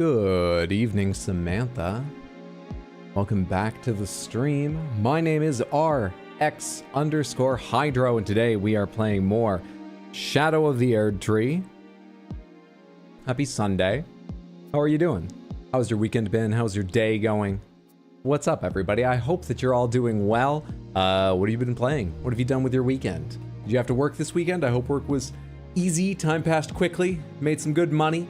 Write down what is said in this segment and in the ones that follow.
Good evening, Samantha. Welcome back to the stream. My name is RX_Hydro, and today we are playing more Shadow of the Erdtree. Happy Sunday. How are you doing? How's your weekend been? How's your day going? What's up, everybody? I hope that you're all doing well. What have you been playing? What have you done with your weekend? Did you have to work this weekend? I hope work was easy, time passed quickly, made some good money.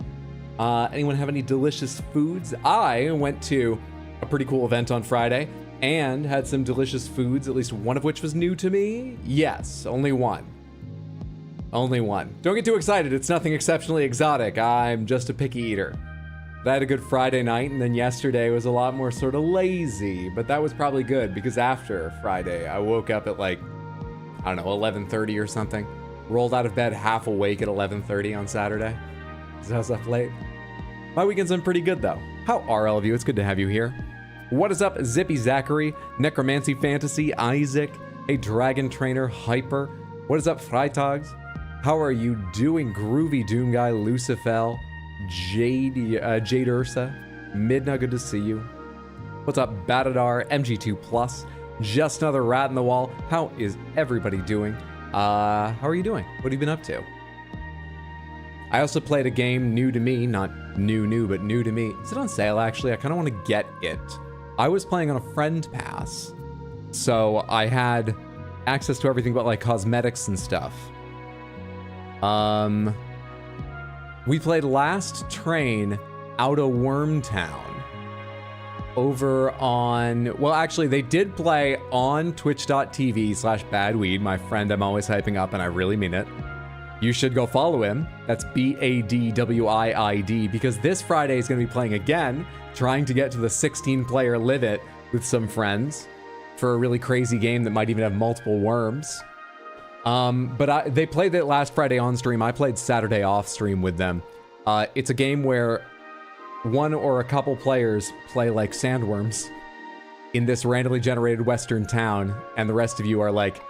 Anyone have any delicious foods? I went to a pretty cool event on Friday and had some delicious foods, at least one of which was new to me. Yes, only one. Only one. Don't get too excited. It's nothing exceptionally exotic. I'm just a picky eater. But I had a good Friday night, and then yesterday was a lot more sort of lazy, but that was probably good because after Friday, I woke up at like, I don't know, 11:30 or something. Rolled out of bed half awake at 11:30 on Saturday. So I was up late. My weekend's been pretty good though. How are all of you? It's good to have you here. What is up, Zippy Zachary, Necromancy Fantasy, Isaac, hey Dragon Trainer, Hyper. What is up, Freitags? How are you doing, Groovy Doom Guy, Lucifel, Jade Ursa, Midna, good to see you. What's up, Batadar, MG2 Plus, just another rat in the wall. How is everybody doing? How are you doing? What have you been up to? I also played a game new to me, not new, but new to me. Is it on sale, actually? I kind of want to get it. I was playing on a friend pass, so I had access to everything but like cosmetics and stuff. We played Last Train out of Wormtown over on, well, actually, they did play on twitch.tv/badweed, my friend I'm always hyping up, and I really mean it. You should go follow him. That's BADWIID, because this Friday is going to be playing again, trying to get to the 16-player Live It with some friends for a really crazy game that might even have multiple worms. But they played it last Friday on stream. I played Saturday off stream with them. It's a game where one or a couple players play like sandworms in this randomly generated western town, and the rest of you are like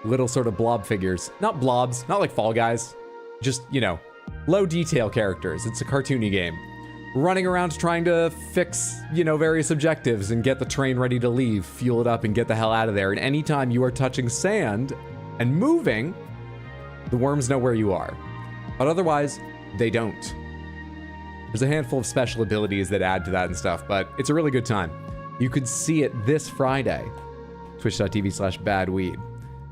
little sort of blob figures. Not blobs, not like Fall Guys, just, you know, low detail characters. It's a cartoony game. Running around trying to fix, you know, various objectives and get the train ready to leave, fuel it up, and get the hell out of there. And anytime you are touching sand and moving, the worms know where you are. But otherwise, they don't. There's a handful of special abilities that add to that and stuff, but it's a really good time. You could see it this Friday, twitch.tv/badweed.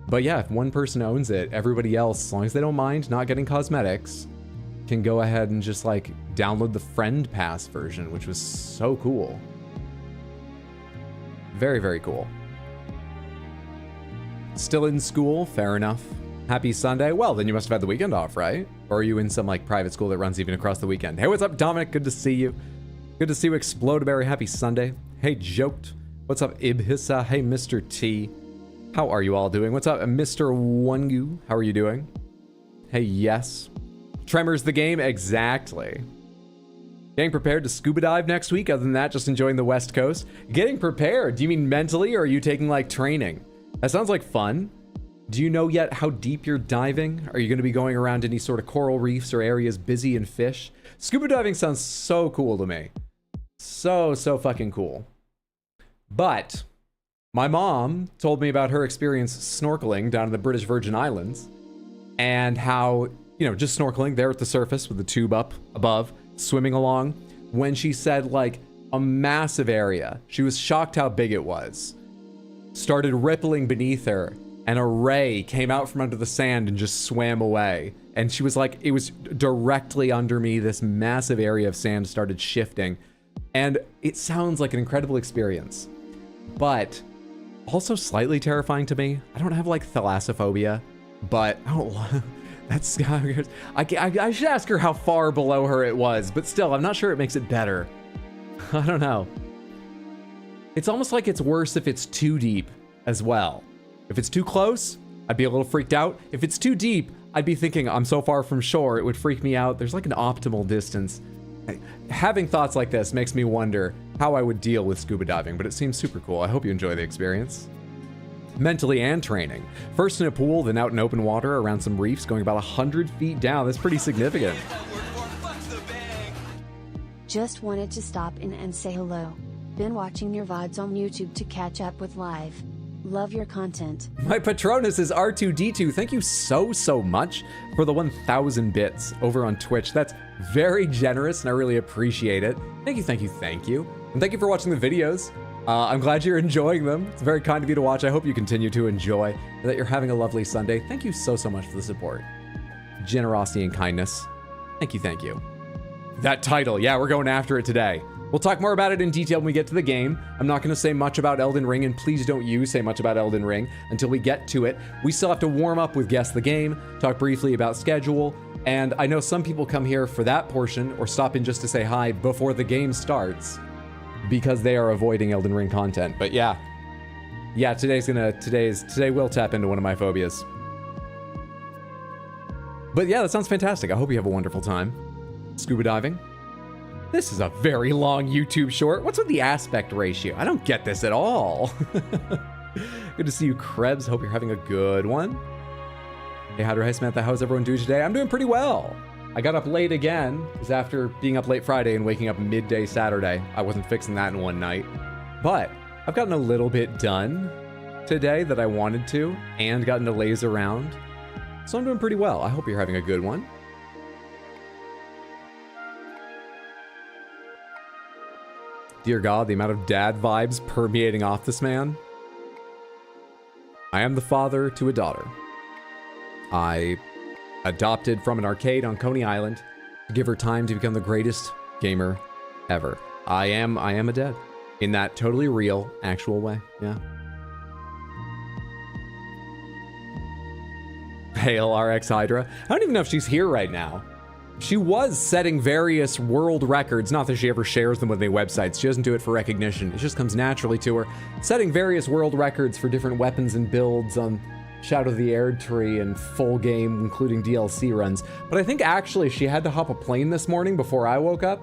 But yeah, if one person owns it, everybody else, as long as they don't mind not getting cosmetics, can go ahead and just like download the Friend Pass version, which was so cool. Very, very cool. Still in school? Fair enough. Happy Sunday. Well, then you must have had the weekend off, right? Or are you in some like private school that runs even across the weekend? Hey, what's up, Dominic? Good to see you. Good to see you, Explodaberry. Happy Sunday. Hey, Joked. What's up, Ibhissa? Hey, Mr. T. How are you all doing? What's up, Mr. Wongu? How are you doing? Hey, yes. Tremors the game? Exactly. Getting prepared to scuba dive next week? Other than that, just enjoying the West Coast? Getting prepared? Do you mean mentally, or are you taking like training? That sounds like fun. Do you know yet how deep you're diving? Are you going to be going around any sort of coral reefs or areas busy in fish? Scuba diving sounds so cool to me. So fucking cool. But my mom told me about her experience snorkeling down in the British Virgin Islands and how, you know, just snorkeling there at the surface with the tube up above, swimming along, when she said like a massive area, she was shocked how big it was, started rippling beneath her, and a ray came out from under the sand and just swam away. And she was like, it was directly under me, this massive area of sand started shifting. And it sounds like an incredible experience, but also slightly terrifying to me. I don't have like thalassophobia, but I don't, that's, I should ask her how far below her it was, but still, I'm not sure it makes it better. I don't know. It's almost like it's worse if it's too deep as well. If it's too close, I'd be a little freaked out. If it's too deep, I'd be thinking I'm so far from shore, it would freak me out. There's like an optimal distance. Having thoughts like this makes me wonder how I would deal with scuba diving, but it seems super cool. I hope you enjoy the experience. Mentally and training. First in a pool, then out in open water around some reefs going about 100 feet down. That's pretty significant. Just wanted to stop in and say hello. Been watching your VODs on YouTube to catch up with live. Love your content. My Patronus is R2D2. Thank you so much for the 1,000 bits over on Twitch. That's very generous, and I really appreciate it. Thank you. And thank you for watching the videos. I'm glad you're enjoying them. It's very kind of you to watch. I hope you continue to enjoy, and that you're having a lovely Sunday. Thank you so much for the support. Generosity and kindness. Thank you. That title, yeah, we're going after it today. We'll talk more about it in detail when we get to the game. I'm not going to say much about Elden Ring, and please don't you say much about Elden Ring until we get to it. We still have to warm up with Guess the Game, talk briefly about schedule, and I know some people come here for that portion or stop in just to say hi before the game starts because they are avoiding Elden Ring content. But yeah, today will tap into one of my phobias. But yeah, that sounds fantastic. I hope you have a wonderful time. Scuba diving. This is a very long YouTube short. What's with the aspect ratio? I don't get this at all. Good to see you, Krebs. Hope you're having a good one. Hey, hi Samantha. How's everyone doing today? I'm doing pretty well. I got up late again, because after being up late Friday and waking up midday Saturday, I wasn't fixing that in one night. But I've gotten a little bit done today that I wanted to, and gotten to laze around. So I'm doing pretty well. I hope you're having a good one. Dear God, the amount of dad vibes permeating off this man. I am the father to a daughter. I adopted from an arcade on Coney Island to give her time to become the greatest gamer ever. I am a dad. In that totally real, actual way. Yeah. Pale RX Hydra. I don't even know if she's here right now. She was setting various world records, not that she ever shares them with any websites. She doesn't do it for recognition. It just comes naturally to her. Setting various world records for different weapons and builds on Shadow of the Erdtree and full game, including DLC runs. But I think actually she had to hop a plane this morning before I woke up,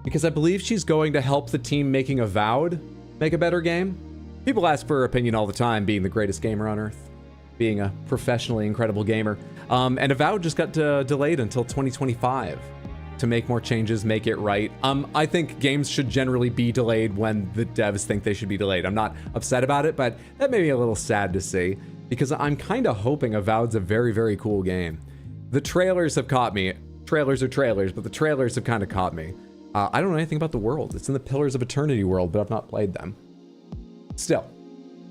because I believe she's going to help the team making Avowed make a better game. People ask for her opinion all the time, being the greatest gamer on Earth, being a professionally incredible gamer. And Avowed just got delayed until 2025 to make more changes, make it right. I think games should generally be delayed when the devs think they should be delayed. I'm not upset about it, but that made me a little sad to see, because I'm kind of hoping Avowed's a very, very cool game. The trailers have caught me. Trailers are trailers, but the trailers have kind of caught me. I don't know anything about the world. It's in the Pillars of Eternity world, but I've not played them. Still,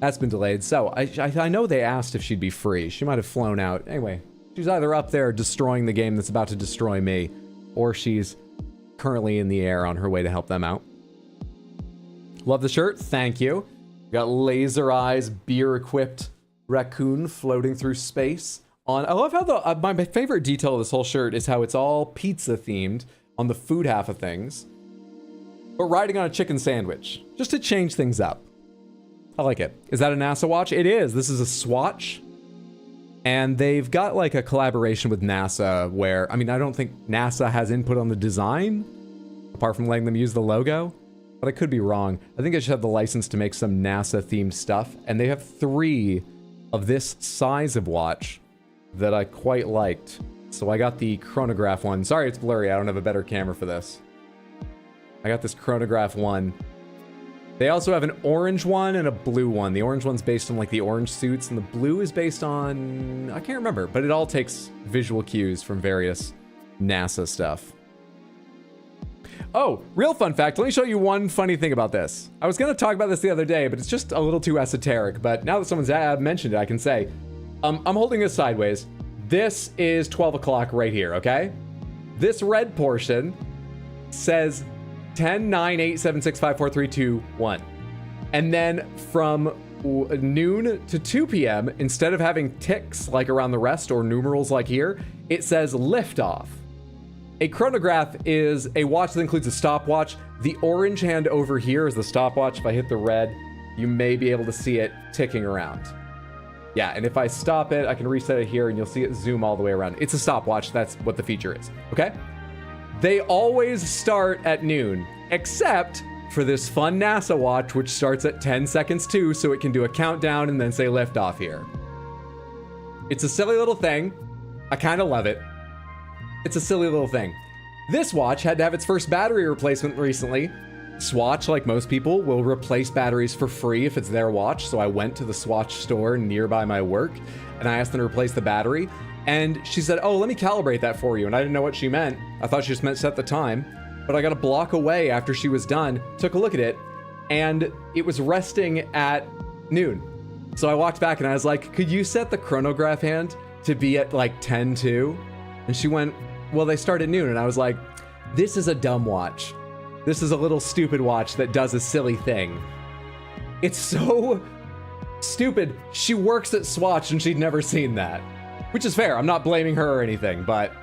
that's been delayed. So I know they asked if she'd be free. She might have flown out. Anyway, she's either up there destroying the game that's about to destroy me, or she's currently in the air on her way to help them out. Love the shirt. Thank you. Got laser eyes, beer-equipped raccoon floating through space. I love how my favorite detail of this whole shirt is how it's all pizza themed on the food half of things, but riding on a chicken sandwich, just to change things up. I like it. Is that a NASA watch? It is. This is a Swatch. And they've got like a collaboration with NASA where, I mean, I don't think NASA has input on the design, apart from letting them use the logo, but I could be wrong. I think I should have the license to make some NASA themed stuff. And they have 3 of this size of watch that I quite liked. So I got the chronograph one. Sorry, it's blurry. I don't have a better camera for this. I got this chronograph one. They also have an orange one and a blue one. The orange one's based on like the orange suits, and the blue is based on, I can't remember, but it all takes visual cues from various NASA stuff. Oh, real fun fact. Let me show you one funny thing about this. I was going to talk about this the other day, but it's just a little too esoteric. But now that someone's mentioned it, I can say, I'm holding this sideways. This is 12 o'clock right here, okay? This red portion says 10, 9, 8, 7, 6, 5, 4, 3, 2, 1. And then from noon to 2 p.m., instead of having ticks like around the rest or numerals like here, it says liftoff. A chronograph is a watch that includes a stopwatch. The orange hand over here is the stopwatch. If I hit the red, you may be able to see it ticking around. Yeah, and if I stop it, I can reset it here and you'll see it zoom all the way around. It's a stopwatch. That's what the feature is, okay? They always start at noon, except for this fun NASA watch, which starts at 10 seconds too, so it can do a countdown and then say liftoff here. It's a silly little thing. I kind of love it. It's a silly little thing. This watch had to have its first battery replacement recently. Swatch, like most people, will replace batteries for free if it's their watch. So I went to the Swatch store nearby my work and I asked them to replace the battery. And she said, oh, let me calibrate that for you. And I didn't know what she meant. I thought she just meant set the time. But I got a block away after she was done, took a look at it, and it was resting at noon. So I walked back and I was like, could you set the chronograph hand to be at like 10:02? And she went, well, they start at noon. And I was like, this is a dumb watch. This is a little stupid watch that does a silly thing. It's so stupid. She works at Swatch and she'd never seen that, which is fair. I'm not blaming her or anything, but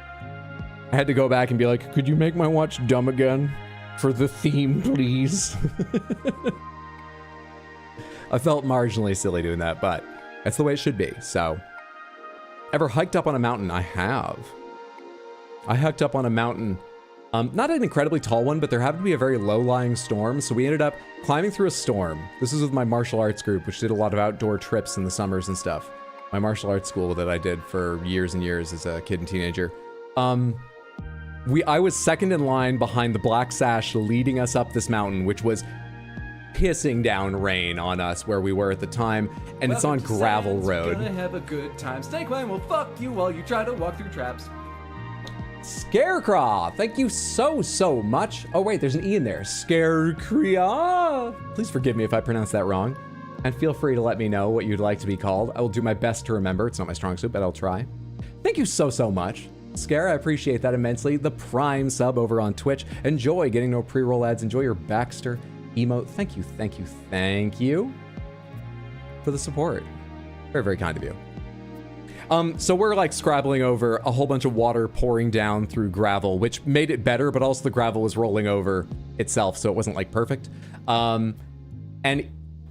I had to go back and be like, could you make my watch dumb again for the theme, please? I felt marginally silly doing that, but that's the way it should be. So, ever hiked up on a mountain? I have. I hiked up on a mountain. Not an incredibly tall one, but there happened to be a very low-lying storm, so we ended up climbing through a storm. This is with my martial arts group, which did a lot of outdoor trips in the summers and stuff. My martial arts school that I did for years and years as a kid and teenager. I was second in line behind the Black Sash leading us up this mountain, which was pissing down rain on us where we were at the time, and it's on gravel road. Gonna have a good time. Snakewine will fuck you while you try to walk through traps. Scarecraw, thank you so much. Oh wait, there's an E in there. Scarecraw. Please forgive me if I pronounce that wrong. And feel free to let me know what you'd like to be called. I will do my best to remember. It's not my strong suit, but I'll try. Thank you so much. Scare, I appreciate that immensely. The Prime sub over on Twitch. Enjoy getting no pre-roll ads. Enjoy your Baxter emote. Thank you for the support. Very, very kind of you. So we're like scrabbling over a whole bunch of water pouring down through gravel, which made it better, but also the gravel was rolling over itself, so it wasn't like perfect. And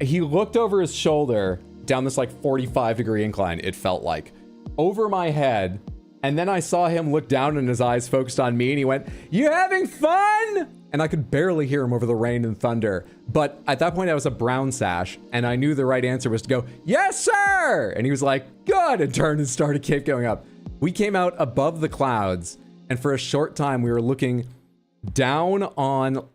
he looked over his shoulder down this like 45-degree incline, it felt like, over my head. And then I saw him look down and his eyes focused on me and he went, "You having fun?" And I could barely hear him over the rain and thunder. But at that point I was a brown sash and I knew the right answer was to go, "Yes, sir!" And he was like, "Good," and turned and started keep going up. We came out above the clouds and for a short time we were looking down on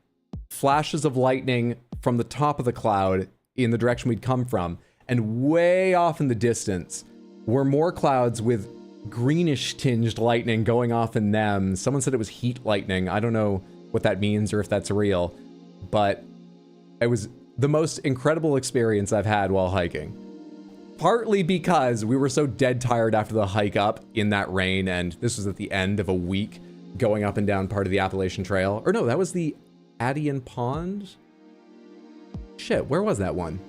flashes of lightning from the top of the cloud in the direction we'd come from. And way off in the distance were more clouds with greenish tinged lightning going off in them. Someone said it was heat lightning. I don't know what that means or if that's real, but it was the most incredible experience I've had while hiking. Partly because we were so dead tired after the hike up in that rain, and this was at the end of a week going up and down part of the Appalachian Trail. Or no, that was the Adian Pond? Shit, where was that one?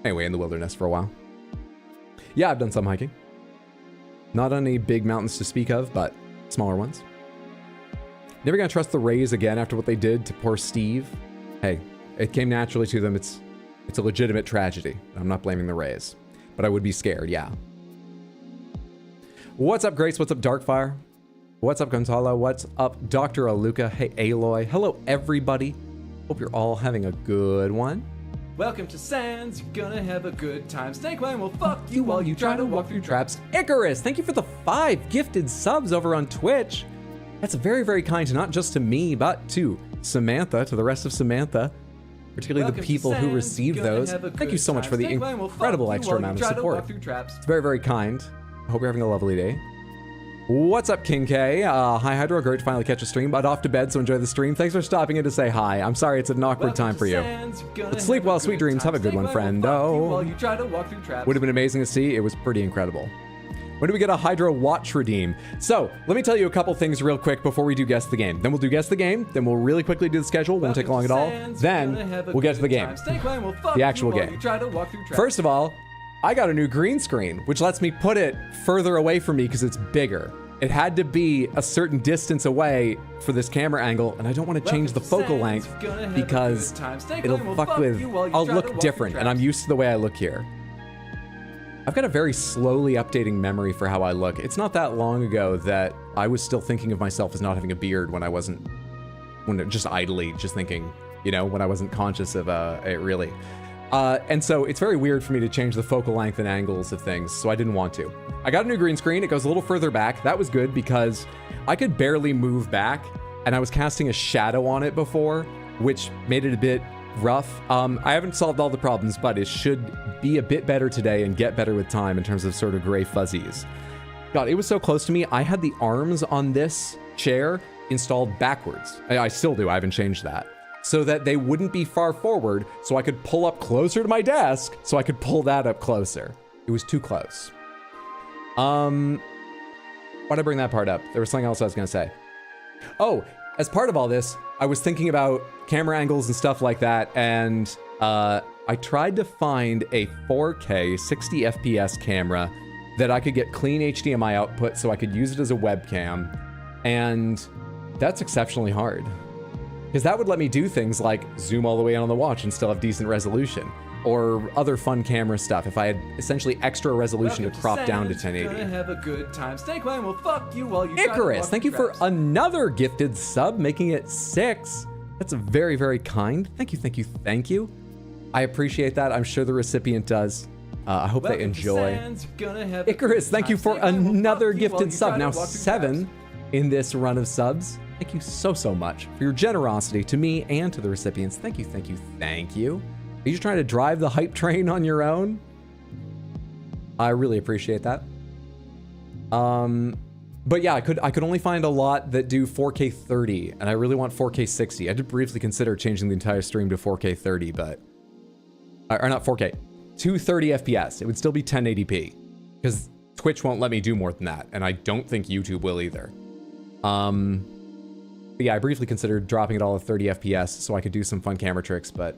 Anyway, in the wilderness for a while. Yeah, I've done some hiking. Not on any big mountains to speak of, but smaller ones. Never gonna trust the Rays again after what they did to poor Steve. Hey, it came naturally to them. It's a legitimate tragedy. I'm not blaming the Rays, but I would be scared, yeah. What's up, Grace? What's up, Darkfire? What's up, Gonzalo? What's up, Dr. Aluka? Hey, Aloy. Hello, everybody. Hope you're all having a good one. Welcome to Sands, you're gonna have a good time. Snakewine will fuck you while you try to walk through traps. Icarus, thank you for the 5 gifted subs over on Twitch. That's very, very kind, not just to me, but to Samantha, to the rest of Samantha, particularly Welcome the people who received those. Thank you so much for the incredible extra amount of support. It's very, very kind. I hope you're having a lovely day. What's up, King K? Hi, Hydro. Great to finally catch a stream, but off to bed, so enjoy the stream. Thanks for stopping in to say hi. I'm sorry it's an awkward time for you. But sleep well, sweet dreams. Have a good one, friend. Oh, would have been amazing to see. It was pretty incredible. When do we get a Hydro watch redeem? So, let me tell you a couple things real quick before we do Guess the Game. Then we'll do Guess the Game, then we'll really quickly do the schedule, won't take long at all. Then, we'll get to the game. The actual game. First of all, I got a new green screen, which lets me put it further away from me because it's bigger. It had to be a certain distance away for this camera angle, and I don't want to change the focal length because it'll fuck with, I'll look different, and I'm used to the way I look here. I've got a very slowly updating memory for how I look. It's not that long ago that I was still thinking of myself as not having a beard when I wasn't, just idly, just thinking, you know, when I wasn't conscious of it really. And so it's very weird for me to change the focal length and angles of things, so I didn't want to. I got a new green screen. It goes a little further back. That was good because I could barely move back and I was casting a shadow on it before, which made it a bit rough. I haven't solved all the problems, but it should be a bit better today and get better with time in terms of sort of gray fuzzies. God, it was so close to me. I had the arms on this chair installed backwards. I still do. I haven't changed that. So that they wouldn't be far forward, so I could pull up closer to my desk, so I could pull that up closer. It was too close. Why'd I bring that part up? There was something else I was gonna say. Oh, as part of all this, I was thinking about camera angles and stuff like that, and I tried to find a 4K 60 FPS camera that I could get clean HDMI output so I could use it as a webcam, and that's exceptionally hard. Because that would let me do things like zoom all the way in on the watch and still have decent resolution, or other fun camera stuff if I had essentially extra resolution to crop down to 1080. Gonna have a good time. Snakewine will fuck you while you Icarus, thank you for another gifted sub, making it 6. That's very, very kind. Thank you, thank you, thank you. I appreciate that. I'm sure the recipient does. I hope they enjoy. Icarus, thank you for another gifted sub. Now 7 in this run of subs. Thank you so, so much for your generosity to me and to the recipients. Thank you, thank you, thank you. Are you just trying to drive the hype train on your own? I really appreciate that. But yeah, I could only find a lot that do 4K 30, and I really want 4K 60. I did briefly consider changing the entire stream to 4K 30, but or not 4K, 230 FPS. It would still be 1080p because Twitch won't let me do more than that, and I don't think YouTube will either. But yeah, I briefly considered dropping it all at 30 FPS so I could do some fun camera tricks, but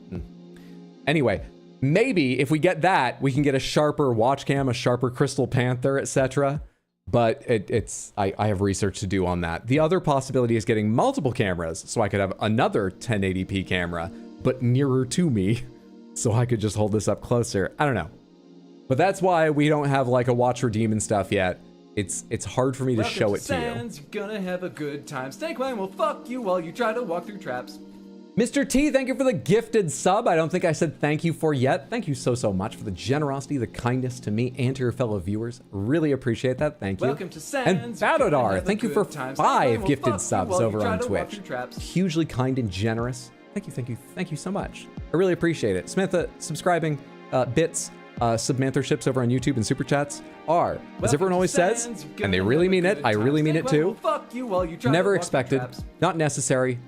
anyway, maybe if we get that, we can get a sharper watch cam, a sharper Crystal Panther, etc. But I have research to do on that. The other possibility is getting multiple cameras so I could have another 1080p camera, but nearer to me, so I could just hold this up closer. I don't know. But that's why we don't have like a watch redeem and stuff yet. It's hard for me to show it to you. You're gonna have a good time. Snakewine will fuck you while you try to walk through traps. Mr. T, thank you for the gifted sub. I don't think I said thank you for yet. Thank you so, so much for the generosity, the kindness to me and to your fellow viewers. Really appreciate that. Thank you. Welcome to Sans. And Badodar, thank you for 5 gifted subs over on Twitch. Hugely kind and generous. Thank you, thank you, thank you so much. I really appreciate it. Samantha, subscribing, bits, submentorships over on YouTube and super chats are, as everyone always says, and they really mean it, I really mean it too, never expected, not necessary.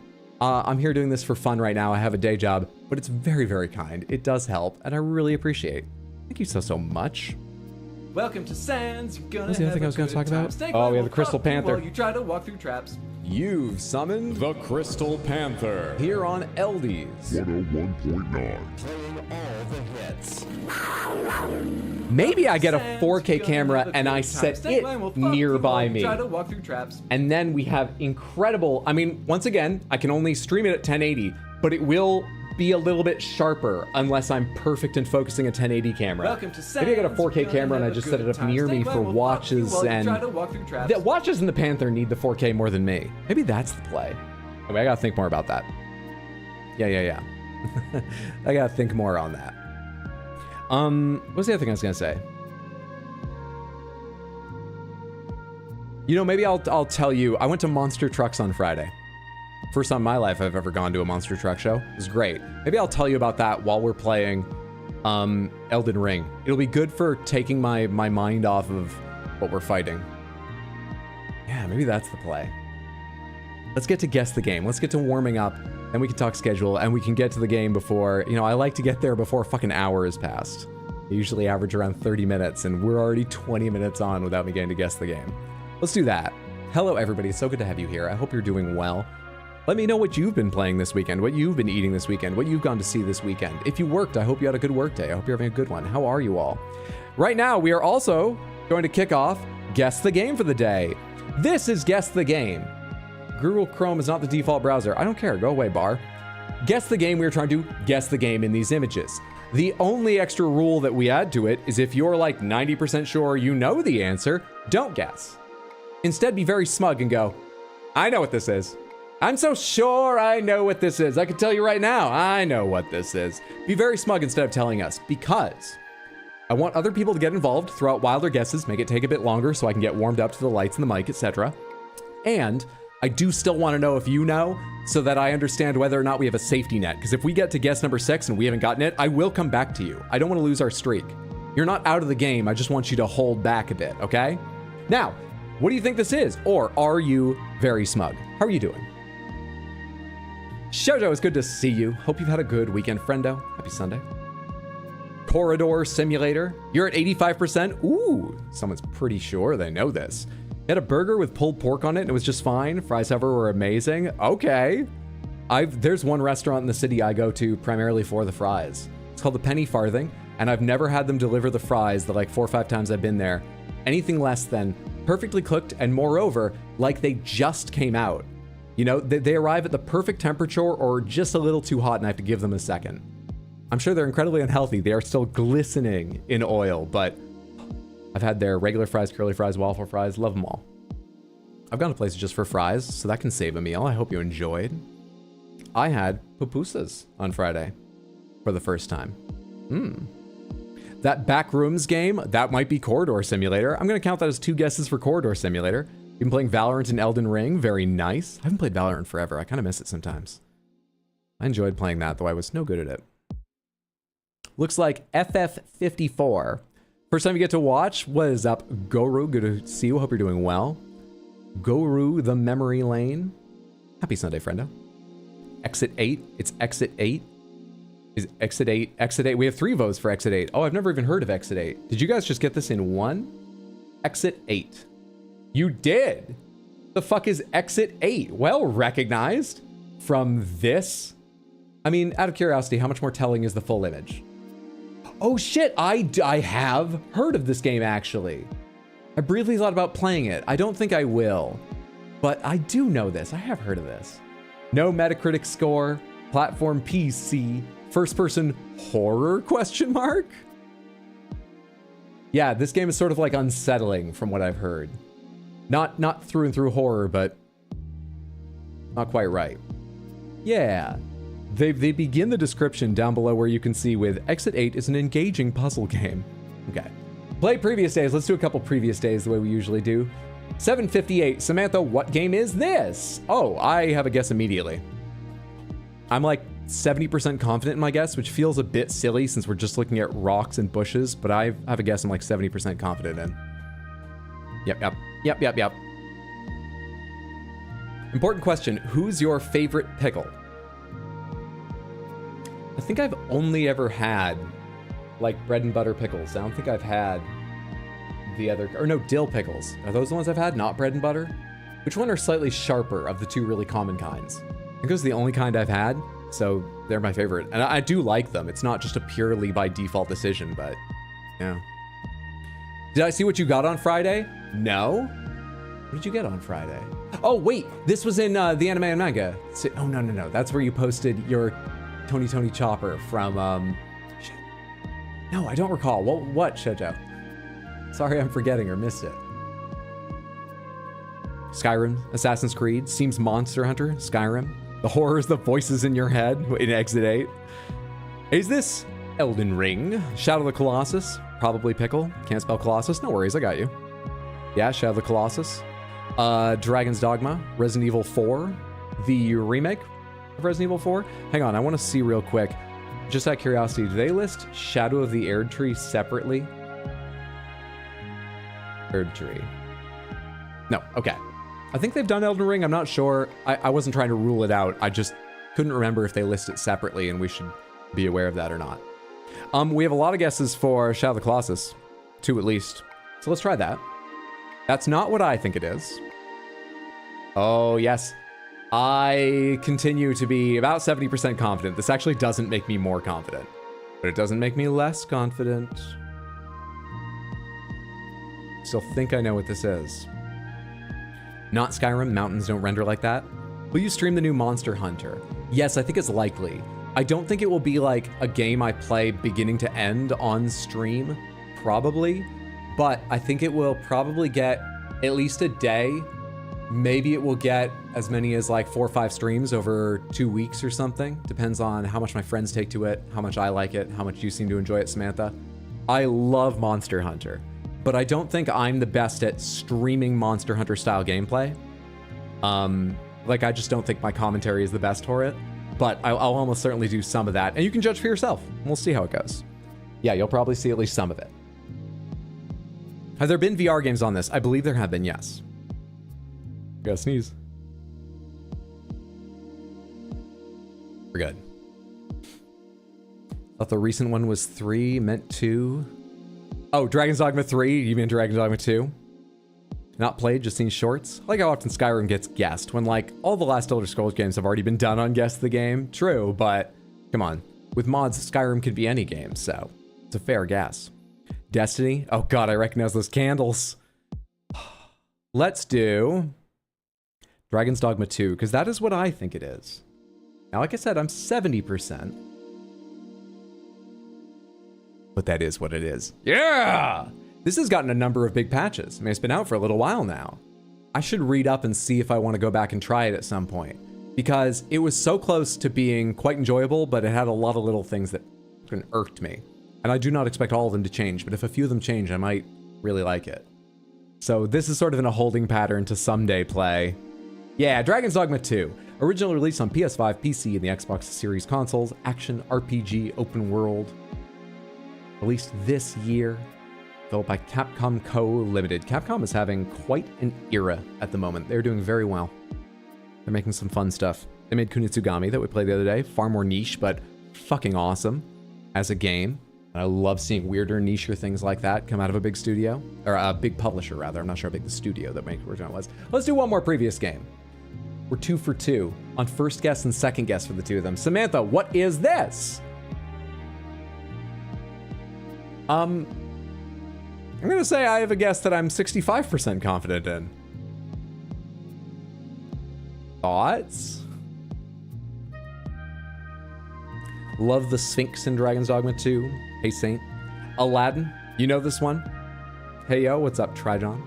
I'm here doing this for fun right now. I have a day job, but it's very, very kind. It does help, and I really appreciate. Thank you so, so much. Welcome to Sans. What was the other thing I was going to talk about? Oh, we have the Crystal Panther. You try to walk through traps. You've summoned The Crystal Panther. here on LDs. 101.9. Playing all the hits. Maybe I get a 4K camera and I set it nearby me. And then we have incredible, I mean, once again, I can only stream it at 1080, but it will be a little bit sharper unless I'm perfect in focusing a 1080 camera. Maybe I get a 4K camera and I just set it up near me for watches, and the watches and the Panther need the 4K more than me. Maybe that's the play. Anyway, I gotta think more about that. Yeah. I gotta think more on that. What's the other thing I was gonna say? You know, maybe I'll tell you, I went to Monster Trucks on Friday. First time in my life I've ever gone to a monster truck show. It was great. Maybe I'll tell you about that while we're playing Elden Ring. It'll be good for taking my mind off of what we're fighting. Yeah, maybe that's the play. Let's get to guess the game. Let's get to warming up, then we can talk schedule, and we can get to the game before, you know, I like to get there before a fucking hour has passed. I usually average around 30 minutes, and we're already 20 minutes on without me getting to guess the game. Let's do that. Hello, everybody. It's so good to have you here. I hope you're doing well. Let me know what you've been playing this weekend, what you've been eating this weekend, what you've gone to see this weekend. If you worked, I hope you had a good work day. I hope you're having a good one. How are you all? Right now, we are also going to kick off Guess the Game for the day. This is Guess the Game. Google Chrome is not the default browser. I don't care. Go away, bar. Guess the game. We are trying to guess the game in these images. The only extra rule that we add to it is if you're like 90% sure you know the answer, don't guess. Instead, be very smug and go, I know what this is. I'm so sure I know what this is. I can tell you right now, I know what this is. Be very smug instead of telling us, because I want other people to get involved, throw out wilder guesses, make it take a bit longer so I can get warmed up to the lights and the mic, etc. And I do still want to know if you know, so that I understand whether or not we have a safety net. Because if we get to guess number 6 and we haven't gotten it, I will come back to you. I don't want to lose our streak. You're not out of the game. I just want you to hold back a bit, okay? Now, what do you think this is? Or are you very smug? How are you doing? Shoujo, it's good to see you. Hope you've had a good weekend, friendo. Happy Sunday. Corridor Simulator. You're at 85%. Ooh, someone's pretty sure they know this. Had a burger with pulled pork on it and it was just fine. Fries, however, were amazing. Okay. There's one restaurant in the city I go to primarily for the fries. It's called the Penny Farthing, and I've never had them deliver the fries the like 4 or 5 times I've been there. Anything less than perfectly cooked, and moreover, like they just came out. You know, they arrive at the perfect temperature or just a little too hot and I have to give them a second. I'm sure they're incredibly unhealthy. They are still glistening in oil, but I've had their regular fries, curly fries, waffle fries, love them all. I've gone to places just for fries, so that can save a meal. I hope you enjoyed. I had pupusas on Friday for the first time. That Backrooms game, that might be Corridor Simulator. I'm going to count that as 2 guesses for Corridor Simulator. Been playing Valorant and Elden Ring. Very nice. I haven't played Valorant in forever. I kind of miss it sometimes. I enjoyed playing that, though I was no good at it. Looks like FF54. First time you get to watch. What is up, Goru? Good to see you. Hope you're doing well. Goru the Memory Lane. Happy Sunday, friendo. Exit 8. It's Exit 8. Is Exit 8. Exit 8. We have 3 votes for Exit 8. Oh, I've never even heard of Exit 8. Did you guys just get this in one? Exit 8. You did. The fuck is Exit 8? Well recognized from this. I mean, out of curiosity, how much more telling is the full image? Oh shit, I have heard of this game actually. I briefly thought about playing it. I don't think I will, but I do know this. I have heard of this. No Metacritic score, platform PC, first person horror question mark? Yeah, this game is sort of like unsettling from what I've heard. Not through and through horror, but not quite right. Yeah. They begin the description down below where you can see with Exit 8 is an engaging puzzle game. Okay. Play previous days. Let's do a couple previous days the way we usually do. 7:58. Samantha, what game is this? Oh, I have a guess immediately. I'm like 70% confident in my guess, which feels a bit silly since we're just looking at rocks and bushes, but I have a guess I'm like 70% confident in. Yep. Important question. Who's your favorite pickle? I think I've only ever had like bread and butter pickles. I don't think I've had the other, or no, dill pickles. Are those the ones I've had? Not bread and butter? Which one are slightly sharper of the 2 really common kinds? I think it was the only kind I've had, so they're my favorite. And I do like them. It's not just a purely by default decision, but yeah. Did I see what you got on Friday? No. What did you get on Friday? Oh, wait, this was in the anime and manga. Oh, no. That's where you posted your Tony Chopper from, shit. No, I don't recall. What, Shoujo? Sorry, I'm forgetting or missed it. Skyrim, Assassin's Creed, seems Monster Hunter, Skyrim. The horrors, the voices in your head in Exit 8. Is this Elden Ring? Shadow of the Colossus? Probably Pickle. Can't spell Colossus. No worries, I got you. Yeah, Shadow of the Colossus. Dragon's Dogma. Resident Evil 4. The remake of Resident Evil 4. Hang on, I want to see real quick. Just out of curiosity, do they list Shadow of the Erdtree separately? Erdtree. No, okay. I think they've done Elden Ring. I'm not sure. I wasn't trying to rule it out. I just couldn't remember if they list it separately and we should be aware of that or not. We have a lot of guesses for Shadow of the Colossus. 2 at least. So let's try that. That's not what I think it is. Oh, yes. I continue to be about 70% confident. This actually doesn't make me more confident, but it doesn't make me less confident. Still think I know what this is. Not Skyrim. Mountains don't render like that. Will you stream the new Monster Hunter? Yes, I think it's likely. I don't think it will be like a game I play beginning to end on stream, probably, but I think it will probably get at least a day. Maybe it will get as many as like 4 or 5 streams over 2 weeks or something. Depends on how much my friends take to it, how much I like it, how much you seem to enjoy it, Samantha. I love Monster Hunter, but I don't think I'm the best at streaming Monster Hunter style gameplay. Like, I just don't think my commentary is the best for it, but I'll almost certainly do some of that, and you can judge for yourself. We'll see how it goes. Yeah, you'll probably see at least some of it. Have there been VR games on this? I believe there have been, yes. Gotta sneeze. We're good. Thought the recent one was 3, meant 2. Oh, Dragon's Dogma 3? You mean Dragon's Dogma 2? Not played, just seen shorts. I like how often Skyrim gets guessed when, like, all the last Elder Scrolls games have already been done on Guess the Game. True, but come on. With mods, Skyrim could be any game, so it's a fair guess. Destiny? Oh god, I recognize those candles. Let's do Dragon's Dogma 2, because that is what I think it is. Now, like I said, I'm 70%. But that is what it is. Yeah! This has gotten a number of big patches. I mean, it's been out for a little while now. I should read up and see if I want to go back and try it at some point, because it was so close to being quite enjoyable, but it had a lot of little things that irked me. And I do not expect all of them to change, but if a few of them change, I might really like it. So this is sort of in a holding pattern to someday play. Yeah, Dragon's Dogma 2. Originally released on PS5, PC, and the Xbox Series consoles. Action RPG open world. Released this year. Developed by Capcom Co. Limited. Capcom is having quite an era at the moment. They're doing very well. They're making some fun stuff. They made Kunitsugami that we played the other day. Far more niche, but fucking awesome as a game. And I love seeing weirder, nicher things like that come out of a big studio. Or a big publisher, rather. I'm not sure how big the studio that made it was. Let's do one more previous game. We're 2 for 2 on first guess and second guess for the two of them. Samantha, what is this? I'm gonna say I have a guess that I'm 65% confident in. Thoughts? Love the Sphinx in Dragon's Dogma 2. Hey Saint. Aladdin, you know this one? Hey yo, what's up, Trijon?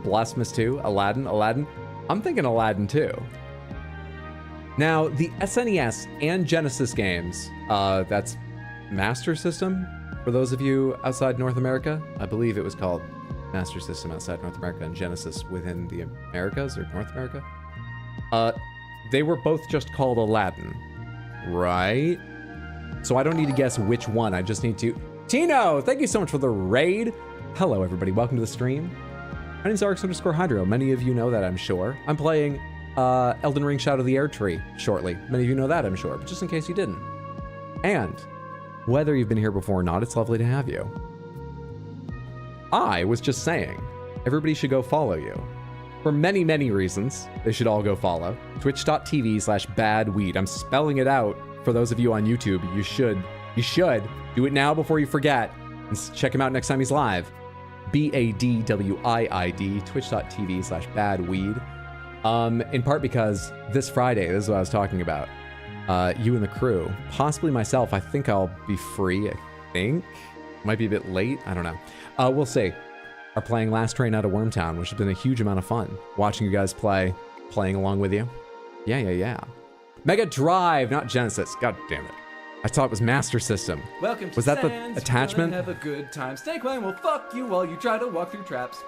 Blasphemous 2, Aladdin. I'm thinking Aladdin too. Now, the SNES and Genesis games, that's Master System, for those of you outside North America. I believe it was called Master System outside North America and Genesis within the Americas or North America. They were both just called Aladdin, right? So I don't need to guess which one, I just need to... Tino, thank you so much for the raid. Hello everybody, welcome to the stream. My name's RX_Hydro. Many of you know that, I'm sure. I'm playing Elden Ring Shadow of the Erdtree shortly. Many of you know that, I'm sure, but just in case you didn't. And whether you've been here before or not, it's lovely to have you. I was just saying, everybody should go follow you. For many, many reasons, they should all go follow. Twitch.tv/badweed. I'm spelling it out for those of you on YouTube. You should do it now before you forget. And check him out next time he's live. BADWIID, twitch.tv/badweed. In part because this Friday, this is what I was talking about. You and the crew, possibly myself, I think I'll be free, I think. Might be a bit late, I don't know. We'll see. Are playing Last Train Out of Wormtown, which has been a huge amount of fun. Watching you guys play, playing along with you. Yeah. Mega Drive, not Genesis, god damn it. I thought it was Master System. Welcome to Was that the Sans, attachment? Have a good time. Snakebone will fuck you while you try to walk through traps.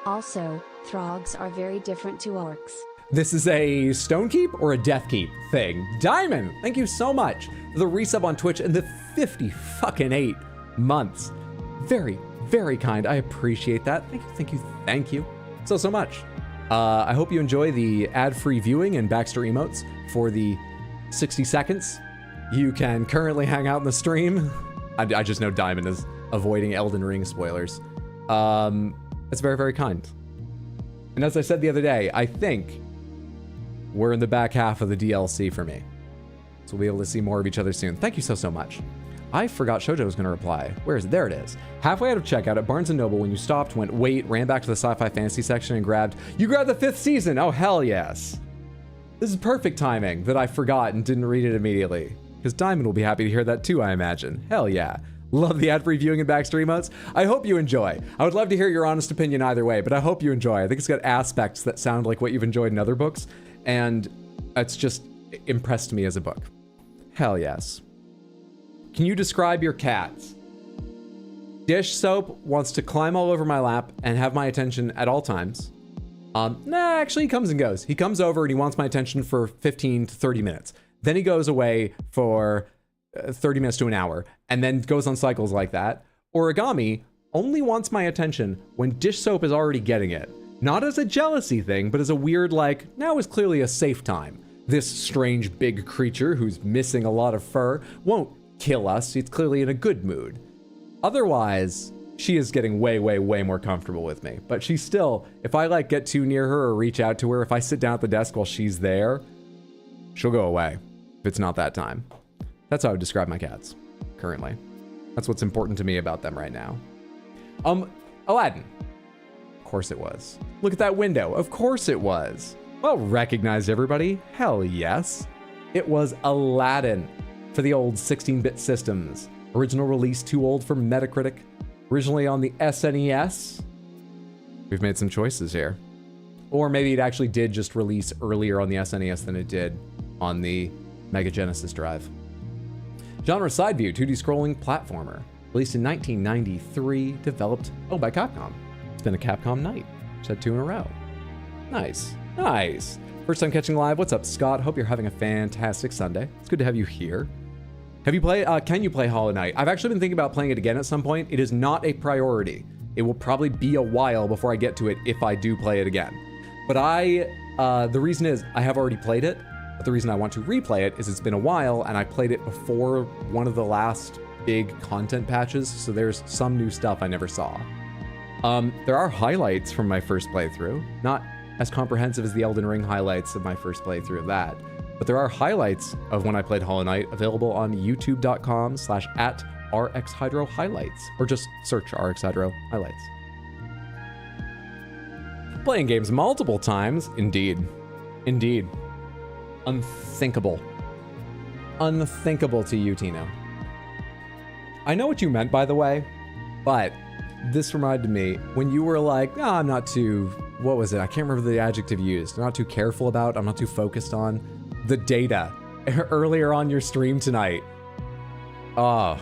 Also, Throgs are very different to orcs. This is a Stone Keep or a Death Keep thing. Diamond, thank you so much for the resub on Twitch and the 58 months. Very, very kind. I appreciate that. Thank you so much. I hope you enjoy the ad-free viewing and Baxter emotes for the 60 seconds. You can currently hang out in the stream. I just know Diamond is avoiding Elden Ring spoilers. It's very, very kind. And as I said the other day, I think we're in the back half of the DLC for me. So we'll be able to see more of each other soon. Thank you so much. I forgot Shoujo was going to reply. Where is it? There it is. Halfway out of checkout at Barnes & Noble, when you stopped, went, wait, ran back to the sci-fi fantasy section and grabbed the 5th season. Oh, hell yes. This is perfect timing that I forgot and didn't read it immediately. Because Diamond will be happy to hear that too, I imagine. Hell yeah. Love the ad-free viewing and Baxter emotes. I hope you enjoy. I would love to hear your honest opinion either way, but I hope you enjoy. I think it's got aspects that sound like what you've enjoyed in other books, and it's just impressed me as a book. Hell yes. Can you describe your cats? Dish Soap wants to climb all over my lap and have my attention at all times. Nah, actually he comes and goes. He comes over and he wants my attention for 15 to 30 minutes. Then he goes away for 30 minutes to an hour and then goes on cycles like that. Origami only wants my attention when dish soap is already getting it. Not as a jealousy thing, but as a weird, like, now is clearly a safe time. This strange big creature who's missing a lot of fur won't kill us. It's clearly in a good mood. Otherwise, she is getting way, way, way more comfortable with me. But she's still, if I like get too near her or reach out to her, if I sit down at the desk while she's there, she'll go away if it's not that time. That's how I would describe my cats currently. That's what's important to me about them right now. Aladdin. Of course it was. Look at that window. Of course it was. Well recognized, everybody. Hell yes. It was Aladdin for the old 16-bit systems. Original release too old for Metacritic. Originally on the SNES. We've made some choices here. Or maybe it actually did just release earlier on the SNES than it did on the Mega Genesis drive. Genre side view, 2D scrolling platformer. Released in 1993, developed, by Capcom. It's been a Capcom night. Just had 2 in a row. Nice, nice. First time catching live. What's up, Scott? Hope you're having a fantastic Sunday. It's good to have you here. Have you played, can you play Hollow Knight? I've actually been thinking about playing it again at some point. It is not a priority. It will probably be a while before I get to it if I do play it again. But the reason is I have already played it, but the reason I want to replay it is it's been a while and I played it before one of the last big content patches, so there's some new stuff I never saw. There are highlights from my first playthrough, not as comprehensive as the Elden Ring highlights of my first playthrough of that. But there are highlights of when I played Hollow Knight available on youtube.com/@RxHydroHighlights, or just search RxHydro Highlights. Playing games multiple times, indeed. Indeed. Unthinkable. Unthinkable to you, Tino. I know what you meant, by the way, but this reminded me when you were like, I'm not too, what was it? I can't remember the adjective used. I'm not too careful about, I'm not too focused on the data earlier on your stream tonight. Oh,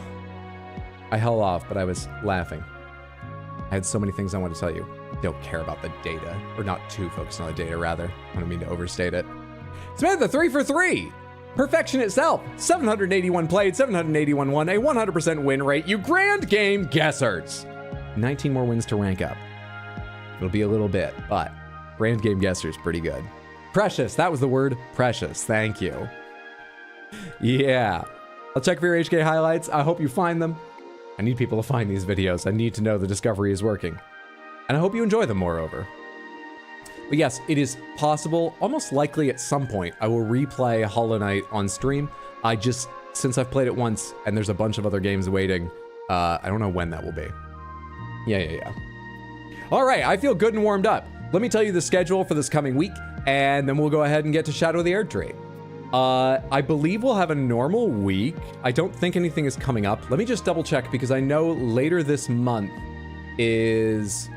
I held off, but I was laughing. I had so many things I wanted to tell you. Don't care about the data, or not too focused on the data, rather. I don't mean to overstate it. Samantha, 3 for 3. Perfection itself. 781 played, 781 won, a 100% win rate. You grand game guessers. 19 more wins to rank up. It'll be a little bit, but grand game guessers pretty good. Precious, that was the word, precious. Thank you. Yeah. I'll check for your HK highlights. I hope you find them. I need people to find these videos. I need to know the discovery is working. And I hope you enjoy them, moreover. But yes, it is possible, almost likely at some point, I will replay Hollow Knight on stream. Since I've played it once and there's a bunch of other games waiting, I don't know when that will be. Yeah. All right, I feel good and warmed up. Let me tell you the schedule for this coming week, and then we'll go ahead and get to Shadow of the Erdtree. I believe we'll have a normal week. I don't think anything is coming up. Let me just double check, because I know later this month is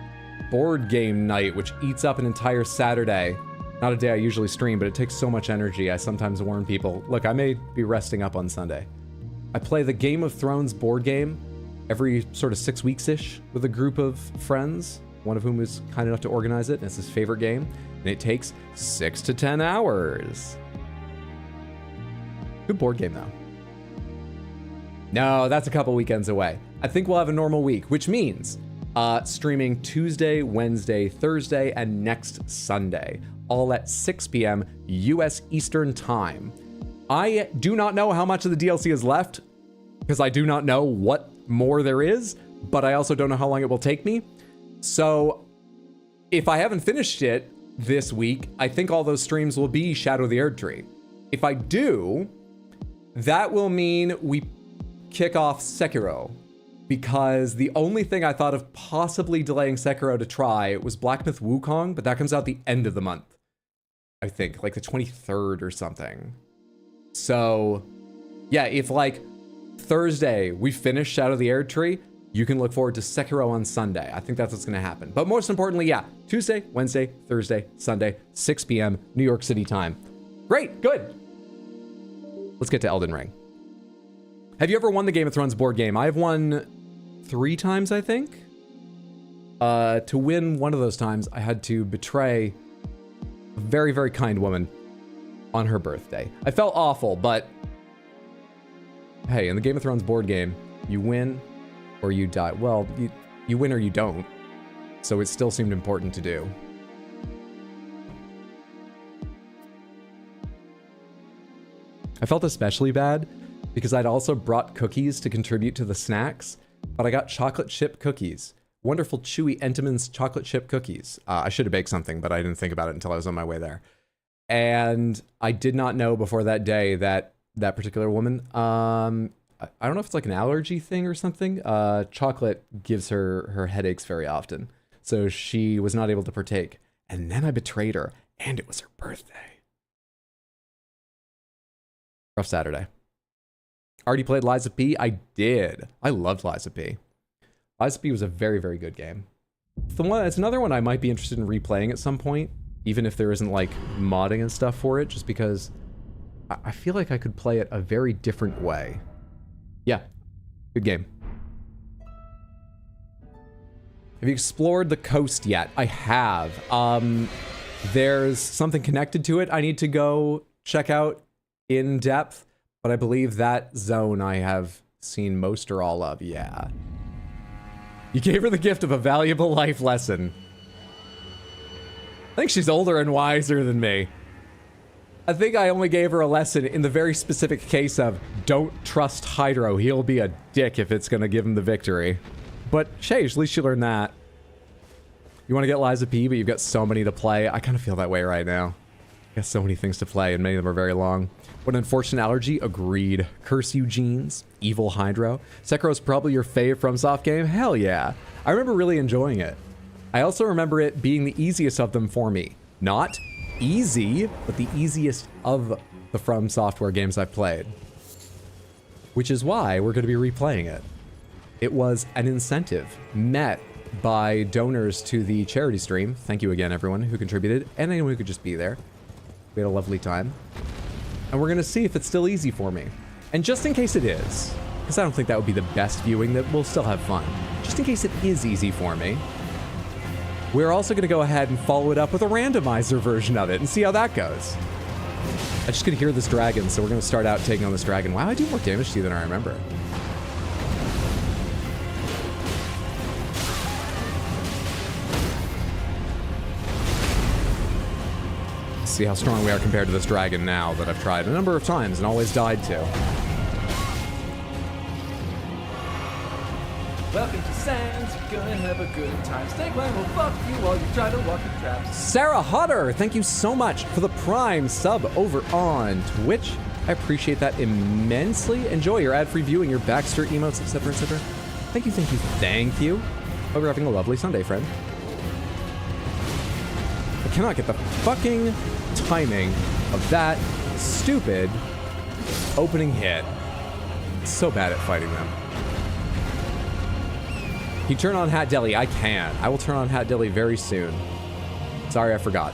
board game night, which eats up an entire Saturday. Not a day I usually stream, but it takes so much energy. I sometimes warn people, look, I may be resting up on Sunday. I play the Game of Thrones board game every sort of 6 weeks-ish with a group of friends, one of whom is kind enough to organize it, and it's his favorite game, and it takes 6 to 10 hours. Good board game, though. No, that's a couple weekends away. I think we'll have a normal week, which means streaming Tuesday, Wednesday, Thursday, and next Sunday, all at 6 p.m. U.S. Eastern Time. I do not know how much of the DLC is left, because I do not know what more there is, but I also don't know how long it will take me. So if I haven't finished it this week, I think all those streams will be Shadow of the Erdtree. If I do, that will mean we kick off Sekiro, because the only thing I thought of possibly delaying Sekiro to try was Black Myth Wukong, but that comes out the end of the month. I think, like the 23rd or something. So, yeah, if like Thursday we finish Shadow of the Erdtree, you can look forward to Sekiro on Sunday. I think that's what's going to happen. But most importantly, yeah, Tuesday, Wednesday, Thursday, Sunday, 6 p.m. New York City time. Great, good. Let's get to Elden Ring. Have you ever won the Game of Thrones board game? I've won 3 times, I think. To win one of those times, I had to betray A very, very kind woman on her birthday. I felt awful, but hey, in the Game of Thrones board game, you win or you die. Well, you win or you don't. So it still seemed important to do. I felt especially bad because I'd also brought cookies to contribute to the snacks, but I got chocolate chip cookies. Wonderful, chewy Entenmann's chocolate chip cookies. I should have baked something, but I didn't think about it until I was on my way there. And I did not know before that day that that particular woman, I don't know if it's like an allergy thing or something. Chocolate gives her headaches very often. So she was not able to partake. And then I betrayed her, and it was her birthday. Rough Saturday. Already played Lies of P? I did. I loved Lies of P. Lies of P was a very, very good game. It's another one I might be interested in replaying at some point, even if there isn't like modding and stuff for it, just because I feel like I could play it a very different way. Yeah, good game. Have you explored the coast yet? I have. There's something connected to it I need to go check out in depth, but I believe that zone I have seen most or all of, yeah. You gave her the gift of a valuable life lesson. I think she's older and wiser than me. I think I only gave her a lesson in the very specific case of don't trust Hydro. He'll be a dick if it's gonna give him the victory. But, hey, at least you learned that. You want to get Lies of P, but you've got so many to play. I kind of feel that way right now. I got so many things to play, and many of them are very long. What an unfortunate allergy. Agreed. Curse you, Genes. Evil Hydro. Sekiro's probably your fave FromSoft game? Hell yeah. I remember really enjoying it. I also remember it being the easiest of them for me. Not easy, but the easiest of the From Software games I've played. Which is why we're going to be replaying it. It was an incentive met by donors to the charity stream. Thank you again, everyone who contributed, and anyone who could just be there. We had a lovely time. And we're going to see if it's still easy for me. And just in case it is, because I don't think that would be the best viewing, that we'll still have fun. Just in case it is easy for me, we're also going to go ahead and follow it up with a randomizer version of it and see how that goes. I just could hear this dragon, so we're going to start out taking on this dragon. Wow, I do more damage to you than I remember. See how strong we are compared to this dragon now that I've tried a number of times and always died to. Welcome to Sands, you're gonna have a good time. Snake Line will fuck you while you try to walk the traps. Sarah Hutter, thank you so much for the Prime sub over on Twitch. I appreciate that immensely. Enjoy your ad-free viewing, your Baxter emotes, etc., etc. Thank you, thank you, thank you. Hope you're having a lovely Sunday, friend. I cannot get the fucking timing of that stupid opening hit. So bad at fighting them. Can you turn on Hat Deli? I can. I will turn on Hat Deli very soon. Sorry, I forgot.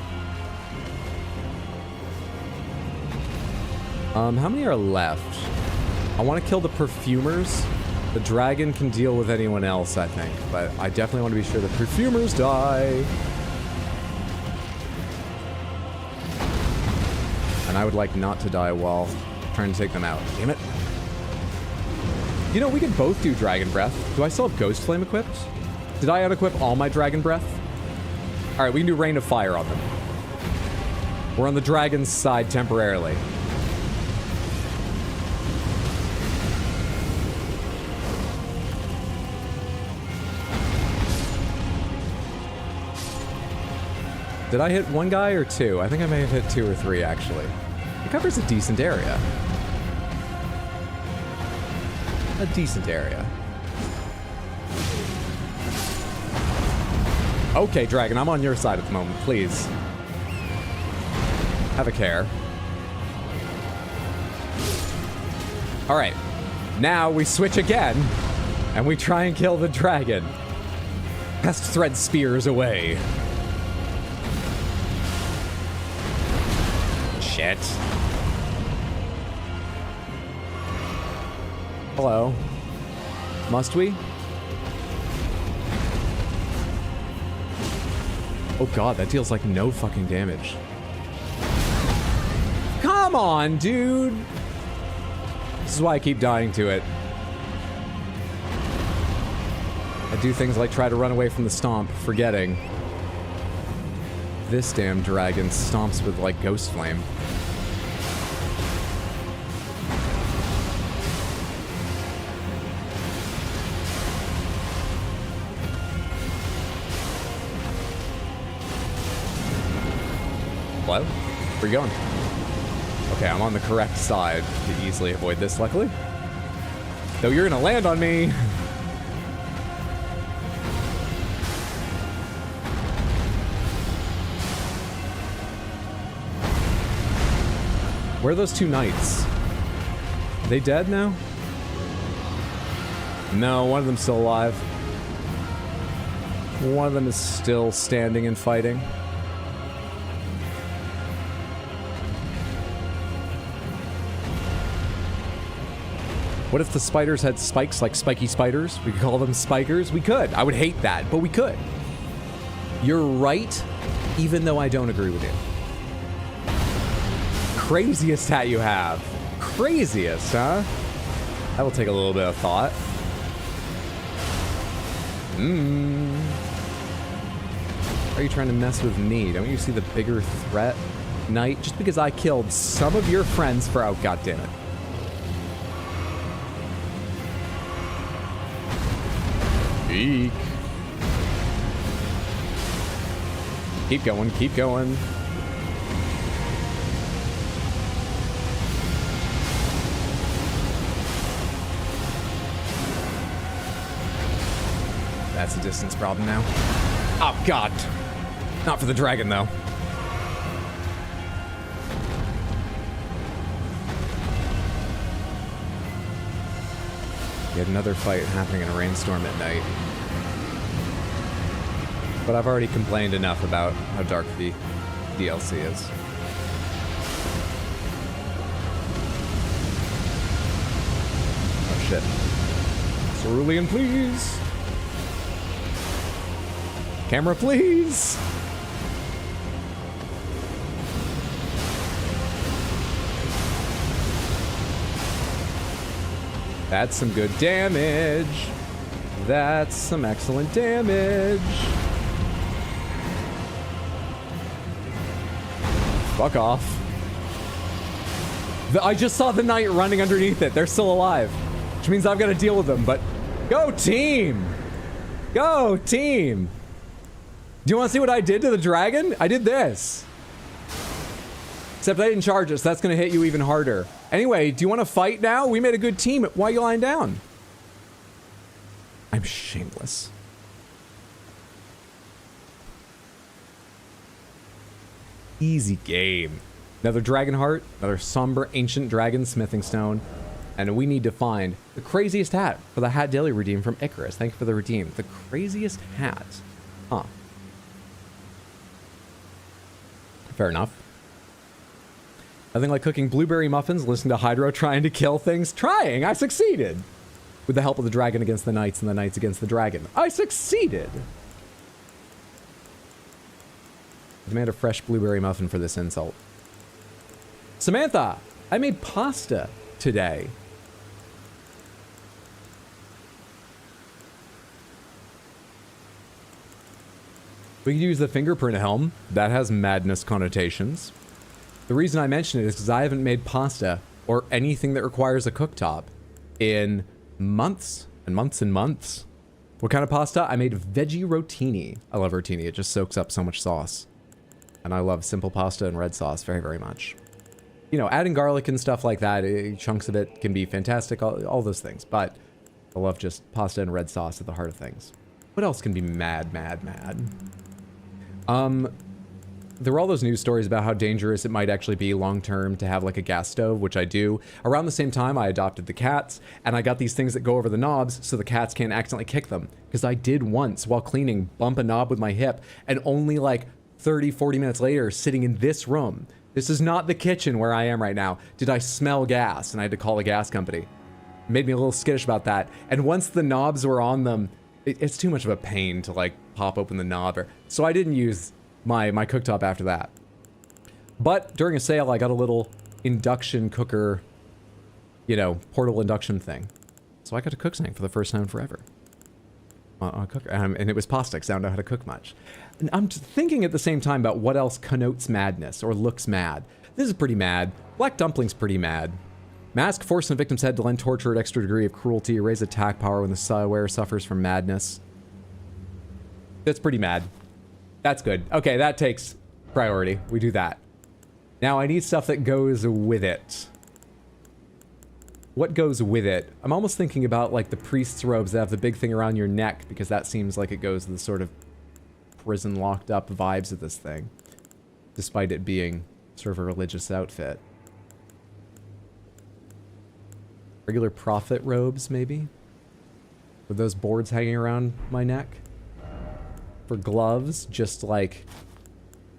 How many are left? I want to kill the perfumers. The dragon can deal with anyone else, I think. But I definitely want to be sure the perfumers die. And I would like not to die while trying to take them out. Damn it. You know, we could both do Dragon Breath. Do I still have Ghost Flame equipped? Did I unequip all my Dragon Breath? Alright, we can do Rain of Fire on them. We're on the dragon's side temporarily. Did I hit one guy or two? I think I may have hit 2 or 3, actually. It covers a decent area. A decent area. Okay, Dragon, I'm on your side at the moment, please. Have a care. Alright. Now we switch again, and we try and kill the dragon. Pest Thread Spears away. Shit. Hello. Must we? Oh god, that deals like no fucking damage. Come on, dude. This is why I keep dying to it. I do things like try to run away from the stomp, forgetting. This damn dragon stomps with, like, Ghost Flame. Hello? Where are you going? Okay, I'm on the correct side to easily avoid this, luckily. Though you're gonna land on me. Where are those two knights? Are they dead now? No, one of them's still alive. One of them is still standing and fighting. What if the spiders had spikes like spiky spiders? We could call them spikers. We could. I would hate that, but we could. You're right, even though I don't agree with you. Craziest hat you have. Craziest, huh? That will take a little bit of thought. Are you trying to mess with me? Don't you see the bigger threat, Knight? Just because I killed some of your friends for... Oh, goddammit. Eek. Keep going, keep going. That's a distance problem now. Oh, God. Not for the dragon, though. Yet another fight happening in a rainstorm at night. But I've already complained enough about how dark the DLC is. Oh, shit. Cerulean, please! Camera, please! That's some good damage. That's some excellent damage. Fuck off. I just saw the knight running underneath it. They're still alive. Which means I've got to deal with them, but... Go team! Go team! Do you want to see what I did to the dragon? I did this. Except I didn't charge us. That's going to hit you even harder. Anyway, do you want to fight now? We made a good team. Why are you lying down? I'm shameless. Easy game. Another dragon heart, another somber ancient dragon smithing stone, and we need to find the craziest hat for the hat daily redeem from Icarus. Thank you for the redeem. The craziest hat. Huh. Fair enough. Nothing like cooking blueberry muffins, listening to Hydro trying to kill things. Trying! I succeeded! With the help of the dragon against the knights and the knights against the dragon. I succeeded! I demand a fresh blueberry muffin for this insult. Samantha! I made pasta today. We could use the fingerprint helm. That has madness connotations. The reason I mention it is because I haven't made pasta or anything that requires a cooktop in months and months and months. What kind of pasta? I made veggie rotini. I love rotini. It just soaks up so much sauce. And I love simple pasta and red sauce very, very much. You know, adding garlic and stuff like that, chunks of it can be fantastic, all those things. But I love just pasta and red sauce at the heart of things. What else can be mad? There were all those news stories about how dangerous it might actually be long-term to have like a gas stove, which I do. Around the same time, I adopted the cats, and I got these things that go over the knobs so the cats can't accidentally kick them. Because I did once, while cleaning, bump a knob with my hip, and only like 30, 40 minutes later, sitting in this room, this is not the kitchen where I am right now, did I smell gas, and I had to call a gas company. It made me a little skittish about that. And once the knobs were on them, it's too much of a pain to like pop open the knob, so I didn't use my cooktop after that. But during a sale, I got a little induction cooker, you know, portal induction thing. So I got to cook something for the first time forever. On a cooker. And it was pasta, because I don't know how to cook much. And I'm thinking at the same time about what else connotes madness or looks mad. This is pretty mad. Black dumpling's pretty mad. Mask force in a victim's head to lend torture an extra degree of cruelty, raise attack power when the wearer suffers from madness. That's pretty mad. That's good. Okay, that takes priority. We do that. Now I need stuff that goes with it. What goes with it? I'm almost thinking about like the priest's robes that have the big thing around your neck, because that seems like it goes with the sort of prison locked up vibes of this thing, despite it being sort of a religious outfit. Regular prophet robes, maybe? With those boards hanging around my neck? For gloves, just like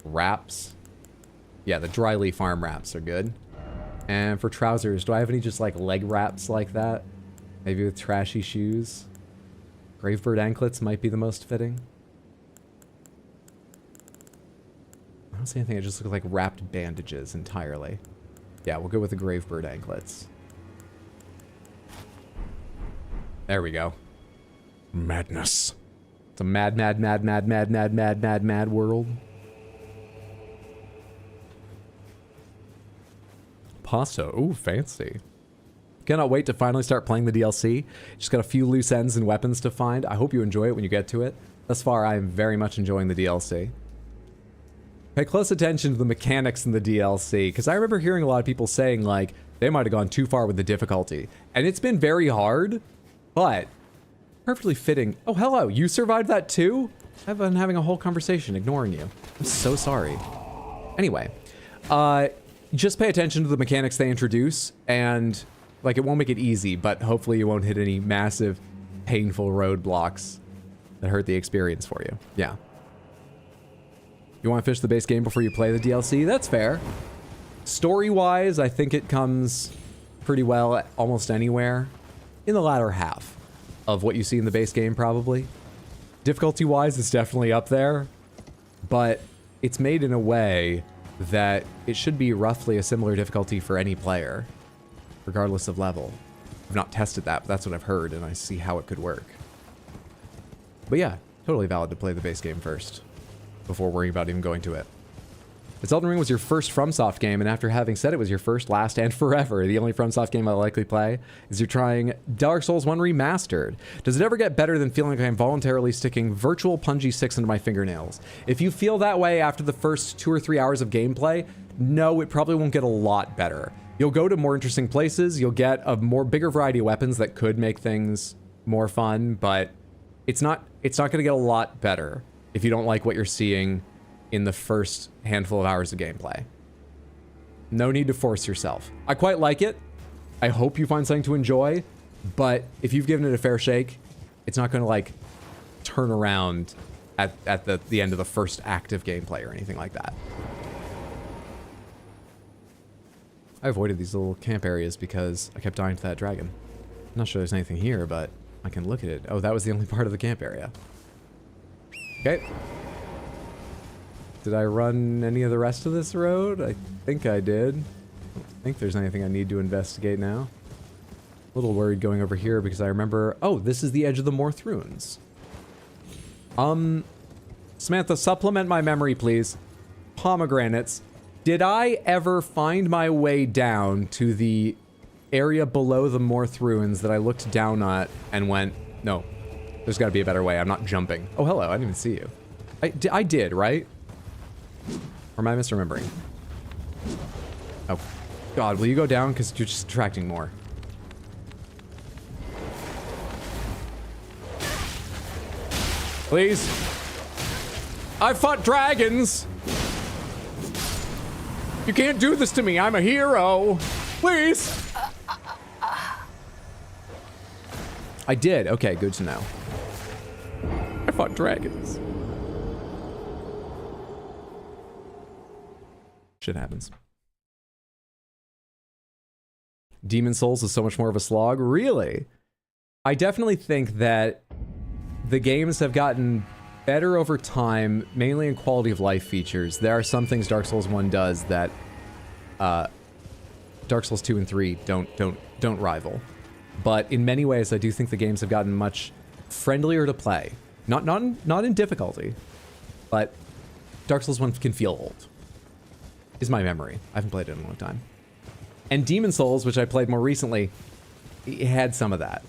wraps. Yeah, the dry leaf arm wraps are good. And for trousers, do I have any just like leg wraps like that? Maybe with trashy shoes? Gravebird anklets might be the most fitting. I don't see anything that just looks like wrapped bandages entirely. Yeah, we'll go with the Gravebird anklets. There we go. Madness. It's a mad world. Pasta. Ooh, fancy. Cannot wait to finally start playing the DLC. Just got a few loose ends and weapons to find. I hope you enjoy it when you get to it. Thus far, I am very much enjoying the DLC. Pay close attention to the mechanics in the DLC, because I remember hearing a lot of people saying, like, they might have gone too far with the difficulty. And it's been very hard, but perfectly fitting. Oh, hello. You survived that too? I've been having a whole conversation ignoring you. I'm so sorry. Anyway, just pay attention to the mechanics they introduce, and like it won't make it easy, but hopefully you won't hit any massive, painful roadblocks that hurt the experience for you. Yeah. You want to finish the base game before you play the DLC? That's fair. Story-wise, I think it comes pretty well almost anywhere in the latter half of what you see in the base game, probably. Difficulty-wise, it's definitely up there, but it's made in a way that it should be roughly a similar difficulty for any player, regardless of level. I've not tested that, but that's what I've heard, and I see how it could work. But yeah, totally valid to play the base game first, before worrying about even going to it. If Elden Ring was your first FromSoft game, and after having said it was your first, last, and forever, the only FromSoft game I'll likely play, is you're trying Dark Souls 1 Remastered. Does it ever get better than feeling like I'm voluntarily sticking virtual Punji 6 into my fingernails? If you feel that way after the first 2 or 3 hours of gameplay, no, it probably won't get a lot better. You'll go to more interesting places, you'll get a bigger variety of weapons that could make things more fun, but it's not going to get a lot better if you don't like what you're seeing in the first handful of hours of gameplay. No need to force yourself. I quite like it. I hope you find something to enjoy, but if you've given it a fair shake, it's not going to like turn around at the end of the first act of gameplay or anything like that. I avoided these little camp areas because I kept dying to that dragon. I'm not sure there's anything here, but I can look at it. Oh, that was the only part of the camp area. Okay. Did I run any of the rest of this road? I think I did. I don't think there's anything I need to investigate now. A little worried going over here because I remember... Oh, this is the edge of the Morth Ruins. Samantha, supplement my memory, please. Pomegranates. Did I ever find my way down to the area below the Morth Ruins that I looked down at and went, no, there's got to be a better way. I'm not jumping. Oh, hello. I didn't even see you. I did, right? Or am I misremembering? Oh, God, will you go down? Because you're just attracting more. Please. I fought dragons. You can't do this to me. I'm a hero. Please. I did. Okay, good to know. I fought dragons. Shit happens. Demon Souls is so much more of a slog. Really? I definitely think that the games have gotten better over time, mainly in quality of life features. There are some things Dark Souls 1 does that Dark Souls 2 and 3 don't rival. But in many ways, I do think the games have gotten much friendlier to play. Not in difficulty, but Dark Souls 1 can feel old, is my memory. I haven't played it in a long time. And Demon Souls, which I played more recently, it had some of that.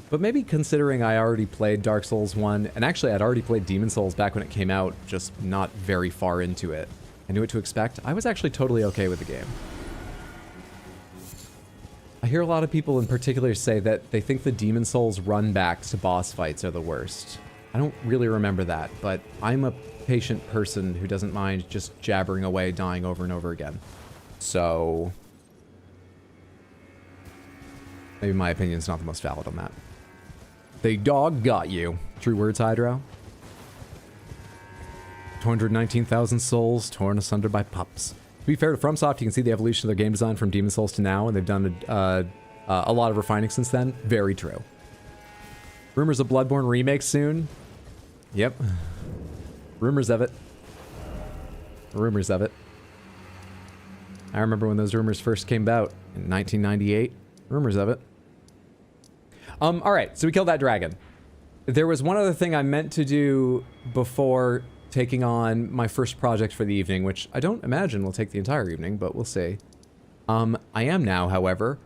But maybe considering I already played Dark Souls 1, and actually I'd already played Demon Souls back when it came out, just not very far into it. I knew what to expect. I was actually totally okay with the game. I hear a lot of people in particular say that they think the Demon Souls run backs to boss fights are the worst. I don't really remember that, but I'm a patient person who doesn't mind just jabbering away, dying over and over again. So maybe my opinion's not the most valid on that. The dog got you. True words, Hydro. 219,000 souls torn asunder by pups. To be fair to FromSoft, you can see the evolution of their game design from Demon Souls to now, and they've done a lot of refining since then. Very true. Rumors of Bloodborne remake soon. Yep. Rumors of it. Rumors of it. I remember when those rumors first came out in 1998. Rumors of it. All right, so we killed that dragon. There was one other thing I meant to do before taking on my first project for the evening, which I don't imagine will take the entire evening, but we'll see. I am now, however.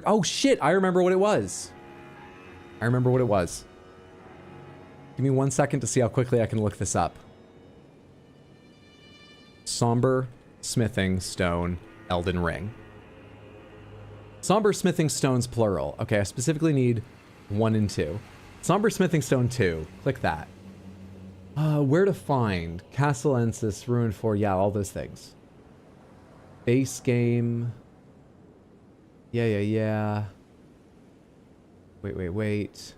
Oh shit, I remember what it was. I remember what it was. Give me 1 second to see how quickly I can look this up. Somber Smithing Stone Elden Ring. Somber Smithing Stones plural. Okay, I specifically need 1 and 2. Somber Smithing Stone 2. Click that. Where to find? Castellensis, Ruin 4. Yeah, all those things. Base game. Yeah. Wait.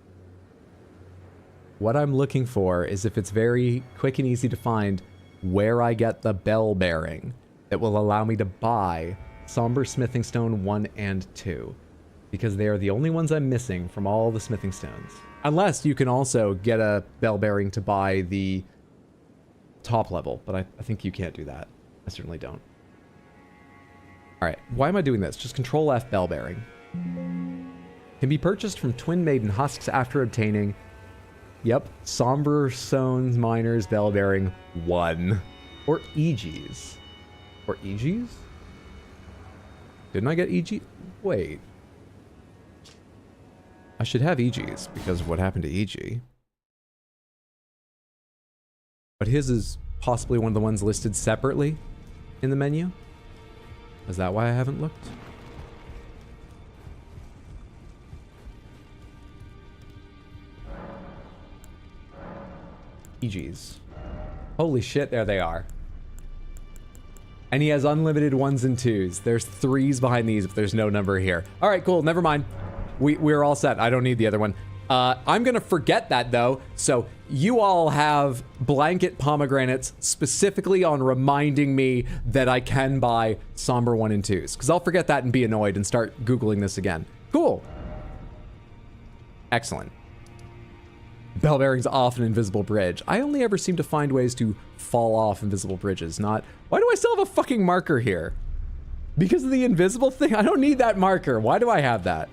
What I'm looking for is if it's very quick and easy to find where I get the bell bearing that will allow me to buy Somber Smithing Stone 1 and 2, because they are the only ones I'm missing from all the smithing stones. Unless you can also get a bell bearing to buy the top level, but I think you can't do that. I certainly don't. Alright, why am I doing this? Just Control F bell bearing. Can be purchased from Twin Maiden Husks after obtaining, yep, Somber Stones Miners bell bearing 1. Or EGs. Or EGs? Didn't I get EG? Wait. I should have EGs because of what happened to EG. But his is possibly one of the ones listed separately in the menu. Is that why I haven't looked? EGs. Holy shit, there they are. And he has unlimited 1s and 2s. There's 3s behind these, but there's no number here. All right, cool. Never mind. We're all set. I don't need the other one. I'm going to forget that, though. So you all have blanket pomegranates specifically on reminding me that I can buy Somber 1 and 2s. Because I'll forget that and be annoyed and start Googling this again. Cool. Excellent. Bell bearings off an invisible bridge. I only ever seem to find ways to fall off invisible bridges, not... Why do I still have a fucking marker here? Because of the invisible thing? I don't need that marker. Why do I have that?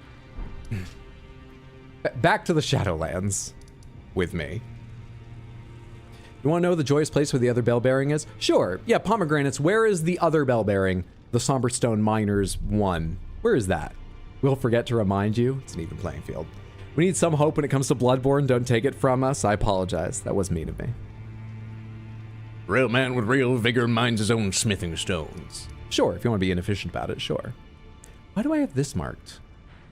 Back to the Shadowlands with me. You want to know the joyous place where the other bell bearing is? Sure. Yeah, pomegranates. Where is the other bell bearing? The Somber Stone Miners 1. Where is that? We'll forget to remind you. It's an even playing field. We need some hope when it comes to Bloodborne. Don't take it from us. I apologize. That was mean of me. Real man with real vigor minds his own smithing stones. Sure, if you want to be inefficient about it, sure. Why do I have this marked?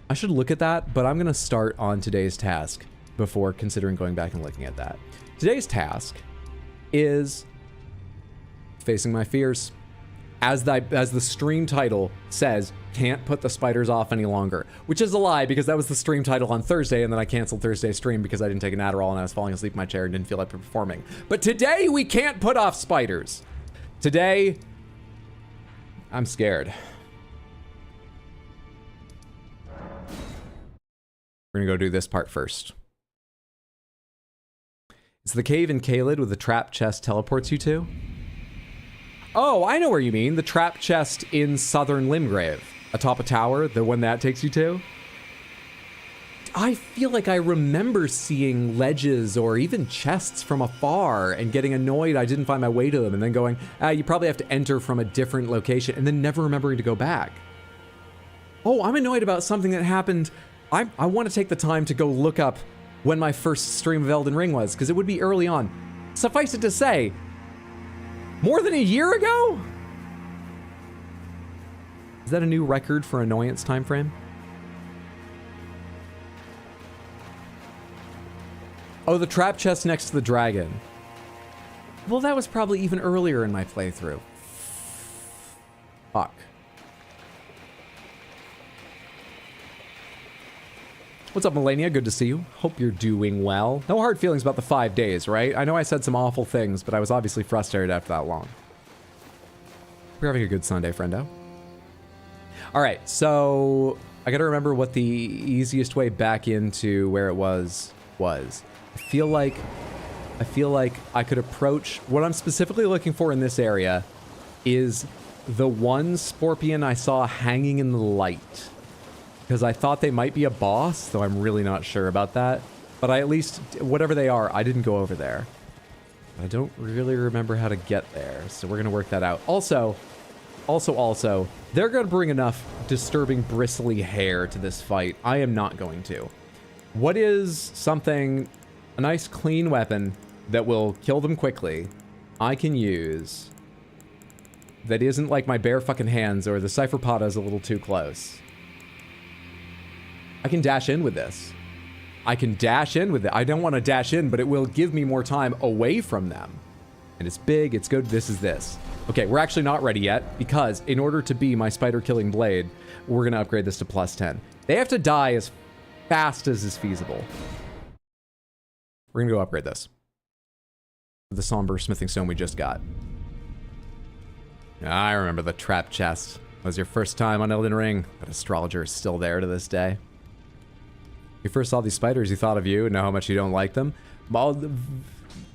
I should look at that, but I'm going to start on today's task before considering going back and looking at that. Today's task is facing my fears. As the stream title says, can't put the spiders off any longer, which is a lie because that was the stream title on Thursday, and then I canceled Thursday's stream because I didn't take an Adderall and I was falling asleep in my chair and didn't feel like performing. But today we can't put off spiders. Today, I'm scared. We're gonna go do this part first. It's the cave in Caelid with the trap chest teleports you to. Oh, I know where you mean. The trap chest in Southern Limgrave. atop a tower, the one that takes you to. I feel like I remember seeing ledges or even chests from afar and getting annoyed I didn't find my way to them and then going, you probably have to enter from a different location, and then never remembering to go back. Oh, I'm annoyed about something that happened. I want to take the time to go look up when my first stream of Elden Ring was, because it would be early on. Suffice it to say, more than a year ago? Is that a new record for annoyance time frame? Oh, the trap chest next to the dragon. Well, that was probably even earlier in my playthrough. Fuck. What's up, Melania? Good to see you. Hope you're doing well. No hard feelings about the 5 days, right? I know I said some awful things, but I was obviously frustrated after that long. We're having a good Sunday, friendo. All right, so I gotta remember what the easiest way back into where it was. I feel like I could approach, what I'm specifically looking for in this area is the one Scorpion I saw hanging in the light. Because I thought they might be a boss, though I'm really not sure about that. But I at least, whatever they are, I didn't go over there. I don't really remember how to get there, so we're gonna work that out. Also, they're gonna bring enough disturbing bristly hair to this fight. I am not going to. What is something, a nice clean weapon that will kill them quickly, I can use, that isn't like my bare fucking hands or the Cypherpata is a little too close? I can dash in with this. I can dash in with it. I don't want to dash in, but it will give me more time away from them. And it's big, it's good, this is this. Okay, we're actually not ready yet, because in order to be my spider-killing blade, we're gonna upgrade this to +10. They have to die as fast as is feasible. We're gonna go upgrade this. The somber smithing stone we just got. I remember the trap chest. It was your first time on Elden Ring. That astrologer is still there to this day. You first saw these spiders, you thought of you, and know how much you don't like them. Well, the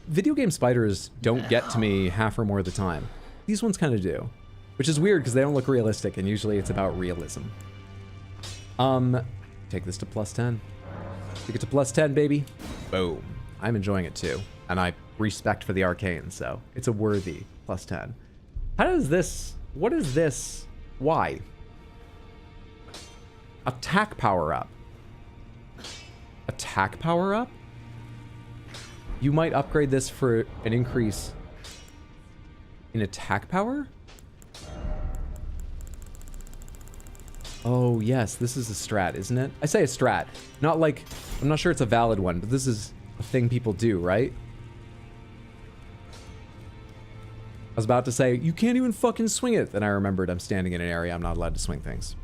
video game spiders don't get to me half or more of the time. These ones kind of do. Which is weird, because they don't look realistic, and usually it's about realism. Take this to +10. Take it to +10, baby. Boom. I'm enjoying it too. And I respect for the arcane, so it's a worthy +10. How does this... What is this? Why? Attack power up. Attack power up? You might upgrade this for an increase in attack power? Oh, yes, this is a strat, isn't it? I say a strat. Not like... I'm not sure it's a valid one, but this is a thing people do, right? I was about to say, you can't even fucking swing it. Then I remembered I'm standing in an area I'm not allowed to swing things.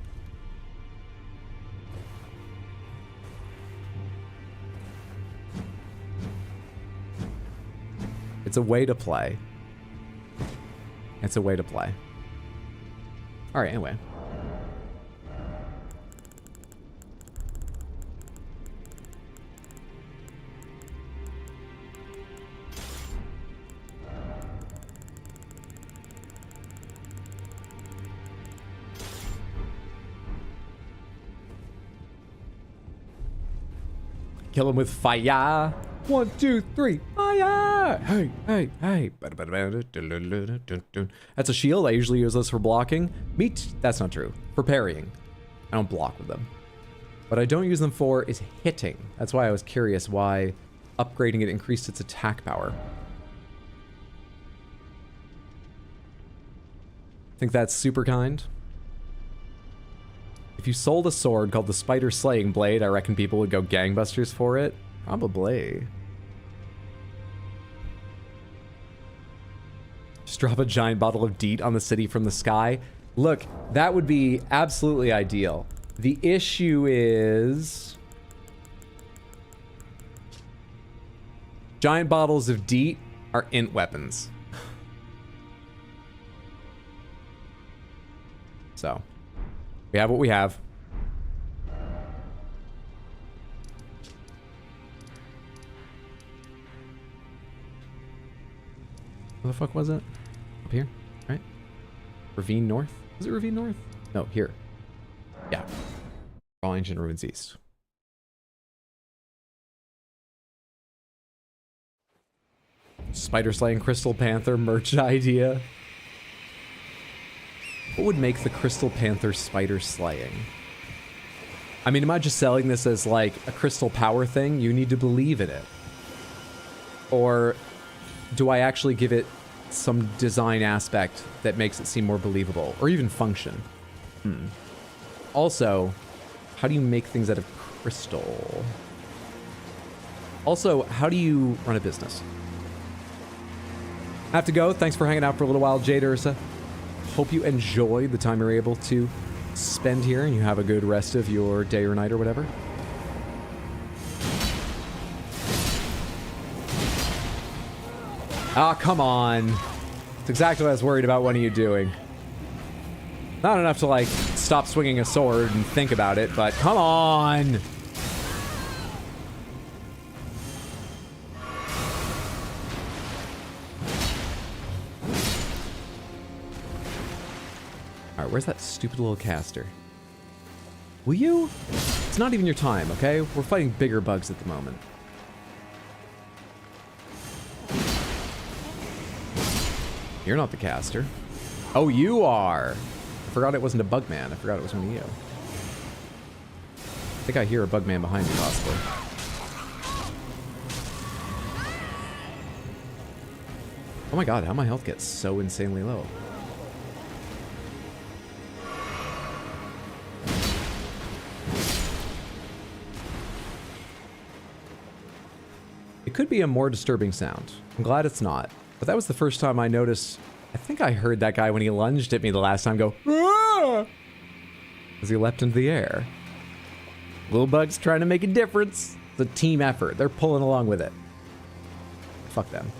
It's a way to play. It's a way to play. All right, anyway. Kill him with fire. 1, 2, 3, fire! Hey, hey, hey. That's a shield. I usually use this for blocking. That's not true. For parrying. I don't block with them. What I don't use them for is hitting. That's why I was curious why upgrading it increased its attack power. Think that's super kind. If you sold a sword called the Spider Slaying Blade, I reckon people would go gangbusters for it. Probably. Just drop a giant bottle of DEET on the city from the sky. Look, that would be absolutely ideal. The issue is... giant bottles of DEET are int weapons. So... we have what we have. Where the fuck was it? Up here, right? Ravine North? Was it Ravine North? No, here. All Ancient Ruins East. Spider Slaying Crystal Panther merch idea. What would make the Crystal Panther spider slaying? I mean, am I just selling this as like a crystal power thing? You need to believe in it. Or do I actually give it some design aspect that makes it seem more believable? Or even function? Also, how do you make things out of crystal? Also, how do you run a business? I have to go. Thanks for hanging out for a little while, Jade Ursa. Hope you enjoy the time you're able to spend here and you have a good rest of your day or night or whatever. Ah, come on. It's exactly what I was worried about. What are you doing? Not enough to, like, stop swinging a sword and think about it, but come on! Alright, where's that stupid little caster? Will you? It's not even your time, okay? We're fighting bigger bugs at the moment. You're not the caster. Oh, you are! I forgot it wasn't a bug man. I forgot it was one of you. I think I hear a bug man behind you, possibly. Oh my god, how my health gets so insanely low? It could be a more disturbing sound. I'm glad it's not. But that was the first time I noticed. I think I heard that guy when he lunged at me the last time go, "Ah!" As he leapt into the air. Little bugs trying to make a difference. It's a team effort. They're pulling along with it. Fuck them.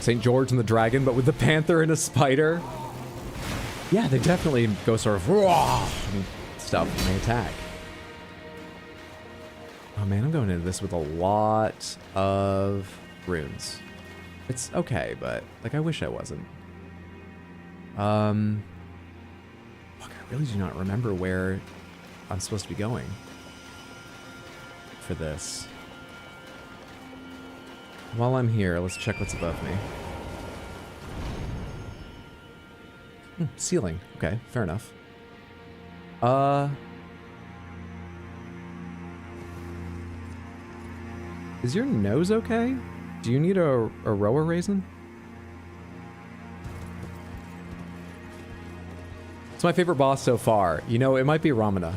St. George and the Dragon, but with the panther and a spider. Yeah, they definitely go sort of and stuff when they attack. Oh man, I'm going into this with a lot of runes. It's okay, but like I wish I wasn't. Fuck, I really do not remember where I'm supposed to be going for this. While I'm here, let's check what's above me. Ceiling. Okay, fair enough. Is your nose okay? Do you need a rower raisin? It's my favorite boss so far. You know, it might be Ramana.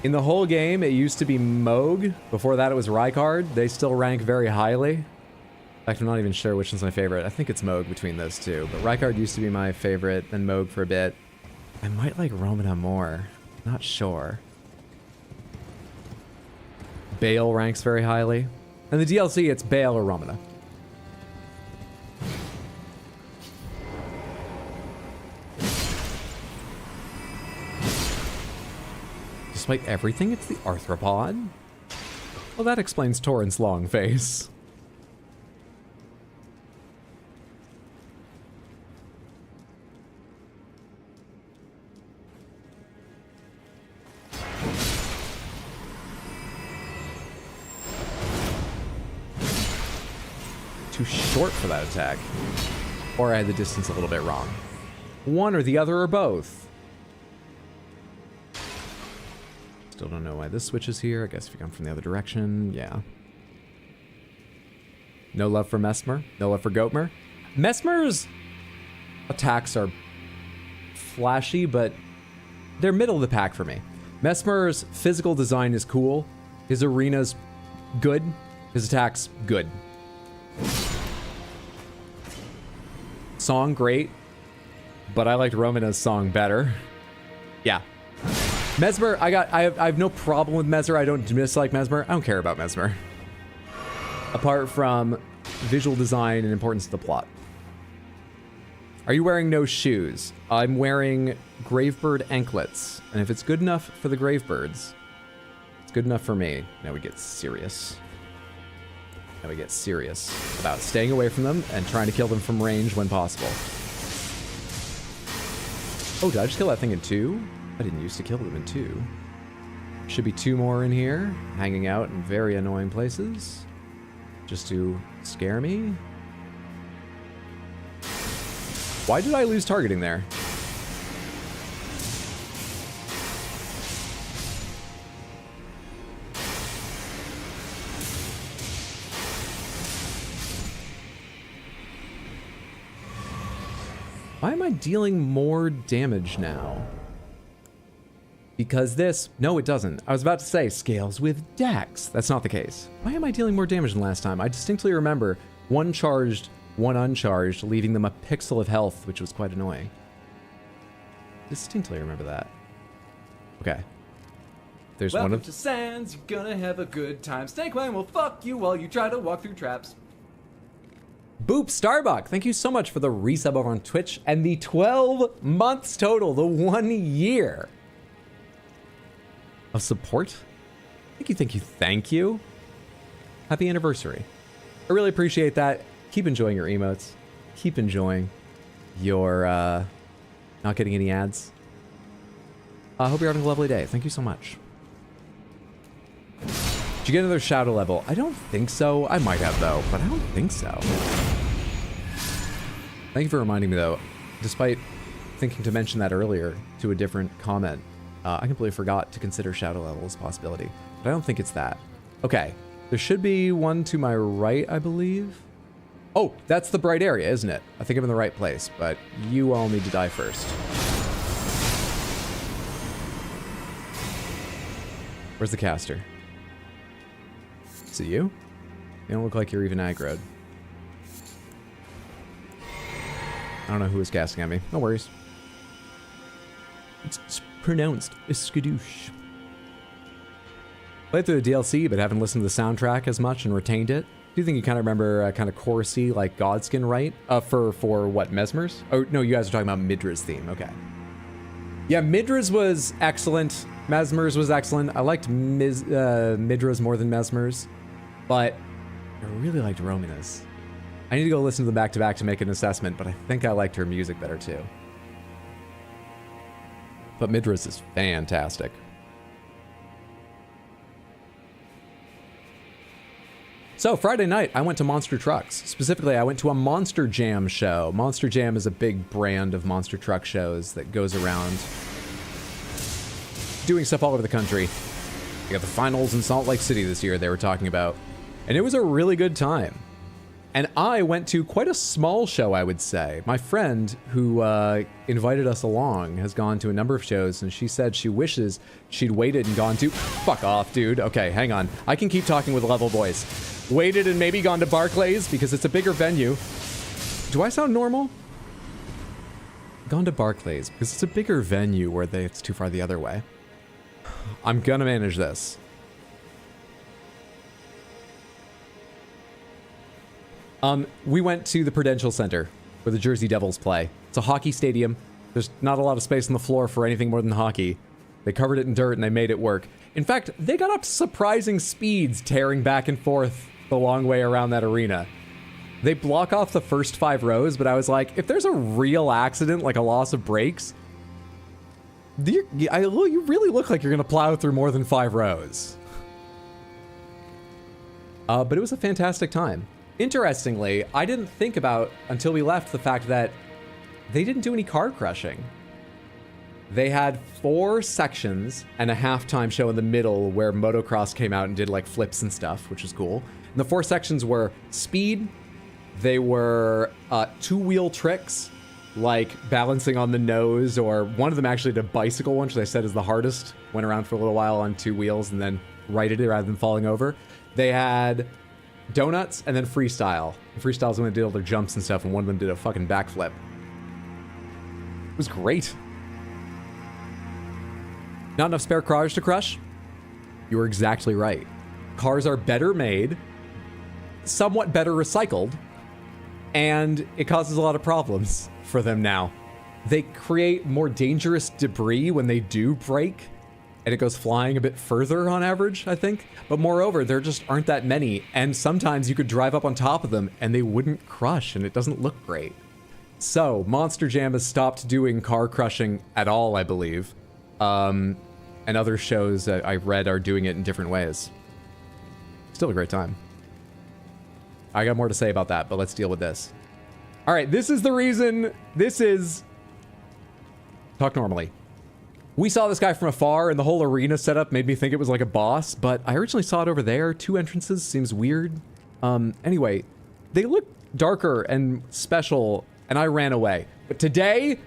In the whole game, it used to be Moog. Before that, it was Rykard. They still rank very highly. In fact, I'm not even sure which one's my favorite. I think it's Moog between those two. But Rykard used to be my favorite, then Moog for a bit. I might like Ramana more. Not sure. Bale ranks very highly. In the DLC, it's Bale or Ramana. Despite everything, it's the arthropod. Well, that explains Torrent's long face. Too short for that attack. Or I had the distance a little bit wrong. One or the other or both. Still don't know why this switch is here. I guess if you come from the other direction, yeah. No love for Mesmer. No love for Goatmer. Mesmer's attacks are flashy, but they're middle of the pack for me. Mesmer's physical design is cool. His arena's good. His attack's good. Song, great. But I liked Romana's song better. Yeah. Mesmer, I have no problem with Mesmer. I don't dislike Mesmer. I don't care about Mesmer. Apart from visual design and importance to the plot. Are you wearing no shoes? I'm wearing Gravebird anklets. And if it's good enough for the Gravebirds, it's good enough for me. Now we get serious. Now we get serious about staying away from them and trying to kill them from range when possible. Oh, did I just kill that thing in 2? I didn't used to kill them in 2. Should be 2 more in here, hanging out in very annoying places. Just to scare me. Why did I lose targeting there? Why am I dealing more damage now? Because this... No, it doesn't. I was about to say, scales with Dex. That's not the case. Why am I dealing more damage than last time? I distinctly remember 1 charged, 1 uncharged, leaving them a pixel of health, which was quite annoying. Distinctly remember that. Okay. There's Welcome one of... to Sands, you're gonna have a good time. Snake Wang will fuck you while you try to walk through traps. Boop Starbuck, thank you so much for the resub over on Twitch and the 12 months total, the 1 year of support. Thank you. Happy anniversary. I really appreciate that. Keep enjoying your emotes. Keep enjoying your not getting any ads. I hope you're having a lovely day. Thank you so much. Did you get another shadow level? I don't think so. I might have though, but I don't think so. Thank you for reminding me though. Despite thinking to mention that earlier to a different comment, I completely forgot to consider shadow level as a possibility, but I don't think it's that. Okay, there should be one to my right, I believe. Oh, that's the bright area, isn't it? I think I'm in the right place, but you all need to die first. Where's the caster? Is it you? You don't look like you're even aggroed. I don't know who was casting at me. No worries. It's pronounced skadoosh. Played through the DLC, but haven't listened to the soundtrack as much and retained it. Do you think you kind of remember kind of chorusy, like Godskin, right? For what, Mesmer's? Oh, no, you guys are talking about Midra's theme. Okay. Yeah, Midra's was excellent. Mesmer's was excellent. I liked Midra's more than Mesmer's, but I really liked Romina's. I need to go listen to them back-to-back to make an assessment, but I think I liked her music better too. But Midra's is fantastic. So Friday night, I went to Monster Trucks. Specifically, I went to a Monster Jam show. Monster Jam is a big brand of monster truck shows that goes around doing stuff all over the country. We got the finals in Salt Lake City this year they were talking about. And it was a really good time. And I went to quite a small show, I would say. My friend who invited us along has gone to a number of shows, and she said she wishes she'd waited and gone to... Fuck off, dude. Okay, hang on. I can keep talking with level voice. Waited and maybe gone to Barclays because it's a bigger venue. Do I sound normal? Gone to Barclays because it's a bigger venue where it's too far the other way. I'm gonna manage this. We went to the Prudential Center where the Jersey Devils play. It's a hockey stadium. There's not a lot of space on the floor for anything more than hockey. They covered it in dirt and they made it work. In fact, they got up to surprising speeds tearing back and forth the long way around that arena. They block off the first 5 rows, but I was like, if there's a real accident, like a loss of brakes, you really look like you're going to plow through more than 5 rows. But it was a fantastic time. Interestingly, I didn't think about, until we left, the fact that they didn't do any car crushing. They had 4 sections and a halftime show in the middle where motocross came out and did like flips and stuff, which was cool. And the 4 sections were speed, they were 2-wheel tricks, like balancing on the nose, or one of them actually did a bicycle one, which I said is the hardest. Went around for a little while on 2 wheels and then righted it rather than falling over. They had donuts and then freestyle. Freestyle's when they did all their jumps and stuff, and one of them did a fucking backflip. It was great. Not enough spare cars to crush? You were exactly right. Cars are better made, somewhat better recycled, and it causes a lot of problems for them now. They create more dangerous debris when they do break, and it goes flying a bit further on average, I think. But moreover, there just aren't that many, and sometimes you could drive up on top of them and they wouldn't crush, and it doesn't look great. So, Monster Jam has stopped doing car crushing at all, I believe. And other shows that I read are doing it in different ways. Still a great time. I got more to say about that, but let's deal with this. All right, this is the reason. This is... Talk normally. We saw this guy from afar, and the whole arena setup made me think it was like a boss, but I originally saw it over there. 2 entrances seems weird. Anyway, they look darker and special, and I ran away. But today,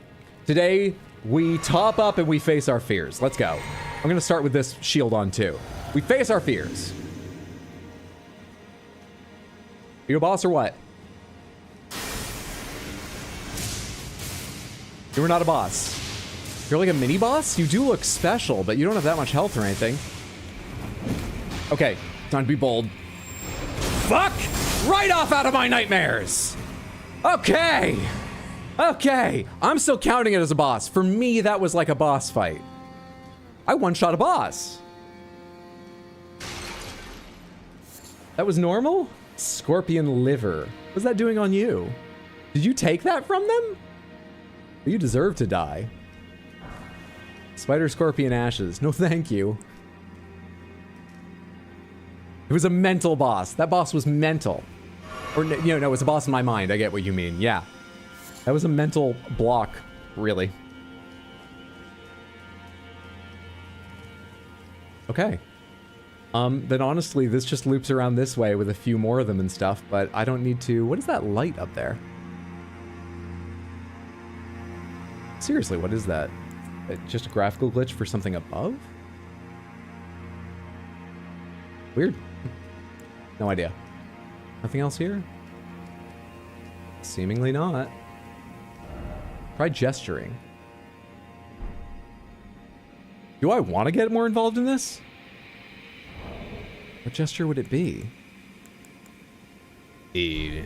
we top up and we face our fears. Let's go. I'm gonna start with this shield on too. We face our fears. You a boss or what? You were not a boss. You're like a mini boss? You do look special, but you don't have that much health or anything. Okay, time to be bold. Fuck! Right off out of my nightmares! Okay! Okay, I'm still counting it as a boss. For me, that was like a boss fight. I one-shot a boss. That was normal? Scorpion liver. What's that doing on you? Did you take that from them? You deserve to die. Spider Scorpion ashes. No thank you. It was a mental boss. That boss was mental. Or, no, it was a boss in my mind. I get what you mean. Yeah. That was a mental block, really. Okay. Then honestly, this just loops around this way with a few more of them and stuff, but I don't need to... What is that light up there? Seriously, what is that? Just a graphical glitch for something above? Weird. No idea. Nothing else here? Seemingly not. Try gesturing. Do I want to get more involved in this? What gesture would it be? Hey,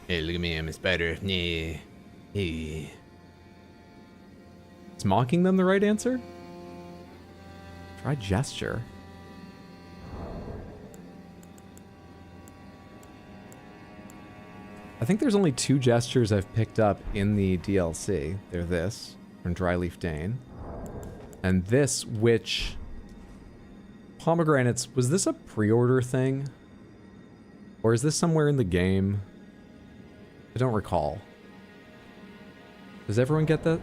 look at me, I'm a spider. Hey. Is mocking them the right answer? Try gesture. I think there's only 2 gestures I've picked up in the DLC. They're this, from Dryleaf Dane, and this, which... Pomegranates, was this a pre-order thing? Or is this somewhere in the game? I don't recall. Does everyone get that?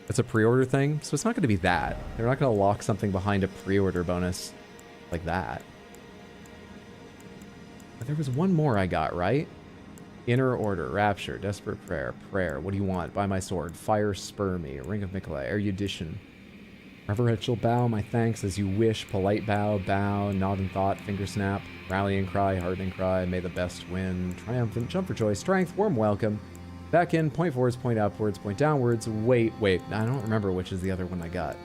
It's a pre-order thing, so it's not going to be that. They're not going to lock something behind a pre-order bonus like that. But there was one more I got, right? Inner Order, Rapture, Desperate Prayer, Prayer, what do you want? Buy my sword, Fire Spur me, Ring of Mikolai, Erudition. Reverential bow, my thanks, as you wish, polite bow, bow, nod and thought, finger snap, rallying cry, hardening cry, may the best win, triumphant, jump for joy, strength, warm welcome, back in, point forwards, point upwards, point downwards, wait, I don't remember which is the other one I got.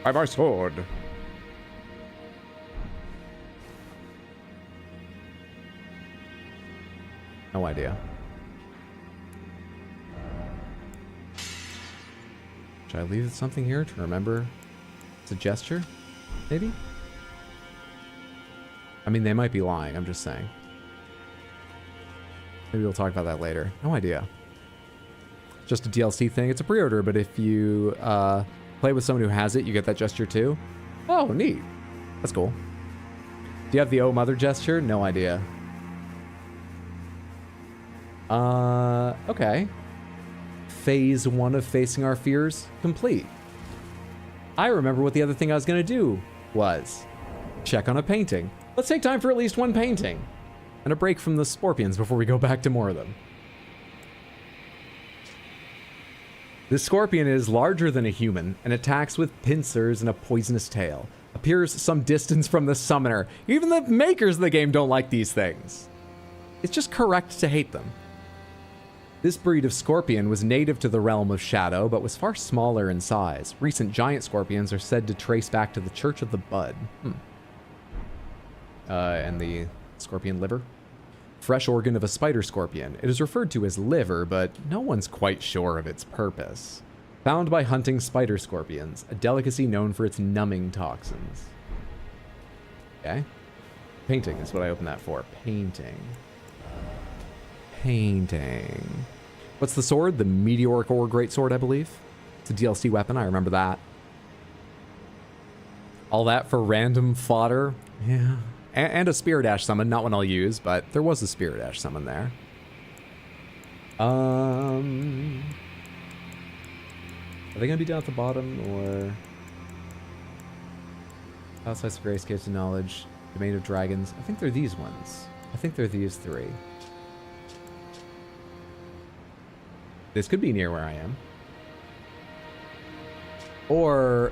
By my sword. No idea. Should I leave something here to remember? It's a gesture? Maybe? I mean, they might be lying, I'm just saying. Maybe we'll talk about that later. No idea. Just a DLC thing. It's a pre-order, but if you play with someone who has it, you get that gesture too. Oh, neat. That's cool. Do you have the Oh Mother gesture? No idea. Okay. Phase 1 of facing our fears complete. I remember what the other thing I was going to do was check on a painting. Let's take time for at least one painting and a break from the scorpions before we go back to more of them. This scorpion is larger than a human and attacks with pincers and a poisonous tail. Appears some distance from the summoner. Even the makers of the game don't like these things. It's just correct to hate them. This breed of scorpion was native to the realm of Shadow, but was far smaller in size. Recent giant scorpions are said to trace back to the Church of the Bud. And the scorpion liver? Fresh organ of a spider scorpion. It is referred to as liver, but no one's quite sure of its purpose. Found by hunting spider scorpions, a delicacy known for its numbing toxins. Okay. Painting is what I opened that for. Painting. Painting. What's the sword? The Meteoric Ore Greatsword, I believe. It's a DLC weapon. I remember that. All that for random fodder. Yeah. And a Spirit Ash summon. Not one I'll use, but there was a Spirit Ash summon there. Are they going to be down at the bottom, or... Outside of Grace, Caves of Knowledge, Domain of Dragons. I think they're these ones. I think they're these three. This could be near where I am. Or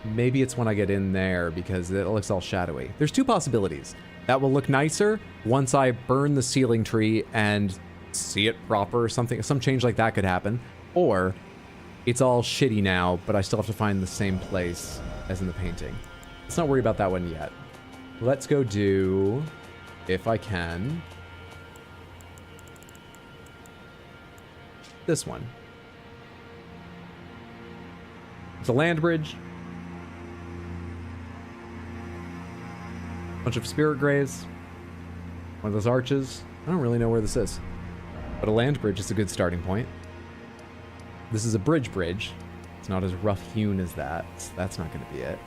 maybe it's when I get in there because it looks all shadowy. There's two possibilities. That will look nicer once I burn the ceiling tree and see it proper or something. Some change like that could happen. Or it's all shitty now, but I still have to find the same place as in the painting. Let's not worry about that one yet. Let's go do, if I can, this one. It's a land bridge. Bunch of spirit graves. One of those arches. I don't really know where this is. But a land bridge is a good starting point. This is a bridge. It's not as rough hewn as that. So that's not going to be it.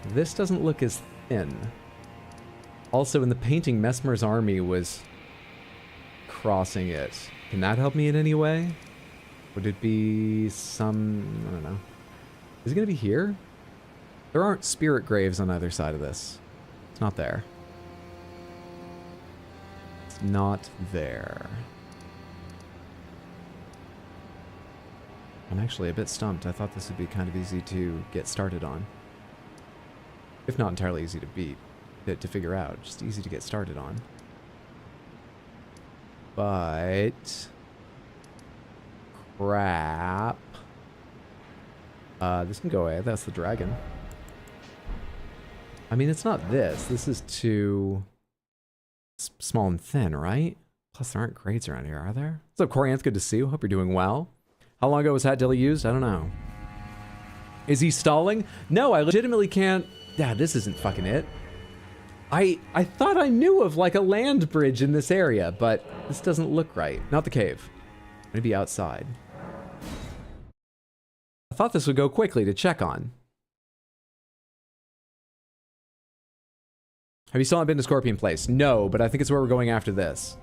This doesn't look as thin. Also, in the painting, Mesmer's army was crossing it. Can that help me in any way? Would it be some... I don't know. Is it going to be here? There aren't spirit graves on either side of this. It's not there. It's not there. I'm actually a bit stumped. I thought this would be kind of easy to get started on. If not entirely easy to beat, to figure out. Just easy to get started on. But... crap. This can go away. That's the dragon. I mean, it's not this. This is too small and thin, right? Plus, there aren't grades around here, are there? What's up, Corianth? Good to see you. Hope you're doing well. How long ago was Hat Dilly used? I don't know. Is he stalling? No, I legitimately can't... Yeah, this isn't fucking it. I thought I knew of like a land bridge in this area, but this doesn't look right. Not the cave. Maybe outside. I thought this would go quickly to check on. Have you still not been to Scorpion Place? No, but I think it's where we're going after this.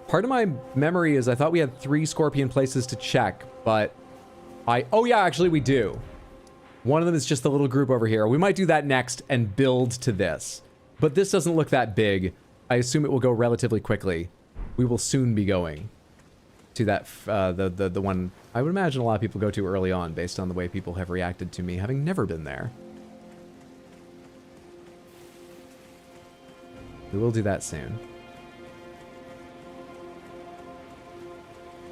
Part of my memory is I thought we had 3 Scorpion Places to check, but oh yeah, actually we do. One of them is just the little group over here. We might do that next and build to this. But this doesn't look that big. I assume it will go relatively quickly. We will soon be going to that, the one I would imagine a lot of people go to early on based on the way people have reacted to me having never been there. We will do that soon.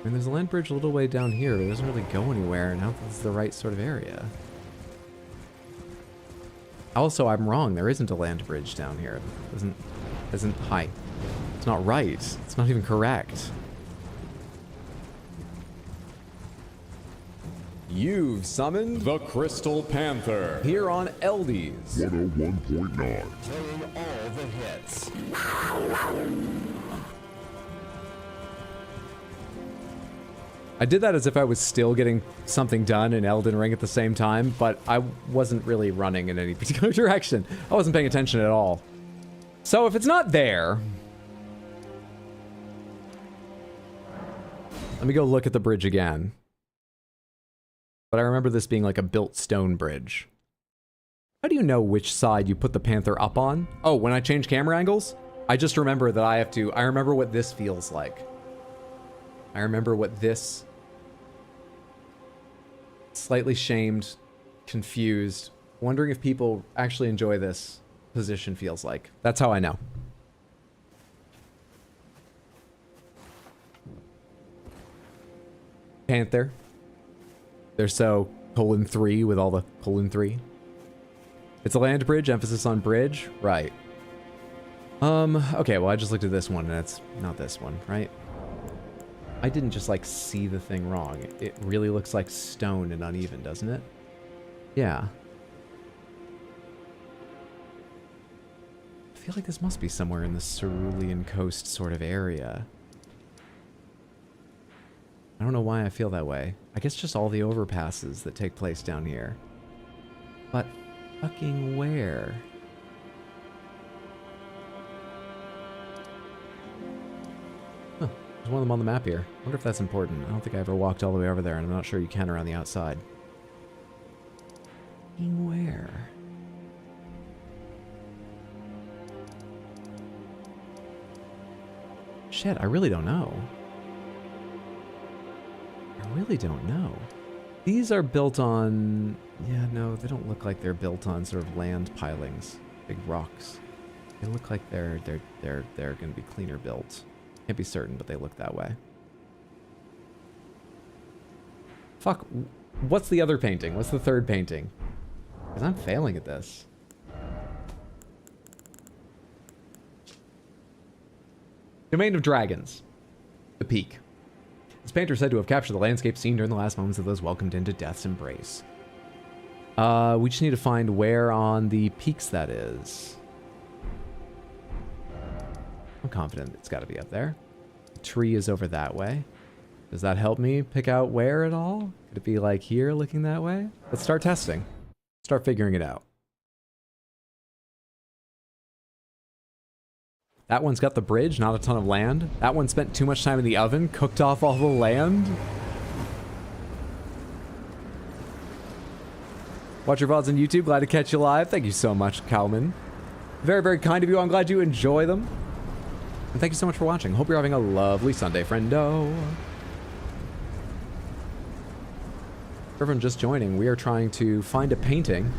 And there's a land bridge a little way down here, but it doesn't really go anywhere, and I don't think this is the right sort of area. Also, I'm wrong. There isn't a land bridge down here. It isn't high. It's not right. It's not even correct. You've summoned The Crystal Panther. here on Eldies. 101.9. Playing all the hits. I did that as if I was still getting something done in Elden Ring at the same time, but I wasn't really running in any particular direction. I wasn't paying attention at all. So if it's not there... Let me go look at the bridge again. But I remember this being like a built stone bridge. How do you know which side you put the panther up on? Oh, when I change camera angles? I just remember that I remember what this feels like. I remember what this slightly shamed, confused, wondering if people actually enjoy this position feels like. That's how I know. Panther. They're so :3 with all the :3. It's a land bridge, emphasis on bridge. Right. Okay, well I just looked at this one and it's not this one, right? I didn't just like see the thing wrong. It really looks like stone and uneven, doesn't it? Yeah. feel like this must be somewhere in the Cerulean Coast sort of area. I don't know why I feel that way. I guess just all the overpasses that take place down here. But fucking where? Huh, there's one of them on the map here. I wonder if that's important. I don't think I ever walked all the way over there, and I'm not sure you can around the outside. Fucking where? Shit, I really don't know. I really don't know. These are built on... Yeah, no, they don't look like they're built on sort of land pilings. Big rocks. They look like they're going to be cleaner built. Can't be certain, but they look that way. Fuck. What's the other painting? What's the third painting? Because I'm failing at this. Domain of Dragons. The Peak. This painter is said to have captured the landscape seen during the last moments of those welcomed into death's embrace. We just need to find where on the peaks that is. I'm confident it's got to be up there. The tree is over that way. Does that help me pick out where at all? Could it be like here looking that way? Let's start testing. Start figuring it out. That one's got the bridge, not a ton of land. That one spent too much time in the oven, cooked off all the land. Watch your VODs on YouTube. Glad to catch you live. Thank you so much, Kalman. Very, very kind of you. I'm glad you enjoy them. And thank you so much for watching. Hope you're having a lovely Sunday, friendo. For everyone just joining, we are trying to find a painting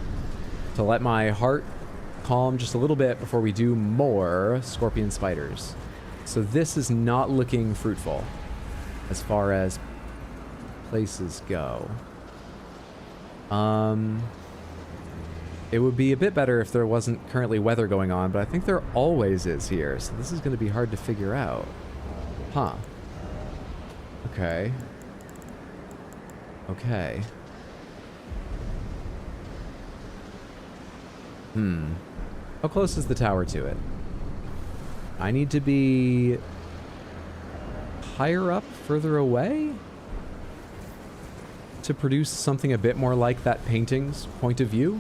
to let my heart calm just a little bit before we do more scorpion spiders. So this is not looking fruitful as far as places go. It would be a bit better if there wasn't currently weather going on, but I think there always is here, so this is going to be hard to figure out. Huh. Okay. Okay. How close is the tower to it? I need to be higher up, further away to produce something a bit more like that painting's point of view,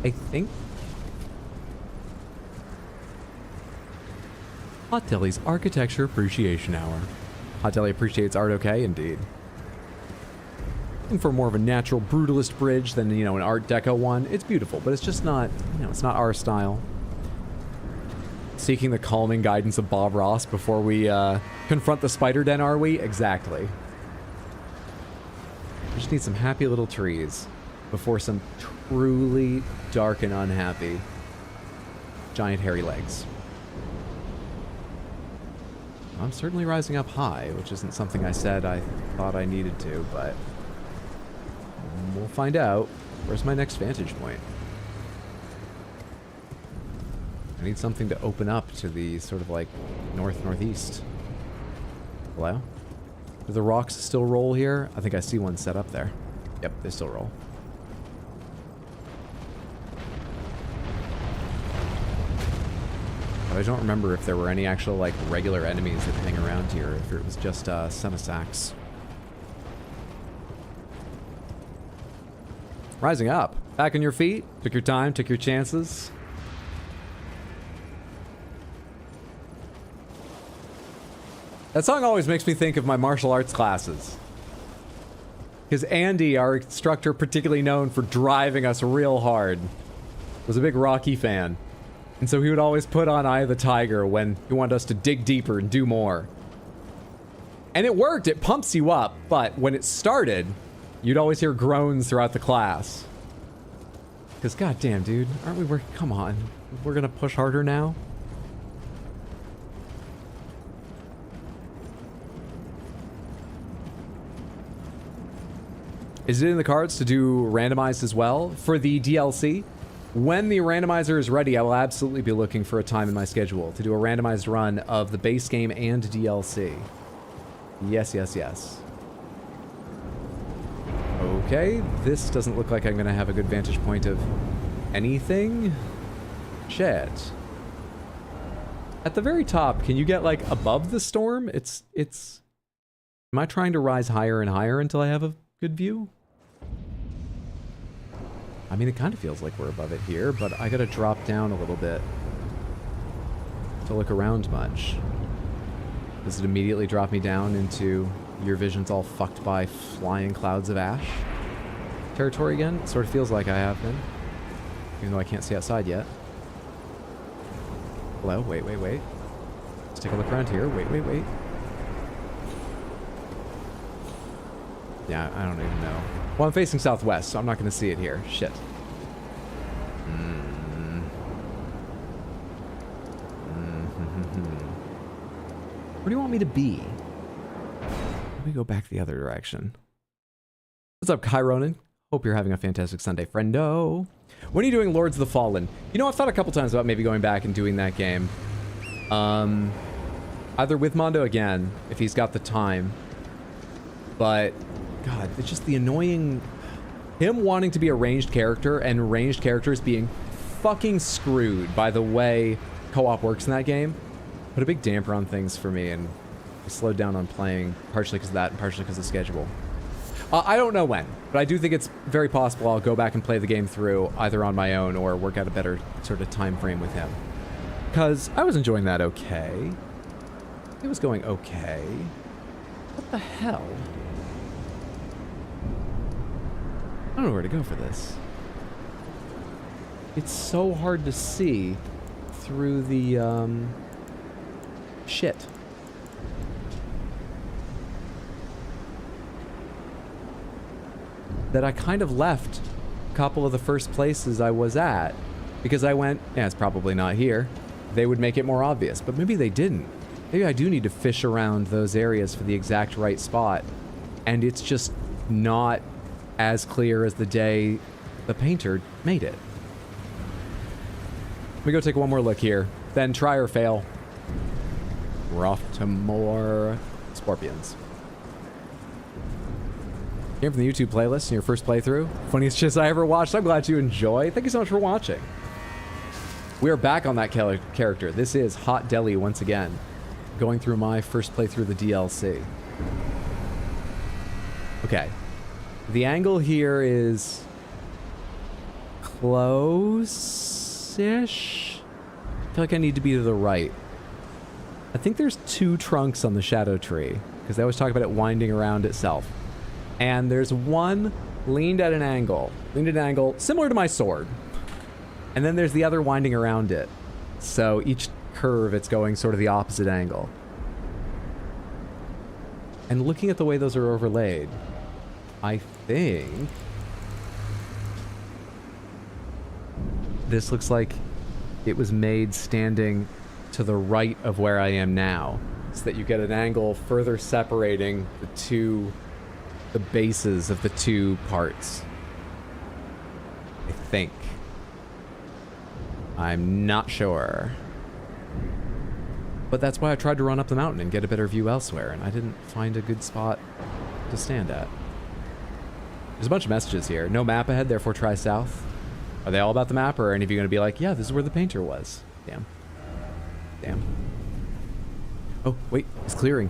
I think. Hot Deli's Architecture Appreciation Hour. Hot Deli appreciates art, okay? Indeed. And for more of a natural brutalist bridge than, you know, an Art Deco one. It's beautiful, but it's just not, you know, it's not our style. Seeking the calming guidance of Bob Ross before we confront the spider den, are we? Exactly. We just need some happy little trees before some truly dark and unhappy giant hairy legs. I'm certainly rising up high, which isn't something I said I thought I needed to, but we'll find out. Where's my next vantage point? I need something to open up to the sort of like northeast. Hello? Do the rocks still roll here? I think I see one set up there. Yep, they still roll. I don't remember if there were any actual like regular enemies that hang around here, if it was just Semisacks. Rising up. Back on your feet. Took your time, took your chances. That song always makes me think of my martial arts classes. Because Andy, our instructor, particularly known for driving us real hard, was a big Rocky fan. And so he would always put on Eye of the Tiger when he wanted us to dig deeper and do more. And it worked, it pumps you up, but when it started, you'd always hear groans throughout the class. Because goddamn, dude, aren't we working? Come on, we're gonna push harder now? Is it in the cards to do randomized as well for the DLC? When the randomizer is ready, I will absolutely be looking for a time in my schedule to do a randomized run of the base game and DLC. Yes, yes, yes. Okay, this doesn't look like I'm gonna have a good vantage point of anything. Shit. At the very top, can you get like above the storm? It's... Am I trying to rise higher and higher until I have a good view? I mean, it kind of feels like we're above it here, but I gotta drop down a little bit to look around much. Does it immediately drop me down into your vision's all fucked by flying clouds of ash territory again? It sort of feels like I have been, even though I can't see outside yet. Hello? Wait. Let's take a look around here. Wait. Yeah, I don't even know. Well, I'm facing southwest, so I'm not going to see it here. Shit. Where do you want me to be? Let me go back the other direction. What's up, Kai Ronan? Hope you're having a fantastic Sunday, friendo. When are you doing Lords of the Fallen? You know, I've thought a couple times about maybe going back and doing that game. Either with Mondo again, if he's got the time. But, God, it's just the annoying... Him wanting to be a ranged character and ranged characters being fucking screwed by the way co-op works in that game. Put a big damper on things for me, and I slowed down on playing, partially because of that and partially because of schedule. I don't know when, but I do think it's very possible I'll go back and play the game through either on my own or work out a better sort of time frame with him. Because I was enjoying that okay. It was going okay. What the hell? I don't know where to go for this. It's so hard to see through the, shit. That I kind of left a couple of the first places I was at because I went, yeah, it's probably not here. They would make it more obvious, but maybe they didn't. Maybe I do need to fish around those areas for the exact right spot, and it's just not as clear as the day the painter made it. Let me go take one more look here, then try or fail. We're off to more Scorpions. Came from the YouTube playlist in your first playthrough. Funniest shit I ever watched. I'm glad you enjoy. Thank you so much for watching. We are back on that character. This is Hot Deli once again. Going through my first playthrough of the DLC. Okay. The angle here is close-ish. I feel like I need to be to the right. I think there's two trunks on the shadow tree because they always talk about it winding around itself. And there's one leaned at an angle similar to my sword. And then there's the other winding around it. So each curve, it's going sort of the opposite angle. And looking at the way those are overlaid, I think this looks like it was made standing to the right of where I am now, so that you get an angle further separating the bases of the two parts. I think. I'm not sure. But that's why I tried to run up the mountain and get a better view elsewhere, and I didn't find a good spot to stand at. There's a bunch of messages here. No map ahead, therefore try south. Are they all about the map, or are any of you going to be like, yeah, this is where the painter was? Damn. Damn. Oh, wait, it's clearing.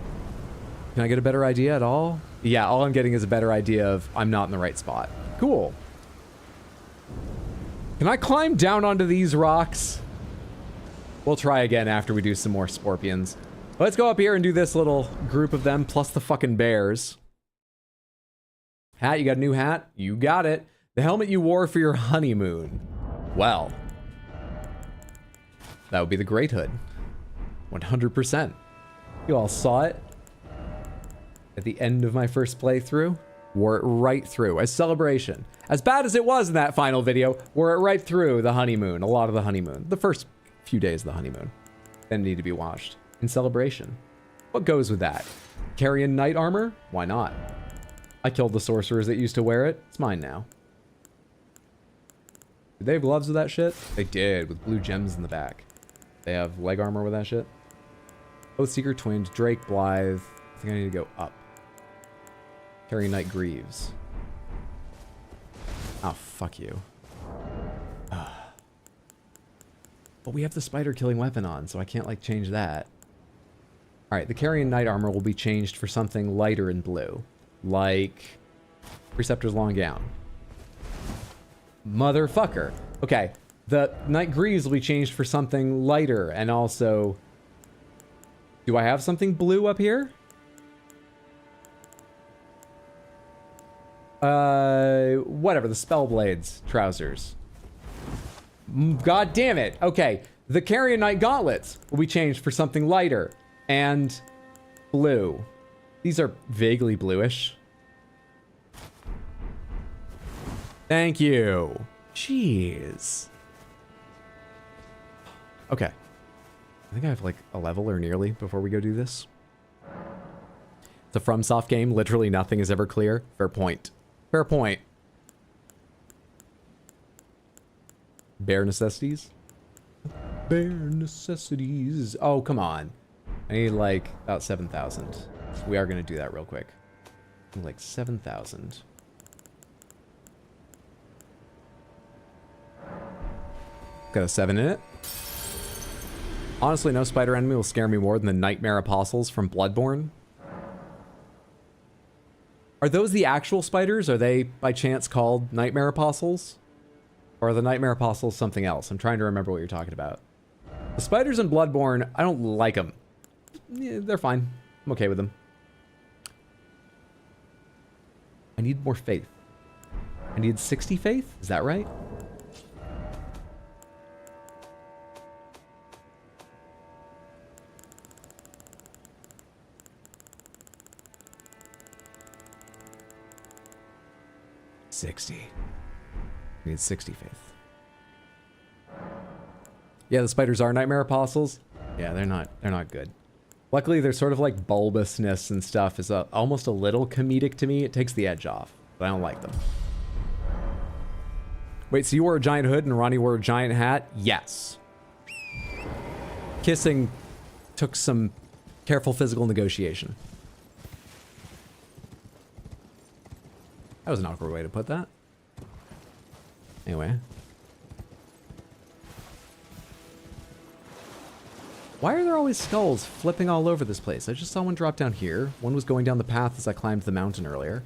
Can I get a better idea at all? Yeah, all I'm getting is a better idea of I'm not in the right spot. Cool. Can I climb down onto these rocks? We'll try again after we do some more scorpions. Let's go up here and do this little group of them, plus the fucking bears. Hat, you got a new hat? You got it. The helmet you wore for your honeymoon. Well, that would be the Great Hood. 100%. You all saw it at the end of my first playthrough. Wore it right through as celebration. As bad as it was in that final video, wore it right through the honeymoon, a lot of the honeymoon. The first few days of the honeymoon. Then need to be washed. In celebration. What goes with that? Carrying knight armor? Why not? I killed the sorcerers that used to wear it. It's mine now. Did they have gloves with that shit? They did, with blue gems in the back. They have leg armor with that shit. Oathseeker twins, Drake, Blythe. I think I need to go up. Carrying Knight Greaves. Oh, fuck you. But we have the spider killing weapon on, so I can't like change that. All right, the Carrion Knight armor will be changed for something lighter in blue, like Preceptor's long gown. Motherfucker. Okay, the Knight Greaves will be changed for something lighter, and also, do I have something blue up here? Whatever, the Spellblades trousers. God damn it. Okay, the Carrion Knight gauntlets will be changed for something lighter and blue. These are vaguely bluish. Thank you. Jeez. Okay. I think I have like a level or nearly before we go do this. It's a FromSoft game. Literally nothing is ever clear. Fair point. Fair point. Bare necessities? Bare necessities. Oh, come on. I need like about 7,000. We are going to do that real quick. Like 7,000. Got a 7 in it. Honestly, no spider enemy will scare me more than the Nightmare Apostles from Bloodborne. Are those the actual spiders? Are they, by chance, called Nightmare Apostles? Or are the Nightmare Apostles something else? I'm trying to remember what you're talking about. The spiders in Bloodborne, I don't like them. Yeah, they're fine. I'm okay with them. I need more faith. I need 60 faith? Is that right? I need 60 faith. Yeah, the spiders are Nightmare Apostles. Yeah, they're not good. Luckily, their sort of like bulbousness and stuff is almost a little comedic to me. It takes the edge off, but I don't like them. Wait, so you wore a giant hood and Ronnie wore a giant hat? Yes. Kissing took some careful physical negotiation. That was an awkward way to put that. Anyway. Why are there always skulls flipping all over this place? I just saw one drop down here. One was going down the path as I climbed the mountain earlier.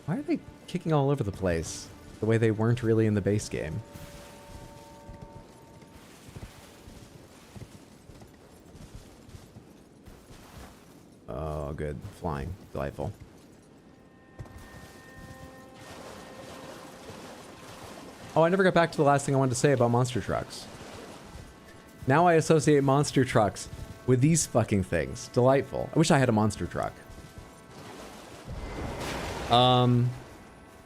Why are they kicking all over the place the way they weren't really in the base game? Oh, good. Flying. Delightful. Oh, I never got back to the last thing I wanted to say about monster trucks. Now I associate monster trucks with these fucking things. Delightful. I wish I had a monster truck. Oh,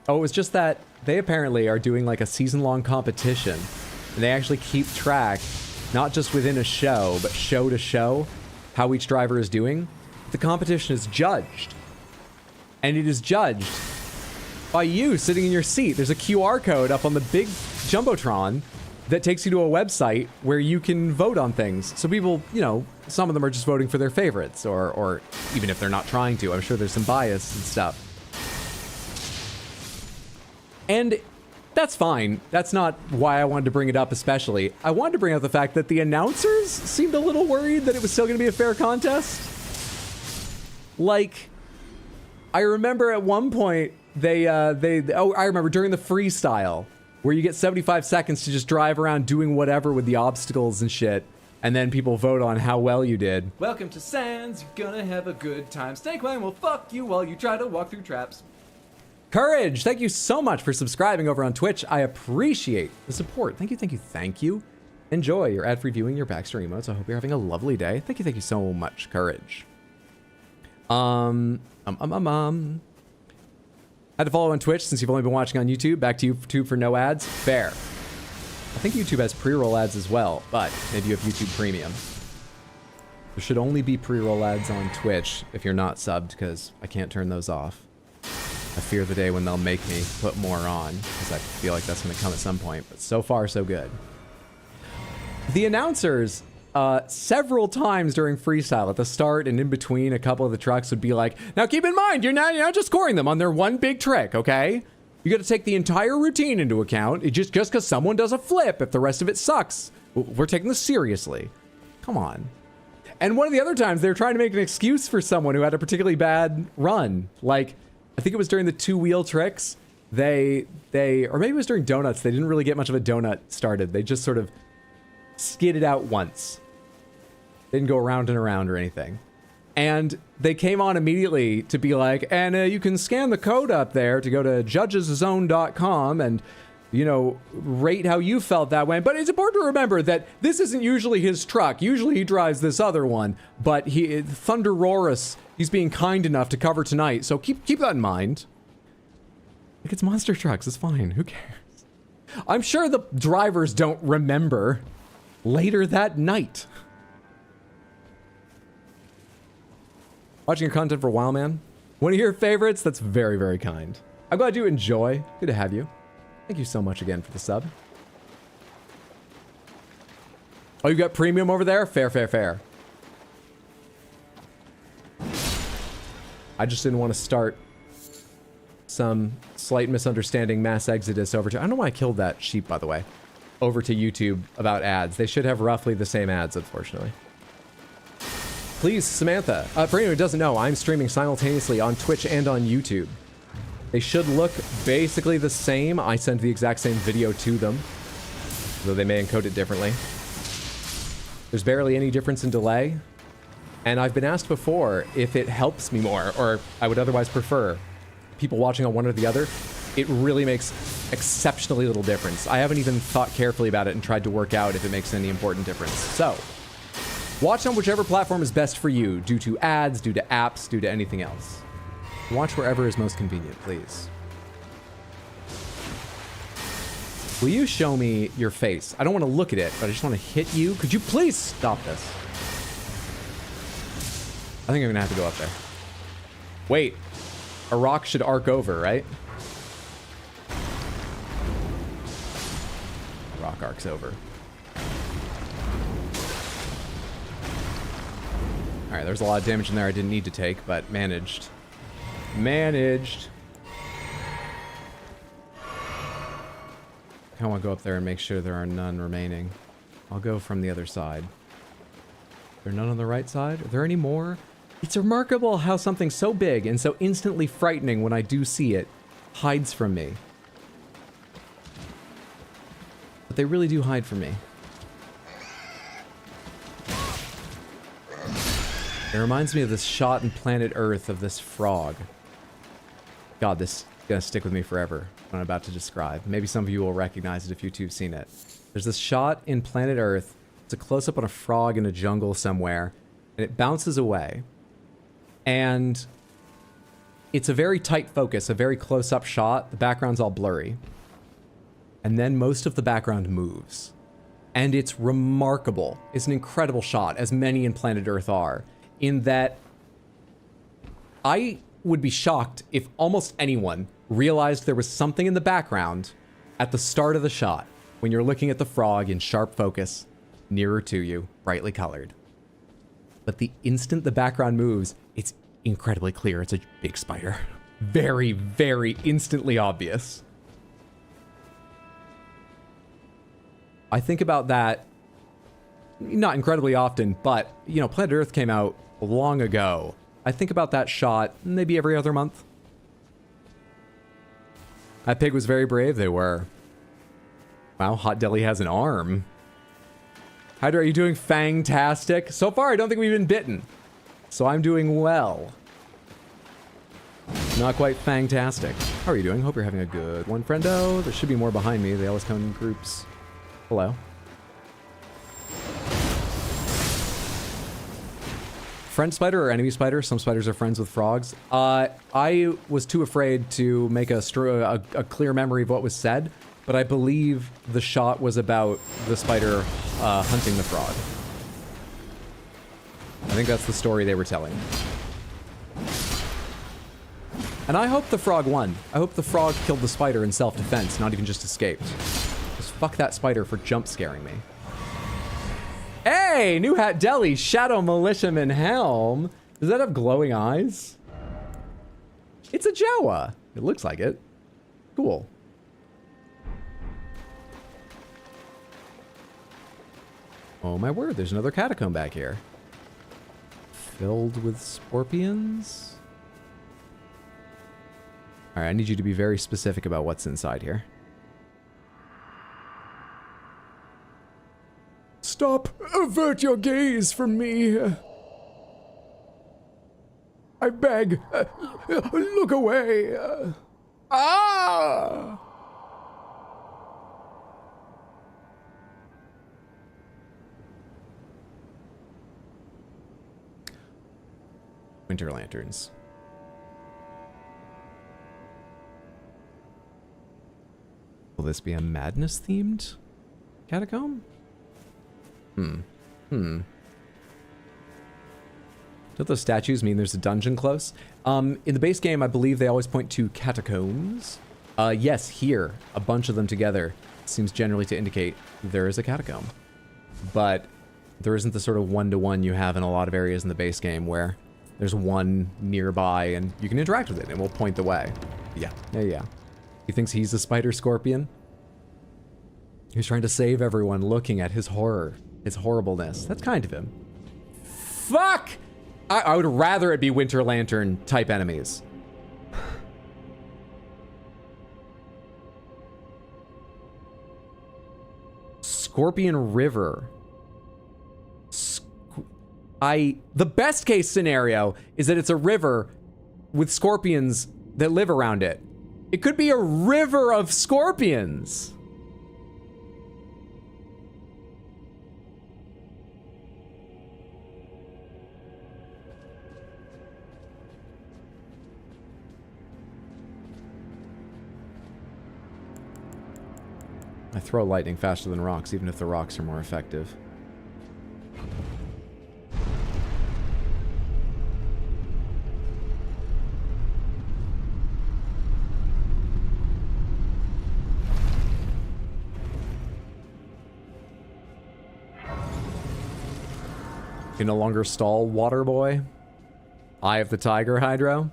it was just that they apparently are doing like a season-long competition. And they actually keep track, not just within a show, but show to show, how each driver is doing. The competition is judged. And it is judged by you sitting in your seat. There's a QR code up on the big Jumbotron that takes you to a website where you can vote on things. So people, you know, some of them are just voting for their favorites, or even if they're not trying to, I'm sure there's some bias and stuff. And that's fine. That's not why I wanted to bring it up especially. I wanted to bring up the fact that the announcers seemed a little worried that it was still going to be a fair contest. Like, I remember at one point, I remember during the freestyle, where you get 75 seconds to just drive around doing whatever with the obstacles and shit, and then people vote on how well you did. Welcome to Sands, you're gonna have a good time. Snake Line will fuck you while you try to walk through traps. Courage, thank you so much for subscribing over on Twitch. I appreciate the support. Thank you, thank you, thank you. Enjoy your ad-free viewing, your Baxter emotes. I hope you're having a lovely day. Thank you so much, Courage. Had to follow on Twitch since you've only been watching on YouTube. Back to YouTube for no ads. Fair. I think YouTube has pre-roll ads as well, but maybe you have YouTube Premium. There should only be pre-roll ads on Twitch if you're not subbed, because I can't turn those off. I fear the day when they'll make me put more on, because I feel like that's going to come at some point, but so far so good. The announcers, several times during freestyle at the start and in between a couple of the trucks would be like, now keep in mind, you're not just scoring them on their one big trick, okay? You got to take the entire routine into account. It just because someone does a flip, if the rest of it sucks, we're taking this seriously. Come on. And one of the other times, they were trying to make an excuse for someone who had a particularly bad run. Like, I think it was during the 2-wheel tricks. Or maybe it was during donuts. They didn't really get much of a donut started. They just sort of skidded out once. They didn't go around and around or anything. And they came on immediately to be like, and you can scan the code up there to go to judgeszone.com and, you know, rate how you felt that way. But it's important to remember that this isn't usually his truck. Usually he drives this other one. But Thunder Rorus, he's being kind enough to cover tonight. So keep that in mind. Like, it's monster trucks. It's fine. Who cares? I'm sure the drivers don't remember later that night. Watching your content for a while, man. One of your favorites? That's very, very kind. I'm glad you enjoy. Good to have you. Thank you so much again for the sub. Oh, you got premium over there? Fair, fair, fair. I just didn't want to start some slight misunderstanding mass exodus over to... I don't know why I killed that sheep, by the way. Over to YouTube about ads. They should have roughly the same ads, unfortunately. Please, Samantha. For anyone who doesn't know, I'm streaming simultaneously on Twitch and on YouTube. They should look basically the same. I send the exact same video to them, though they may encode it differently. There's barely any difference in delay. And I've been asked before if it helps me more, or I would otherwise prefer people watching on one or the other. It really makes exceptionally little difference. I haven't even thought carefully about it and tried to work out if it makes any important difference. So, watch on whichever platform is best for you, due to ads, due to apps, due to anything else. Watch wherever is most convenient, please. Will you show me your face? I don't want to look at it, but I just want to hit you. Could you please stop this? I think I'm going to have to go up there. Wait. A rock should arc over, right? Rock arcs over. Alright, there's a lot of damage in there I didn't need to take, but managed. Managed. I want to go up there and make sure there are none remaining. I'll go from the other side. Are there none on the right side? Are there any more? It's remarkable how something so big and so instantly frightening when I do see it hides from me. But they really do hide from me. It reminds me of this shot in Planet Earth of this frog. God, this is gonna stick with me forever, what I'm about to describe. Maybe some of you will recognize it if you two have seen it. There's this shot in Planet Earth. It's a close-up on a frog in a jungle somewhere, and it bounces away. And it's a very tight focus, a very close-up shot. The background's all blurry. And then most of the background moves. And it's remarkable. It's an incredible shot, as many in Planet Earth are, in that I would be shocked if almost anyone realized there was something in the background at the start of the shot when you're looking at the frog in sharp focus, nearer to you, brightly colored. But the instant the background moves, it's incredibly clear. It's a big spider. Very, very instantly obvious. I think about that not incredibly often, but, you know, Planet Earth came out long ago. I think about that shot maybe every other month. That pig was very brave, they were. Wow, Hot Deli has an arm. Hydra, are you doing fantastic? So far, I don't think we've been bitten. So I'm doing well. Not quite fantastic. How are you doing? Hope you're having a good one, friendo. There should be more behind me. They always come in groups. Hello. Friend spider or enemy spider? Some spiders are friends with frogs. I was too afraid to make a clear memory of what was said, but I believe the shot was about the spider hunting the frog. I think that's the story they were telling. And I hope the frog won. I hope the frog killed the spider in self-defense, not even just escaped. Just fuck that spider for jump scaring me. Hey, New Hat Deli, Shadow Militiaman Helm. Does that have glowing eyes? It's a Jawa. It looks like it. Cool. Oh my word, there's another catacomb back here. Filled with scorpions? Alright, I need you to be very specific about what's inside here. Stop! Avert your gaze from me! I beg! Look away! Ah! Winter lanterns. Will this be a madness-themed catacomb? Don't those statues mean there's a dungeon close? In the base game, I believe they always point to catacombs. Yes, here, a bunch of them together seems generally to indicate there is a catacomb. But there isn't the sort of one-to-one you have in a lot of areas in the base game where there's one nearby and you can interact with it and it will point the way. Yeah. He thinks he's a spider scorpion. He's trying to save everyone looking at his horror, his horribleness. That's kind of him. Fuck! I would rather it be Winter Lantern type enemies. Scorpion River. The best case scenario is that it's a river with scorpions that live around it. It could be a river of scorpions. I throw lightning faster than rocks, even if the rocks are more effective. Can no longer stall, water boy. Eye of the tiger, Hydro.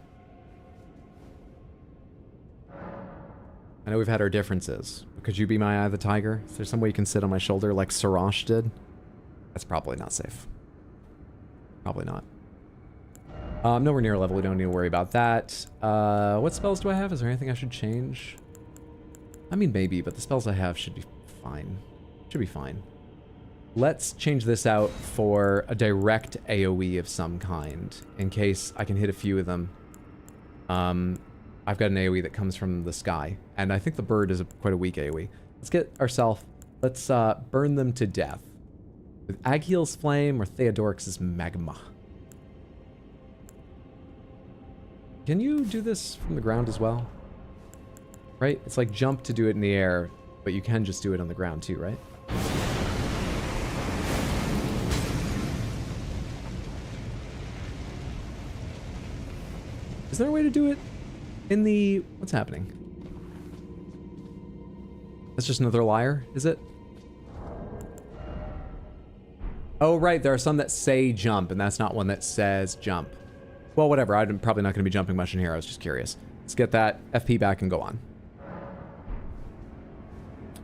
I know we've had our differences. But could you be my eye of the tiger? Is there some way you can sit on my shoulder like Sarash did? That's probably not safe. Probably not. Nowhere near a level. We don't need to worry about that. What spells do I have? Is there anything I should change? I mean, maybe, but the spells I have should be fine. Should be fine. Let's change this out for a direct AoE of some kind, in case I can hit a few of them. I've got an AoE that comes from the sky, and I think the bird is quite a weak AoE. Let's get ourselves, let's burn them to death. With Aghiel's Flame or Theodorix's Magma. Can you do this from the ground as well? Right? It's like jump to do it in the air, but you can just do it on the ground too, right? Is there a way to do it in the... What's happening? That's just another liar, is it? Oh, right. There are some that say jump, and that's not one that says jump. Well, whatever. I'm probably not going to be jumping much in here. I was just curious. Let's get that FP back and go on.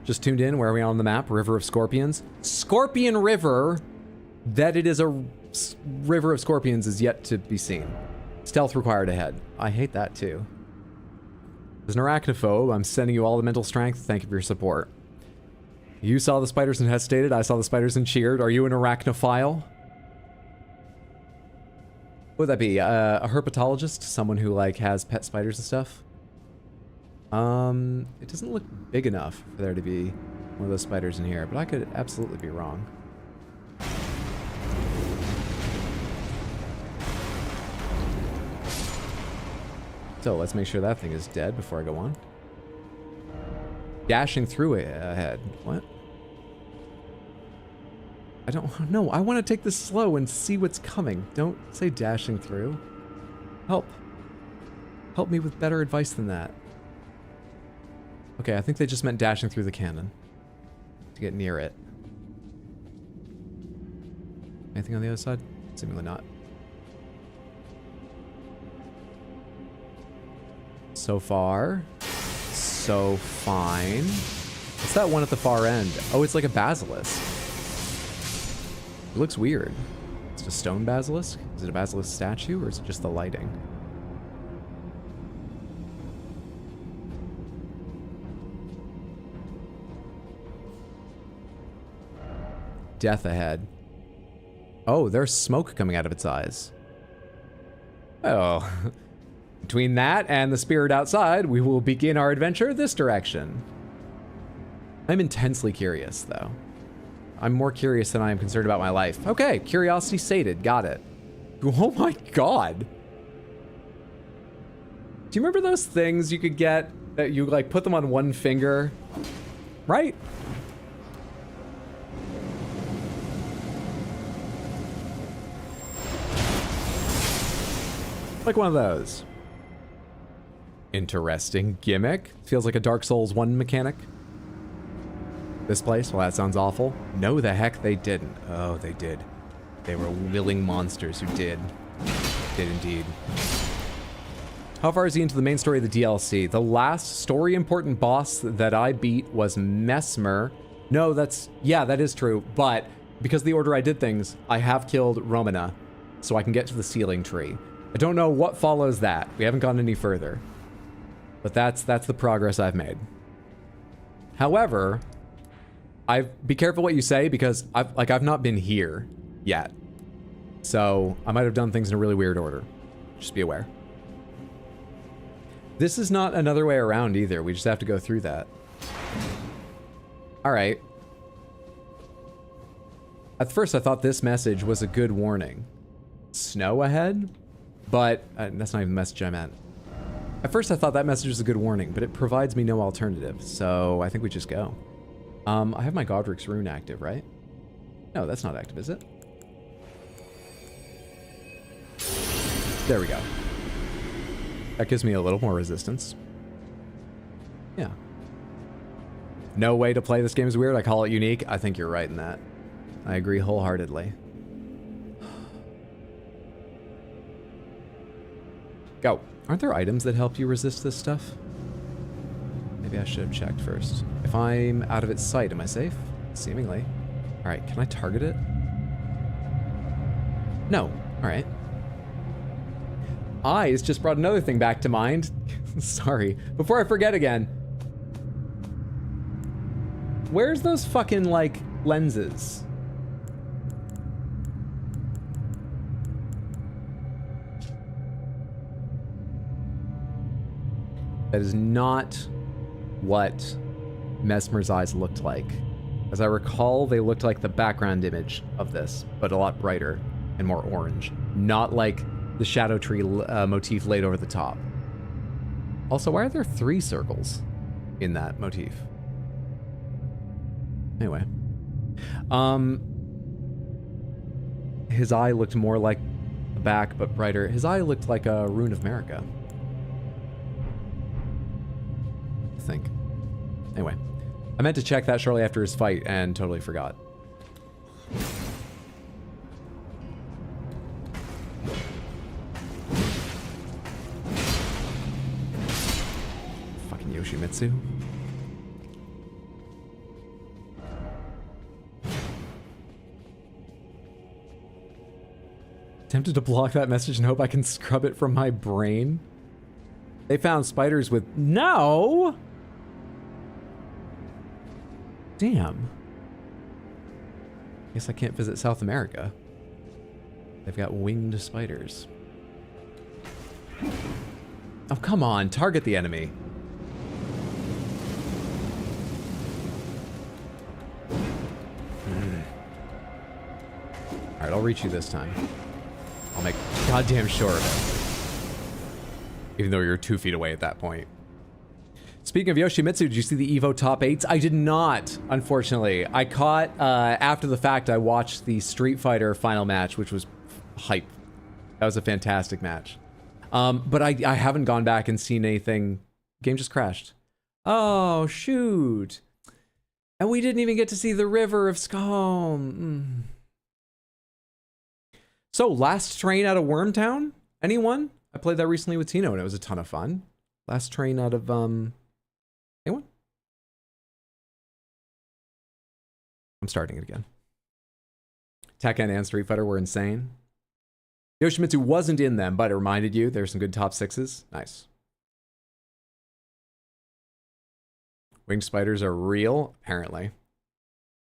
Just tuned in. Where are we on the map? River of Scorpions. Scorpion River. That it is a river of scorpions is yet to be seen. Stealth required ahead. I hate that too. As an arachnophobe, I'm sending you all the mental strength. Thank you for your support. You saw the spiders and hesitated. I saw the spiders and cheered. Are you an arachnophile? What would that be? A herpetologist? Someone who like has pet spiders and stuff? It doesn't look big enough for there to be one of those spiders in here, but I could absolutely be wrong. So let's make sure that thing is dead before I go on. Dashing through it ahead. What? I don't know. I want to take this slow and see what's coming. Don't say dashing through. Help. Help me with better advice than that. Okay, I think they just meant dashing through the cannon. To get near it. Anything on the other side? Seemingly not. So far, so fine. What's that one at the far end? Oh, it's like a basilisk. It looks weird. Is it a stone basilisk? Is it a basilisk statue, or is it just the lighting? Death ahead. Oh, there's smoke coming out of its eyes. Oh. Between that and the spirit outside, we will begin our adventure this direction. I'm intensely curious, though. I'm more curious than I am concerned about my life. Okay, curiosity sated. Got it. Oh my god. Do you remember those things you could get that you, like, put them on one finger? Right? Like one of those. Interesting gimmick. Feels like a Dark Souls 1 mechanic. This place? Well, that sounds awful. No, the heck they didn't. Oh, they did. They were willing monsters who did. Did indeed. How far is he into the main story of the DLC? The last story important boss that I beat was Mesmer. No, yeah, that is true. But because of the order I did things, I have killed Romana, so I can get to the ceiling tree. I don't know what follows that. We haven't gone any further. But that's the progress I've made. However, be careful what you say, because I've not been here yet. So I might have done things in a really weird order. Just be aware. This is not another way around either. We just have to go through that. All right. At first I thought this message was a good warning. Snow ahead? But that's not even the message I meant. At first I thought that message was a good warning, but it provides me no alternative, so I think we just go. I have my Godric's rune active, right? No, that's not active, is it? There we go. That gives me a little more resistance. Yeah. No way to play this game is weird. I call it unique. I think you're right in that. I agree wholeheartedly. Go. Aren't there items that help you resist this stuff? Maybe I should have checked first. If I'm out of its sight, am I safe? Seemingly. All right, can I target it? No. All right. Eyes just brought another thing back to mind. Sorry. Before I forget again. Where's those fucking, like, lenses? That is not what Mesmer's eyes looked like. As I recall, they looked like the background image of this, but a lot brighter and more orange. Not like the shadow tree motif laid over the top. Also, why are there 3 circles in that motif? Anyway. His eye looked more like the back, but brighter. His eye looked like a rune of Marika. I think. Anyway. I meant to check that shortly after his fight and totally forgot. Fucking Yoshimitsu. Tempted to block that message and hope I can scrub it from my brain. They found spiders with... No! Damn. Guess I can't visit South America. They've got winged spiders. Oh, come on. Target the enemy. Alright, I'll reach you this time. I'll make goddamn sure of it. Even though you're 2 feet away at that point. Speaking of Yoshimitsu, did you see the Evo top 8s? I did not, unfortunately. I caught, after the fact, I watched the Street Fighter final match, which was hype. That was a fantastic match. But I haven't gone back and seen anything. Game just crashed. Oh, shoot. And we didn't even get to see the River of Scone. So, Last Train out of Wormtown? Anyone? I played that recently with Tino, and it was a ton of fun. Last Train out of, I'm starting it again. Tekken and Street Fighter were insane. Yoshimitsu wasn't in them, but it reminded you there's some good top 6s. Nice. Winged spiders are real, apparently.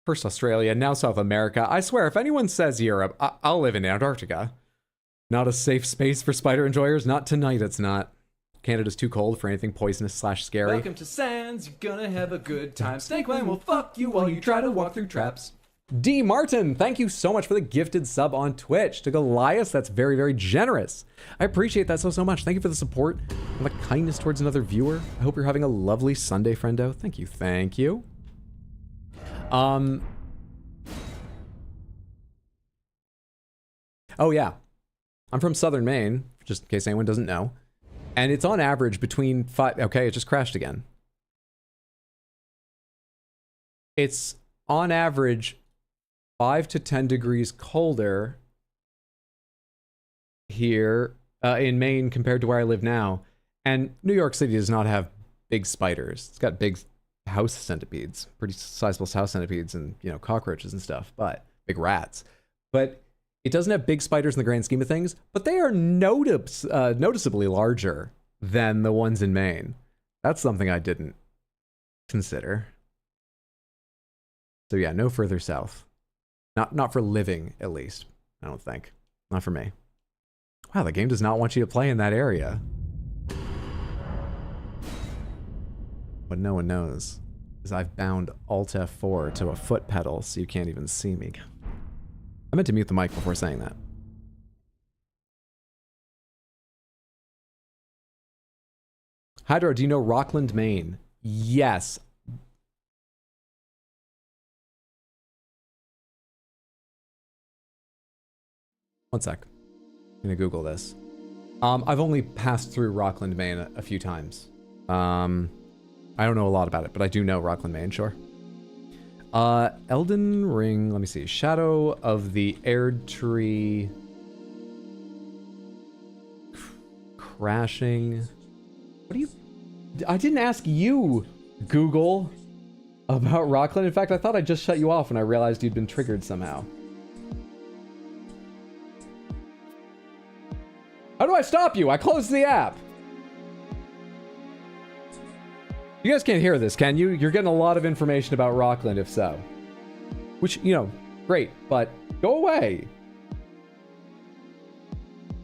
First Australia, now South America. I swear, if anyone says Europe, I'll live in Antarctica. Not a safe space for spider enjoyers. Not tonight, it's not. Canada's too cold for anything poisonous / scary. Welcome to Sands, you're gonna have a good time. Snake Line will fuck you while you try to walk through traps. D. Martin, thank you so much for the gifted sub on Twitch. To Goliath, that's very, very generous. I appreciate that so much. Thank you for the support and the kindness towards another viewer. I hope you're having a lovely Sunday, friendo. Thank you, thank you. Oh yeah, I'm from Southern Maine, just in case anyone doesn't know. And it's on average between 5... Okay, it just crashed again. It's on average 5 to 10 degrees colder here in Maine compared to where I live now. And New York City does not have big spiders. It's got big house centipedes, pretty sizable house centipedes and, you know, cockroaches and stuff, but big rats. But it doesn't have big spiders in the grand scheme of things, but they are noticeably larger than the ones in Maine. That's something I didn't consider. So yeah, no further south. Not for living, at least. I don't think. Not for me. Wow, the game does not want you to play in that area. What no one knows is I've bound Alt F4 to a foot pedal so you can't even see me. I meant to mute the mic before saying that. Hydro, do you know Rockland, Maine? Yes. One sec. I'm gonna Google this. I've only passed through Rockland, Maine a few times. I don't know a lot about it, but I do know Rockland, Maine, sure. Elden Ring, let me see. Shadow of the Erd Tree. Crashing. What do you... I didn't ask you, Google, about Rockland. In fact, I thought I just shut you off when I realized you'd been triggered somehow. How do I stop you? I closed the app. You guys can't hear this, can you? You're getting a lot of information about Rockland, if so. Which, you know, great, but go away.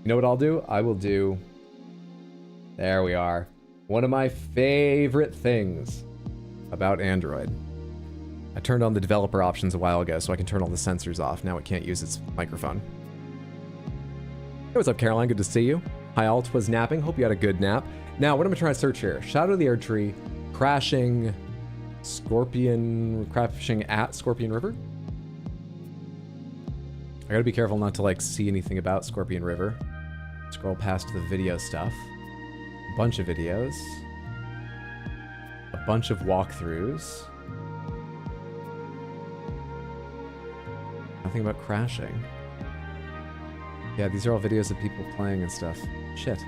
You know what I'll do? I will do... There we are. One of my favorite things about Android. I turned on the developer options a while ago so I can turn all the sensors off. Now it can't use its microphone. Hey, what's up, Caroline? Good to see you. Hi, Alt was napping. Hope you had a good nap. Now, what am I trying to search here? Shadow of the Erd Tree, crashing at Scorpion River? I gotta be careful not to, like, see anything about Scorpion River. Scroll past the video stuff. A bunch of videos. A bunch of walkthroughs. Nothing about crashing. Yeah, these are all videos of people playing and stuff. Shit.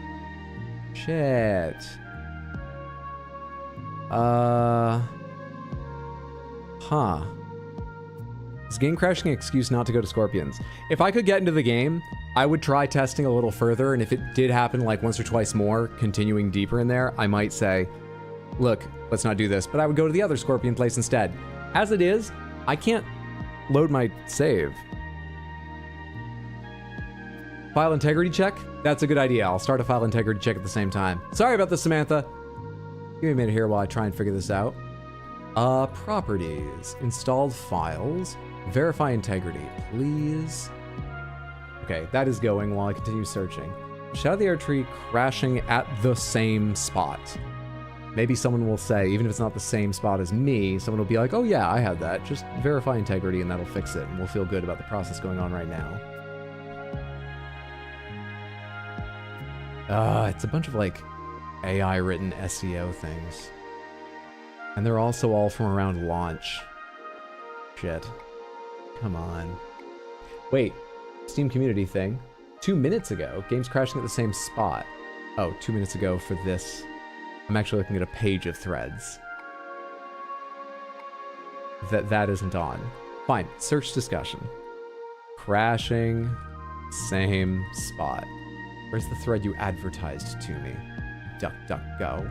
Shit. Huh. Is game crashing an excuse not to go to Scorpions? If I could get into the game, I would try testing a little further, and if it did happen like once or twice more, continuing deeper in there, I might say, look, let's not do this, but I would go to the other Scorpion place instead. As it is, I can't load my save. File integrity check? That's a good idea. I'll start a file integrity check at the same time. Sorry about this, Samantha. Give me a minute here while I try and figure this out. Properties. Installed files. Verify integrity, please. Okay, that is going while I continue searching. Shadow of the Erd Tree crashing at the same spot. Maybe someone will say, even if it's not the same spot as me, someone will be like, oh yeah, I had that. Just verify integrity and that'll fix it. And we'll feel good about the process going on right now. It's a bunch of, like, AI-written SEO things. And they're also all from around launch. Shit. Come on. Wait. Steam community thing. 2 minutes ago, games crashing at the same spot. Oh, 2 minutes ago for this. I'm actually looking at a page of threads. That isn't on. Fine. Search discussion. Crashing. Same spot. Where's the thread you advertised to me? DuckDuckGo.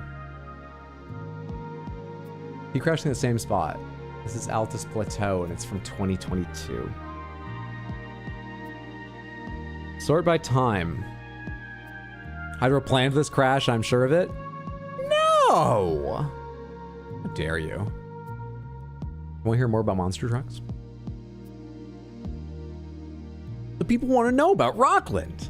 He crashed in the same spot. This is Altus Plateau, and it's from 2022. Sort by time. Hydro planned this crash, I'm sure of it. No! How dare you? Want to hear more about monster trucks? The people want to know about Rockland.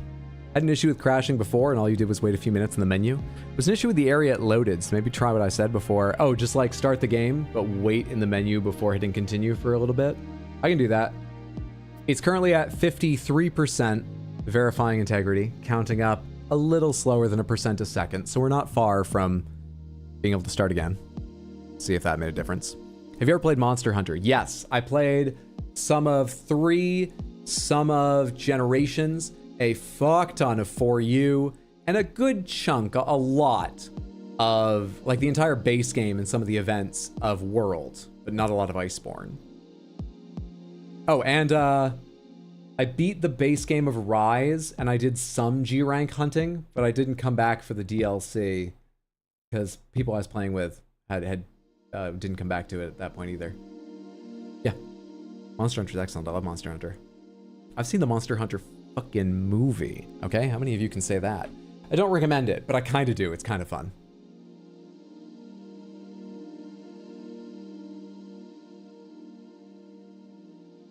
Had an issue with crashing before, and all you did was wait a few minutes in the menu. It was an issue with the area it loaded, so maybe try what I said before. Oh, just like start the game, but wait in the menu before hitting continue for a little bit. I can do that. It's currently at 53% verifying integrity, counting up a little slower than 1% a second, so we're not far from being able to start again. See if that made a difference. Have you ever played Monster Hunter? Yes, I played some of 3, some of Generations, a fuck ton of 4U, and a good chunk, a lot of like the entire base game and some of the events of World, but not a lot of Iceborne. Oh, and I beat the base game of Rise, and I did some G rank hunting, but I didn't come back for the DLC because people I was playing with didn't come back to it at that point either. Yeah, Monster Hunter's excellent. I love Monster Hunter. I've seen the Monster Hunter fucking movie. Okay, how many of you can say that? I don't recommend it, but I kind of do. It's kind of fun.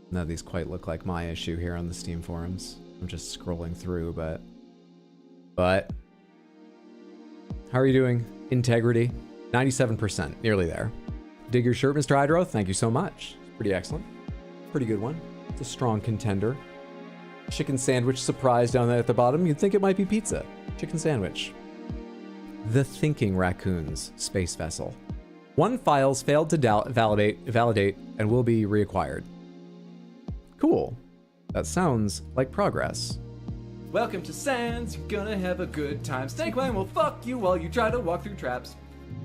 None of these quite look like my issue here on the Steam forums. I'm just scrolling through, but how are you doing? Integrity, 97%, nearly there. Dig your shirt, Mr. Hydro. Thank you so much. Pretty excellent. Pretty good one. It's a strong contender. Chicken sandwich surprise down there at the bottom. You'd think it might be pizza. Chicken sandwich. The Thinking Raccoons space vessel. 1 files failed to validate and will be reacquired. Cool. That sounds like progress. Welcome to Sands, you're gonna have a good time. Snakeman will fuck you while you try to walk through traps.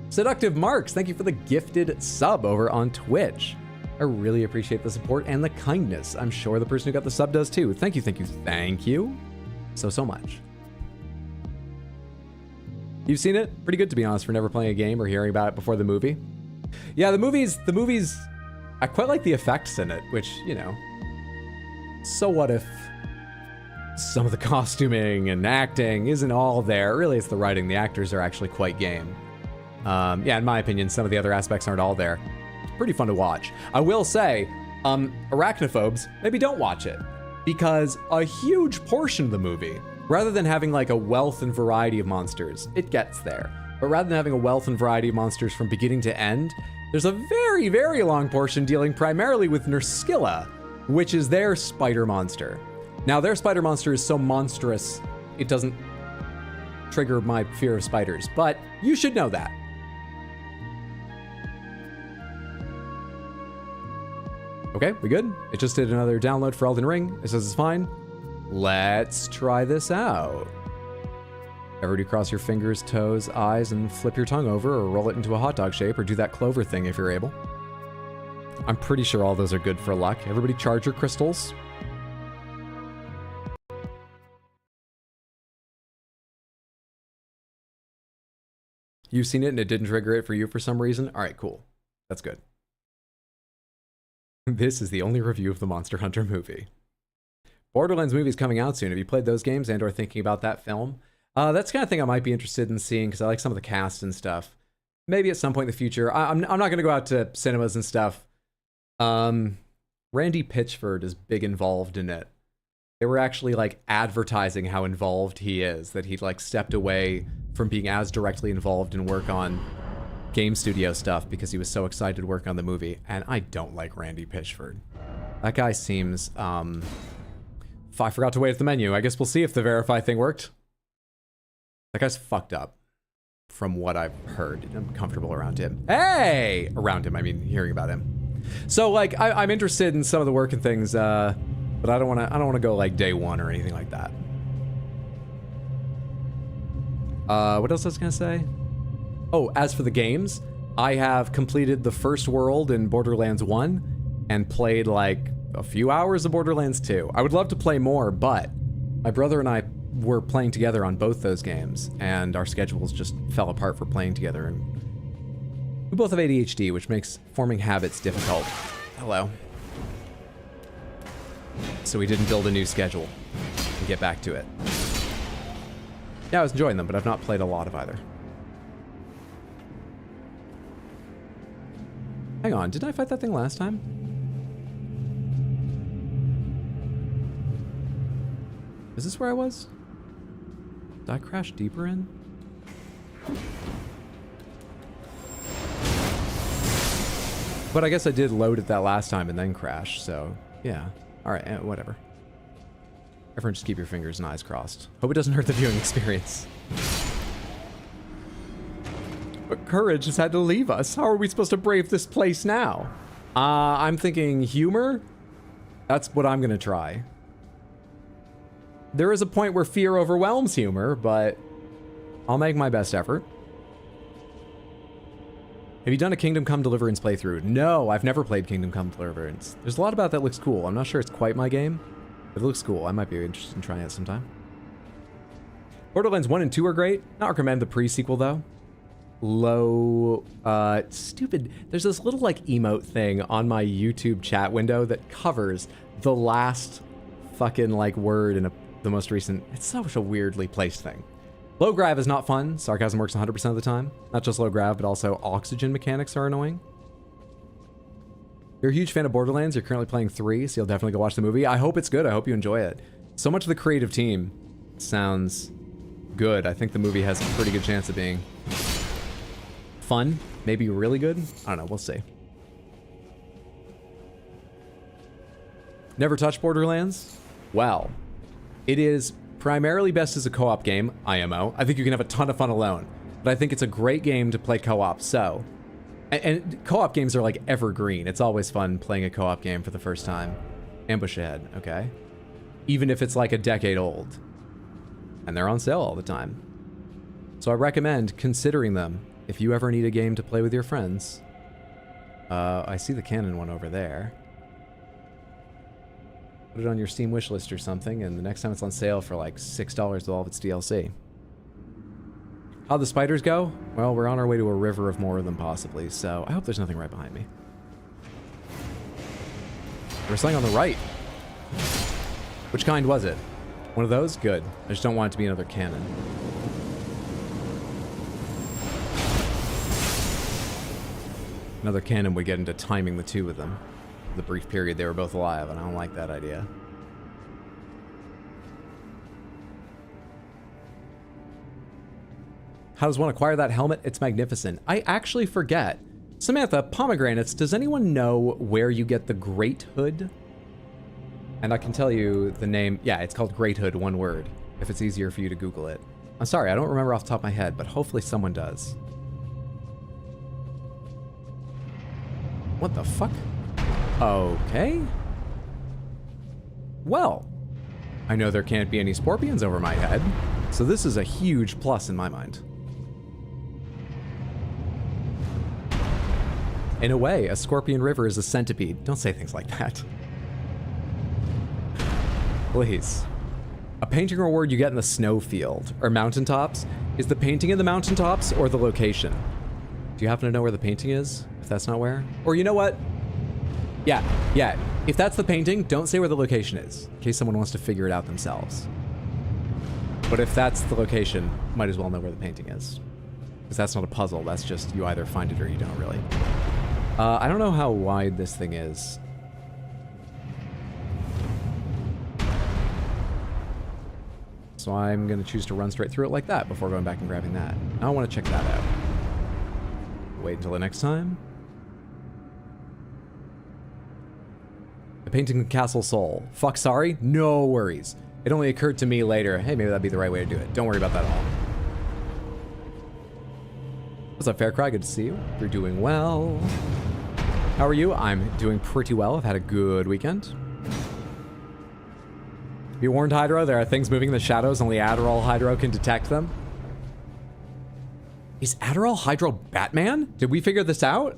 Seductive Marks, thank you for the gifted sub over on Twitch. I really appreciate the support and the kindness. I'm sure the person who got the sub does too. Thank you, thank you, thank you so much. You've seen it? Pretty good, to be honest, for never playing a game or hearing about it before the movie. Yeah, the movies, I quite like the effects in it, which, you know, so what if some of the costuming and acting isn't all there? Really, it's the writing. The actors are actually quite game. Yeah, in my opinion, some of the other aspects aren't all there. It's pretty fun to watch. I will say, arachnophobes, maybe don't watch it, because a huge portion of the movie, rather than having like a wealth and variety of monsters, it gets there. But rather than having a wealth and variety of monsters from beginning to end, there's a very, very long portion dealing primarily with Nerskilla, which is their spider monster. Now, their spider monster is so monstrous, it doesn't trigger my fear of spiders, but you should know that. Okay, we good? It just did another download for Elden Ring. It says it's fine. Let's try this out. Ever do cross your fingers, toes, eyes, and flip your tongue over, or roll it into a hot dog shape, or do that clover thing if you're able? I'm pretty sure all those are good for luck. Everybody charge your crystals. You've seen it and it didn't trigger it for you for some reason? All right, cool. That's good. This is the only review of the Monster Hunter movie. Borderlands movie is coming out soon. Have you played those games and or thinking about that film? That's the kind of thing I might be interested in seeing because I like some of the cast and stuff. Maybe at some point in the future. I'm not going to go out to cinemas and stuff. Randy Pitchford is big involved in it. They were actually like advertising how involved he is, that he'd like stepped away from being as directly involved in work on game studio stuff because he was so excited to work on the movie. And I don't like Randy Pitchford. That guy seems, I forgot to wait at the menu. I guess we'll see if the verify thing worked. That guy's fucked up from what I've heard. I'm comfortable around him. Hey! Around him, I mean, hearing about him. So like, I'm interested in some of the work and things, but I don't want to go like day one or anything like that. What else I was gonna say? Oh, as for the games, I have completed the first world in Borderlands 1, and played like a few hours of Borderlands 2. I would love to play more, but my brother and I were playing together on both those games, and our schedules just fell apart for playing together. And we both have ADHD, which makes forming habits difficult. Hello. So we didn't build a new schedule and get back to it. Yeah, I was enjoying them, but I've not played a lot of either. Hang on, didn't I fight that thing last time? Is this where I was? Did I crash deeper in? But I guess I did load it that last time and then crash, so yeah. Alright, whatever. Everyone just keep your fingers and eyes crossed. Hope it doesn't hurt the viewing experience. But courage has had to leave us. How are we supposed to brave this place now? I'm thinking humor? That's what I'm gonna try. There is a point where fear overwhelms humor, but I'll make my best effort. Have you done a Kingdom Come Deliverance playthrough? No, I've never played Kingdom Come Deliverance. There's a lot about that looks cool. I'm not sure it's quite my game, but it looks cool. I might be interested in trying it sometime. Borderlands 1 and 2 are great. Not recommend the pre-sequel, though. Low, stupid. There's this little, like, emote thing on my YouTube chat window that covers the last fucking, like, word in the most recent. It's such a weirdly placed thing. Low grav is not fun. Sarcasm works 100% of the time. Not just low grav, but also oxygen mechanics are annoying. You're a huge fan of Borderlands. You're currently playing 3, so you'll definitely go watch the movie. I hope it's good. I hope you enjoy it. So much of the creative team sounds good. I think the movie has a pretty good chance of being fun. Maybe really good. I don't know. We'll see. Never touched Borderlands? Well, it is primarily best as a co-op game, IMO. I think you can have a ton of fun alone, but I think it's a great game to play co-op, so. And co-op games are like evergreen. It's always fun playing a co-op game for the first time. Ambush ahead, okay? Even if it's like a decade old. And they're on sale all the time. So I recommend considering them if you ever need a game to play with your friends. I see the Canon one over there. Put it on your Steam wishlist or something, and the next time it's on sale for like $6 with all of its DLC. How'd the spiders go? Well, we're on our way to a river of more of them, possibly, so I hope there's nothing right behind me. There's something on the right. Which kind was it? One of those? Good. I just don't want it to be another cannon. Another cannon would get into timing the two of them. The brief period they were both alive, and I don't like that idea. How does one acquire that helmet? It's magnificent. I actually forget. Samantha, pomegranates, does anyone know where you get the Great Hood? And I can tell you the name. Yeah, it's called Great Hood, one word, if it's easier for you to Google it. I'm sorry, I don't remember off the top of my head, but hopefully someone does. What the fuck? Okay. Well, I know there can't be any scorpions over my head, so this is a huge plus in my mind. In a way, a scorpion river is a centipede. Don't say things like that. Please. A painting reward you get in the snowfield, or mountaintops, is the painting in the mountaintops or the location? Do you happen to know where the painting is? If that's not where? Or you know what? Yeah. If that's the painting, don't say where the location is, in case someone wants to figure it out themselves. But if that's the location, might as well know where the painting is. Because that's not a puzzle, that's just you either find it or you don't really. I don't know how wide this thing is. So I'm gonna choose to run straight through it like that before going back and grabbing that. I want to check that out. Wait until the next time. The painting of Castle Soul. Fuck, sorry? No worries. It only occurred to me later. Hey, maybe that'd be the right way to do it. Don't worry about that at all. What's up, Faircry? Good to see you. You're doing well. How are you? I'm doing pretty well. I've had a good weekend. Be warned, Hydro, there are things moving in the shadows. Only Adderall Hydro can detect them. Is Adderall Hydro Batman? Did we figure this out?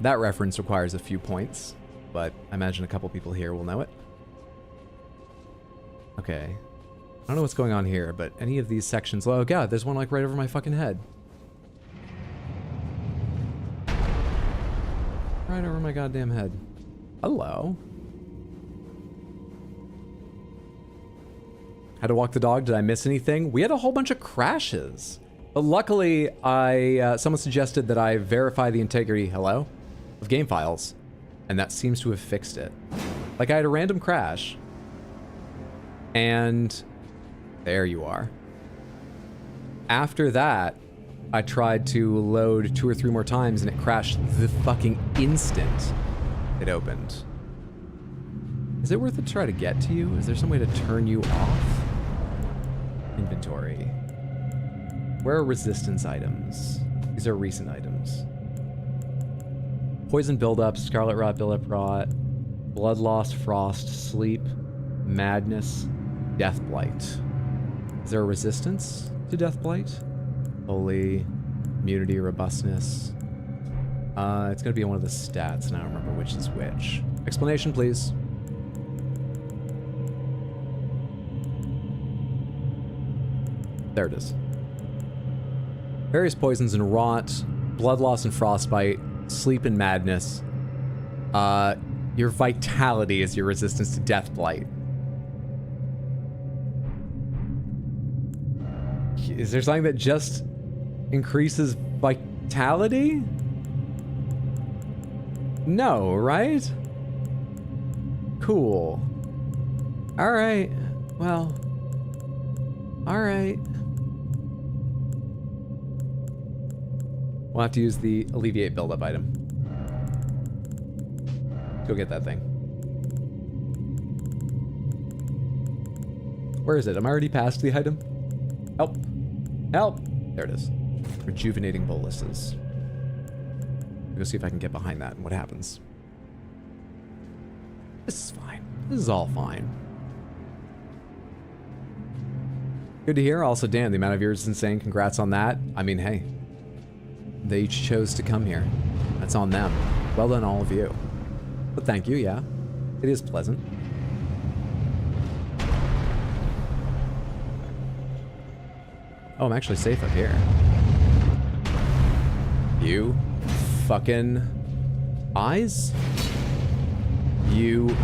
That reference requires a few points, but I imagine a couple people here will know it. Okay. I don't know what's going on here, but any of these sections... Oh god, there's one like right over my fucking head. Right over my goddamn head. Hello. Had to walk the dog. Did I miss anything? We had a whole bunch of crashes. But luckily, someone suggested that I verify the integrity, hello, of game files. And that seems to have fixed it. Like, I had a random crash. And there you are. After that, I tried to load 2 or 3 more times and it crashed the fucking instant it opened. Is it worth it to try to get to you? Is there some way to turn you off? Inventory. Where are resistance items? These are recent items. Poison buildup, scarlet rot, buildup rot, blood loss, frost, sleep, madness, death blight. Is there a resistance to death blight? Holy, immunity, robustness. It's gonna be one of the stats, and I don't remember which is which. Explanation, please. There it is. Various poisons and rot, blood loss and frostbite, sleep and madness. Your vitality is your resistance to death blight. Is there something that just increases vitality? No, right? Cool. Alright. Well. Alright. We'll have to use the alleviate buildup item. Go get that thing. Where is it? Am I already past the item? Help. Help! There it is. Rejuvenating boluses. Go see if I can get behind that and what happens. This is fine. This is all fine. Good to hear. Also, damn, the amount of viewers is insane. Congrats on that. I mean, hey. They each chose to come here. That's on them. Well done, all of you. But thank you, yeah. It is pleasant. Oh, I'm actually safe up here. You fucking eyes? You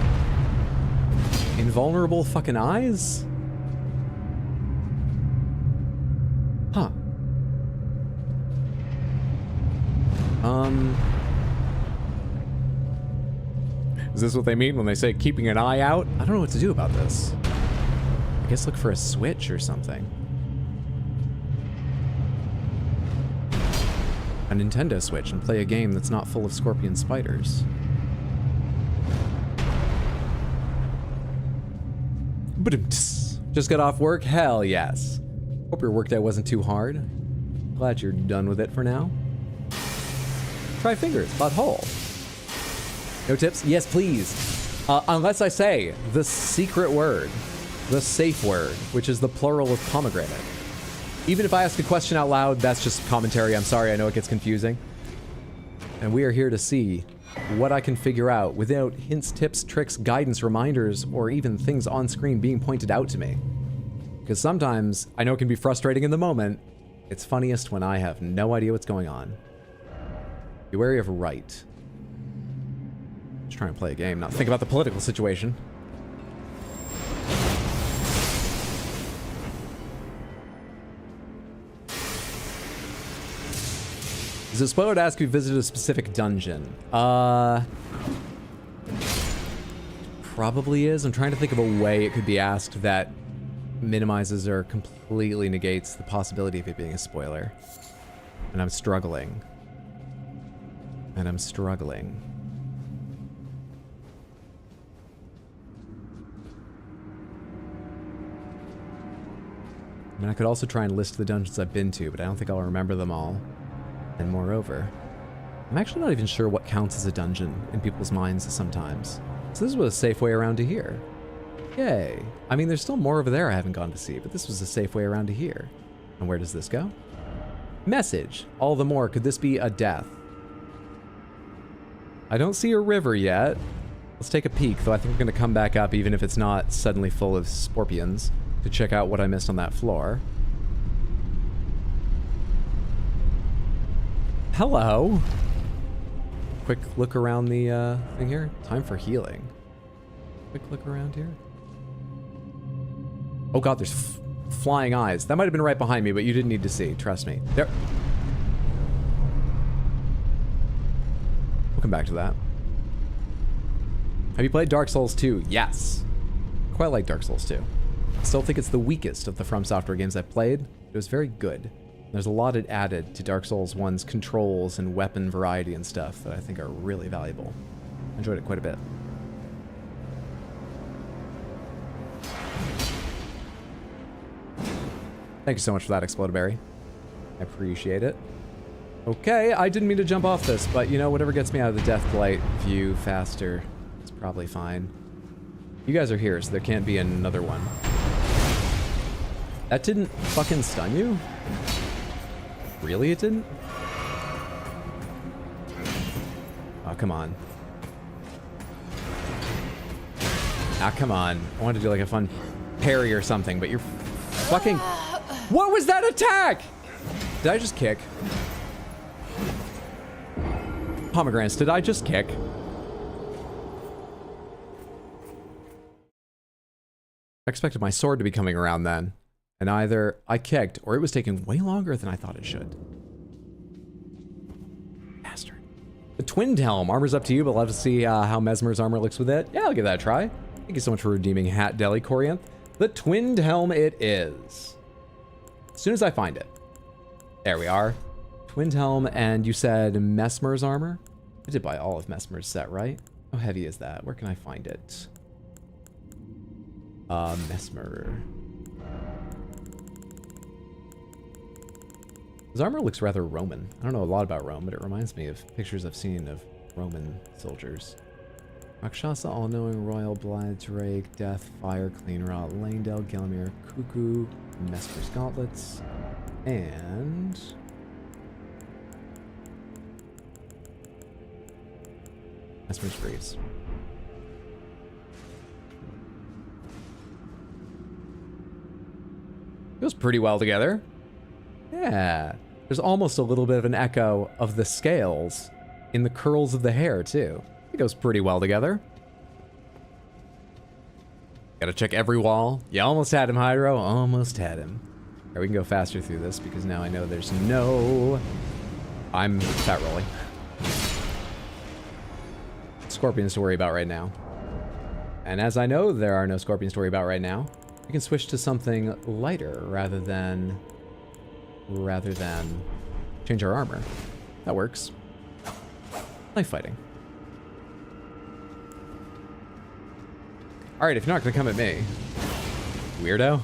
invulnerable fucking eyes? Huh. Is this what they mean when they say keeping an eye out? I don't know what to do about this. I guess look for a switch or something. A Nintendo Switch and play a game that's not full of scorpion spiders. Just got off work? Hell yes. Hope your workday wasn't too hard. Glad you're done with it for now. Try fingers, butthole. No tips? Yes, please. Unless I say the secret word, the safe word, which is the plural of pomegranate. Even if I ask a question out loud, that's just commentary. I'm sorry, I know it gets confusing. And we are here to see what I can figure out without hints, tips, tricks, guidance, reminders, or even things on screen being pointed out to me. Because sometimes, I know it can be frustrating in the moment. It's funniest when I have no idea what's going on. Be wary of right. Just trying to play a game, not think about the political situation. Is it spoiled to ask if you visited a specific dungeon? Probably is. I'm trying to think of a way it could be asked that minimizes or completely negates the possibility of it being a spoiler. And I'm struggling. And I'm struggling. I mean, I could also try and list the dungeons I've been to, but I don't think I'll remember them all. And moreover, I'm actually not even sure what counts as a dungeon in people's minds sometimes. So this was a safe way around to here. Yay. I mean, there's still more over there I haven't gone to see, but this was a safe way around to here. And where does this go? Message. All the more, could this be a death? I don't see a river yet. Let's take a peek, though I think we're going to come back up even if it's not suddenly full of scorpions to check out what I missed on that floor. Hello. Quick look around the thing here. Time for healing. Quick look around here. Oh god, there's flying eyes. That might have been right behind me, but you didn't need to see. Trust me. There. We'll come back to that. Have you played Dark Souls 2? Yes. Quite like Dark Souls 2. I still think it's the weakest of the From Software games I've played. It was very good. There's a lot it added to Dark Souls 1's controls and weapon variety and stuff that I think are really valuable. I enjoyed it quite a bit. Thank you so much for that, Explodaberry. I appreciate it. Okay, I didn't mean to jump off this, but you know, whatever gets me out of the Deathblight view faster is probably fine. You guys are here, so there can't be another one. That didn't fucking stun you? Really, it didn't? Oh, come on. Ah, come on. I wanted to do like a fun parry or something, but you're fucking... What was that attack? Did I just kick? Pomegranates, did I just kick? I expected my sword to be coming around then. And either I kicked, or it was taking way longer than I thought it should. Bastard. The Twinned Helm. Armor's up to you, but love to see how Mesmer's armor looks with it. Yeah, I'll give that a try. Thank you so much for redeeming Hat Deli Corianth. The Twinned Helm it is. As soon as I find it. There we are. Twinned Helm, and you said Mesmer's armor? I did buy all of Mesmer's set, right? How heavy is that? Where can I find it? Mesmer. His armor looks rather Roman. I don't know a lot about Rome, but it reminds me of pictures I've seen of Roman soldiers. Rakshasa, All-Knowing, Royal, Blithe, Drake, Death, Fire, Clean Rot, Lanedale, Gelmir, Cuckoo, Mesmer's Gauntlets, and... Mesmer's Greaves. Goes pretty well together. Yeah. There's almost a little bit of an echo of the scales in the curls of the hair, too. It goes pretty well together. Gotta check every wall. You almost had him, Hydro. Almost had him. Alright, we can go faster through this because now I know there's no... I'm fat rolling. Scorpions to worry about right now. And as I know there are no scorpions to worry about right now, we can switch to something lighter rather than change our armor. That works. Knife fighting. Alright, if you're not gonna come at me, weirdo.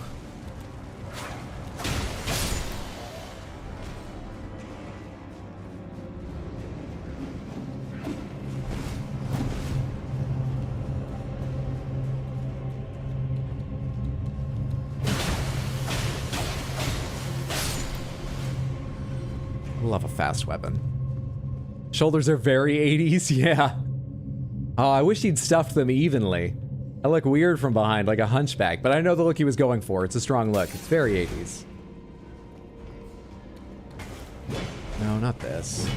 Love a fast weapon. Shoulders are very 80s, yeah. Oh, I wish he'd stuffed them evenly. I look weird from behind, like a hunchback, but I know the look he was going for. It's a strong look. It's very 80s. No, not this.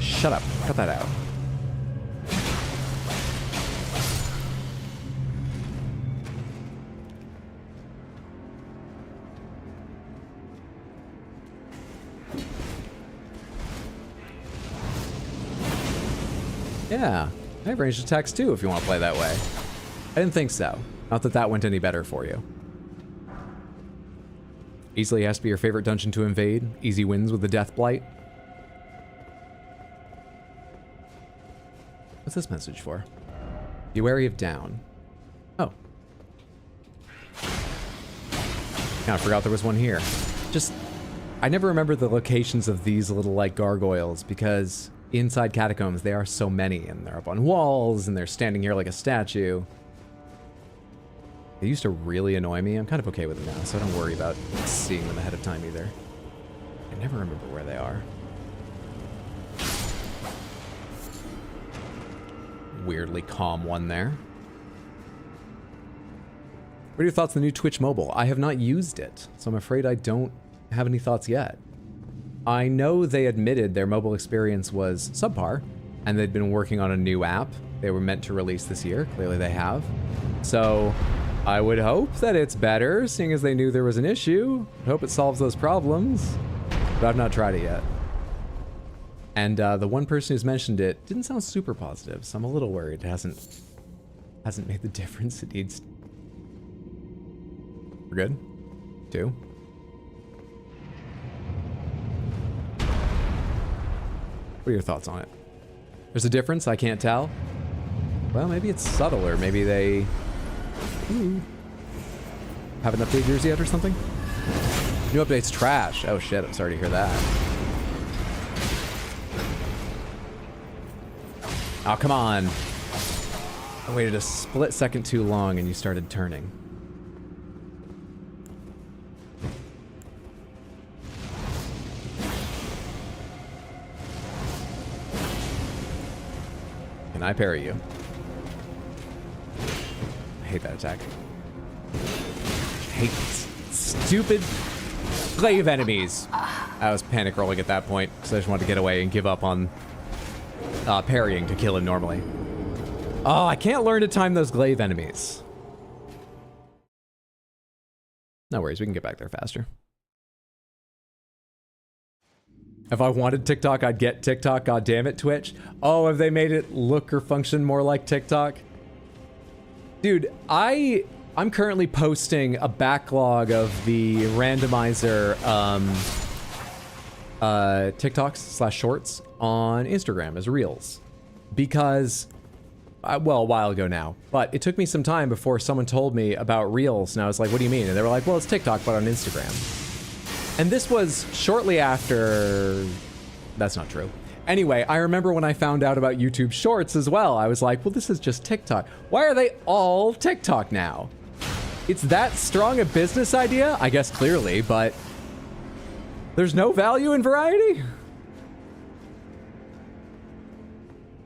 Shut up. Cut that out. Yeah, I have ranged attacks too if you want to play that way. I didn't think so. Not that that went any better for you. Easily has to be your favorite dungeon to invade. Easy wins with the Deathblight. What's this message for? Be wary of down. Oh. Kind of forgot there was one here. Just, I never remember the locations of these little like gargoyles because inside catacombs there are so many and they're up on walls and they're standing here like a statue. They used to really annoy me. I'm kind of okay with them now, so I don't worry about seeing them ahead of time either. I never remember where they are. weirdly calm one there. What are your thoughts on the new Twitch mobile? I have not used it, so I'm afraid I don't have any thoughts yet. I know they admitted their mobile experience was subpar, and they'd been working on a new app they were meant to release this year. Clearly they have. So I would hope that it's better, seeing as they knew there was an issue. I hope it solves those problems, but I've not tried it yet. And the one person who's mentioned it didn't sound super positive, so I'm a little worried it hasn't made the difference it needs. We're good? 2. What are your thoughts on it? There's a difference, I can't tell. Well, maybe it's subtle, or maybe they haven't updated yours yet or something? New update's trash. Oh shit, I'm sorry to hear that. Oh, come on. I waited a split second too long and you started turning. Can I parry you? I hate that attack. I hate stupid glaive enemies. I was panic rolling at that point, so I just wanted to get away and give up on parrying to kill him normally. Oh, I can't learn to time those glaive enemies. No worries, we can get back there faster. If I wanted TikTok, I'd get TikTok. God damn it, Twitch. Oh, have they made it look or function more like TikTok? Dude, I'm currently posting a backlog of the randomizer TikToks / shorts on Instagram as Reels. Because, well, a while ago now, but it took me some time before someone told me about Reels, and I was like, what do you mean? And they were like, well, it's TikTok, but on Instagram. And this was shortly after... That's not true. Anyway, I remember when I found out about YouTube Shorts as well, I was like, well, this is just TikTok. Why are they all TikTok now? It's that strong a business idea? I guess clearly, but there's no value in variety?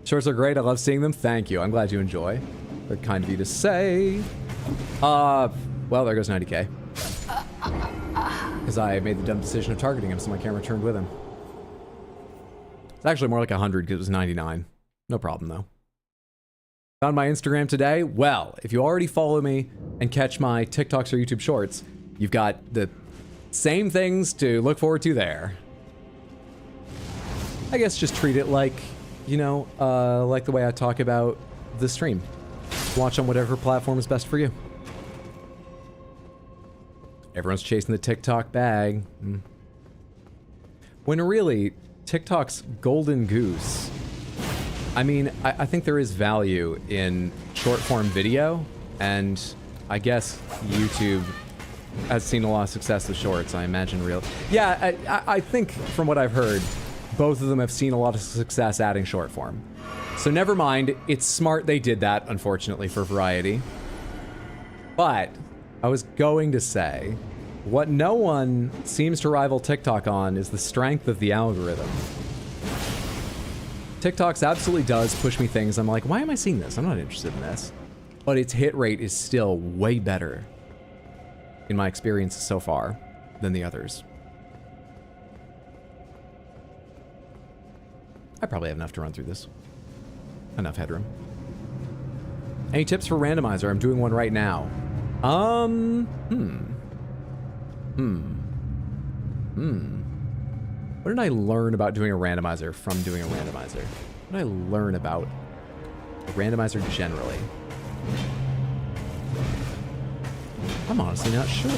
Shorts are great. I love seeing them. Thank you. I'm glad you enjoy. They're kind of you to say. Well, there goes 90K. Because I made the dumb decision of targeting him, so my camera turned with him. It's actually more like 100 because it was 99. No problem, though. Found my Instagram today? Well, if you already follow me and catch my TikToks or YouTube Shorts, you've got the same things to look forward to there. I guess just treat it like, you know, like the way I talk about the stream. Watch on whatever platform is best for you. Everyone's chasing the TikTok bag. When really, TikTok's golden goose. I mean, I think there is value in short form video, and I guess YouTube has seen a lot of success with shorts, I imagine real. Yeah, I think from what I've heard, both of them have seen a lot of success adding short form. So never mind, it's smart they did that, unfortunately, for variety. But I was going to say, what no one seems to rival TikTok on is the strength of the algorithm. TikToks absolutely does push me things. I'm like, why am I seeing this? I'm not interested in this. But its hit rate is still way better, in my experience so far, than the others. I probably have enough to run through this. Enough headroom. Any tips for randomizer? I'm doing one right now. What did I learn about doing a randomizer from doing a randomizer? What did I learn about a randomizer generally? I'm honestly not sure.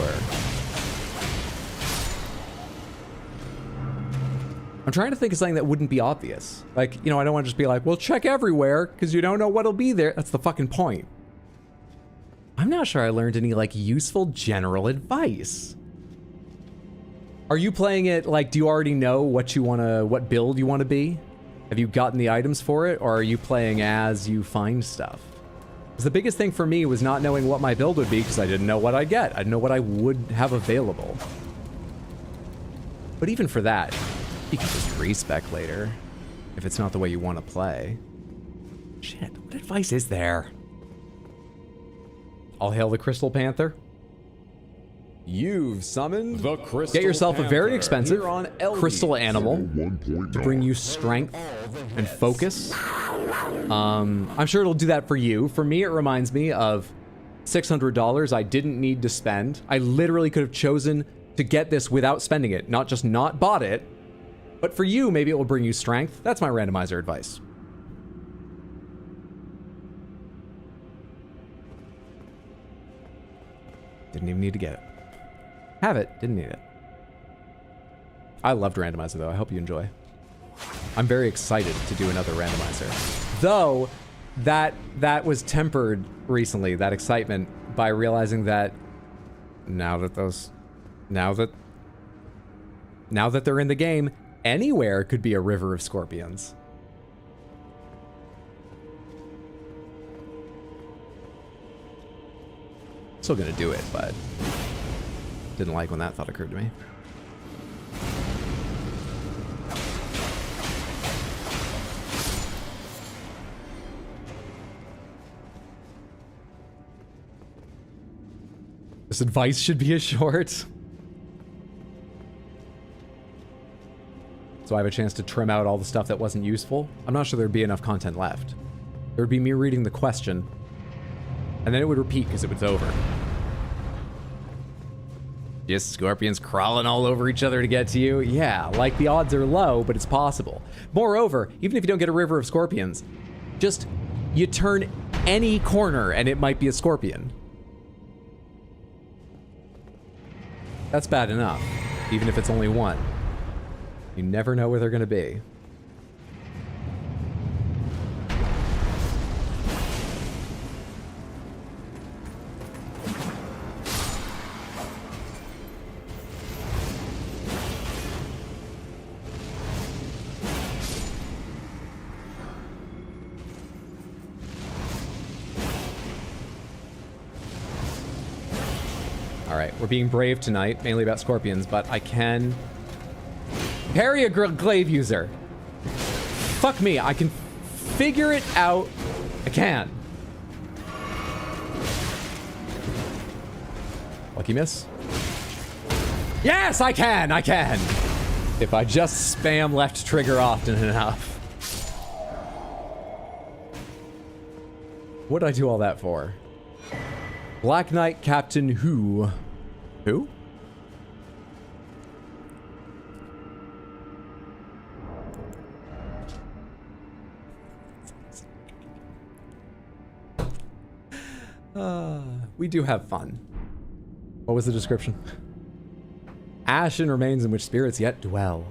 I'm trying to think of something that wouldn't be obvious. Like, you know, I don't want to just be like, well, check everywhere, because you don't know what'll be there. That's the fucking point. I'm not sure I learned any, like, useful general advice. Are you playing it, like, do you already know what you want to, what build you want to be? Have you gotten the items for it, or are you playing as you find stuff? Because the biggest thing for me was not knowing what my build would be, because I didn't know what I'd get. I didn't know what I would have available. But even for that, you can just respec later, if it's not the way you want to play. Shit, what advice is there? All hail the Crystal Panther. You've summoned The Crystal Get yourself a very Panther. expensive Here on Elden crystal animal 1.9. to bring you strength and focus. I'm sure it'll do that for you. For me, it reminds me of $600 I didn't need to spend. I literally could have chosen to get this without spending it, not just not bought it. But for you, maybe it will bring you strength. That's my randomizer advice. Didn't even need to get it. Have it, didn't need it. I loved randomizer though. I hope you enjoy. I'm very excited to do another randomizer. Though that was tempered recently, that excitement, by realizing that now that they're in the game, anywhere could be a river of scorpions. Still gonna do it, but didn't like when that thought occurred to me. This advice should be a short. So I have a chance to trim out all the stuff that wasn't useful. I'm not sure there'd be enough content left. There would be me reading the question, and then it would repeat because it was over. Just scorpions crawling all over each other to get to you? Yeah, like the odds are low, but it's possible. Moreover, even if you don't get a river of scorpions, just you turn any corner and it might be a scorpion. That's bad enough, even if it's only one. You never know where they're going to be. Alright, we're being brave tonight, mainly about scorpions, but I can parry a glaive user. Fuck me, I can figure it out. I can. Lucky miss. Yes, I can! If I just spam left trigger often enough. What did I do all that for? Black Knight Captain Who? Who? We do have fun. What was the description? Ashen remains in which spirits yet dwell.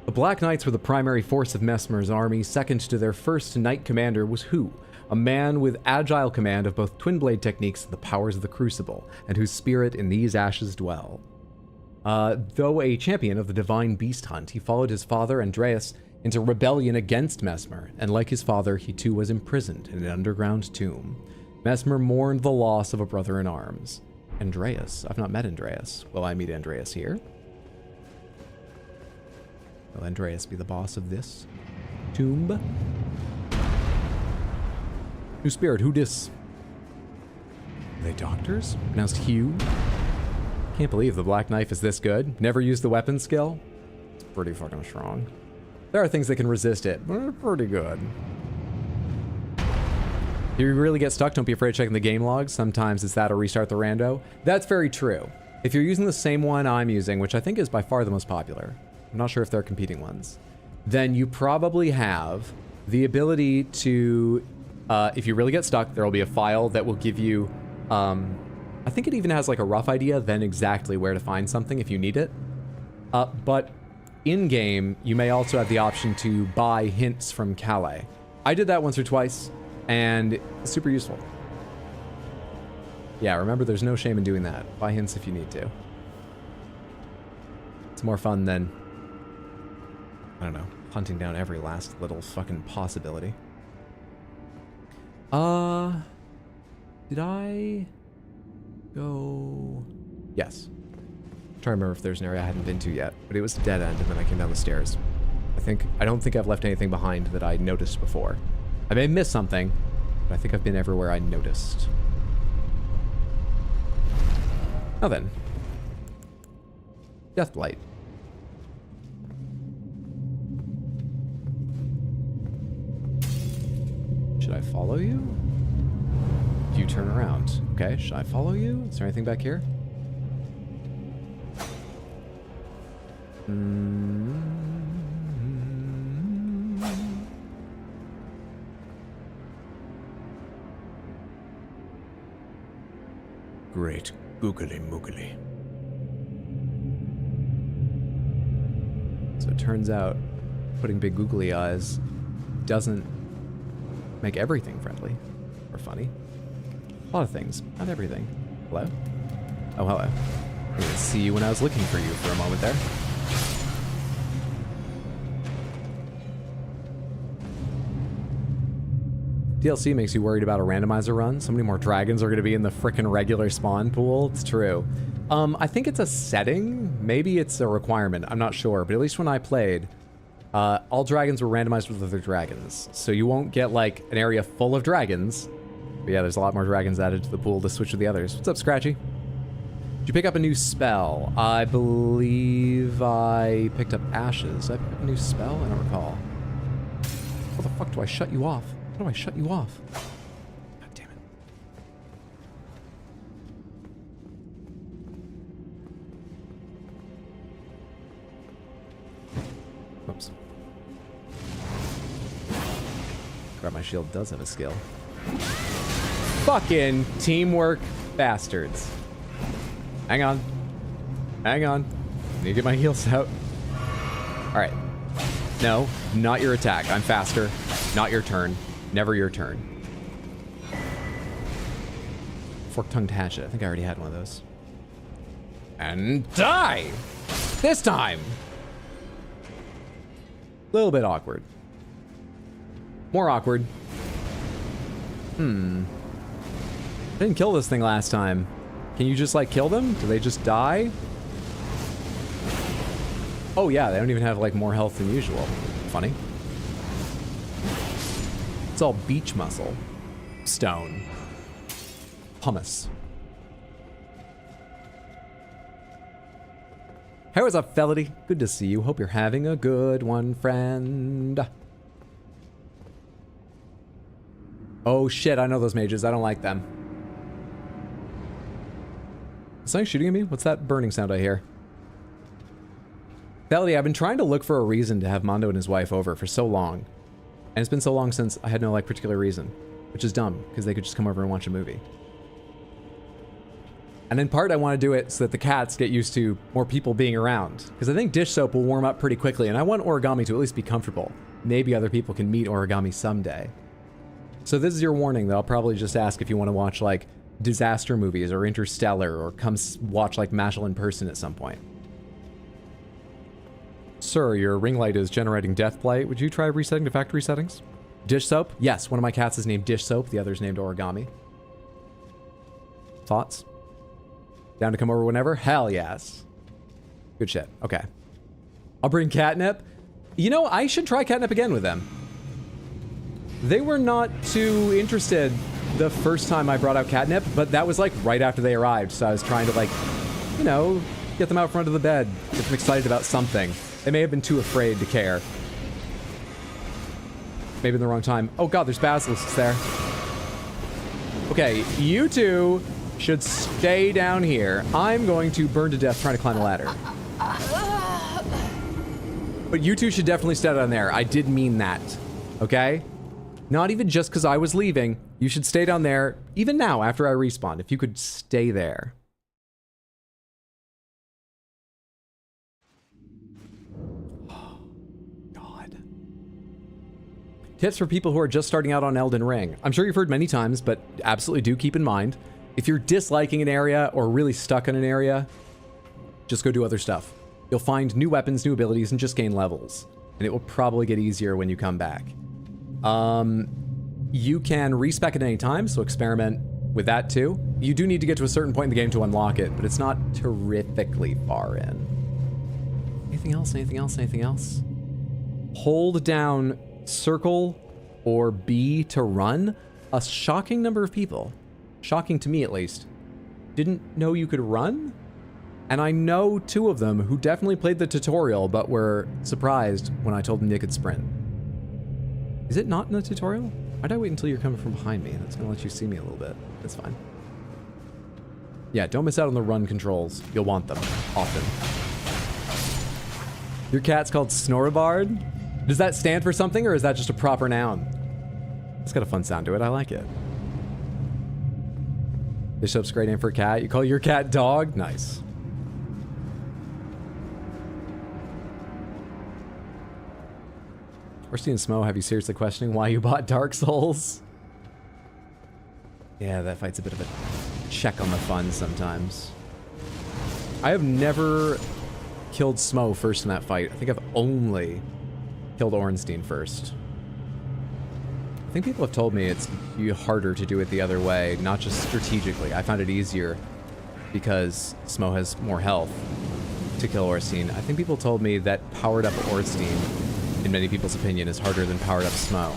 The Black Knights were the primary force of Messmer's army. Second to their first knight commander was Who, a man with agile command of both twin blade techniques and the powers of the Crucible, and whose spirit in these ashes dwell. Though a champion of the divine beast hunt, he followed his father Andreas into rebellion against Messmer, and like his father, he too was imprisoned in an underground tomb. Messmer mourned the loss of a brother in arms. Andreas. I've not met Andreas. Will I meet Andreas here? Will Andreas be the boss of this tomb? New spirit, who dis? Are they doctors? Pronounced Hugh? Can't believe the Black Knife is this good. Never used the weapon skill? It's pretty fucking strong. There are things that can resist it, but they're pretty good. If you really get stuck, don't be afraid of checking the game logs. Sometimes it's that or restart the rando. That's very true. If you're using the same one I'm using, which I think is by far the most popular, I'm not sure if there are competing ones, then you probably have the ability to, if you really get stuck, there will be a file that will give you, I think it even has like a rough idea, then exactly where to find something if you need it. But in-game, you may also have the option to buy hints from Calais. I did that once or twice, and it's super useful. Yeah, remember, there's no shame in doing that. Buy hints if you need to. It's more fun than, I don't know, hunting down every last little fucking possibility. Did I go? Yes. I'm trying to remember if there's an area I hadn't been to yet, but it was a dead end, and then I came down the stairs. I don't think I've left anything behind that I noticed before. I may have missed something, but I think I've been everywhere I noticed. Now then. Deathblight. Should I follow you? Do you turn around? Okay, should I follow you? Is there anything back here? Great googly moogly. So it turns out putting big googly eyes doesn't make everything friendly or funny. A lot of things, not everything. Hello? Oh, hello. I didn't see you when I was looking for you for a moment there. DLC makes you worried about a randomizer run. So many more dragons are going to be in the frickin' regular spawn pool. It's true. I think it's a setting. Maybe it's a requirement. I'm not sure. But at least when I played, all dragons were randomized with other dragons. So you won't get, like, an area full of dragons. But yeah, there's a lot more dragons added to the pool to switch with the others. What's up, Scratchy? Did you pick up a new spell? I believe I picked up Ashes. Did I pick up a new spell? I don't recall. How the fuck do I shut you off? How do I shut you off? God damn it. Whoops. Grab my shield does have a skill. Fucking teamwork bastards. Hang on. Hang on. I need to get my heals out. Alright. No, not your attack. I'm faster. Not your turn. Never your turn. Fork-tongued hatchet. I think I already had one of those. And die! This time! A little bit awkward. More awkward. I didn't kill this thing last time. Can you just, like, kill them? Do they just die? Oh, yeah, they don't even have, like, more health than usual. Funny. It's all beach muscle. Stone. Hummus. Hey, what's up, Felody? Good to see you. Hope you're having a good one, friend. Oh, shit, I know those mages. I don't like them. Is something shooting at me? What's that burning sound I hear? Felody, I've been trying to look for a reason to have Mondo and his wife over for so long. And it's been so long since I had no, like, particular reason. Which is dumb, because they could just come over and watch a movie. And in part, I want to do it so that the cats get used to more people being around. Because I think dish soap will warm up pretty quickly, and I want Origami to at least be comfortable. Maybe other people can meet Origami someday. So this is your warning, that I'll probably just ask if you want to watch, like, disaster movies or Interstellar, or come watch, like, Mashal in person at some point. Sir, your ring light is generating Deathblight. Would you try resetting to factory settings? Dish soap? Yes, one of my cats is named Dish Soap. The other's named Origami. Thoughts? Down to come over whenever? Hell yes. Good shit. Okay. I'll bring catnip. You know, I should try catnip again with them. They were not too interested the first time I brought out catnip, but that was like right after they arrived. So I was trying to, like, you know, get them out front of the bed. Get them excited about something. They may have been too afraid to care. Maybe in the wrong time. Oh god, there's basilisks there. Okay, you two should stay down here. I'm going to burn to death trying to climb a ladder. But you two should definitely stay down there. I did mean that. Okay? Not even just because I was leaving. You should stay down there, even now, after I respawn. If you could stay there. Tips for people who are just starting out on Elden Ring. I'm sure you've heard many times, but absolutely do keep in mind, if you're disliking an area or really stuck in an area, just go do other stuff. You'll find new weapons, new abilities, and just gain levels. And it will probably get easier when you come back. You can respec at any time, so experiment with that too. You do need to get to a certain point in the game to unlock it, but it's not terrifically far in. Anything else? Anything else? Anything else? Hold down circle or B to run, a shocking number of people, shocking to me at least, didn't know you could run. And I know 2 of them who definitely played the tutorial, but were surprised when I told them they could sprint. Is it not in the tutorial? Why'd I wait until you're coming from behind me? That's gonna let you see me a little bit. That's fine. Yeah, don't miss out on the run controls. You'll want them often. Your cat's called Snorabard? Does that stand for something, or is that just a proper noun? It's got a fun sound to it. I like it. Bishop's great name for a cat. You call your cat Dog? Nice. Orsty and Smo have you seriously questioning why you bought Dark Souls? Yeah, that fight's a bit of a check on the fun sometimes. I have never killed Smo first in that fight. I think I've only killed Ornstein first. I think people have told me it's harder to do it the other way, not just strategically. I found it easier because Smo has more health to kill Ornstein. I think people told me that powered up Ornstein, in many people's opinion, is harder than powered up Smo.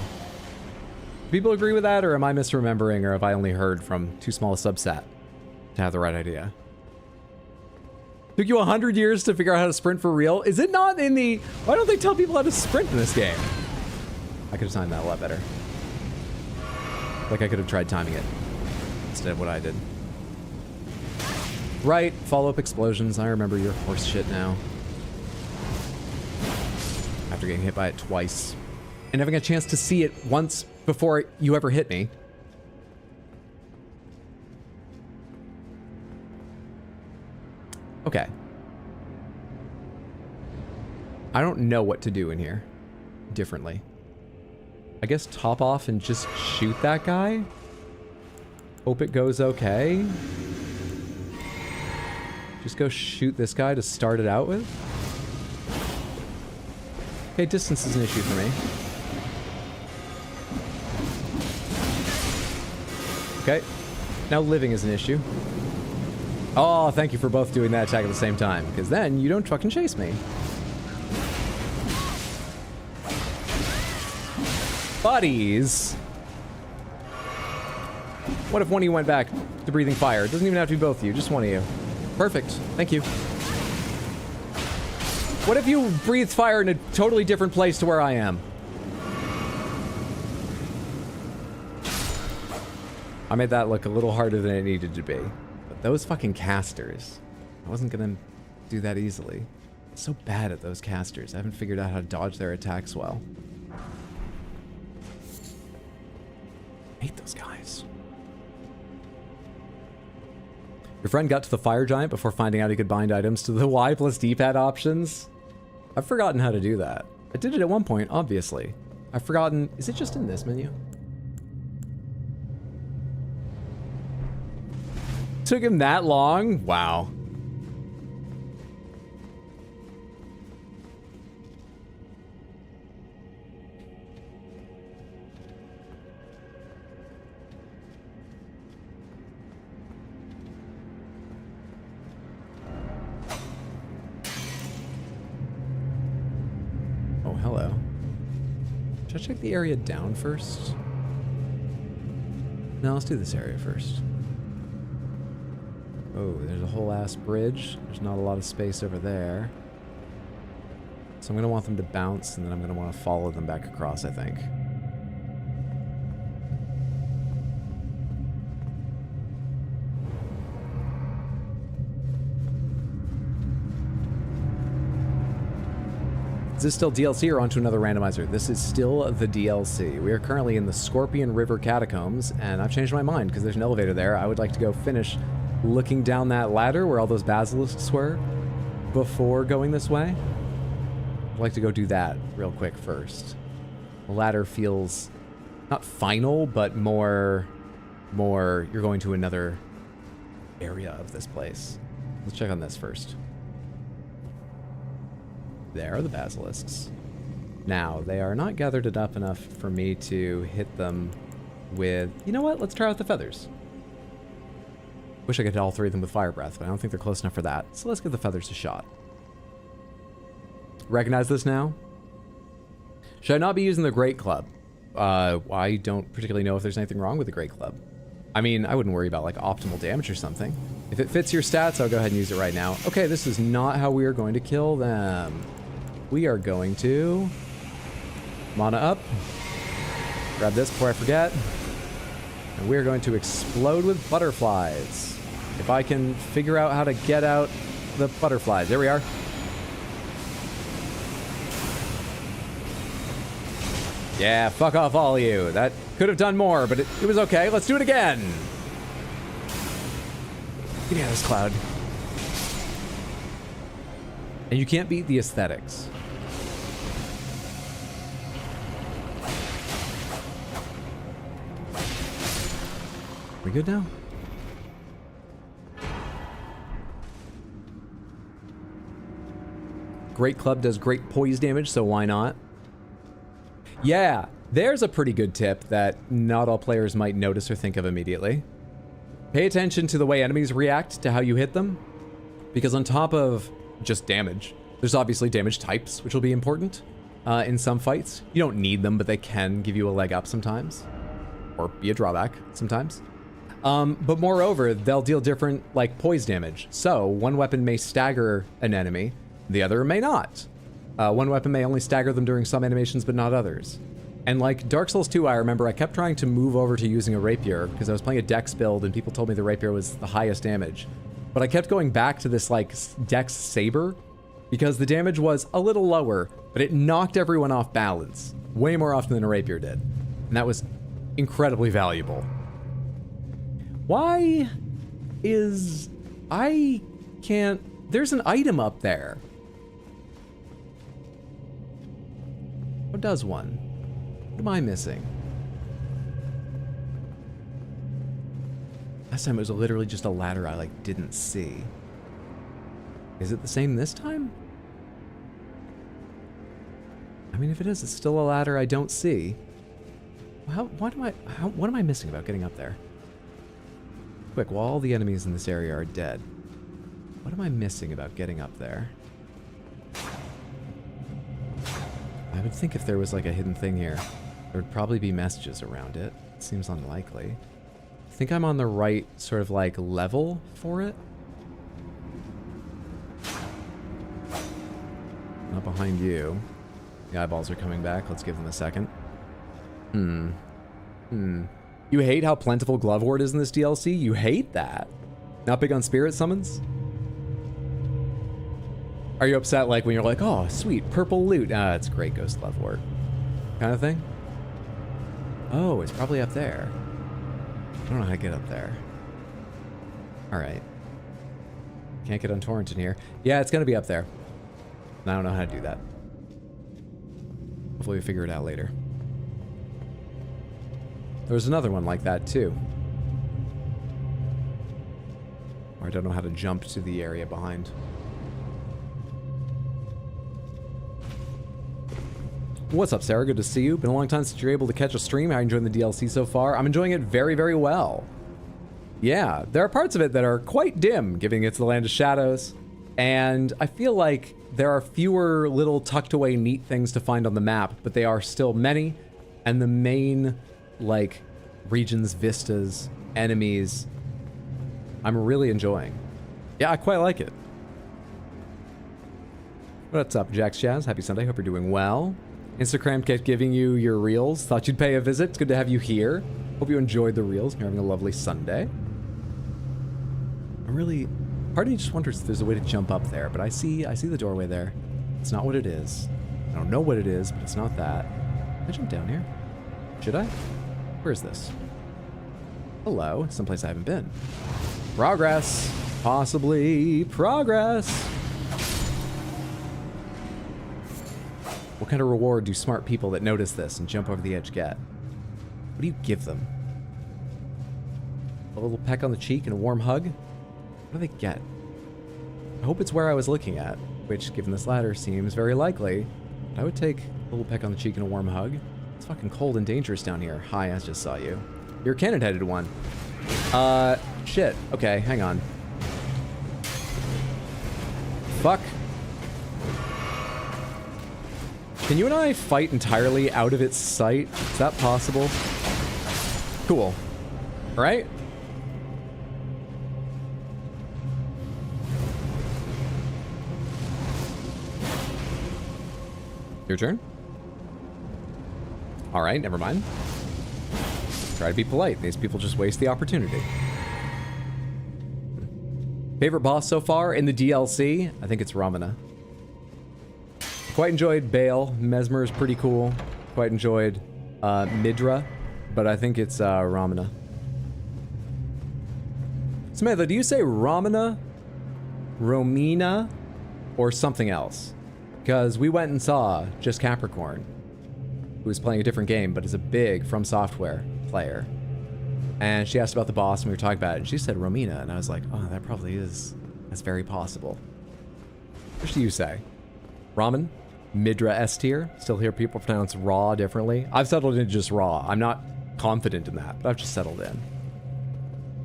Do people agree with that, or am I misremembering, or have I only heard from too small a subset to have the right idea? Took you 100 years to figure out how to sprint for real? Is it not in the... Why don't they tell people how to sprint in this game? I could have timed that a lot better. Like I could have tried timing it instead of what I did. Right, follow-up explosions. I remember your horse shit now. After getting hit by it twice. And having a chance to see it once before you ever hit me. Okay. I don't know what to do in here differently. I guess top off and just shoot that guy? Hope it goes okay. Just go shoot this guy to start it out with? Okay, distance is an issue for me. Okay, now living is an issue. Oh, thank you for both doing that attack at the same time, because then you don't fucking chase me. Buddies! What if one of you went back to breathing fire? It doesn't even have to be both of you, just one of you. Perfect, thank you. What if you breathed fire in a totally different place to where I am? I made that look a little harder than it needed to be. But those fucking casters, I wasn't gonna do that easily. I'm so bad at those casters. I haven't figured out how to dodge their attacks well. I hate those guys. Your friend got to the fire giant before finding out he could bind items to the Y plus D-pad options. I've forgotten how to do that. I did it at one point, obviously. I've forgotten... Is it just in this menu? Took him that long? Wow. Oh, hello. Should I check the area down first? No, let's do this area first. Oh, there's a whole ass bridge. There's not a lot of space over there. So I'm going to want them to bounce, and then I'm going to want to follow them back across, I think. Is this still DLC or onto another randomizer? This is still the DLC. We are currently in the Scorpion River Catacombs, and I've changed my mind because there's an elevator there. I would like to go finish looking down that ladder where all those basilisks were before going this way. I'd like to go do that real quick first. The ladder feels not final, but more you're going to another area of this place. Let's check on this first. There are the basilisks. Now, they are not gathered up enough for me to hit them with... You know what? Let's try out the feathers. Wish I could hit all three of them with fire breath, but I don't think they're close enough for that. So let's give the feathers a shot. Recognize this now? Should I not be using the Great Club? I don't particularly know if there's anything wrong with the Great Club. I mean, I wouldn't worry about like optimal damage or something. If it fits your stats, I'll go ahead and use it right now. Okay, this is not how we are going to kill them. We are going to mana up. Grab this before I forget. And we're going to explode with butterflies. If I can figure out how to get out the butterflies. There we are. Yeah, fuck off all of you. That could have done more, but it was okay. Let's do it again. Get me out of this cloud. And you can't beat the aesthetics. We good now? Great Club does great poise damage, so why not? Yeah, there's a pretty good tip that not all players might notice or think of immediately. Pay attention to the way enemies react to how you hit them, because on top of just damage, there's obviously damage types, which will be important in some fights. You don't need them, but they can give you a leg up sometimes, or be a drawback sometimes. But moreover, they'll deal different, like, poise damage. So, one weapon may stagger an enemy, the other may not. One weapon may only stagger them during some animations, but not others. And like Dark Souls 2, I remember I kept trying to move over to using a rapier, because I was playing a dex build, and people told me the rapier was the highest damage. But I kept going back to this, like, dex saber, because the damage was a little lower, but it knocked everyone off balance, way more often than a rapier did. And that was incredibly valuable. Why is... I can't... There's an item up there. What does one? What am I missing? Last time it was literally just a ladder I, like, didn't see. Is it the same this time? I mean, if it is, it's still a ladder I don't see. What am I missing about getting up there? Quick, while all the enemies in this area are dead, what am I missing about getting up there? I would think if there was like a hidden thing here, there would probably be messages around it. It seems unlikely. I think I'm on the right sort of like level for it. Not behind you. The eyeballs are coming back. Let's give them a second. You hate how plentiful Glove Ward is in this DLC? You hate that? Not big on spirit summons? Are you upset like when you're like, oh, sweet, purple loot. Ah, it's great Ghost Glove Ward. Kind of thing? Oh, it's probably up there. I don't know how to get up there. Alright. Can't get on Torrent in here. Yeah, it's gonna be up there. And I don't know how to do that. Hopefully we figure it out later. There was another one like that too. Or I don't know how to jump to the area behind. What's up, Sarah? Good to see you. Been a long time since you're able to catch a stream. How are you enjoying the DLC so far? I'm enjoying it very, very well. Yeah, there are parts of it that are quite dim, giving it to the Land of Shadows. And I feel like there are fewer little tucked away neat things to find on the map, but they are still many. And the main, like, regions, vistas, enemies, I'm really enjoying. Yeah, I quite like it. What's up, Jax Jazz? Happy Sunday. Hope you're doing well. Instagram kept giving you your reels. Thought you'd pay a visit. It's good to have you here. Hope you enjoyed the reels. You're having a lovely Sunday. Part of me just wonders if there's a way to jump up there, but I see the doorway there. It's not what it is. I don't know what it is, but it's not that. Can I jump down here? Should I? Where is this? Hello, someplace I haven't been. Progress. Possibly progress. What kind of reward do smart people that notice this and jump over the edge get? What do you give them? A little peck on the cheek and a warm hug? What do they get? I hope it's where I was looking at, which, given this ladder, seems very likely. But I would take a little peck on the cheek and a warm hug. It's fucking cold and dangerous down here. Hi, I just saw you. You're a cannon-headed one. Shit. Okay, hang on. Fuck. Can you and I fight entirely out of its sight? Is that possible? Cool. All right. Your turn. All right, never mind. Try to be polite. These people just waste the opportunity. Favorite boss so far in the DLC? I think it's Ramana. Quite enjoyed Bale. Mesmer is pretty cool. Quite enjoyed Midra, but I think it's Ramana. Samantha, do you say Ramana, Romina, or something else? Because we went and saw Just Capricorn, who was playing a different game, but is a big From Software player. And she asked about the boss, and we were talking about it, and she said Romina, and I was like, oh, that probably is. That's very possible. What do you say? Ramen? Midra S tier? Still hear people pronounce raw differently. I've settled into just raw. I'm not confident in that, but I've just settled in.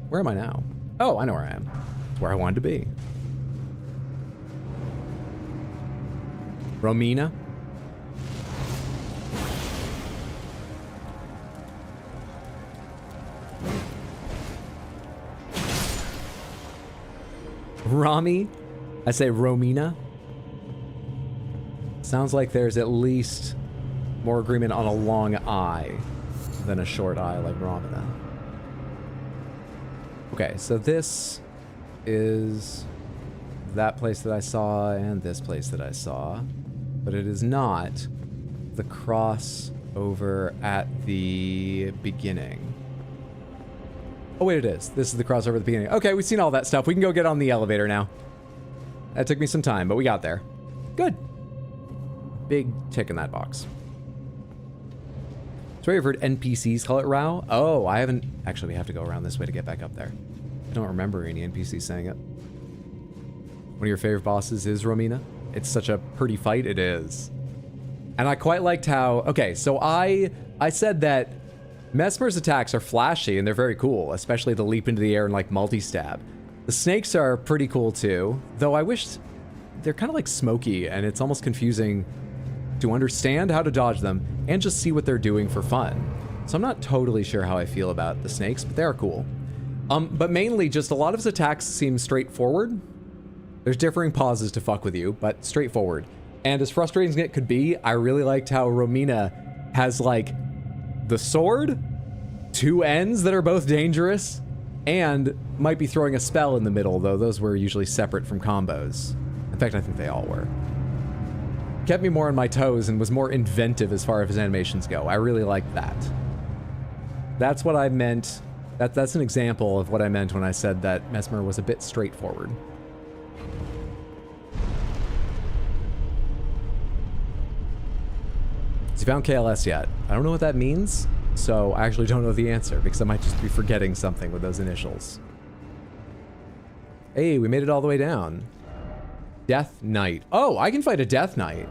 Where am I now? Oh, I know where I am. It's where I wanted to be. Romina? Rami? I say Romina. Sounds like there's at least more agreement on a long I than a short I like Ramana. Okay, so this is that place that I saw and this place that I saw, but it is not the cross over at the beginning. Oh wait, it is. This is the crossover at the beginning. Okay, we've seen all that stuff. We can go get on the elevator now. That took me some time, but we got there. Good. Big tick in that box. So I've heard NPCs call it Rao. Oh, I haven't. Actually, we have to go around this way to get back up there. I don't remember any NPCs saying it. One of your favorite bosses is Romina. It's such a pretty fight. It is. And I quite liked how... Okay, so I said that Mesmer's attacks are flashy and they're very cool, especially the leap into the air and like multi-stab. The snakes are pretty cool too, though I wish they're kind of like smoky and it's almost confusing to understand how to dodge them and just see what they're doing for fun. So I'm not totally sure how I feel about the snakes, but they're cool. But mainly just a lot of his attacks seem straightforward. There's differing pauses to fuck with you, but straightforward. And as frustrating as it could be, I really liked how Romina has like the sword, two ends that are both dangerous, and might be throwing a spell in the middle, though those were usually separate from combos. In fact, I think they all were. Kept me more on my toes and was more inventive as far as his animations go. I really liked that. That's what I meant. That's an example of what I meant when I said that Mesmer was a bit straightforward. Has he found KLS yet? I don't know what that means, so I actually don't know the answer because I might just be forgetting something with those initials. Hey, we made it all the way down. Death Knight. Oh, I can fight a Death Knight.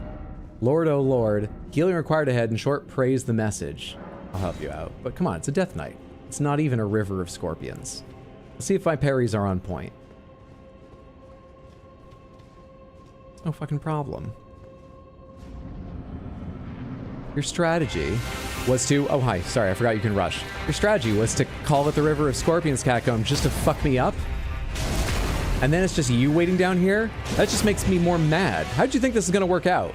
Lord, oh Lord. Healing required ahead. In short, praise the message. I'll help you out. But come on, it's a Death Knight. It's not even a river of scorpions. Let's see if my parries are on point. No fucking problem. Your strategy was to... Oh, hi. Sorry, I forgot you can rush. Your strategy was to call it the River of Scorpions, Catcomb, just to fuck me up? And then it's just you waiting down here? That just makes me more mad. How'd you think this is gonna work out?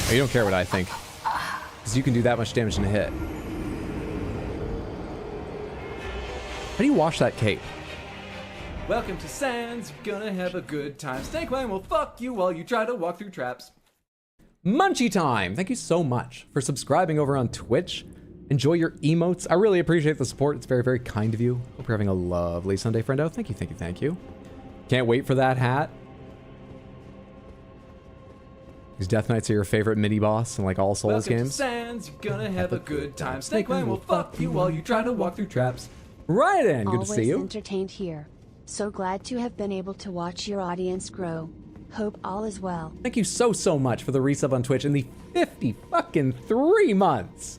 Oh, you don't care what I think. Because you can do that much damage in a hit. How do you wash that cape? Welcome to Sans, you're gonna have a good time. Snakewine will fuck you while you try to walk through traps. Munchie time! Thank you so much for subscribing over on Twitch. Enjoy your emotes. I really appreciate the support. It's very, very kind of you. Hope you're having a lovely Sunday, friendo. Thank you, thank you, thank you. Can't wait for that hat. These Death Knights are your favorite mini-boss in like all Souls games. Welcome to Sans, you're gonna have a good time. Snakewine will fuck you while you try to walk through traps. Right in, good to see you. Always entertained here. So glad to have been able to watch your audience grow. Hope all is well. Thank you so, so much for the resub on Twitch in the 50 fucking 3 months.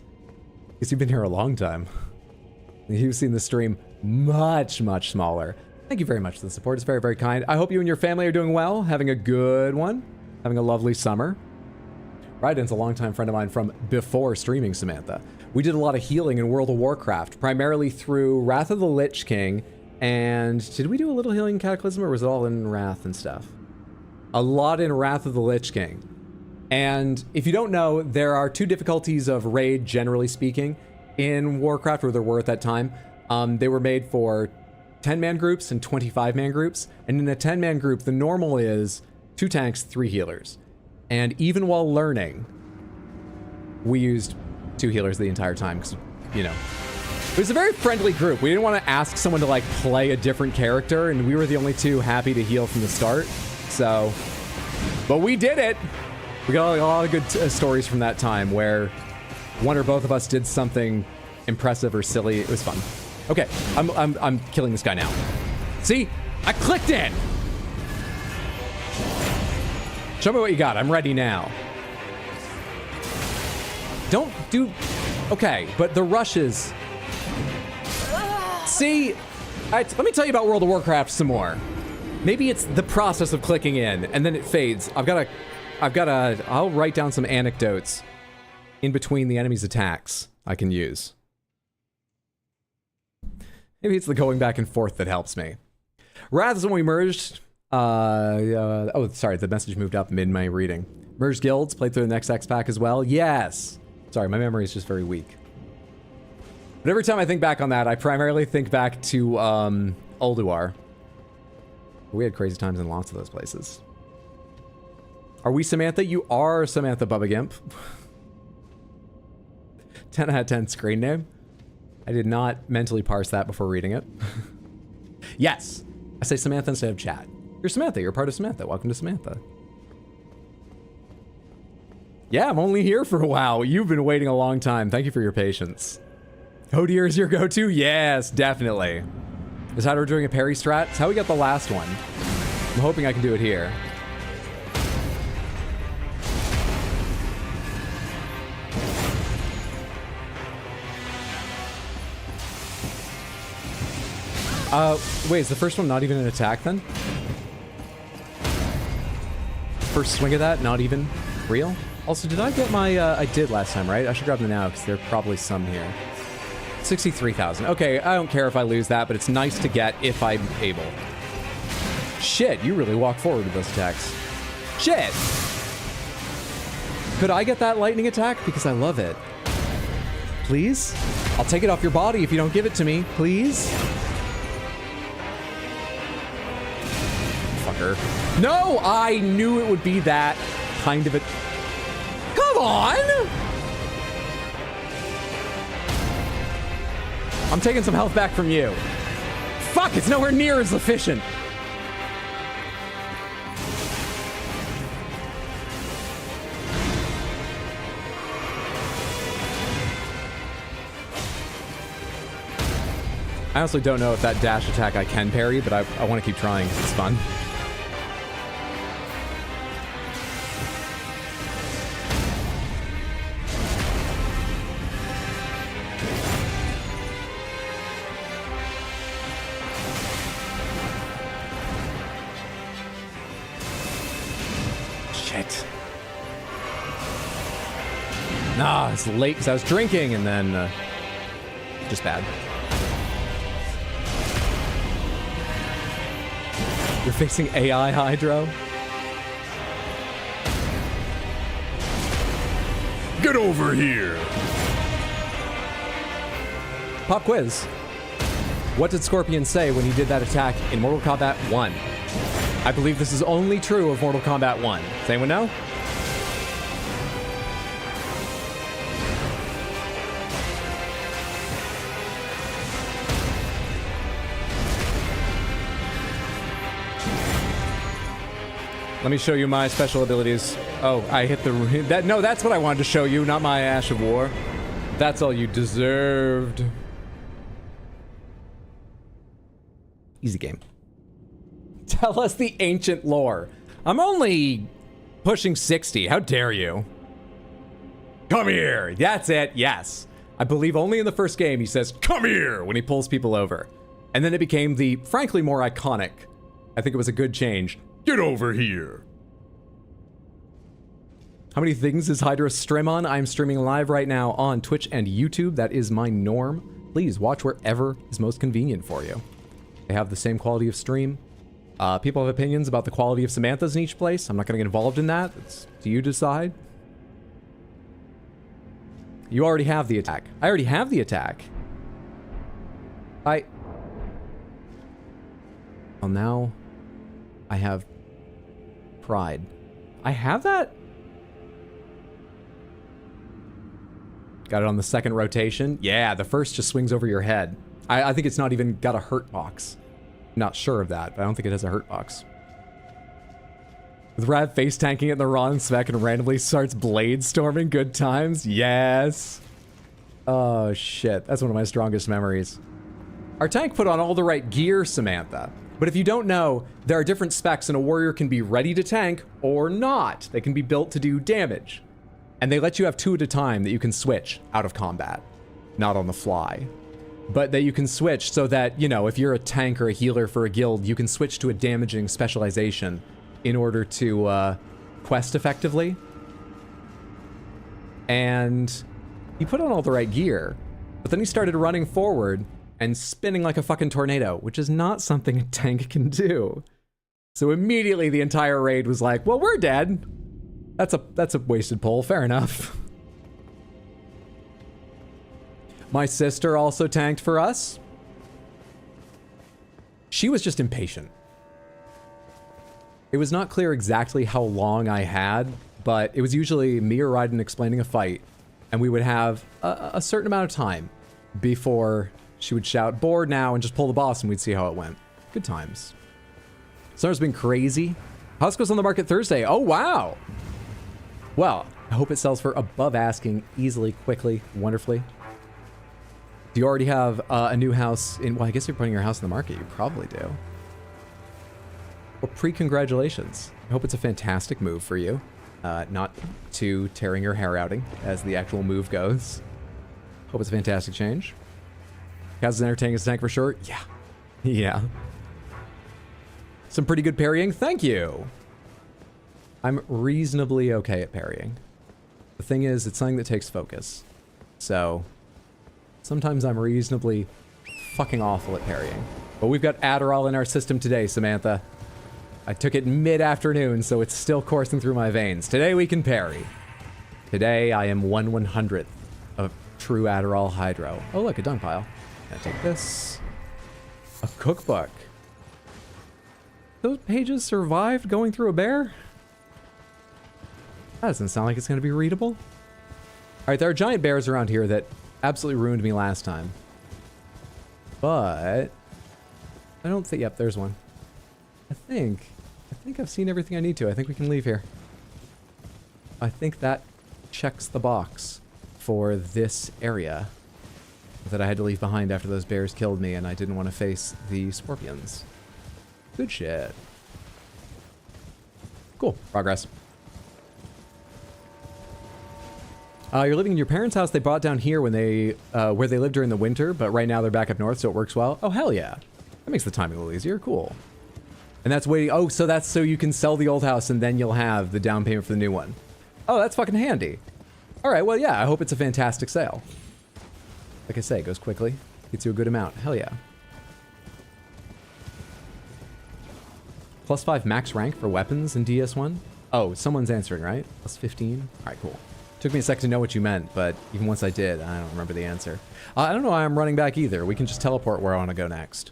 Because you've been here a long time. You've seen the stream much, much smaller. Thank you very much for the support. It's very, very kind. I hope you and your family are doing well, having a good one, having a lovely summer. Ryden's a longtime friend of mine from before streaming, Samantha. We did a lot of healing in World of Warcraft, primarily through Wrath of the Lich King, and did we do a little healing in Cataclysm, or was it all in Wrath and stuff? A lot in Wrath of the Lich King. And if you don't know, there are two difficulties of raid, generally speaking, in Warcraft, or there were at that time. They were made for 10-man groups and 25-man groups. And in a 10-man group, the normal is 2 tanks, 3 healers. And even while learning, we used 2 healers the entire time, because, you know, it was a very friendly group. We didn't want to ask someone to, like, play a different character, and we were the only 2 happy to heal from the start. So, but we did it. We got a lot of good stories from that time where one or both of us did something impressive or silly. It was fun. Okay, I'm killing this guy now. See? I clicked in. Show me what you got. I'm ready now. Don't do... Okay, but the rushes... See? Let me tell you about World of Warcraft some more. Maybe it's the process of clicking in, and then it fades. I'll write down some anecdotes in between the enemy's attacks I can use. Maybe it's the going back and forth that helps me. Wrath is when we merged... oh, sorry, the message moved up mid my reading. Merged guilds, played through the next X pack as well. Yes! Sorry, my memory is just very weak. But every time I think back on that, I primarily think back to, Ulduar. We had crazy times in lots of those places. Are we Samantha? You are Samantha Bubba Gimp. 10 out of 10 screen name. I did not mentally parse that before reading it. Yes! I say Samantha instead of chat. You're Samantha. You're part of Samantha. Welcome to Samantha. Yeah, I'm only here for a while. You've been waiting a long time. Thank you for your patience. Oh dear is your go-to? Yes, definitely. Is how we're doing a parry strat? It's how we got the last one. I'm hoping I can do it here. Wait, is the first one not even an attack then? First swing of that, not even real? Also, did I get my, I did last time, right? I should grab them now, because there are probably some here. 63,000. Okay, I don't care if I lose that, but it's nice to get if I'm able. Shit, you really walk forward with those attacks. Shit! Could I get that lightning attack? Because I love it. Please? I'll take it off your body if you don't give it to me. Please? Fucker. No! I knew it would be that kind of a... Come on! I'm taking some health back from you. Fuck, it's nowhere near as efficient. I honestly don't know if that dash attack I can parry, but I want to keep trying because it's fun. Shit. Nah, it's late because I was drinking and then just bad. You're facing AI Hydro? Get over here! Pop quiz. What did Scorpion say when he did that attack in Mortal Kombat 1? I believe this is only true of Mortal Kombat 1. Does anyone know? Let me show you my special abilities. Oh, I hit the... No, that's what I wanted to show you, not my Ash of War. That's all you deserved. Easy game. Tell us the ancient lore. I'm only pushing 60. How dare you? Come here. That's it. Yes. I believe only in the first game he says, come here, when he pulls people over. And then it became the, frankly, more iconic. I think it was a good change. Get over here. How many things is Hydra stream on? I'm streaming live right now on Twitch and YouTube. That is my norm. Please watch wherever is most convenient for you. They have the same quality of stream. People have opinions about the quality of Samantha's in each place. I'm not going to get involved in that. It's to you to decide. You already have the attack. I already have the attack. Well, now I have pride. I have that? Got it on the second rotation. Yeah, the first just swings over your head. I think it's not even got a hurt box. Not sure of that, but I don't think it has a hurt box. With Rad face tanking it in the wrong spec and randomly starts blade storming, good times. Yes. Oh shit, that's one of my strongest memories. Our tank put on all the right gear, Samantha. But if you don't know, there are different specs and a warrior can be ready to tank or not. They can be built to do damage. And they let you have 2 at a time that you can switch out of combat, not on the fly. But that you can switch so that, you know, if you're a tank or a healer for a guild, you can switch to a damaging specialization in order to quest effectively. And he put on all the right gear, but then he started running forward and spinning like a fucking tornado, which is not something a tank can do. So immediately the entire raid was like, well, we're dead. That's a wasted pull, fair enough. My sister also tanked for us. She was just impatient. It was not clear exactly how long I had, but it was usually me or Raiden explaining a fight, and we would have a certain amount of time before she would shout, bored now, and just pull the boss, and we'd see how it went. Good times. Summer's been crazy. House goes on the market Thursday. Oh, wow. Well, I hope it sells for above asking, easily, quickly, wonderfully. Do you already have a new house in... Well, I guess you're putting your house in the market. You probably do. Well, pre-congratulations. I hope it's a fantastic move for you. Not too tearing your hair outing, as the actual move goes. Hope it's a fantastic change. Kaz is entertaining as a tank for sure. Yeah. Yeah. Some pretty good parrying. Thank you. I'm reasonably okay at parrying. The thing is, it's something that takes focus. So... sometimes I'm reasonably fucking awful at parrying. But we've got Adderall in our system today, Samantha. I took it mid-afternoon, so it's still coursing through my veins. Today we can parry. Today I am 1/100th of true Adderall Hydro. Oh look, a dung pile. Gonna take this. A cookbook. Those pages survived going through a bear? That doesn't sound like it's gonna be readable. Alright, there are giant bears around here that absolutely ruined me last time. But I don't think... Yep, there's one. I think I've seen everything I need to. I think we can leave here. I think that checks the box for this area that I had to leave behind after those bears killed me and I didn't want to face the scorpions. Good shit. Cool. Progress. You're living in your parents' house they bought down here when they, where they lived during the winter, but right now they're back up north, so it works well. Oh, hell yeah. That makes the timing a little easier. Cool. And that's waiting. Oh, so that's so you can sell the old house and then you'll have the down payment for the new one. Oh, that's fucking handy. All right, well, yeah, I hope it's a fantastic sale. Like I say, it goes quickly. Gets you a good amount. Hell yeah. +5 max rank for weapons in DS1. Oh, someone's answering, right? +15. All right, cool. Took me a second to know what you meant, but even once I did, I don't remember the answer. I don't know why I'm running back either. We can just teleport where I want to go next.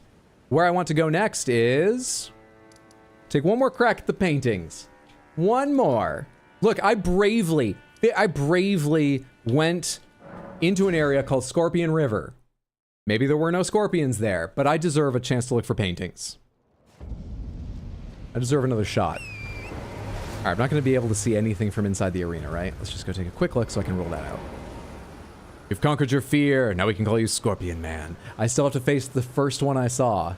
Where I want to go next is... take one more crack at the paintings. One more. Look, I bravely went into an area called Scorpion River. Maybe there were no scorpions there, but I deserve a chance to look for paintings. I deserve another shot. All right, I'm not going to be able to see anything from inside the arena, right? Let's just go take a quick look so I can rule that out. You've conquered your fear. Now we can call you Scorpion Man. I still have to face the first one I saw.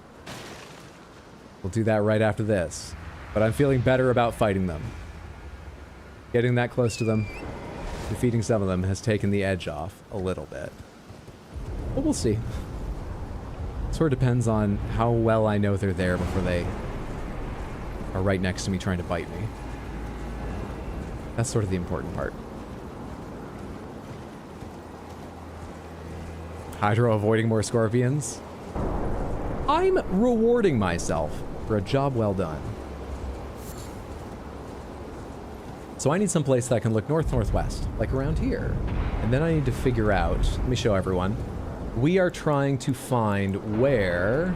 We'll do that right after this. But I'm feeling better about fighting them. Getting that close to them, defeating some of them has taken the edge off a little bit. But we'll see. Sort of depends on how well I know they're there before they are right next to me trying to bite me. That's sort of the important part. Hydro avoiding more scorpions. I'm rewarding myself for a job well done. So I need some place that I can look north-northwest, like around here. And then I need to figure out, let me show everyone. We are trying to find where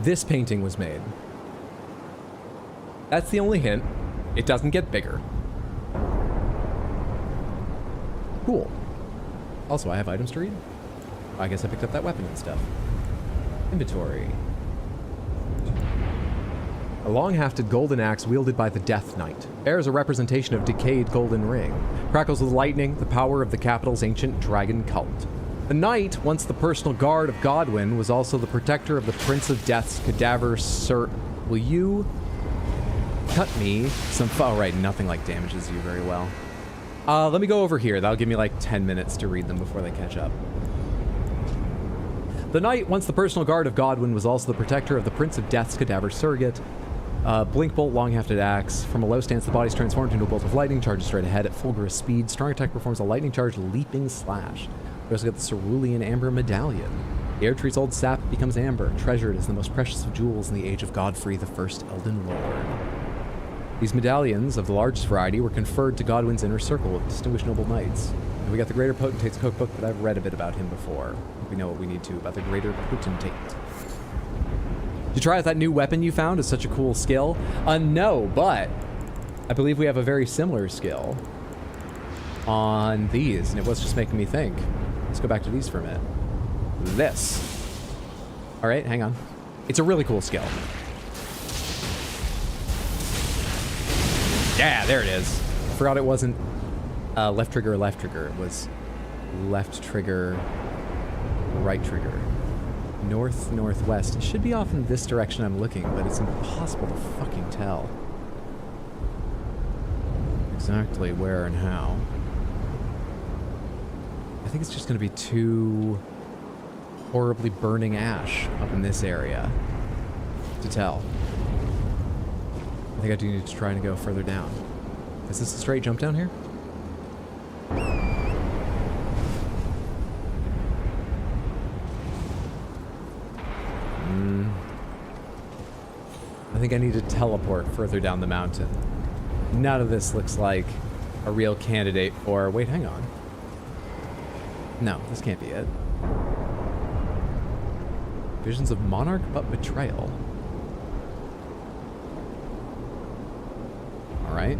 this painting was made. That's the only hint. It doesn't get bigger. Cool. Also, I have items to read. I guess I picked up that weapon and stuff. Inventory. A long-hafted golden axe wielded by the Death Knight bears a representation of decayed golden ring. Crackles with lightning, the power of the capital's ancient dragon cult. The knight, once the personal guard of Godwyn, was also the protector of the Prince of Death's cadaver, Sir. Will you cut me some? Oh, right, nothing like damages you very well. Let me go over here. That'll give me like 10 minutes to read them before they catch up. The knight, once the personal guard of Godwyn, was also the protector of the Prince of Death's cadaver surrogate. Blink bolt, long-hafted axe. From a low stance, the body is transformed into a bolt of lightning, charges straight ahead at fulgurous speed. Strong attack performs a lightning charge, leaping slash. We also got the Cerulean Amber Medallion. The air tree's old sap becomes amber, treasured as the most precious of jewels in the age of Godfrey, the first Elden Lord. These medallions, of the largest variety, were conferred to Godwyn's inner circle of distinguished noble knights. And we got the Greater Potentate's cookbook, but I've read a bit about him before. We know what we need to about the Greater Potentate. Did you try out that new weapon you found? It's such a cool skill. No, but I believe we have a very similar skill on these, and it was just making me think. Let's go back to these for a minute. This. All right, hang on. It's a really cool skill. Yeah, there it is. I forgot it wasn't left trigger, left trigger. It was left trigger, right trigger. North, northwest. It should be off in this direction I'm looking, but it's impossible to fucking tell exactly where and how. I think it's just going to be too horribly burning ash up in this area to tell. I think I do need to try and go further down. Is this a straight jump down here? I think I need to teleport further down the mountain. None of this looks like a real candidate for... Wait, hang on. No, this can't be it. Visions of Monarch, but betrayal. All right.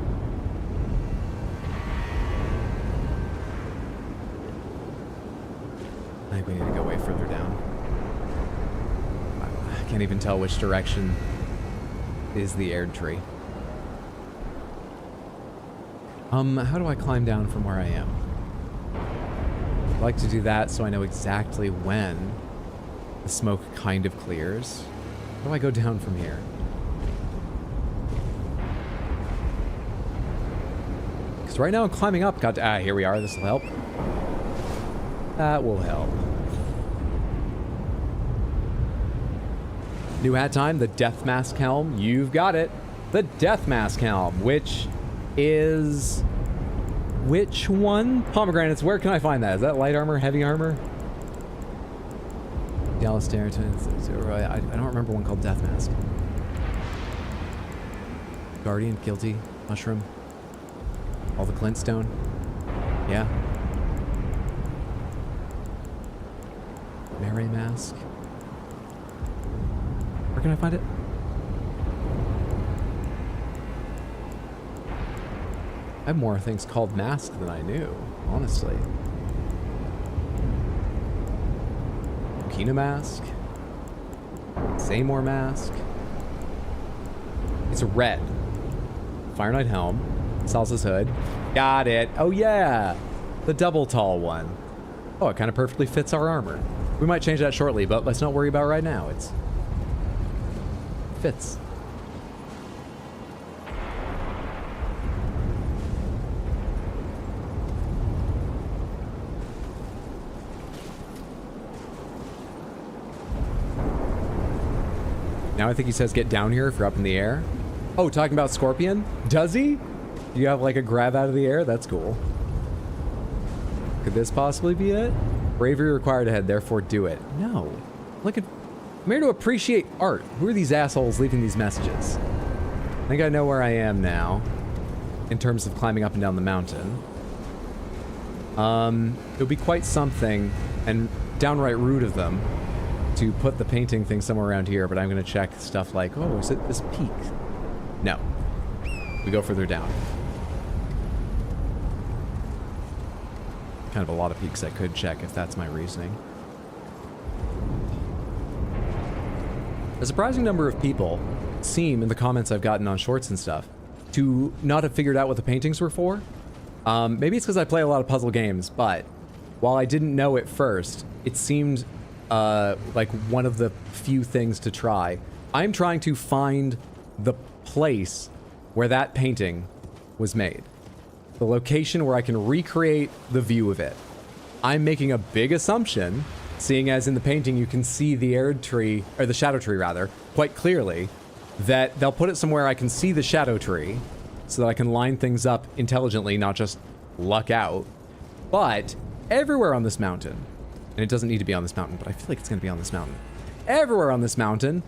I think we need to go way further down. I can't even tell which direction is the air tree. How do I climb down from where I am? I'd like to do that so I know exactly when the smoke kind of clears. How do I go down from here? Because right now I'm climbing up. Here we are. This will help. That will help. New hat time, the Death Mask Helm. You've got it. The Death Mask Helm, which is... Which one? Pomegranates. Where can I find that? Is that light armor, heavy armor? Dallas Darrington. I don't remember one called Death Mask. Guardian, Guilty, Mushroom. All the Clintstone. Yeah. Mary Mask. Where can I find it? I have more things called Mask than I knew, honestly. Kina Mask. Seymour Mask. It's a red. Fire Knight Helm. Salsa's Hood. Got it. Oh yeah! The double tall one. Oh, it kind of perfectly fits our armor. We might change that shortly, but let's not worry about it right now. It fits. Now I think he says get down here if you're up in the air. Oh, talking about Scorpion? Does he? You have like a grab out of the air? That's cool. Could this possibly be it? Bravery required ahead, therefore do it. No. Look at... I'm here to appreciate art. Who are these assholes leaving these messages? I think I know where I am now in terms of climbing up and down the mountain. It would be quite something and downright rude of them to put the painting thing somewhere around here, but I'm going to check stuff like, oh, is it this peak? No. We go further down. Kind of a lot of peaks I could check if that's my reasoning. A surprising number of people seem, in the comments I've gotten on shorts and stuff, to not have figured out what the paintings were for. Maybe it's because I play a lot of puzzle games, but while I didn't know at first, it seemed like one of the few things to try. I'm trying to find the place where that painting was made. The location where I can recreate the view of it. I'm making a big assumption, seeing as in the painting you can see the Erd tree, or the shadow tree rather, quite clearly, that they'll put it somewhere I can see the shadow tree, so that I can line things up intelligently, not just luck out. But everywhere on this mountain, and it doesn't need to be on this mountain, but I feel like it's going to be on this mountain. Everywhere on this mountain,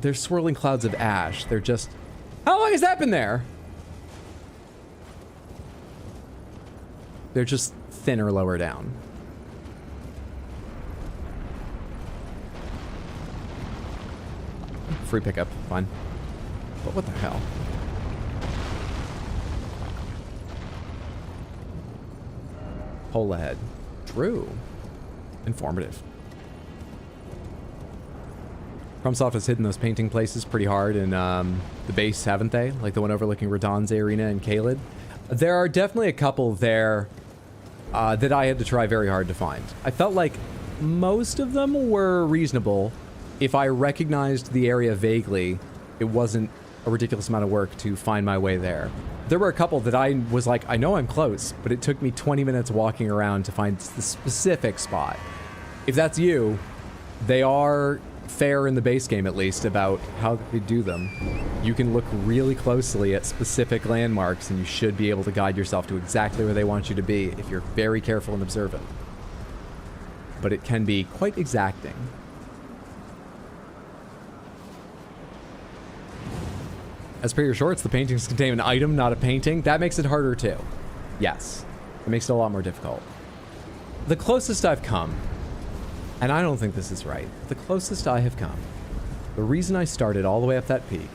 there's swirling clouds of ash. They're just... How long has that been there? They're just thinner lower down. Free pickup, fine. But what the hell? Hole ahead. True. Informative. FromSoft has hidden those painting places pretty hard in the base, haven't they? Like the one overlooking Radahn's arena and Caelid. There are definitely a couple there that I had to try very hard to find. I felt like most of them were reasonable. If I recognized the area vaguely, it wasn't a ridiculous amount of work to find my way there. There were a couple that I was like, I know I'm close, but it took me 20 minutes walking around to find the specific spot. If that's you, they are fair in the base game, at least, about how they do them. You can look really closely at specific landmarks, and you should be able to guide yourself to exactly where they want you to be if you're very careful and observant. But it can be quite exacting. As per your shorts, the paintings contain an item, not a painting. That makes it harder too. Yes. It makes it a lot more difficult. The closest I've come, and I don't think this is right, the closest I have come, the reason I started all the way up that peak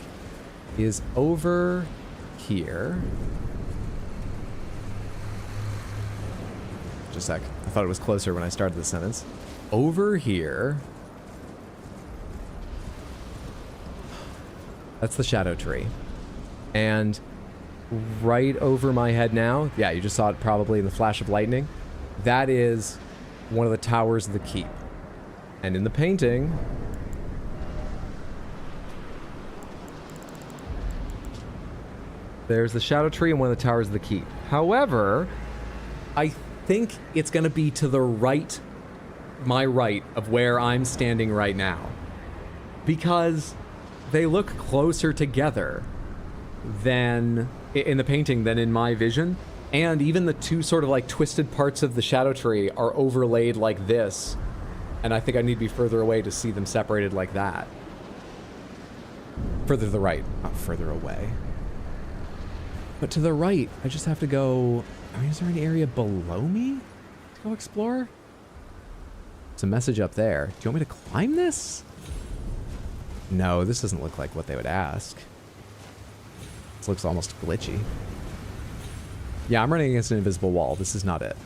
is over here. Just a sec. I thought it was closer when I started the sentence. Over here. That's the shadow tree. And right over my head now, yeah, you just saw it probably in the flash of lightning. That is one of the towers of the keep. And in the painting, there's the shadow tree and one of the towers of the keep. However, I think it's going to be to the right, my right, of where I'm standing right now. Because they look closer together than in the painting than in my vision. And even the two sort of like twisted parts of the shadow tree are overlaid like this. And I think I need to be further away to see them separated like that. Further to the right, not further away. But to the right, I just have to go... I mean, is there an area below me to go explore? There's a message up there. Do you want me to climb this? No, this doesn't look like what they would ask. This looks almost glitchy. Yeah, I'm running against an invisible wall. This is not it.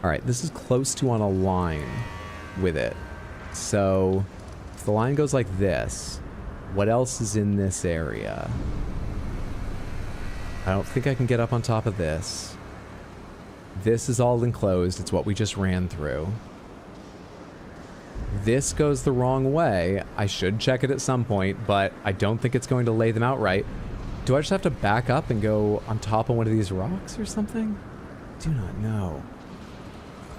Alright, this is close to on a line with it. So, if the line goes like this, what else is in this area? I don't think I can get up on top of this. This is all enclosed. It's what we just ran through. This goes the wrong way. I should check it at some point, but I don't think it's going to lay them out right. Do I just have to back up and go on top of one of these rocks or something? Do not know.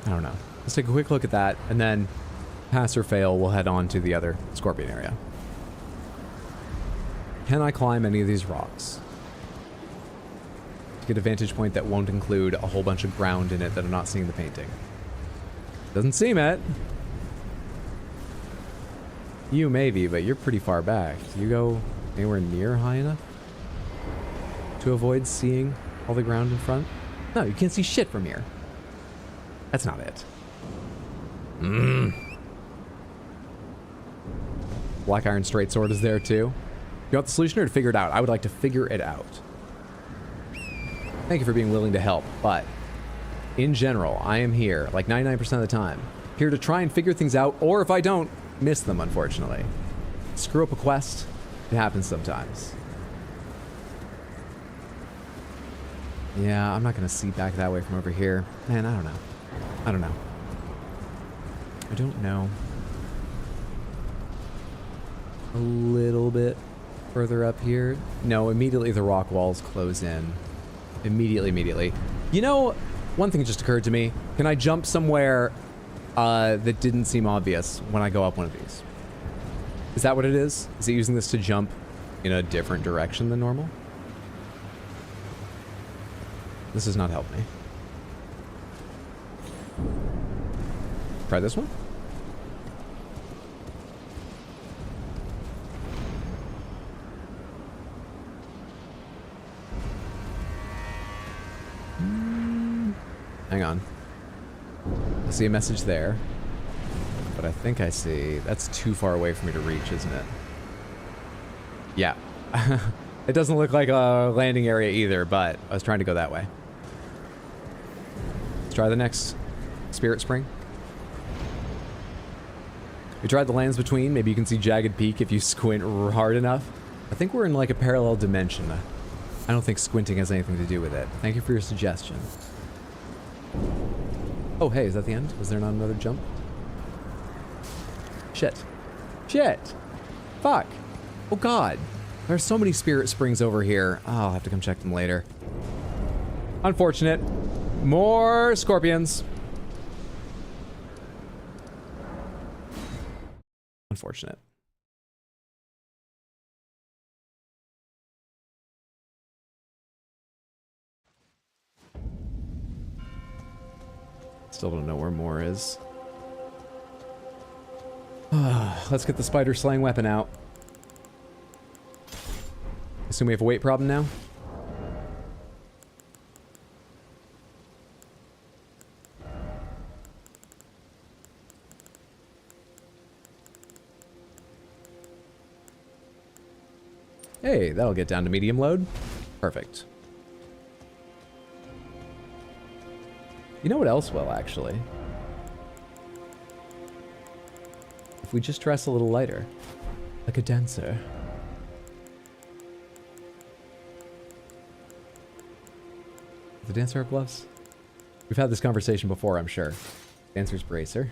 I don't know. Let's take a quick look at that, and then pass or fail, we'll head on to the other scorpion area. Can I climb any of these rocks? To get a vantage point that won't include a whole bunch of ground in it that I'm not seeing the painting. Doesn't seem it. You maybe, but you're pretty far back. Do you go anywhere near high enough to avoid seeing all the ground in front? No, you can't see shit from here. That's not it. Black iron straight sword is there too. You want the solution or to figure it out? I would like to figure it out. Thank you for being willing to help, but in general, I am here, like 99% of the time, here to try and figure things out, or if I don't, miss them, unfortunately. Screw up a quest. It happens sometimes. Yeah, I'm not going to see back that way from over here. Man, I don't know. I don't know. I don't know. A little bit further up here. No, immediately the rock walls close in. Immediately. You know, one thing just occurred to me. Can I jump somewhere that didn't seem obvious when I go up one of these? Is that what it is? Is it using this to jump in a different direction than normal? This does not help me. Try this one. Hang on. I see a message there. But I think I see... That's too far away for me to reach, isn't it? Yeah. It doesn't look like a landing area either, but I was trying to go that way. Let's try the next Spirit Spring. We tried the lands between. Maybe you can see Jagged Peak if you squint hard enough. I think we're in like a parallel dimension. I don't think squinting has anything to do with it. Thank you for your suggestion. Oh, hey, is that the end? Was there not another jump? Shit. Fuck. Oh, God. There's so many Spirit Springs over here. Oh, I'll have to come check them later. Unfortunate. More scorpions. Unfortunate. Still don't know where more is. Let's get the spider slaying weapon out. Assume we have a weight problem now. Hey, that'll get down to medium load. Perfect. You know what else will, actually? If we just dress a little lighter. Like a dancer. The dancer have gloves? We've had this conversation before, I'm sure. Dancer's bracer.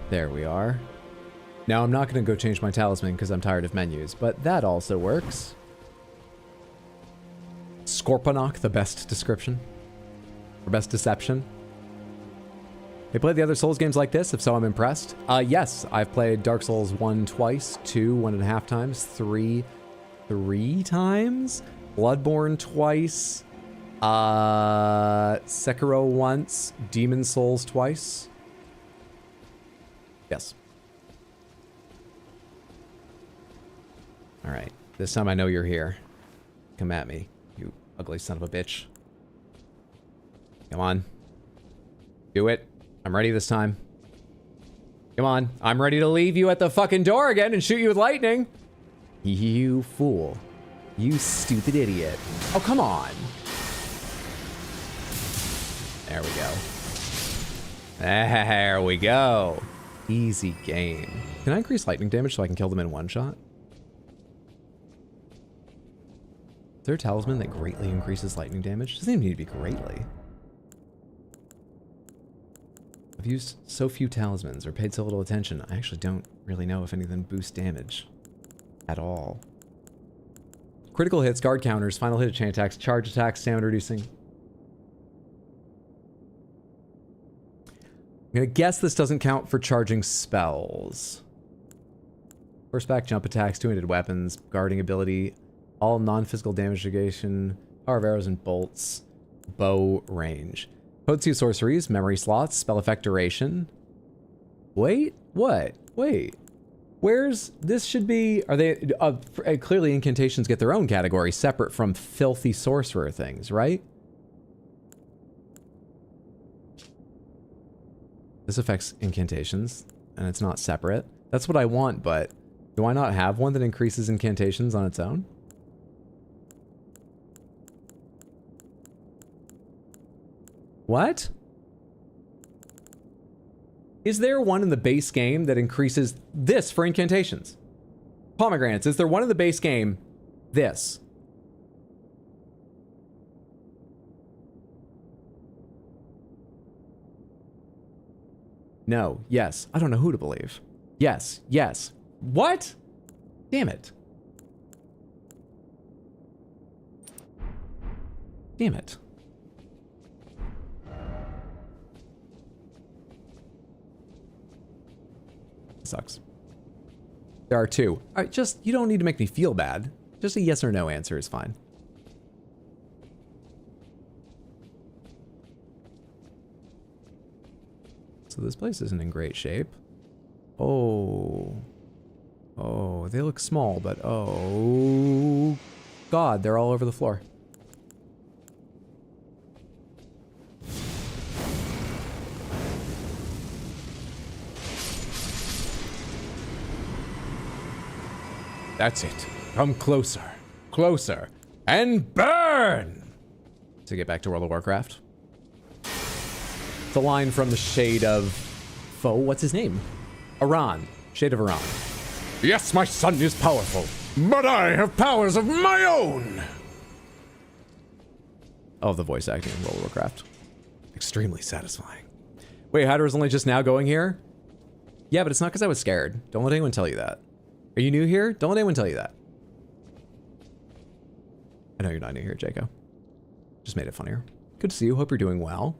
There we are. Now, I'm not going to go change my talisman because I'm tired of menus, but that also works. Scorponok, the best description. Or best deception. They played the other Souls games like this? If so, I'm impressed. Yes, I've played Dark Souls 1 twice, 2 1.5 times, 3 times, Bloodborne twice, Sekiro once, Demon Souls twice. Yes. Alright. This time I know you're here. Come at me, you ugly son of a bitch. Come on. Do it. I'm ready this time. Come on. I'm ready to leave you at the fucking door again and shoot you with lightning. You fool. You stupid idiot. Oh, come on. There we go. There we go. Easy game. Can I increase lightning damage so I can kill them in one shot? there a talisman that greatly increases lightning damage? Doesn't even need to be greatly. I've used so few talismans or paid so little attention, I actually don't really know if anything boosts damage at all. Critical hits, guard counters, final hit chain attacks, charge attacks, stamina reducing. I'm gonna guess this doesn't count for charging spells. Horseback jump attacks, two-handed weapons, guarding ability, all non-physical damage negation, power of arrows and bolts, bow range. Potency of sorceries, memory slots, spell effect duration. Wait, what? Wait. Where's, this should be, are they, clearly incantations get their own category separate from filthy sorcerer things, right? This affects incantations, and it's not separate. That's what I want, but do I not have one that increases incantations on its own? What? Is there one in the base game that increases this for incantations? Pomegranates, is there one in the base game? This. No. Yes. I don't know who to believe. Yes. Yes. What? Damn it. Damn it. Sucks. There are two. All right, just, you don't need to make me feel bad. Just a yes or no answer is fine. So this place isn't in great shape. Oh. Oh, they look small, but oh God, they're all over the floor. That's it. Come closer, closer, and burn! To get back to World of Warcraft. It's a line from the Shade of Foe. What's his name? Aran. Shade of Aran. Yes, my son is powerful, but I have powers of my own! Oh, the voice acting in World of Warcraft. Extremely satisfying. Wait, Hydra's only just now going here? Yeah, but it's not because I was scared. Don't let anyone tell you that. Are you new here? Don't let anyone tell you that. I know you're not new here, Jaco. Just made it funnier. Good to see you. Hope you're doing well.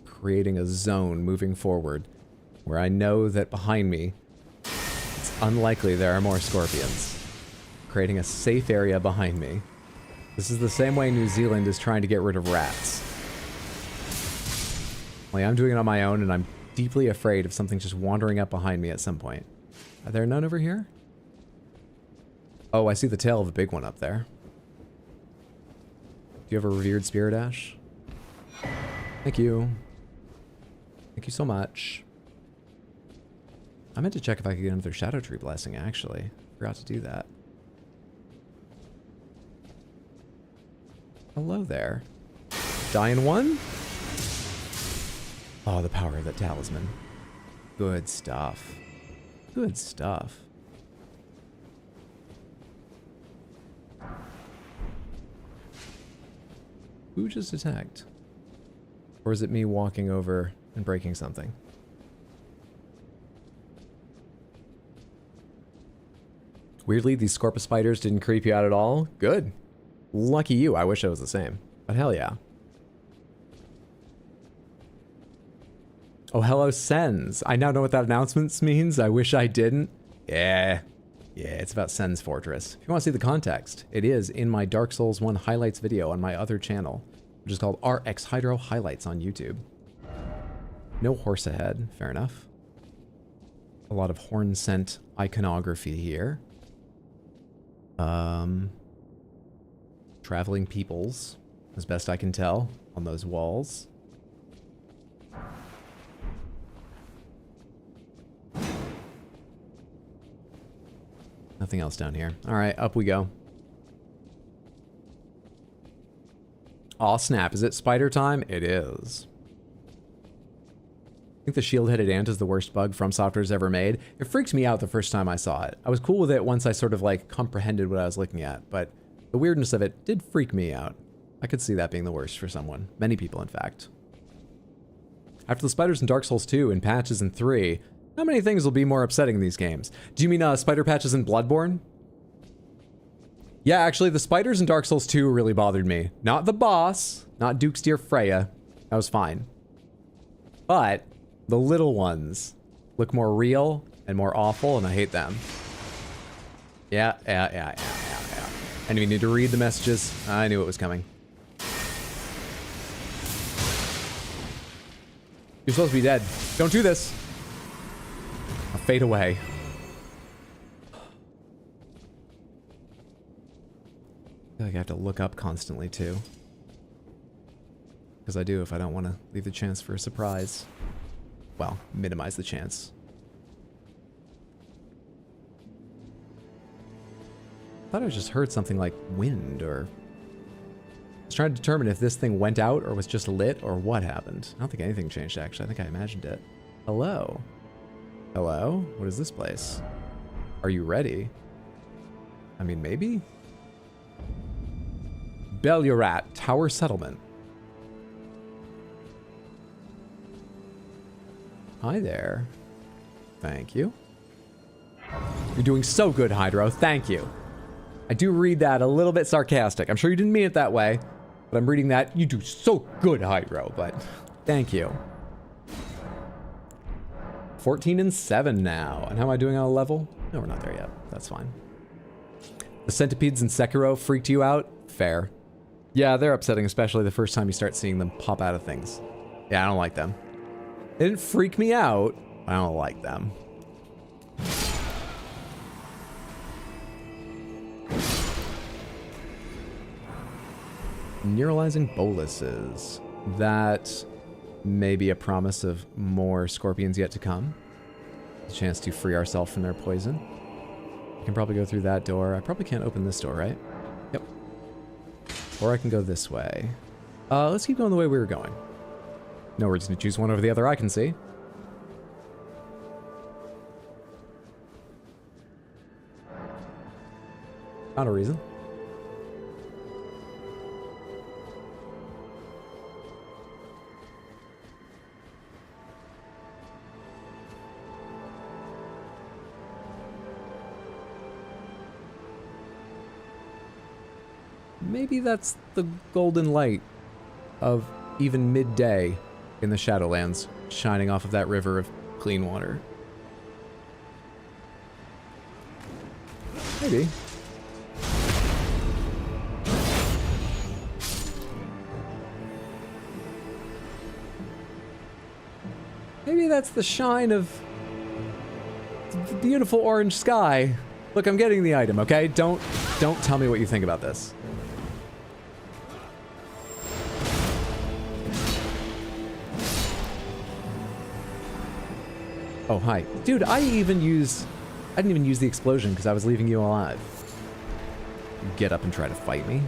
Creating a zone moving forward where I know that behind me it's unlikely there are more scorpions. Creating a safe area behind me. This is the same way New Zealand is trying to get rid of rats. Like, I'm doing it on my own and I'm deeply afraid of something just wandering up behind me at some point. Are there none over here? Oh, I see the tail of a big one up there. Do you have a revered spirit, Ash? Thank you. Thank you so much. I meant to check if I could get another Shadow Tree blessing, actually. Forgot to do that. Hello there. Dying one? Oh, the power of that talisman. Good stuff. Good stuff. Who just attacked? Or is it me walking over and breaking something? Weirdly, these Scorpus spiders didn't creep you out at all. Good. Lucky you. I wish I was the same. But hell yeah. Oh, hello, Sens. I now know what that announcement means. I wish I didn't. Yeah. Yeah, it's about Sen's Fortress. If you want to see the context, it is in my Dark Souls 1 highlights video on my other channel, which is called RX Hydro Highlights on YouTube. No horse ahead. Fair enough. A lot of horn scent iconography here. Traveling peoples, as best I can tell, on those walls. Nothing else down here. All right, up we go. Aw, snap. Is it spider time? It is. I think the shield-headed ant is the worst bug From Software's ever made. It freaked me out the first time I saw it. I was cool with it once I sort of like comprehended what I was looking at, but the weirdness of it did freak me out. I could see that being the worst for someone. Many people, in fact. After the spiders in Dark Souls 2 and patches in 3, how many things will be more upsetting in these games? Do you mean spider patches in Bloodborne? Yeah, actually, the spiders in Dark Souls 2 really bothered me. Not the boss, not Duke's dear Freya. That was fine. But the little ones look more real and more awful, and I hate them. Yeah. I didn't even need to read the messages. I knew it was coming. You're supposed to be dead. Don't do this. I'll fade away. I feel like I have to look up constantly, too. Because I do if I don't want to leave the chance for a surprise. Well, minimize the chance. I thought I just heard something like wind, or... I was trying to determine if this thing went out or was just lit or what happened. I don't think anything changed, actually. I think I imagined it. Hello? Hello? What is this place? Are you ready? I mean, maybe? Bellurat Tower Settlement. Hi there. Thank you. You're doing so good, Hydro. Thank you. I do read that a little bit sarcastic. I'm sure you didn't mean it that way, but I'm reading that. You do so good, Hydro, but thank you. 14 and 7 now. And how am I doing on a level? No, we're not there yet. That's fine. The centipedes in Sekiro freaked you out? Fair. Yeah, they're upsetting, especially the first time you start seeing them pop out of things. Yeah, I don't like them. They didn't freak me out. I don't like them. Neuralizing boluses. That may be a promise of more scorpions yet to come. A chance to free ourselves from their poison. I can probably go through that door. I probably can't open this door, right? Yep. Or I can go this way. Let's keep going the way we were going. No reason to choose one over the other I can see. Not a reason. Maybe that's the golden light of even midday in the Shadowlands, shining off of that river of clean water. Maybe. Maybe that's the shine of the beautiful orange sky. Look, I'm getting the item, okay? Don't tell me what you think about this. Oh, hi. Dude, I didn't even use the explosion because I was leaving you alive. You get up and try to fight me.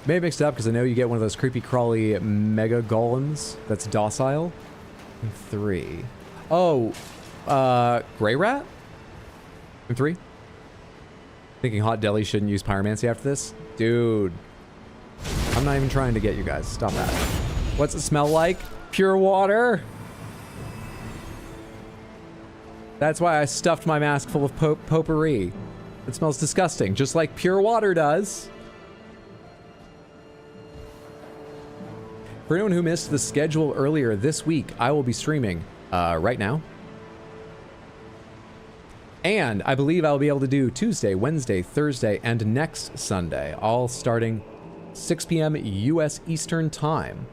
May have mixed it up because I know you get one of those creepy crawly mega golems that's docile. 3. Oh, Grey Rat? In 3? Thinking Hot Deli shouldn't use pyromancy after this? Dude. I'm not even trying to get you guys. Stop that. What's it smell like? Pure water? That's why I stuffed my mask full of potpourri. It smells disgusting, just like pure water does. For anyone who missed the schedule earlier this week, I will be streaming right now. And I believe I'll be able to do Tuesday, Wednesday, Thursday, and next Sunday, all starting 6 p.m. U.S. Eastern Time.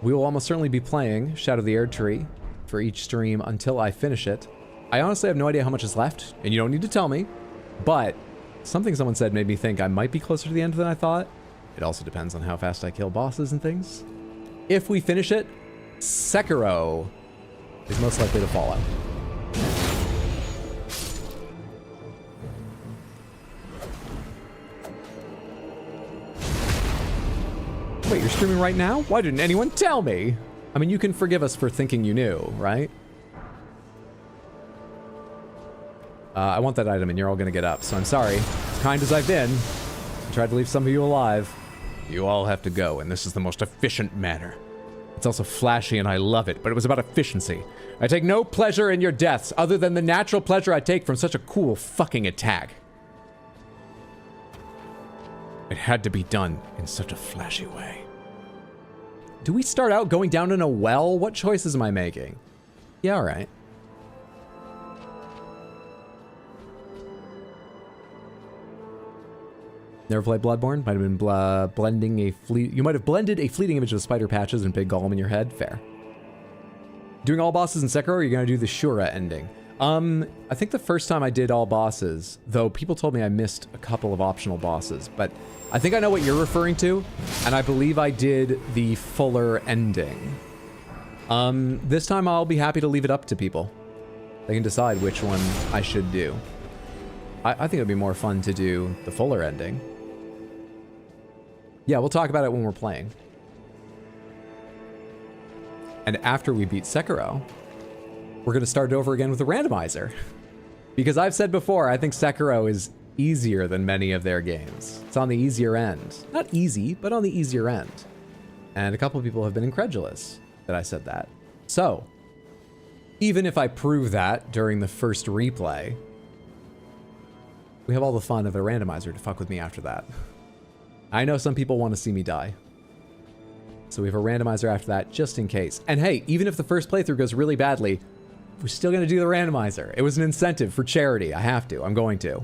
We will almost certainly be playing Shadow of the Erdtree for each stream until I finish it. I honestly have no idea how much is left, and you don't need to tell me, but something someone said made me think I might be closer to the end than I thought. It also depends on how fast I kill bosses and things. If we finish it, Sekiro is most likely to fall out. you're streaming right now? Why didn't anyone tell me? I mean, you can forgive us for thinking you knew, right? I want that item and you're all gonna get up, so I'm sorry. As kind as I've been, I tried to leave some of you alive. You all have to go, and this is the most efficient manner. It's also flashy and I love it, but it was about efficiency. I take no pleasure in your deaths, other than the natural pleasure I take from such a cool fucking attack. It had to be done in such a flashy way. Do we start out going down in a well? What choices am I making? Yeah, alright. Never played Bloodborne? Might have been blending a you might have blended a fleeting image of spider patches and big golem in your head. Fair. Doing all bosses in Sekiro, or are you gonna do the Shura ending? I think the first time I did all bosses, though people told me I missed a couple of optional bosses, but I think I know what you're referring to, and I believe I did the fuller ending. This time I'll be happy to leave it up to people. They can decide which one I should do. I think it'd be more fun to do the fuller ending. Yeah, we'll talk about it when we're playing. And after we beat Sekiro, we're going to start it over again with a randomizer. Because I've said before, I think Sekiro is easier than many of their games. It's on the easier end. Not easy, but on the easier end. And a couple of people have been incredulous that I said that. So, even if I prove that during the first replay, we have all the fun of a randomizer to fuck with me after that. I know some people want to see me die. So we have a randomizer after that, just in case. And hey, even if the first playthrough goes really badly, we're still going to do the randomizer. It was an incentive for charity. I have to. I'm going to.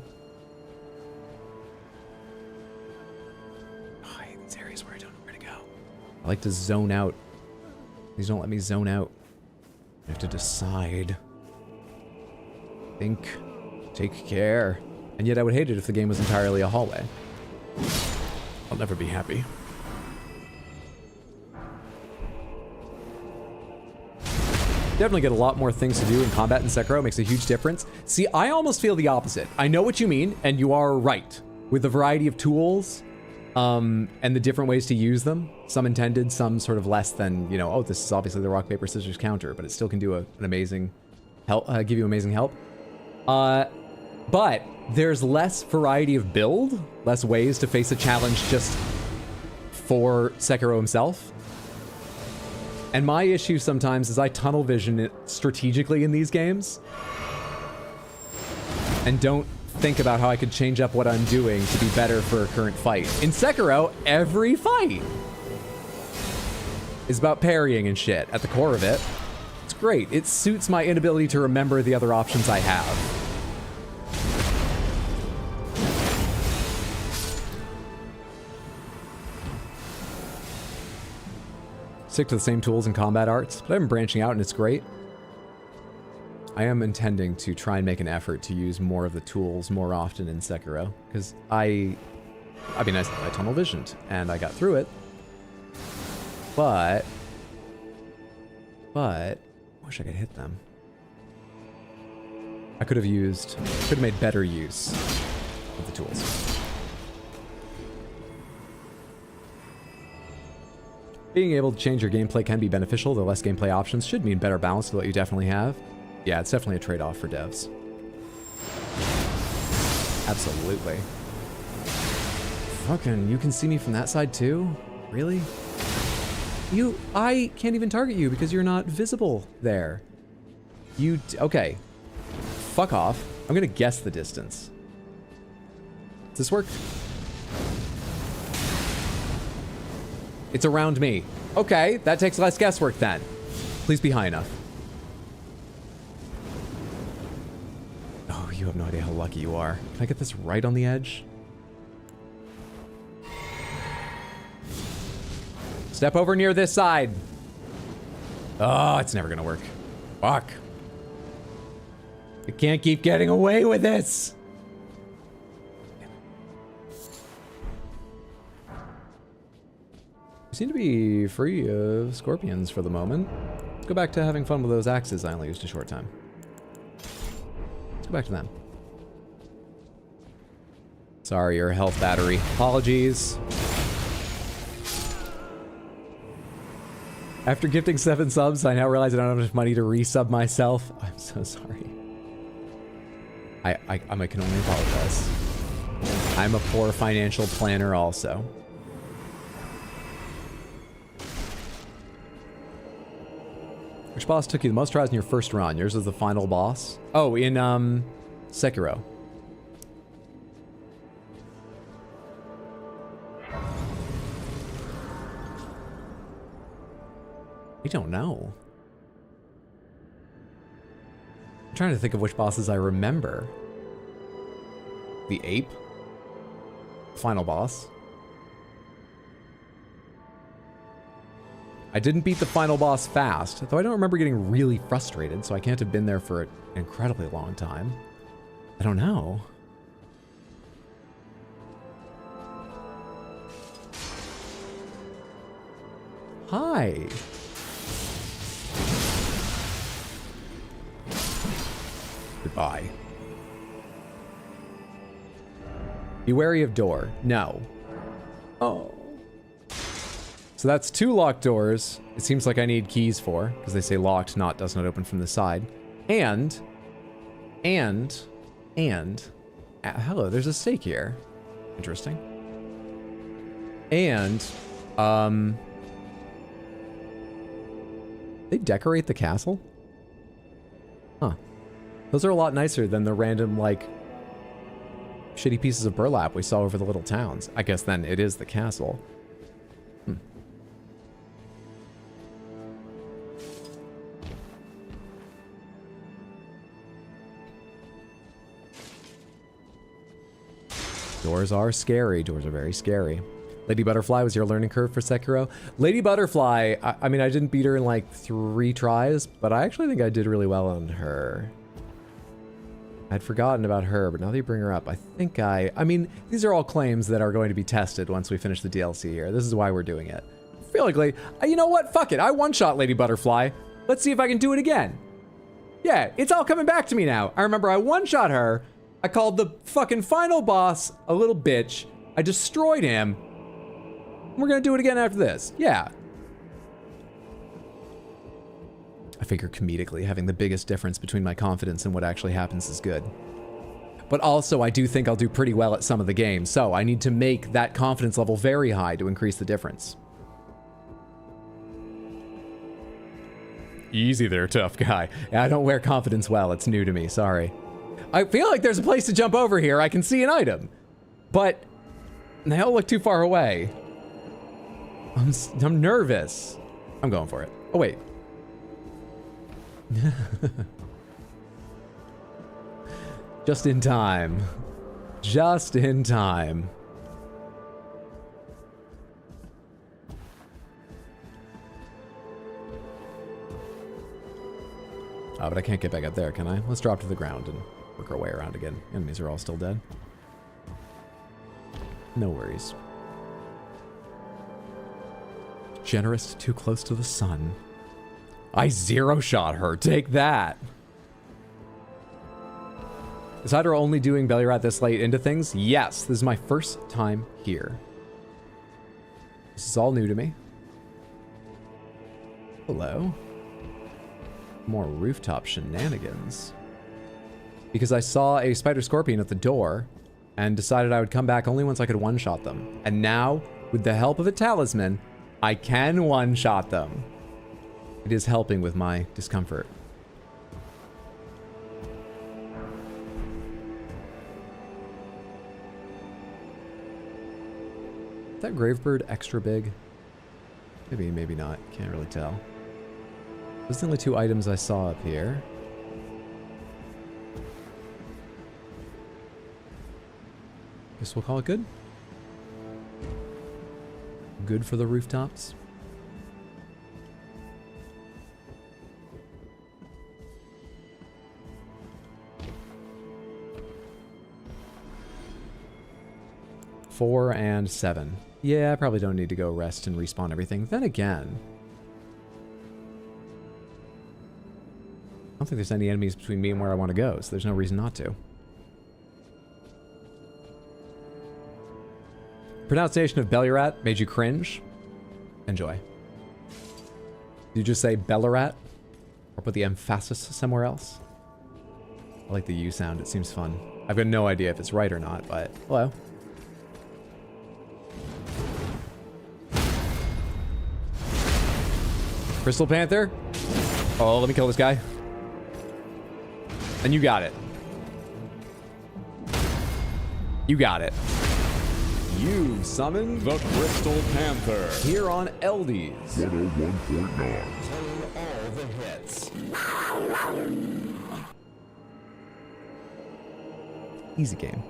Oh, I hate these areas where I don't know where to go. I like to zone out. Please don't let me zone out. I have to decide. Think. Take care. And yet I would hate it if the game was entirely a hallway. I'll never be happy. Definitely get a lot more things to do in combat in Sekiro. It makes a huge difference. See, I almost feel the opposite. I know what you mean, and you are right. With the variety of tools, and the different ways to use them. Some intended, some sort of less than, you know, oh, this is obviously the rock, paper, scissors counter, but it still can do an amazing help, give you amazing help. But there's less variety of build, less ways to face a challenge just for Sekiro himself. And my issue sometimes is I tunnel vision it strategically in these games and don't think about how I could change up what I'm doing to be better for a current fight. In Sekiro, every fight is about parrying and shit at the core of it. It's great. It suits my inability to remember the other options I have. Stick to the same tools and combat arts, but I'm branching out and it's great. I am intending to try and make an effort to use more of the tools more often in Sekiro, because I tunnel visioned and I got through it, but I wish I could hit them. I could have made better use of the tools. Being able to change your gameplay can be beneficial, though less gameplay options should mean better balance to what you definitely have. Yeah, it's definitely a trade-off for devs. Absolutely. Fucking, you can see me from that side too? Really? I can't even target you because you're not visible there. Okay. Fuck off. I'm gonna guess the distance. Does this work? It's around me. Okay, that takes less guesswork then. Please be high enough. Oh, you have no idea how lucky you are. Can I get this right on the edge? Step over near this side. Oh, it's never gonna work. Fuck. I can't keep getting away with this. We seem to be free of scorpions for the moment. Let's go back to having fun with those axes I only used a short time. Let's go back to them. Sorry, your health battery. Apologies. After gifting 7 subs, I now realize I don't have enough money to resub myself. I'm so sorry. I can only apologize. I'm a poor financial planner also. Which boss took you the most tries in your first run? Yours is the final boss? Oh, in Sekiro. I don't know. I'm trying to think of which bosses I remember. The ape? Final boss. I didn't beat the final boss fast, though I don't remember getting really frustrated, so I can't have been there for an incredibly long time. I don't know. Hi. Goodbye. Be wary of door. No. Oh. So that's 2 locked doors. It seems like I need keys for, because they say locked, not does not open from the side. Hello, there's a stake here. Interesting. And, they decorate the castle? Huh. Those are a lot nicer than the random, like, shitty pieces of burlap we saw over the little towns. I guess then it is the castle. Doors are scary. Doors are very scary. Lady Butterfly was your learning curve for Sekiro? Lady Butterfly, I mean, I didn't beat her in like 3 tries, but I actually think I did really well on her. I'd forgotten about her, but now that you bring her up, I think I mean, these are all claims that are going to be tested once we finish the DLC here. This is why we're doing it. I feel like, you know what? Fuck it. I one-shot Lady Butterfly. Let's see if I can do it again. Yeah, it's all coming back to me now. I remember I one-shot her. I called the fucking final boss a little bitch. I destroyed him. We're gonna do it again after this. Yeah. I figure comedically, having the biggest difference between my confidence and what actually happens is good. But also, I do think I'll do pretty well at some of the games, so I need to make that confidence level very high to increase the difference. Easy there, tough guy. Yeah, I don't wear confidence well. It's new to me. Sorry. I feel like there's a place to jump over here. I can see an item. But they all look too far away. I'm nervous. I'm going for it. Oh, wait. Just in time. Just in time. Oh, but I can't get back up there, can I? Let's drop to the ground and work our way around again. Enemies are all still dead. No worries. Generous, too close to the sun. I zero-shot her. Take that. Is Hydra only doing Belly Rat this late into things? Yes, this is my first time here. This is all new to me. Hello. More rooftop shenanigans. Because I saw a spider scorpion at the door and decided I would come back only once I could one-shot them. And now, with the help of a talisman, I can one-shot them. It is helping with my discomfort. Is that Gravebird extra big? Maybe, maybe not. Can't really tell. Those are the only 2 items I saw up here. Guess we'll call it good. Good for the rooftops. Four and 7. Yeah, I probably don't need to go rest and respawn everything. Then again, I don't think there's any enemies between me and where I want to go, so there's no reason not to. Pronunciation of Belly Rat made you cringe? Enjoy. Did you just say Bellarat? Or put the emphasis somewhere else? I like the U sound. It seems fun. I've got no idea if it's right or not, but hello. Crystal Panther. Oh, let me kill this guy. And you got it. You got it. You've summoned The Crystal Panther. here on Eldies. 101.9. All the hits. Easy game.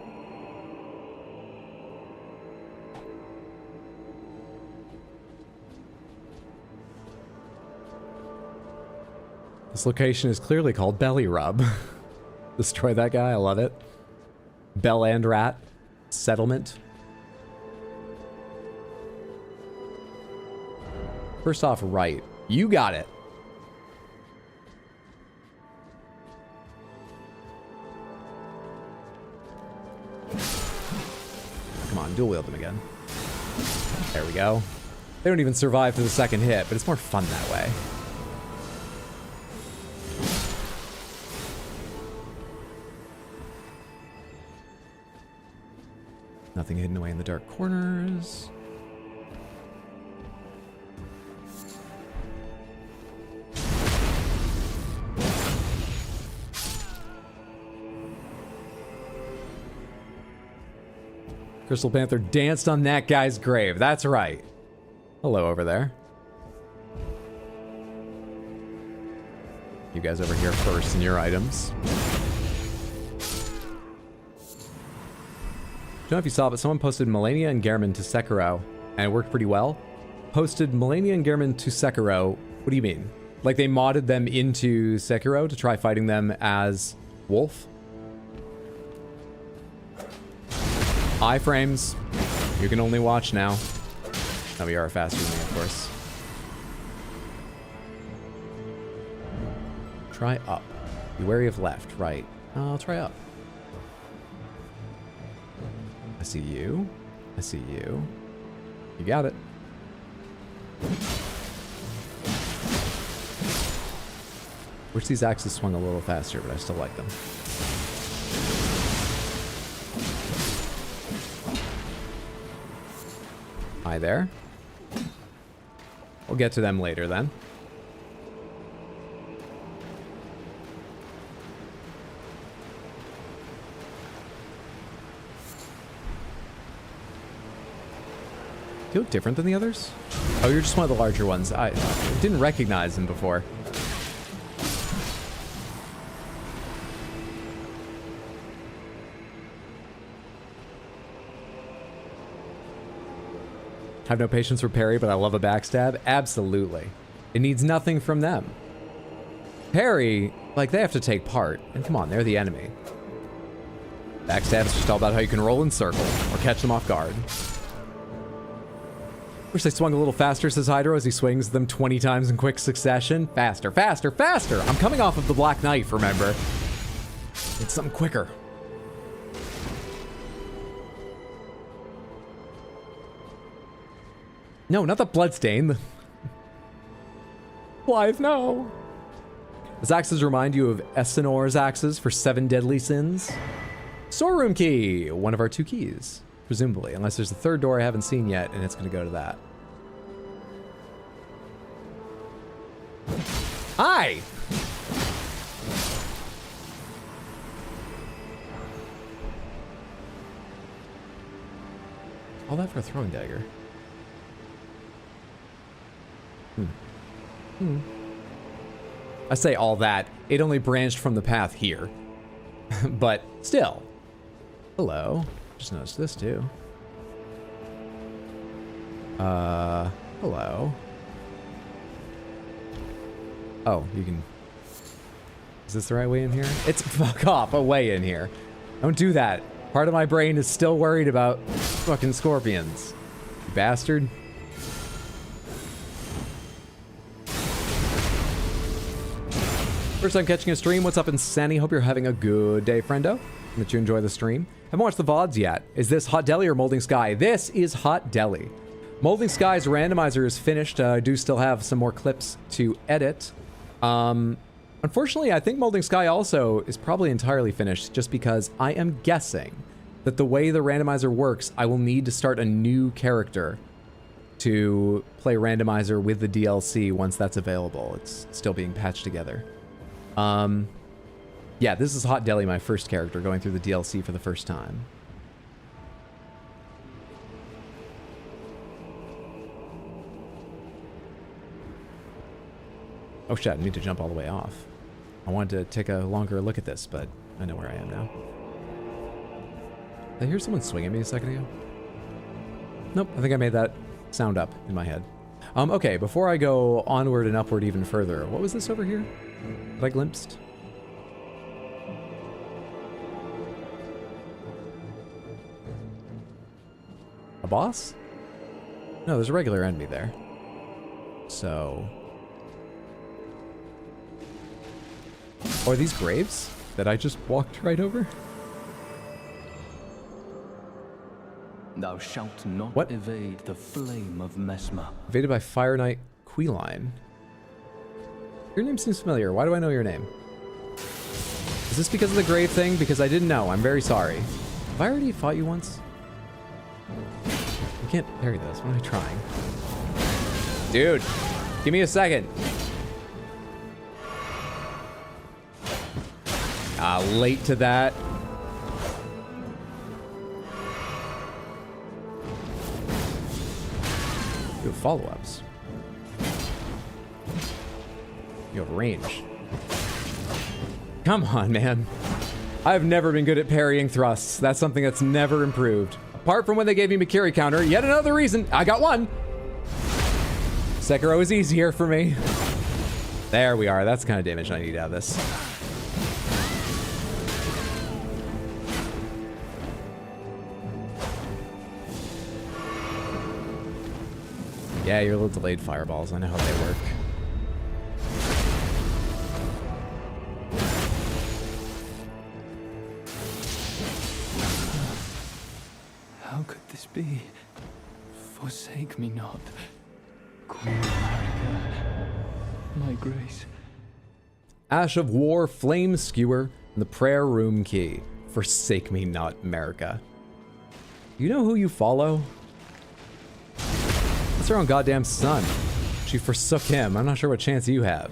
This location is clearly called Belly Rub. Destroy that guy, I love it. Bell and Rat. Settlement. First off, right. You got it. Come on, dual wield them again. There we go. They don't even survive to the second hit, but it's more fun that way. Nothing hidden away in the dark corners. Crystal Panther danced on that guy's grave. That's right. Hello over there. You guys over here first in your items. I don't know if you saw, but someone posted Melania and Gehrman to Sekiro, and it worked pretty well. Posted Melania and Gehrman to Sekiro. What do you mean? Like they modded them into Sekiro to try fighting them as Wolf? Iframes. You can only watch now. Oh, we are faster than me, of course. Try up. Be wary of left, right. I'll try up. I see you. I see you. You got it. Wish these axes swung a little faster, but I still like them. Hi there. We'll get to them later then. Do you look different than the others? Oh, you're just one of the larger ones. I didn't recognize them before. Have no patience for parry, but I love a backstab. Absolutely. It needs nothing from them. Parry, like, they have to take part. And come on, they're the enemy. Backstab is just all about how you can roll in circle or catch them off guard. Wish they swung a little faster, says Hydro, as he swings them 20 times in quick succession. Faster, faster, faster! I'm coming off of the Black Knife, remember? It's something quicker. No, not the Bloodstain. Blythe, no! These axes remind you of Essenor's axes for 7 deadly sins. Storeroom key! One of our 2 keys. Presumably, unless there's a third door I haven't seen yet, and it's going to go to that. Hi! All that for a throwing dagger. I say all that. It only branched from the path here. But still. Hello. Just noticed this too. Hello. Oh, you can... Is this the right way in here? It's fuck off, a way in here. Don't do that. Part of my brain is still worried about fucking scorpions. You bastard. First time catching a stream. What's up, Insanity? Hope you're having a good day, friendo. That you enjoy the stream. Haven't watched the VODs yet. Is this Hot Deli or Molding Sky? This is Hot Deli. Molding Skies randomizer is finished. I do still have some more clips to edit. Unfortunately, I think Molding Sky also is probably entirely finished just because I am guessing that the way the randomizer works, I will need to start a new character to play randomizer with the DLC once that's available. It's still being patched together. Yeah, this is Hot Deli, my first character, going through the DLC for the first time. Oh shit, I need to jump all the way off. I wanted to take a longer look at this, but I know where I am now. Did I hear someone swing at me a second ago? Nope, I think I made that sound up in my head. Okay, before I go onward and upward even further, what was this over here that I glimpsed? A boss? No, there's a regular enemy there. So... Are these graves that I just walked right over? Thou shalt not What? evade the flame of Mesmer. Evaded by Fire Knight Queeline. Your name seems familiar. Why do I know your name? Is this because of the grave thing? Because I didn't know. I'm very sorry. Have I already fought you once? I can't parry this. What am I trying? Dude, give me a second. Late to that. You have follow-ups. You have range. Come on, man. I've never been good at parrying thrusts. That's something that's never improved. Apart from when they gave me Mikiri counter, yet another reason. I got one. Sekiro is easier for me. There we are. That's the kind of damage I need out of this. Yeah, your little delayed fireballs. I know how they work. How could this be? Forsake me not, Queen America, my grace. Ash of War, Flame Skewer, and the Prayer Room Key. Forsake me not, America. You know who you follow? That's her own goddamn son. She forsook him. I'm not sure what chance you have.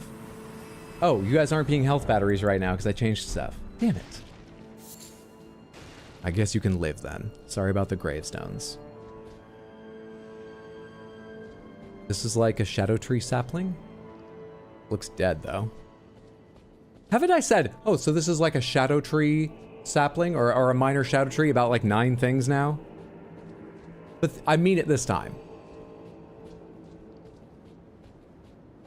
Oh, you guys aren't being health batteries right now because I changed stuff. Damn it. I guess you can live then. Sorry about the gravestones. This is like a shadow tree sapling. Looks dead though. Haven't I said, oh, so this is like a shadow tree sapling or a minor shadow tree about like 9 things now? But I mean it this time.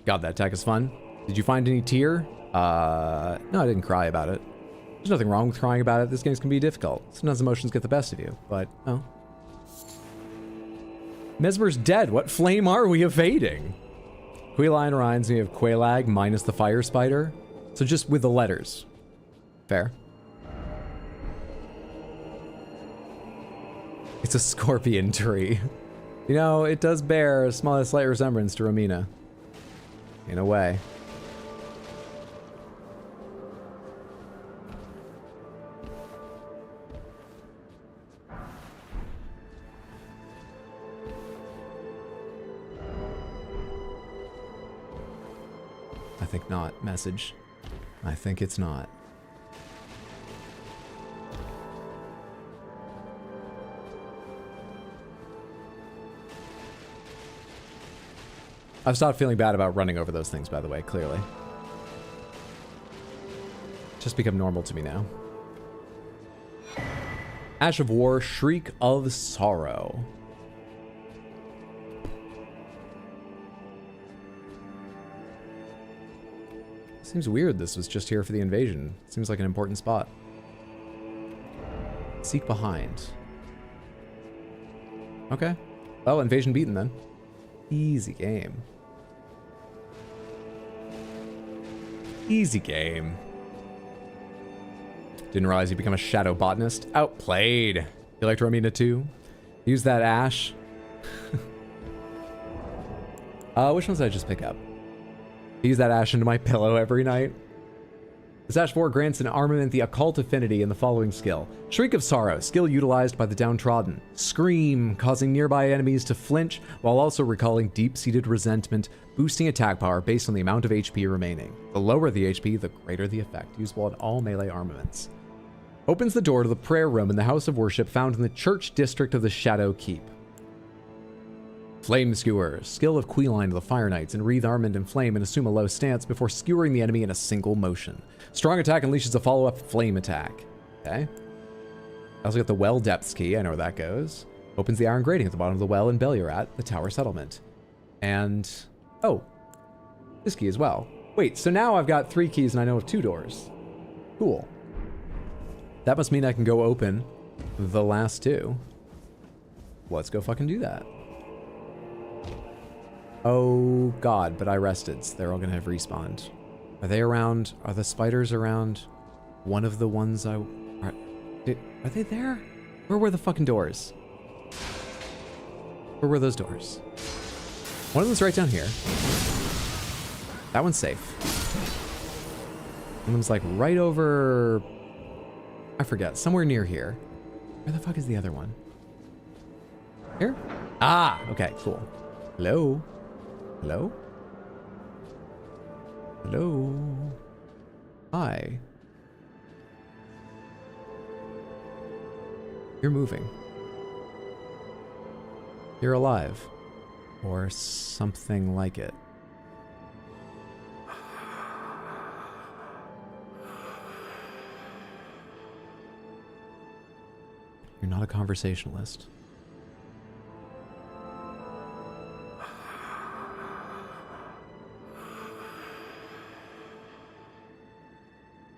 God, that attack is fun. Did you find any tear? No, I didn't cry about it. There's nothing wrong with crying about it. This game can be difficult. Sometimes emotions get the best of you, but, oh. Mesmer's dead. What flame are we evading? Queeline reminds me of Quelaag minus the fire spider. So just with the letters. Fair. It's a scorpion tree. You know, it does bear a slight resemblance to Romina. In a way. I think not. Message. I think it's not. I've stopped feeling bad about running over those things, by the way, clearly. Just become normal to me now. Ash of War, Shriek of Sorrow. Seems weird this was just here for the invasion. Seems like an important spot. Seek behind. Okay. Well, invasion beaten then. Easy game. Easy game. Didn't realize you become a shadow botanist. Outplayed. You liked Romina too? Use that Ash. Which ones did I just pick up? I use that ash into my pillow every night. This Ash 4 grants an armament the occult affinity in the following skill. Shriek of Sorrow, skill utilized by the downtrodden. Scream, causing nearby enemies to flinch while also recalling deep-seated resentment, boosting attack power based on the amount of HP remaining. The lower the HP, the greater the effect, usable on all melee armaments. Opens the door to the prayer room in the house of worship found in the church district of the Shadow Keep. Flame Skewer, skill of Queeline to the Fire Knights, and wreathe armament in flame and assume a low stance before skewering the enemy in a single motion. Strong attack unleashes a follow-up flame attack. Okay. I also got the Well Depths key, I know where that goes. Opens the iron grating at the bottom of the well in Bellurat, the Tower Settlement. And, oh, this key as well. Wait, so now I've got 3 keys and I know of 2 doors. Cool. That must mean I can go open the last 2. Let's go fucking do that. Oh god, but I rested, so they're all gonna have respawned. Are they around? Are the spiders around one of the ones are they there? Where were the fucking doors? Where were those doors? One of them's right down here. That one's safe. One of them's like right over... I forget, somewhere near here. Where the fuck is the other one? Here? Ah, okay, cool. Hello? Hello? Hello? Hi. You're moving. You're alive. Or something like it. You're not a conversationalist.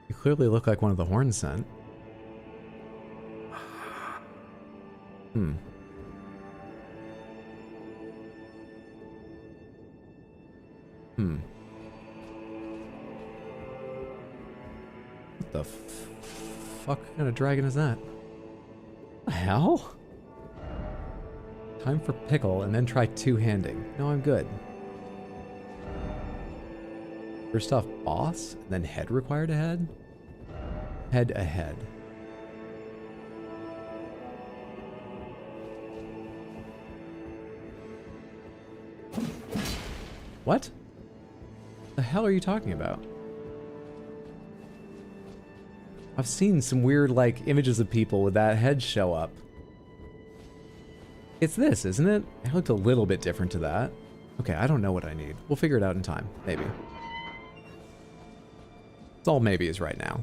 You clearly look like one of the horns sent. What the fuck kind of dragon is that? What the hell? Time for pickle and then try two-handing. No, I'm good. First off, boss, and then head required ahead? Head ahead. What? The hell are you talking about? I've seen some weird, like, images of people with that head show up. It's this, isn't it? It looked a little bit different to that. Okay, I don't know what I need. We'll figure it out in time, maybe. It's all maybes right now.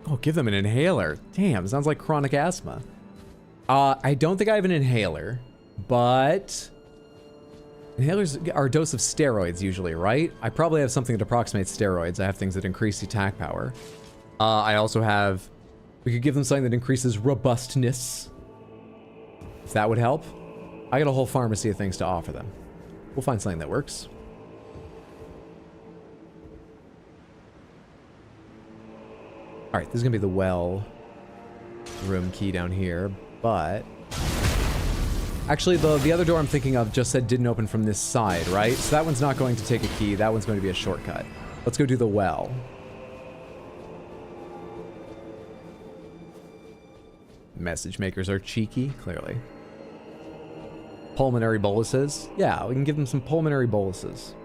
Oh, give them an inhaler. Damn, sounds like chronic asthma. I don't think I have an inhaler, but... Inhalers are a dose of steroids usually, right? I probably have something that approximates steroids. I have things that increase attack power. I also have... We could give them something that increases robustness. If that would help. I got a whole pharmacy of things to offer them. We'll find something that works. Alright, this is gonna be the well room key down here, but... Actually, the other door I'm thinking of just said didn't open from this side, right? So that one's not going to take a key. That one's going to be a shortcut. Let's go do the well. Message makers are cheeky, clearly. Pulmonary boluses. Yeah, we can give them some pulmonary boluses.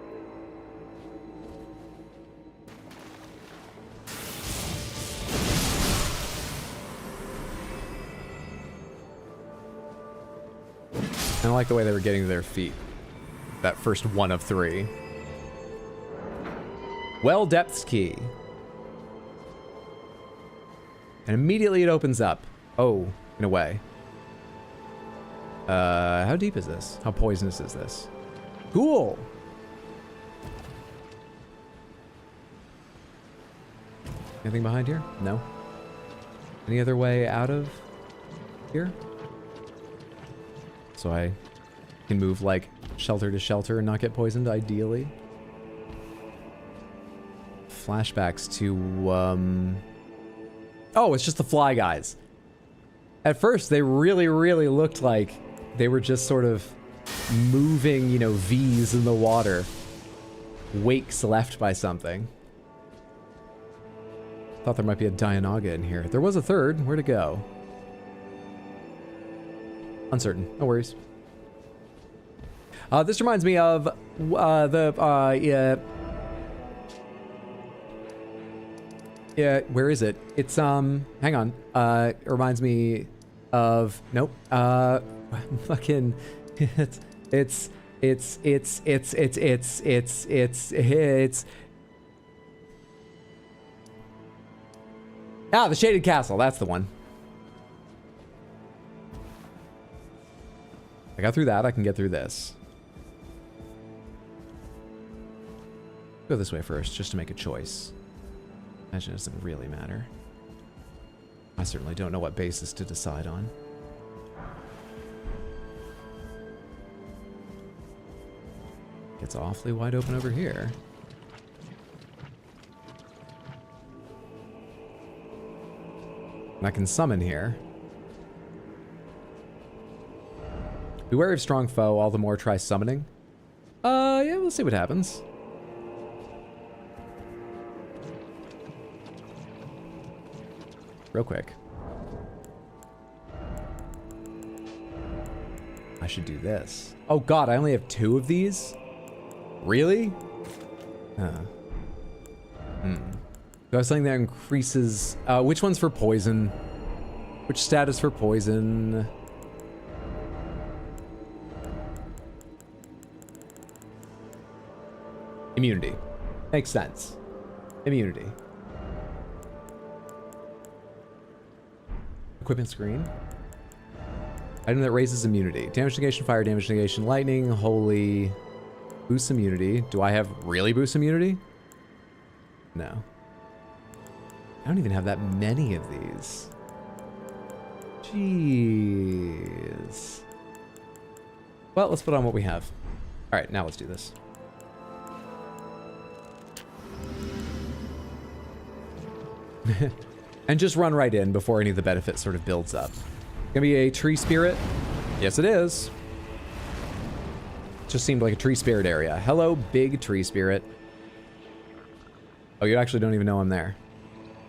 I like the way they were getting to their feet. That first one of 3. Well Depths key. And immediately it opens up. Oh, in a way. How deep is this? How poisonous is this? Cool! Anything behind here? No. Any other way out of here? So I can move, like, shelter to shelter and not get poisoned, ideally. Flashbacks to, Oh, it's just the fly guys. At first, they really, really looked like they were just sort of moving, you know, V's in the water. Wakes left by something. Thought there might be a Dianoga in here. There was a third. Where'd it go? Uncertain. No worries. This reminds me of yeah, where is it? It's hang on. It reminds me of nope. Fucking it's the Shaded Castle, that's the one. I got through that, I can get through this. Go this way first, just to make a choice. Imagine it doesn't really matter. I certainly don't know what basis to decide on. Gets awfully wide open over here. And I can summon here. Beware of strong foe, all the more try summoning. Yeah, we'll see what happens. Real quick. I should do this. Oh god, I only have 2 of these? Really? Huh. Do I have something that increases... which one's for poison? Which status for poison? Immunity. Makes sense. Immunity. Equipment screen. Item that raises immunity. Damage negation, fire damage negation, lightning, holy... Boost immunity. Do I have really boost immunity? No. I don't even have that many of these. Jeez. Well, let's put on what we have. All right, now let's do this. And just run right in before any of the benefit sort of builds up. Gonna be a tree spirit? Yes, it is. Just seemed like a tree spirit area. Hello, big tree spirit. Oh, you actually don't even know I'm there.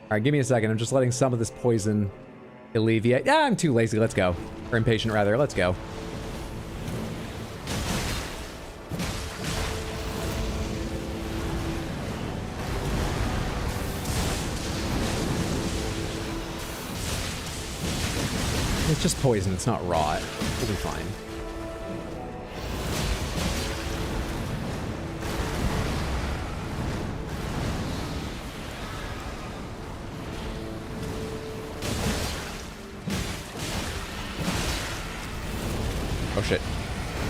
All right, give me a second. I'm just letting some of this poison alleviate. Yeah, I'm too lazy. Let's go. Or impatient, rather. Let's go. It's just poison. It's not rot. We'll be fine. Oh, shit.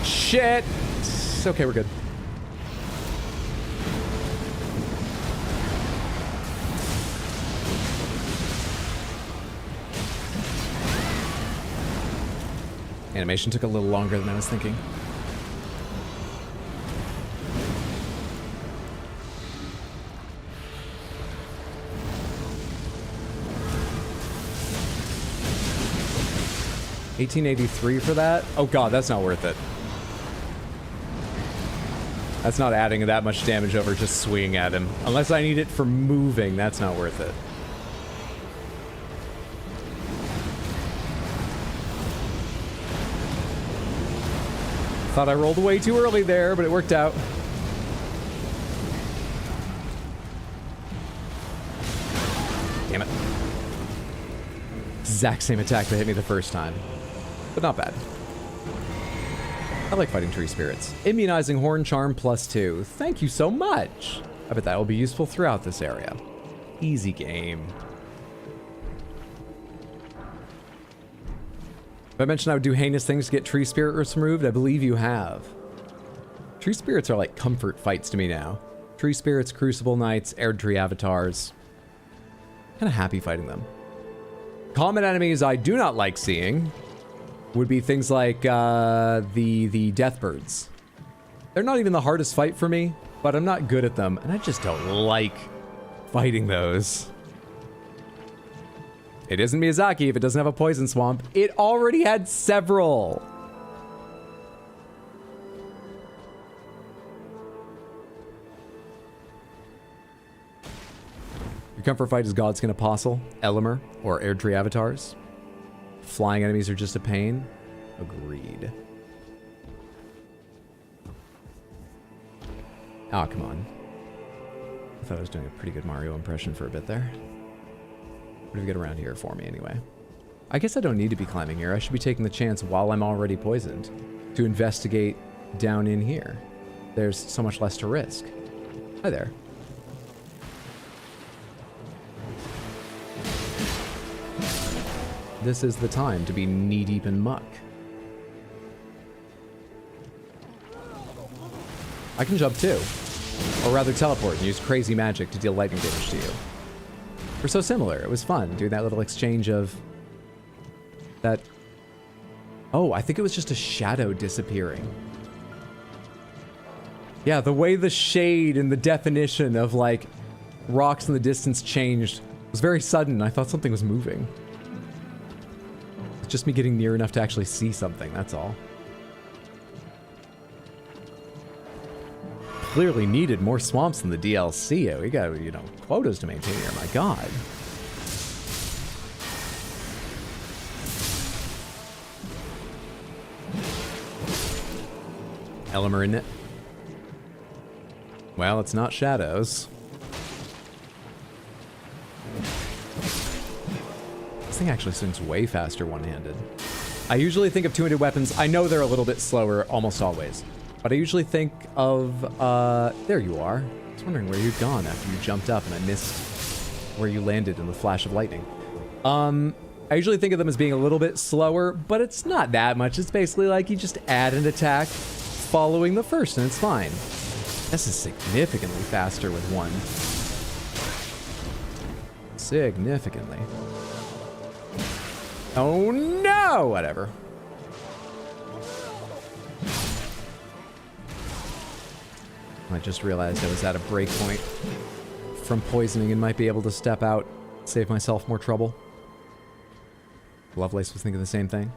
Shit! It's okay, we're good. Animation took a little longer than I was thinking. $18.83 for that? Oh god, that's not worth it. That's not adding that much damage over just swinging at him. Unless I need it for moving, that's not worth it. Thought I rolled way too early there, but it worked out. Damn it. Exact same attack that hit me the first time. But not bad. I like fighting tree spirits. Immunizing Horn Charm +2. Thank you so much. I bet that will be useful throughout this area. Easy game. If I mentioned I would do heinous things to get tree spirit roots removed, I believe you have. Tree spirits are like comfort fights to me now. Tree spirits, crucible knights, Erdtree avatars. Kind of happy fighting them. Common enemies I do not like seeing would be things like the deathbirds. They're not even the hardest fight for me, but I'm not good at them, and I just don't like fighting those. It isn't Miyazaki if it doesn't have a poison swamp. It already had several. comfort fight is Godskin Apostle, Elimer, or Erdtree avatars. Flying enemies are just a pain. Agreed. Oh, come on. I thought I was doing a pretty good Mario impression for a bit there. What do we get around here for me anyway? I guess I don't need to be climbing here. I should be taking the chance while I'm already poisoned to investigate down in here. There's so much less to risk. Hi there. This is the time to be knee-deep in muck. I can jump too. Or rather teleport and use crazy magic to deal lightning damage to you. We're so similar. It was fun doing that little exchange of that. Oh, I think it was just a shadow disappearing. Yeah, the way the shade and the definition of like rocks in the distance changed was very sudden. I thought something was moving. It's just me getting near enough to actually see something, that's all. Clearly needed more swamps in the DLC. We got, you know, quotas to maintain here, my god. Elimer in it. Well, it's not shadows. This thing actually swings way faster one-handed. I usually think of two-handed weapons. I know they're a little bit slower almost always. But I usually think of, there you are. I was wondering where you'd gone after you jumped up and I missed where you landed in the flash of lightning. I usually think of them as being a little bit slower, but it's not that much. It's basically like you just add an attack following the first and it's fine. This is significantly faster with one. Significantly. Oh no! Whatever. I just realized I was at a break point from poisoning and might be able to step out, save myself more trouble. Lovelace was thinking the same thing.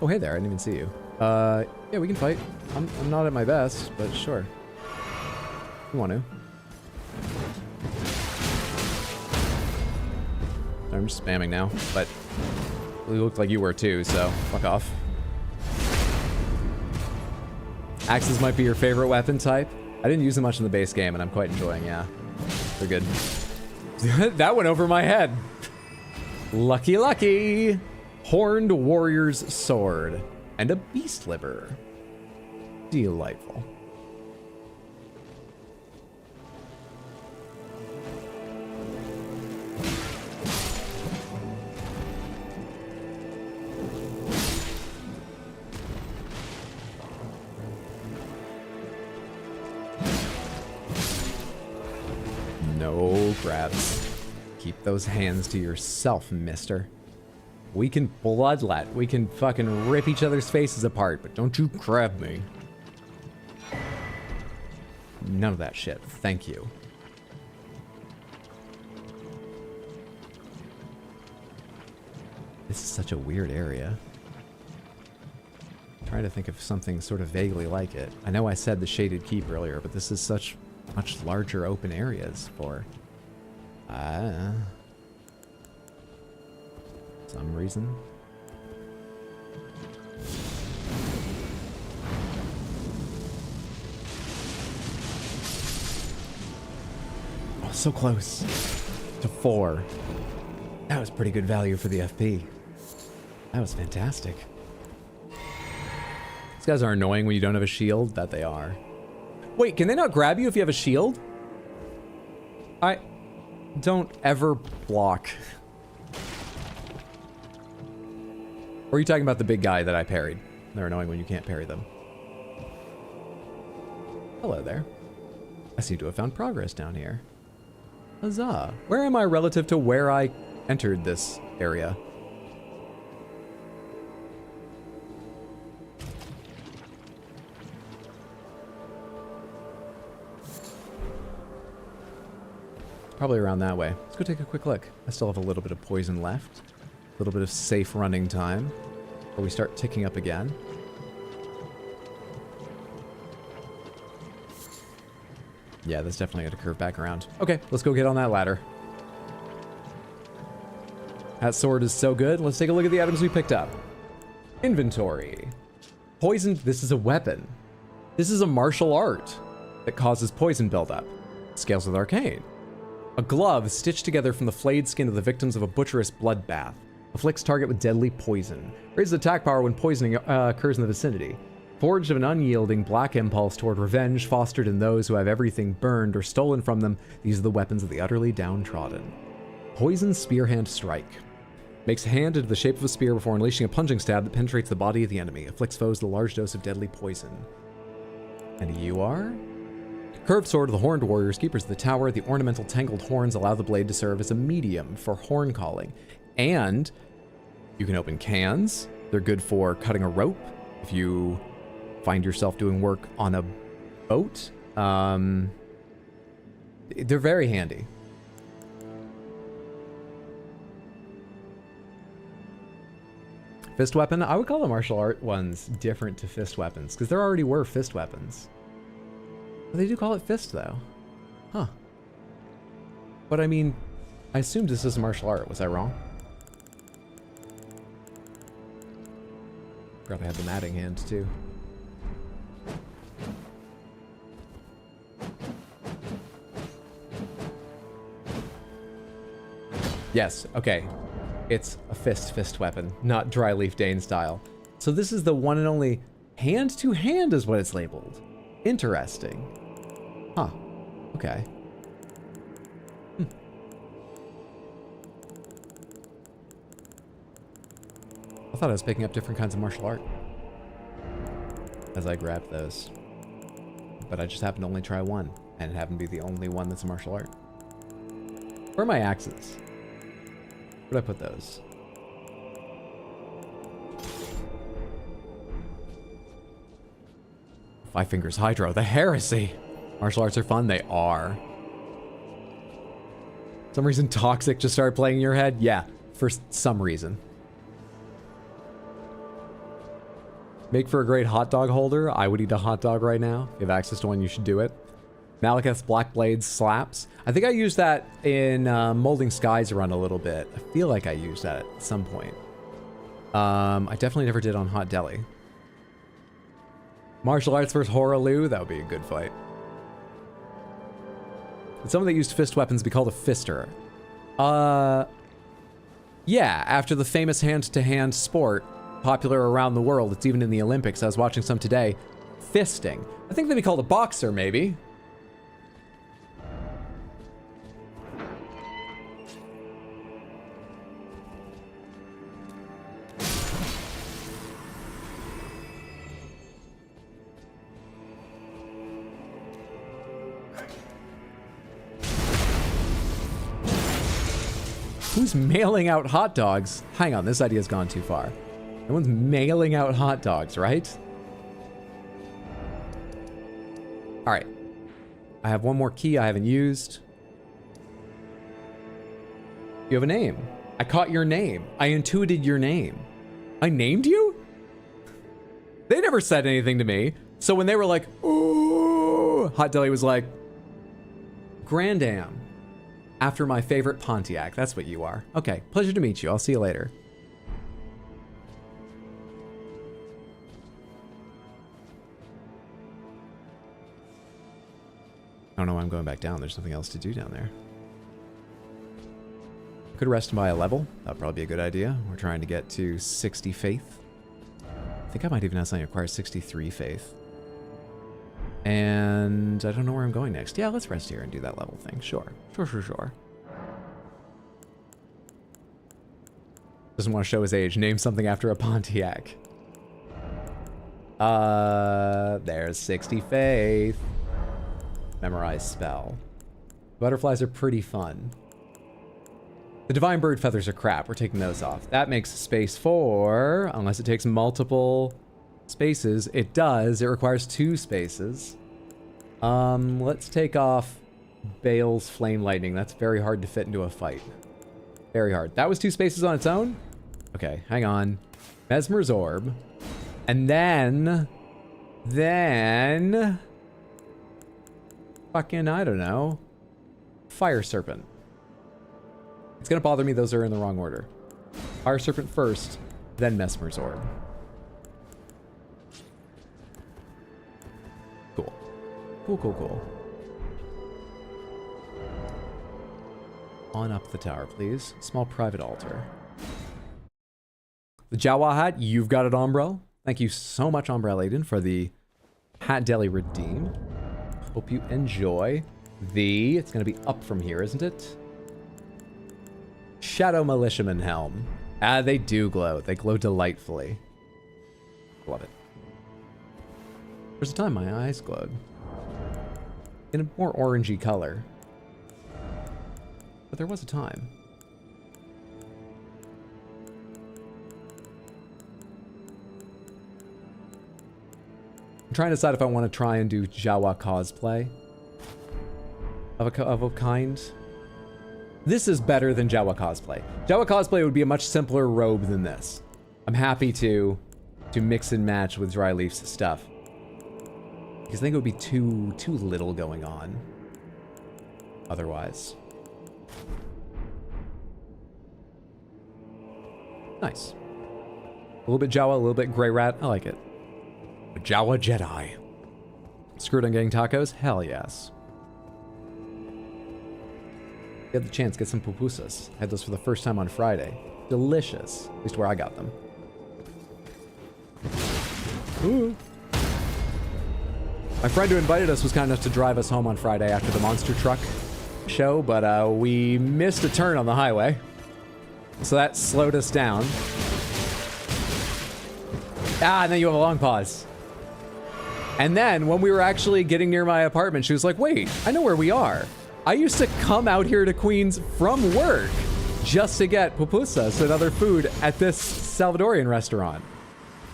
Oh, hey there, I didn't even see you. Yeah, we can fight. I'm not at my best, but sure. You want to. I'm just spamming now, but you looked like you were too, so fuck off. Axes might be your favorite weapon type. I didn't use them much in the base game, and I'm quite enjoying, yeah. They're good. That went over my head. Lucky, lucky. Horned Warrior's Sword. And a Beast Liver. Delightful. No grabs. Keep those hands to yourself, mister. We can bloodlet. We can fucking rip each other's faces apart, but don't you grab me. None of that shit. Thank you. This is such a weird area. I'm trying to think of something sort of vaguely like it. I know I said the Shaded Keep earlier, but this is such much larger open areas for some reason. Oh, so close to 4. That was pretty good value for the FP. That was fantastic. These guys are annoying when you don't have a shield. That they are. Wait, can they not grab you if you have a shield? I don't ever block. Or are you talking about the big guy that I parried? They're annoying when you can't parry them. Hello there. I seem to have found progress down here. Huzzah. Where am I relative to where I entered this area? Probably around that way. Let's go take a quick look. I still have a little bit of poison left. A little bit of safe running time before we start ticking up again. Yeah, that's definitely got to curve back around. Okay, let's go get on that ladder. That sword is so good. Let's take a look at the items we picked up. Inventory. Poisoned. This is a weapon. This is a martial art that causes poison buildup. Scales with arcane. A glove stitched together from the flayed skin of the victims of a butcherous bloodbath. Afflicts target with deadly poison. Raises attack power when poisoning occurs in the vicinity. Forged of an unyielding black impulse toward revenge fostered in those who have everything burned or stolen from them. These are the weapons of the utterly downtrodden. Poison Spearhand Strike. Makes a hand into the shape of a spear before unleashing a plunging stab that penetrates the body of the enemy. Afflicts foes with a large dose of deadly poison. And you are? Curved sword of the horned warriors, keepers of the tower. The ornamental tangled horns allow the blade to serve as a medium for horn calling. And you can open cans. They're good for cutting a rope. If you find yourself doing work on a boat, they're very handy. Fist weapon, I would call the martial art ones different to fist weapons, because there already were fist weapons. But they do call it fist, though. Huh. But I mean, I assumed this is martial art. Was I wrong? Forgot I had the matting hand, too. Yes, okay. It's a fist weapon, not dry leaf Dane style. So this is the one and only hand-to-hand is what it's labeled. Interesting. Huh. Okay. I thought I was picking up different kinds of martial art as I grabbed those. But I just happened to only try one, and it happened to be the only one that's a martial art. Where are my axes? Where'd I put those? Five Fingers Hydro, the heresy. Martial arts are fun, they are. Some reason Toxic just started playing in your head? Yeah, for some reason. Make for a great hot dog holder. I would eat a hot dog right now. If you have access to one, you should do it. Malekith's Black Blade slaps. I think I used that in Molding Skies run a little bit. I feel like I used that at some point. I definitely never did on Hot Deli. Martial arts versus Horaloo. That would be a good fight. Would someone that used fist weapons be called a fister? Yeah, after the famous hand-to-hand sport, popular around the world, it's even in the Olympics. I was watching some today. Fisting. I think they'd be called a boxer, maybe. Who's mailing out hot dogs? Hang on, this idea's gone too far. No one's mailing out hot dogs, right? All right. I have one more key I haven't used. You have a name. I caught your name. I intuited your name. I named you? They never said anything to me. So when they were like, ooh, Hot Deli was like, Grand Am. After my favorite Pontiac. That's what you are. Okay, pleasure to meet you. I'll see you later. I don't know why I'm going back down. There's nothing else to do down there. Could rest by a level. That'd probably be a good idea. We're trying to get to 60 faith. I think I might even have something that requires 63 faith. And I don't know where I'm going next. Yeah, let's rest here and do that level thing. Sure. Sure. Doesn't want to show his age. Name something after a Pontiac. There's 60 faith. Memorize spell. Butterflies are pretty fun. The divine bird feathers are crap. We're taking those off. That makes space for, unless it takes multiple spaces. It does. It requires 2 spaces. Let's take off Bale's Flame Lightning. That's very hard to fit into a fight. Very hard. That was 2 spaces on its own? Okay, hang on. Mesmer's Orb. And then... Fucking, I don't know. Fire Serpent. It's gonna bother me those are in the wrong order. Fire Serpent first, then Mesmer's Orb. Cool. Cool, cool, cool. On up the tower, please. Small private altar. The Jawa hat, you've got it, Umbral. Thank you so much, Umbral Aiden, for the Hat Deli redeem. Hope you enjoy the... It's going to be up from here, isn't it? Shadow Militiaman Helm. Ah, they do glow. They glow delightfully. Love it. There's a time my eyes glowed. In a more orangey color. But there was a time. I'm trying to decide if I want to try and do Jawa cosplay of a kind. This is better than Jawa cosplay. Jawa cosplay would be a much simpler robe than this. I'm happy to mix and match with Dry Leaf's stuff. Because I think it would be too little going on otherwise. Nice. A little bit Jawa, a little bit Grey Rat. I like it. A Jawa Jedi. Screwed on getting tacos? Hell yes. You had the chance, get some pupusas. I had those for the first time on Friday. Delicious. At least where I got them. Ooh. My friend who invited us was kind enough to drive us home on Friday after the monster truck show, but we missed a turn on the highway. So that slowed us down. Ah, and then you have a long pause. And then when we were actually getting near my apartment, she was like, wait, I know where we are. I used to come out here to Queens from work just to get pupusas and other food at this Salvadorian restaurant.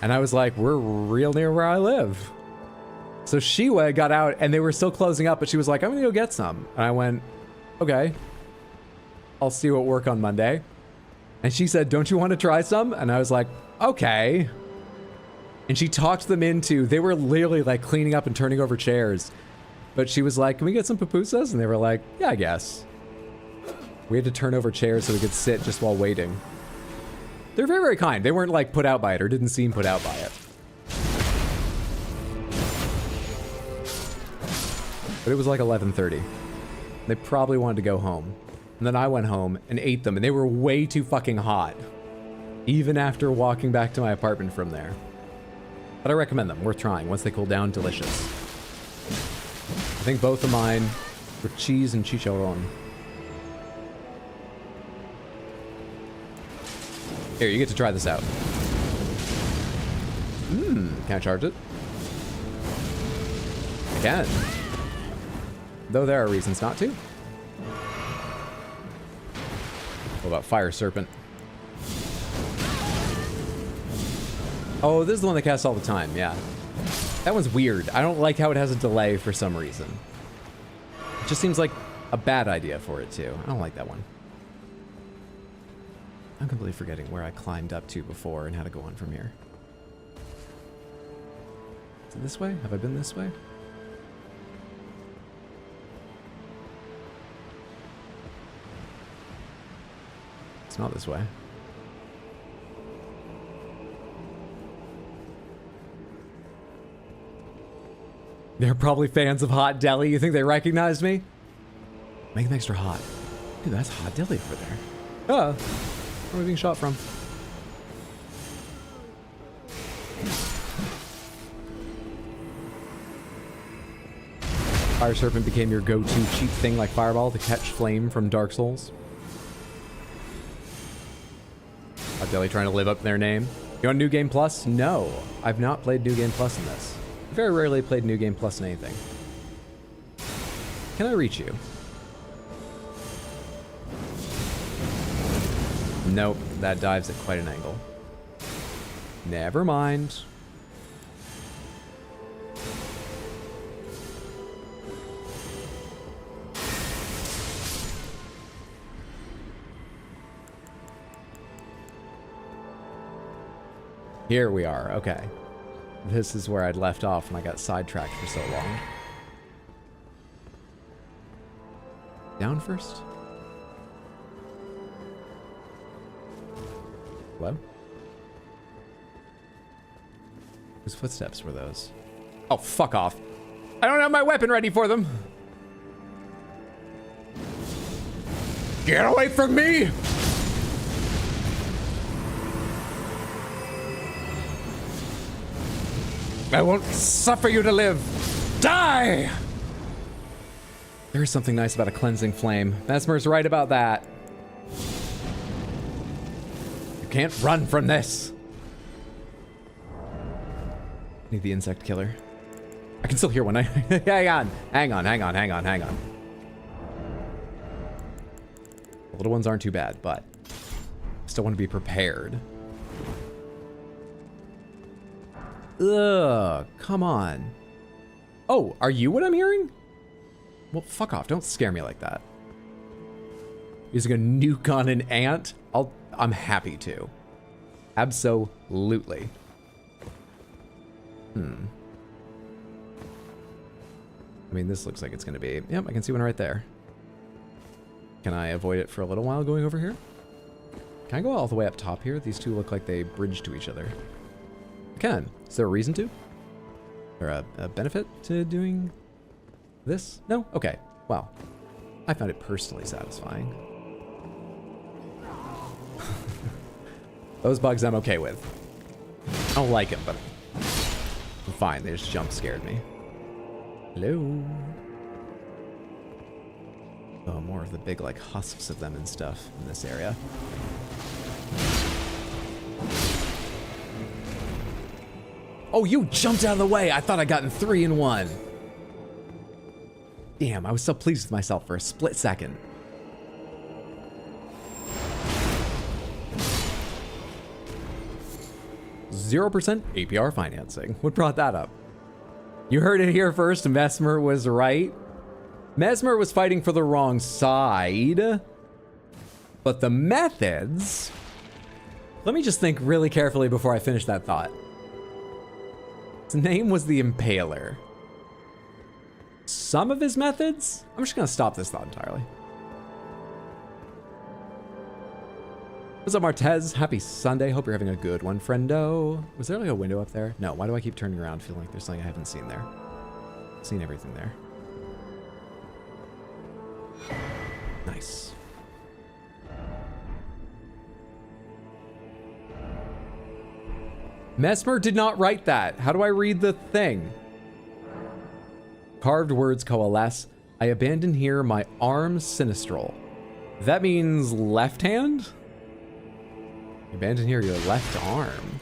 And I was like, we're real near where I live. So she got out and they were still closing up, but she was like, I'm gonna go get some. And I went, okay, I'll see you at work on Monday. And she said, don't you want to try some? And I was like, okay. And she talked them into, they were literally like cleaning up and turning over chairs. But she was like, can we get some pupusas? And they were like, yeah, I guess. We had to turn over chairs so we could sit just while waiting. They're very, very kind. They weren't like put out by it or didn't seem put out by it. But it was like 11:30. They probably wanted to go home. And then I went home and ate them and they were way too fucking hot. Even after walking back to my apartment from there. But I recommend them, worth trying. Once they cool down, delicious. I think both of mine were cheese and chicharron. Here, you get to try this out. Can I charge it? I can. Though there are reasons not to. What about Fire Serpent? Oh, this is the one that casts all the time, yeah. That one's weird. I don't like how it has a delay for some reason. It just seems like a bad idea for it too. I don't like that one. I'm completely forgetting where I climbed up to before and how to go on from here. Is it this way? Have I been this way? It's not this way. They're probably fans of Hot Deli. You think they recognized me? Make them extra hot. Dude, that's Hot Deli over there. Oh, where are we being shot from? Fire Serpent became your go-to cheap thing like Fireball to catch flame from Dark Souls. Hot Deli trying to live up their name. You want New Game Plus? No, I've not played New Game Plus in this. Very rarely played New Game Plus in anything. Can I reach you? Nope, that dives at quite an angle. Never mind. Here we are, okay. This is where I'd left off when I got sidetracked for so long. Down first? Hello? Whose footsteps were those? Oh, fuck off. I don't have my weapon ready for them. Get away from me! I won't suffer you to live. Die! There is something nice about a cleansing flame. Mesmer's right about that. You can't run from this. Need the insect killer. I can still hear one. Hang on. The little ones aren't too bad, but still want to be prepared. Ugh, come on. Oh, are you what I'm hearing? Well, fuck off. Don't scare me like that. Using a nuke on an ant? I'm happy to. Absolutely. I mean, this looks like it's going to be... Yep, I can see one right there. Can I avoid it for a little while going over here? Can I go all the way up top here? These two look like they bridge to each other. I can. Is there a reason to? Or a benefit to doing this? No? Okay. Well, I found it personally satisfying. Those bugs I'm okay with. I don't like them, but I'm fine. They just jump scared me. Hello? Oh, more of the big, like, husks of them and stuff in this area. Oh, you jumped out of the way! I thought I'd gotten 3 in 1. Damn, I was so pleased with myself for a split second. Zero % APR financing. What brought that up? You heard it here first. Mesmer was right. Mesmer was fighting for the wrong side. But the methods... Let me just think really carefully before I finish that thought. His name was the Impaler. Some of his methods? I'm just gonna stop this thought entirely. What's up, Martez? Happy Sunday. Hope you're having a good one, friendo. Was there like a window up there? No, why do I keep turning around feeling like there's something I haven't seen there? I've seen everything there. Nice. Mesmer did not write that. How do I read the thing? Carved words coalesce. I abandon here my arm sinistral. That means left hand? Abandon here your left arm.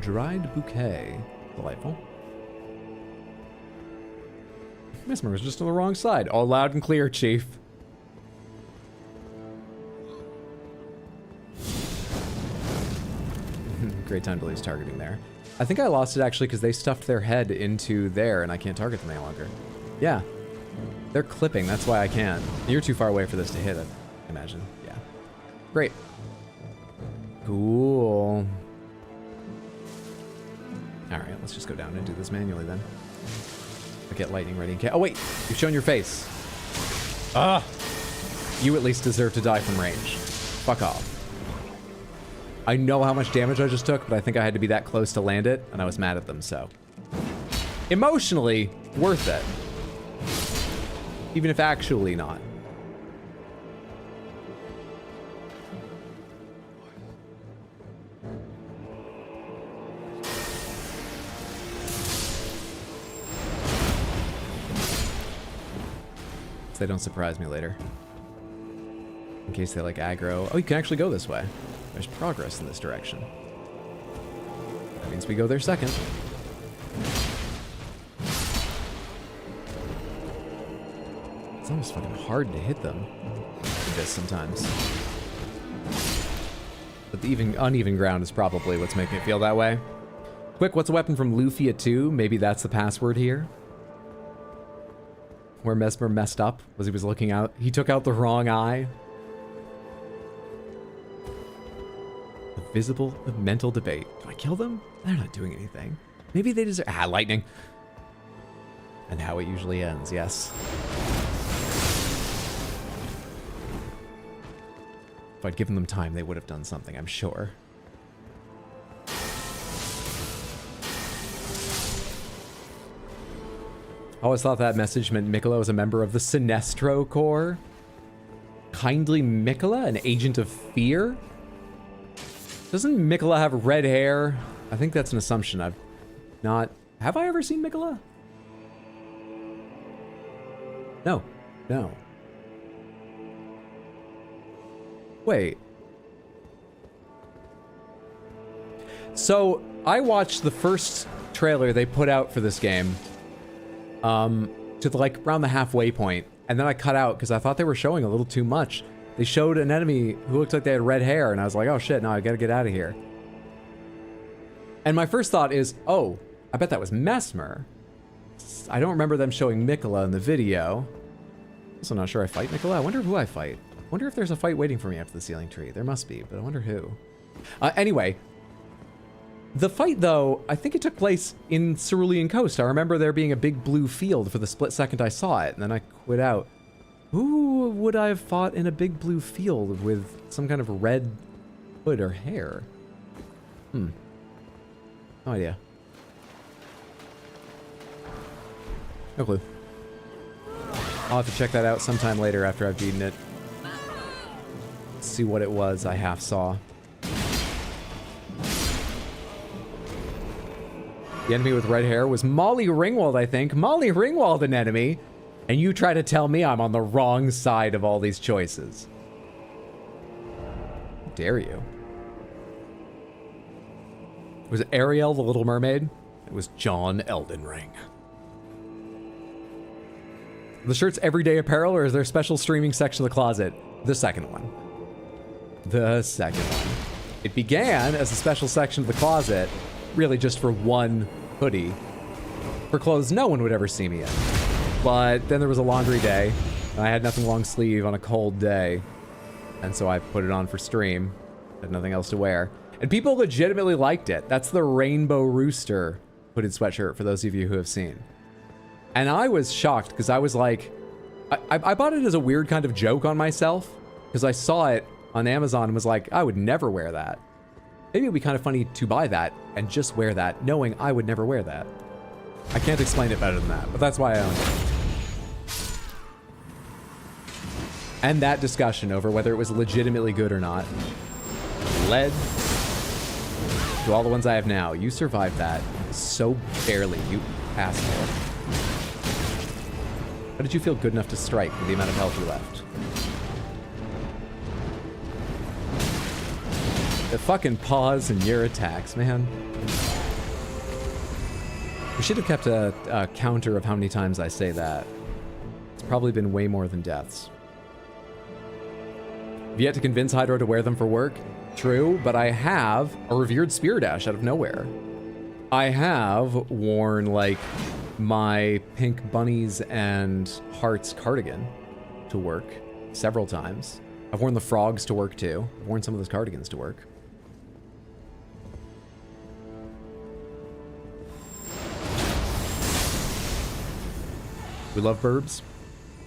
Dried bouquet. Delightful. Mesmer was just on the wrong side. All loud and clear, Chief. Great time to lose targeting there. I think I lost it actually because they stuffed their head into there and I can't target them any longer. Yeah. They're clipping, that's why I can't. You're too far away for this to hit, I imagine. Yeah. Great. Cool. Alright, let's just go down and do this manually then. I'll get lightning ready in case. Oh wait, you've shown your face. Ah! You at least deserve to die from range. Fuck off. I know how much damage I just took, but I think I had to be that close to land it, and I was mad at them, so. Emotionally, worth it. Even if actually not. So they don't surprise me later. In case they like aggro. Oh, you can actually go this way. There's progress in this direction. That means we go there second. It's almost fucking hard to hit them with this sometimes. But the uneven ground is probably what's making it feel that way. Quick, what's a weapon from Lufia 2? Maybe that's the password here. Where Mesmer messed up was he was looking out. He took out the wrong eye. A visible mental debate. Do I kill them? They're not doing anything. Maybe they deserve... Ah, lightning. And how it usually ends, yes. If I'd given them time, they would have done something, I'm sure. I always thought that message meant Mikola was a member of the Sinestro Corps. Kindly Mikola, an agent of fear? Doesn't Mikola have red hair? I think that's an assumption. I've not... Have I ever seen Mikola? No. No. Wait. So, I watched the first trailer they put out for this game. To like around the halfway point, and then I cut out because I thought they were showing a little too much. They showed an enemy who looked like they had red hair, and I was like, oh shit, no, I gotta get out of here. And my first thought is, oh, I bet that was Mesmer. I don't remember them showing Mikola in the video. Also not sure I fight Mikola. I wonder who I fight. I wonder if there's a fight waiting for me after the ceiling tree. There must be, but I wonder who. Anyway. The fight, though, I think it took place in Cerulean Coast. I remember there being a big blue field for the split second I saw it, and then I quit out. Who would I have fought in a big blue field with some kind of red hood or hair? No idea. No clue. I'll have to check that out sometime later after I've beaten it. See what it was I half saw. The enemy with red hair was Molly Ringwald, I think. Molly Ringwald, an enemy. And you try to tell me I'm on the wrong side of all these choices. How dare you? Was it Ariel, the Little Mermaid? It was John Elden Ring. The shirt's everyday apparel, or is there a special streaming section of the closet? The second one. The second one. It began as a special section of the closet, really just for one hoodie, for clothes no one would ever see me in. But then there was a laundry day, and I had nothing long sleeve on a cold day, and so I put it on for stream. Had nothing else to wear. And people legitimately liked it. That's the Rainbow Rooster hooded sweatshirt, for those of you who have seen. And I was shocked, because I was like... I bought it as a weird kind of joke on myself, because I saw it on Amazon and was like, I would never wear that. Maybe it'd be kind of funny to buy that and just wear that, knowing I would never wear that. I can't explain it better than that, but that's why I own it. And that discussion over whether it was legitimately good or not led to all the ones I have now. You survived that so barely, you asshole. How did you feel good enough to strike with the amount of health you left? The fucking pause in your attacks, man. We should have kept a counter of how many times I say that. It's probably been way more than deaths. I've yet to convince Hydro to wear them for work. True, but I have a revered Spear Dash out of nowhere. I have worn, like, my pink bunnies and hearts cardigan to work several times. I've worn the frogs to work, too. I've worn some of those cardigans to work. We love burbs.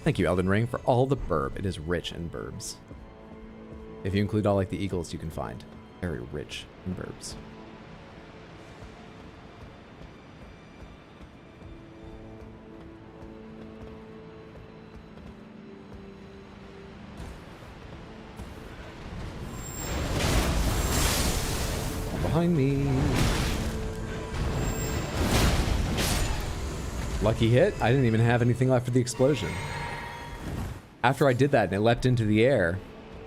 Thank you, Elden Ring, for all the burb. It is rich in burbs. If you include all like the eagles you can find. Very rich in burbs. Behind me. Lucky hit. I didn't even have anything left for the explosion. After I did that and it leapt into the air,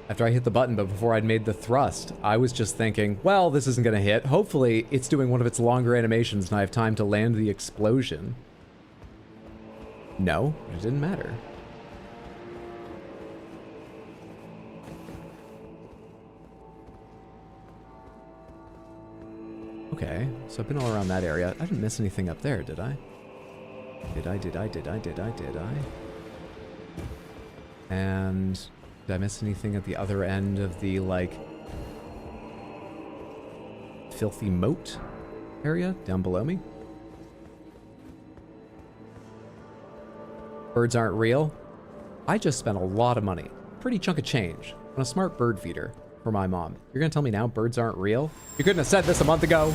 after I hit the button, but before I'd made the thrust, I was just thinking, well, this isn't going to hit. Hopefully, it's doing one of its longer animations and I have time to land the explosion. No, it didn't matter. Okay, so I've been all around that area. I didn't miss anything up there, did I? Did I? And did I miss anything at the other end of the, like, filthy moat area down below me. Birds aren't real. I just spent a lot of money, pretty chunk of change, on a smart bird feeder for my mom. You're gonna tell me now birds aren't real? You couldn't have said this a month ago.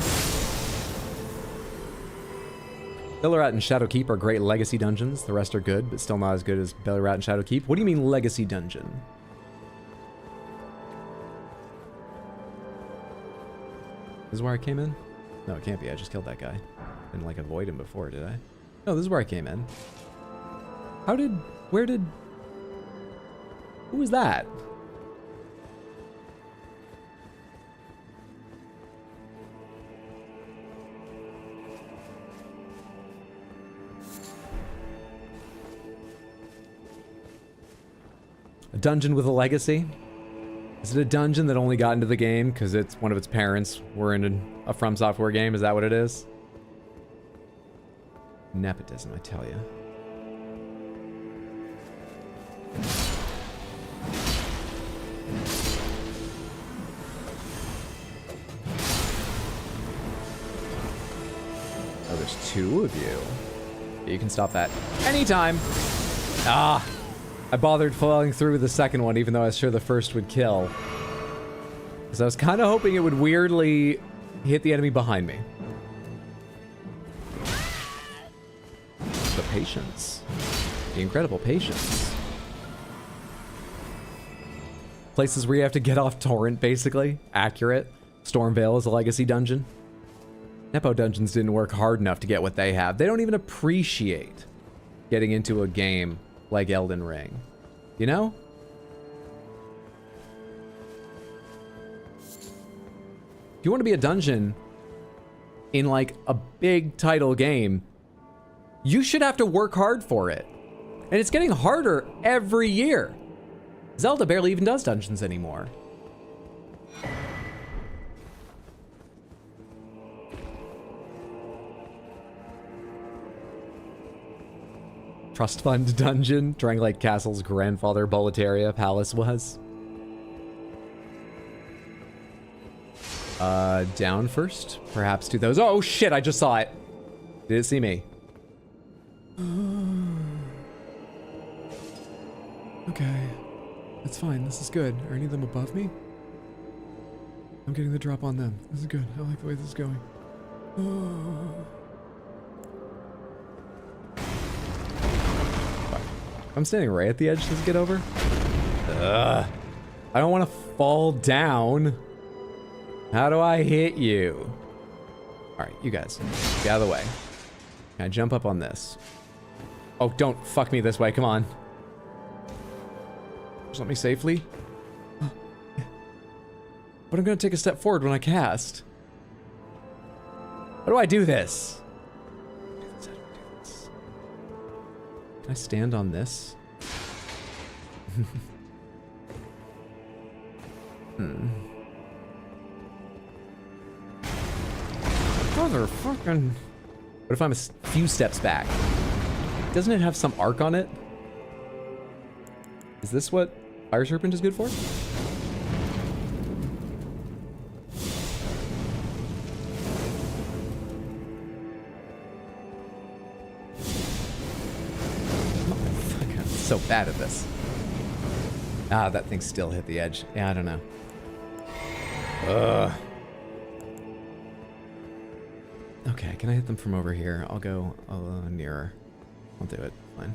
Ballarat and Shadowkeep are great legacy dungeons. The rest are good, but still not as good as Ballarat and Shadowkeep. What do you mean legacy dungeon? This is where I came in? No, it can't be. I just killed that guy. Didn't like avoid him before, did I? No, this is where I came in. Who was that? A dungeon with a legacy? Is it a dungeon that only got into the game because it's one of its parents were in a From Software game? Is that what it is? Nepotism, I tell you. Oh, there's two of you. Yeah, you can stop that anytime. Ah, I bothered following through with the second one, even though I was sure the first would kill. Because I was kind of hoping it would weirdly hit the enemy behind me. The patience. The incredible patience. Places where you have to get off torrent, basically. Accurate. Stormvale is a legacy dungeon. Nepo dungeons didn't work hard enough to get what they have. They don't even appreciate getting into a game like Elden Ring. You know? If you want to be a dungeon in like a big title game, you should have to work hard for it. And it's getting harder every year. Zelda barely even does dungeons anymore. Trust fund dungeon, Dranglite Castle's grandfather Boletaria Palace was. Down first, perhaps to those. Oh shit, I just saw it. Did it see me? Okay, that's fine, this is good. Are any of them above me? I'm getting the drop on them. This is good, I like the way this is going. I'm standing right at the edge. Does it get over? Ugh. I don't want to fall down. How do I hit you? All right, you guys, get out of the way. Can I jump up on this? Oh, don't fuck me this way. Come on. Just let me safely. But I'm going to take a step forward when I cast. How do I do this? Can I stand on this? Motherfucking. What if I'm a few steps back? Doesn't it have some arc on it? Is this what Fire Serpent is good for? So bad at this. Ah, that thing still hit the edge. Yeah, I don't know. Ugh. Okay, can I hit them from over here? I'll go nearer. I'll do it. Fine.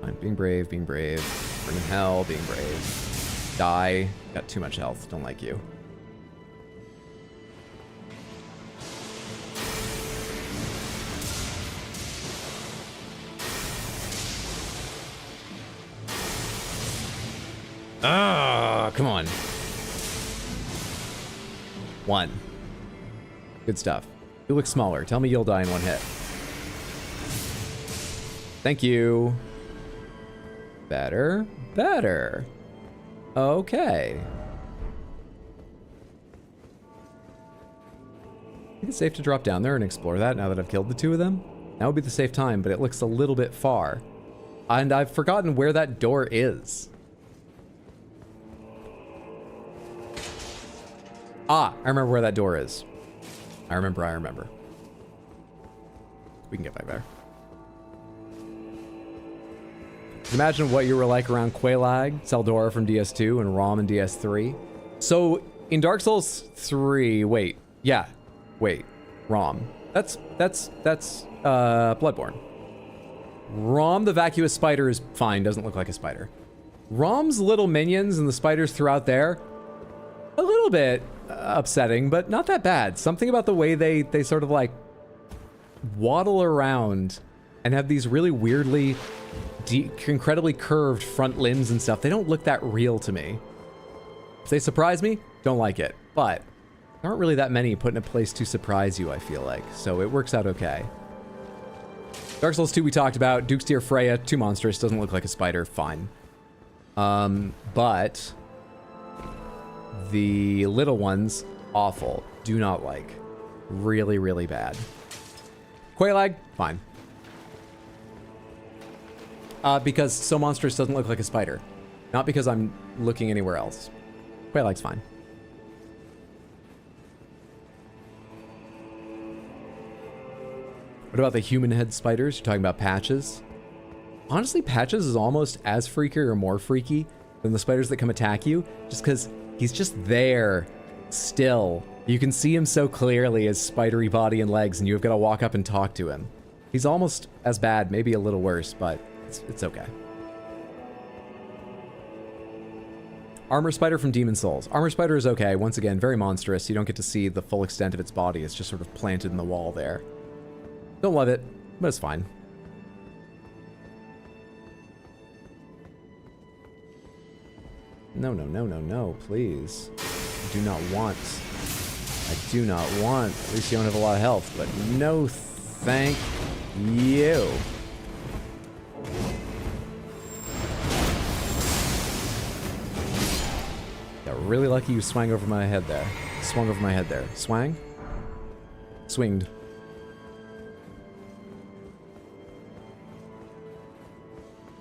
Fine. Being brave, being brave. Burn in hell, being brave. Die. Got too much health. Don't like you. Ah, come on. One. Good stuff. You look smaller. Tell me you'll die in one hit. Thank you. Better. Better. Okay. I think it's safe to drop down there and explore that now that I've killed the two of them. Now would be the safe time, but it looks a little bit far. And I've forgotten where that door is. Ah, I remember where that door is. I remember. We can get back there. Just imagine what you were like around Quelaag, Seldora from DS2, and Rom in DS3. So, in Dark Souls 3, Rom. That's Bloodborne. Rom, the vacuous spider, is fine, doesn't look like a spider. Rom's little minions and the spiders throughout there, a little bit upsetting, but not that bad. Something about the way they sort of like waddle around and have these really weirdly, incredibly curved front limbs and stuff. They don't look that real to me. If they surprise me, don't like it. But there aren't really that many put in a place to surprise you, I feel like. So it works out okay. Dark Souls 2 we talked about. Duke's Deer Freya, too monstrous, doesn't look like a spider, fine. But the little ones, awful. Do not like. Really, really bad. Quelaag, fine. Because so monstrous doesn't look like a spider. Not because I'm looking anywhere else. Quelaag's fine. What about the human head spiders? You're talking about Patches? Honestly, Patches is almost as freaky or more freaky than the spiders that come attack you, just because he's just there, still. You can see him so clearly, his spidery body and legs, and you've got to walk up and talk to him. He's almost as bad, maybe a little worse, but it's okay. Armor Spider from Demon Souls. Armor Spider is okay. Once again, very monstrous. You don't get to see the full extent of its body. It's just sort of planted in the wall there. Don't love it, but it's fine. No, please. I do not want. At least you don't have a lot of health, but no thank you. Got really lucky you swung over my head there. Swang? Swinged.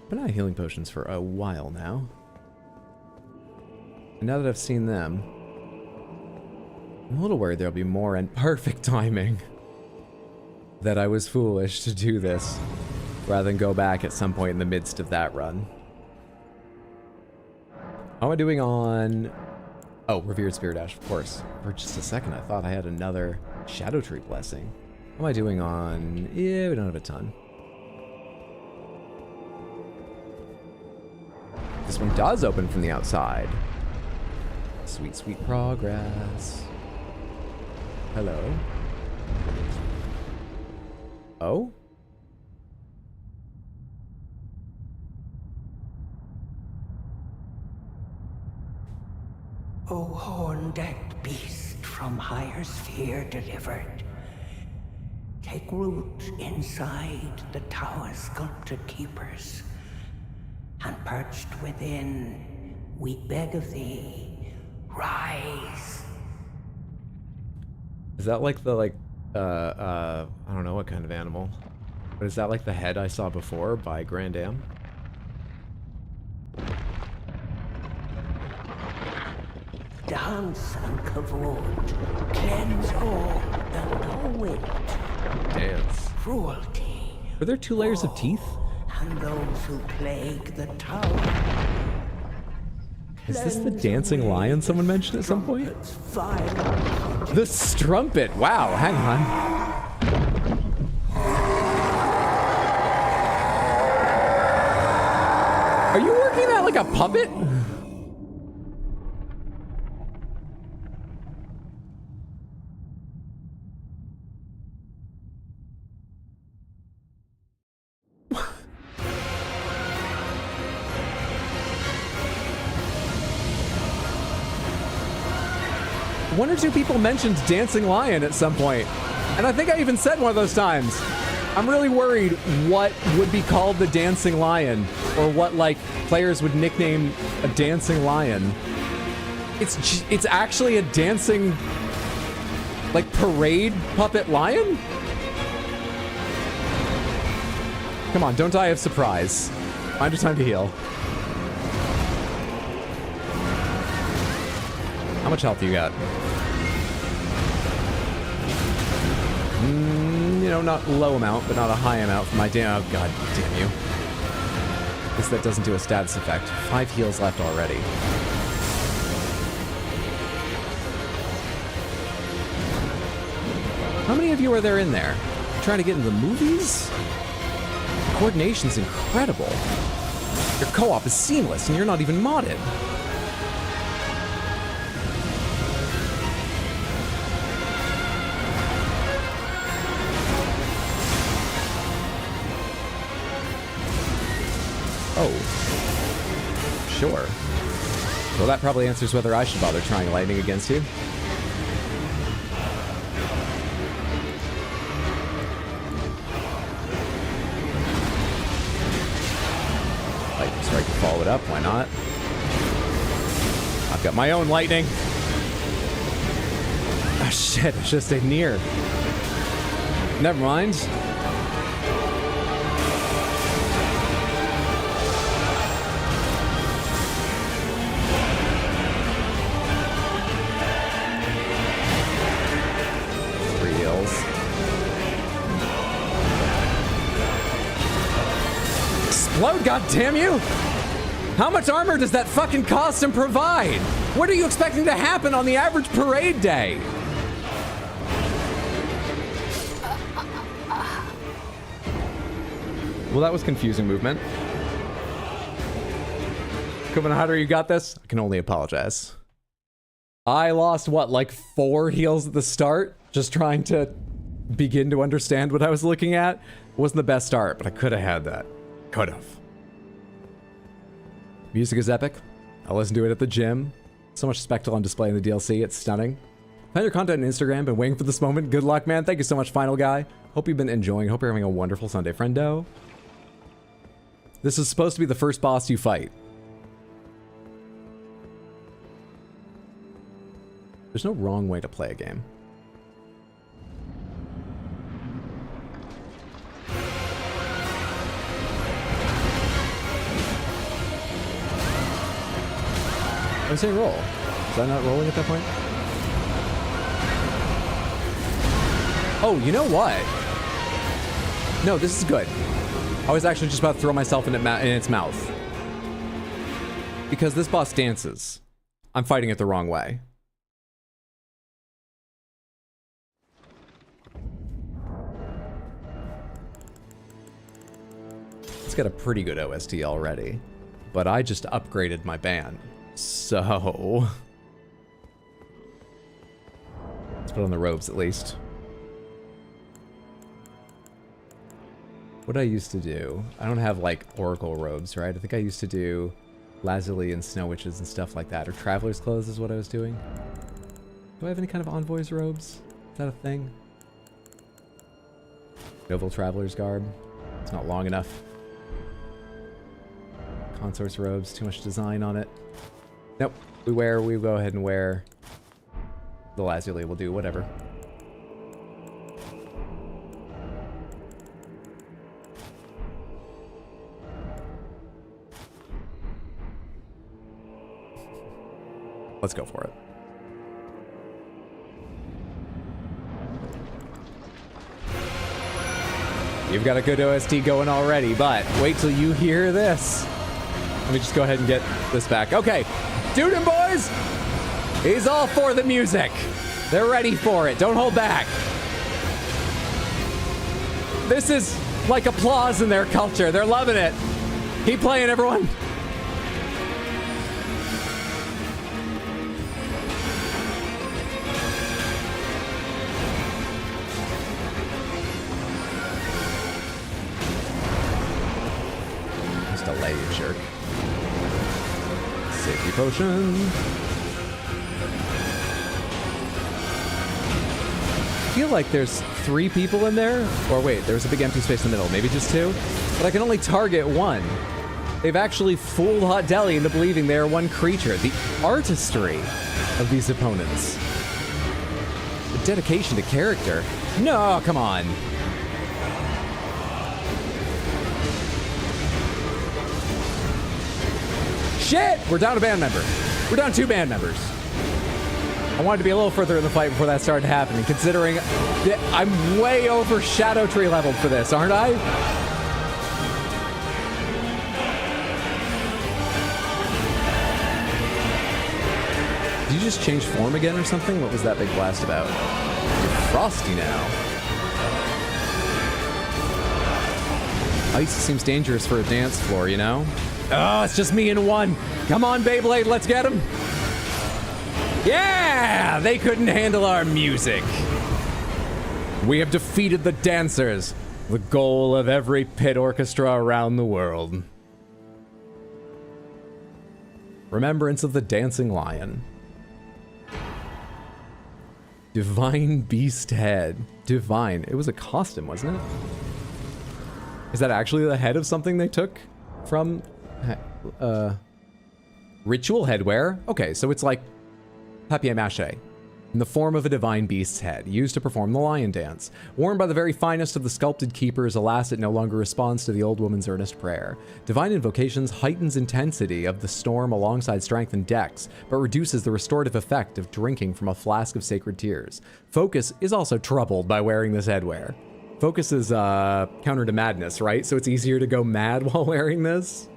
Been out of healing potions for a while now. And now that I've seen them, I'm a little worried there'll be more, and perfect timing that I was foolish to do this rather than go back at some point in the midst of that run. How am I doing on... Oh, Revered Spirit Ash, of course. For just a second, I thought I had another Shadow Tree Blessing. How am I doing on... Yeah, we don't have a ton. This one does open from the outside. Sweet, sweet progress. Hello. Oh? O horn-decked beast from higher sphere delivered, take root inside the tower's sculpted keepers, and perched within, we beg of thee, rise. Is that like the, I don't know what kind of animal, but is that like the head I saw before by Grand Am? Dance and kavod, cleanse all that know it. Dance. Cruelty. Were there 2 layers of teeth? And those who plague the tower. Is this the dancing lion someone mentioned at some point? Vile. The strumpet! Wow, hang on. Are you working that like a puppet? One or two people mentioned Dancing Lion at some point, and I think I even said one of those times. I'm really worried what would be called the Dancing Lion, or what like players would nickname a Dancing Lion. It's actually a dancing, like, parade puppet lion? Come on, don't die of surprise. Find your time to heal. How much health you got? know, not low amount, but not a high amount for my damn. Oh, god damn you. I guess that doesn't do a status effect. 5 heals left already. How many of you are there in there? Trying to get into the movies? Coordination's incredible. Your co-op is seamless and you're not even modded. Oh. Sure. Well, that probably answers whether I should bother trying lightning against you. Lightning strike to follow it up, why not? I've got my own lightning. Ah, shit, I should have stayed near. Never mind. Explode, goddammit! How much armor does that fucking costume provide? What are you expecting to happen on the average parade day? Well, that was confusing movement. Kuman Hunter, you got this? I can only apologize. I lost, what, like 4 heals at the start? Just trying to begin to understand what I was looking at? Wasn't the best start, but I could have had that. Could have. Music is epic. I listen to it at the gym. So much spectacle on display in the DLC. It's stunning. Find your content on Instagram. Been waiting for this moment. Good luck, man. Thank you so much, Final Guy. Hope you've been enjoying. Hope you're having a wonderful Sunday, friendo. This is supposed to be the first boss you fight. There's no wrong way to play a game. I was saying roll. Was I not rolling at that point? Oh, you know what? No, this is good. I was actually just about to throw myself in its mouth. Because this boss dances. I'm fighting it the wrong way. It's got a pretty good OST already. But I just upgraded my band. So... let's put on the robes at least. What I used to do... I don't have, like, Oracle robes, right? I think I used to do Lazuli and Snow Witches and stuff like that. Or Traveler's Clothes is what I was doing. Do I have any kind of Envoy's robes? Is that a thing? Noble Traveler's Garb. It's not long enough. Consort's robes, too much design on it. Nope. We go ahead and wear the Lazuli. We'll do whatever. Let's go for it. You've got a good OST going already, but wait till you hear this. Let me just go ahead and get this back. Okay, dude and boys, he's all for the music. They're ready for it. Don't hold back. This is like applause in their culture. They're loving it. Keep playing, everyone. Just delay, you jerk. Safety potion. I feel like there's 3 people in there. Or wait, there's a big empty space in the middle. Maybe just 2? But I can only target 1. They've actually fooled Hot Deli into believing they are 1 creature. The artistry of these opponents. The dedication to character. No, come on. Shit! We're down a band member. We're down 2 band members. I wanted to be a little further in the fight before that started happening, considering that I'm way over Shadow Tree leveled for this, aren't I? Did you just change form again or something? What was that big blast about? You're frosty now. Ice seems dangerous for a dance floor, you know? Oh, it's just me and one. Come on, Beyblade, let's get him. Yeah! They couldn't handle our music. We have defeated the dancers, the goal of every pit orchestra around the world. Remembrance of the Dancing Lion. Divine Beast Head. Divine. It was a costume, wasn't it? Is that actually the head of something they took from ritual headwear? Okay, so it's like papier-mâché, in the form of a divine beast's head, used to perform the lion dance. Worn by the very finest of the sculpted keepers, alas, it no longer responds to the old woman's earnest prayer. Divine invocations heightens intensity of the storm alongside strength and dex, but reduces the restorative effect of drinking from a flask of sacred tears. Focus is also troubled by wearing this headwear. Focus is counter to madness, right? So it's easier to go mad while wearing this?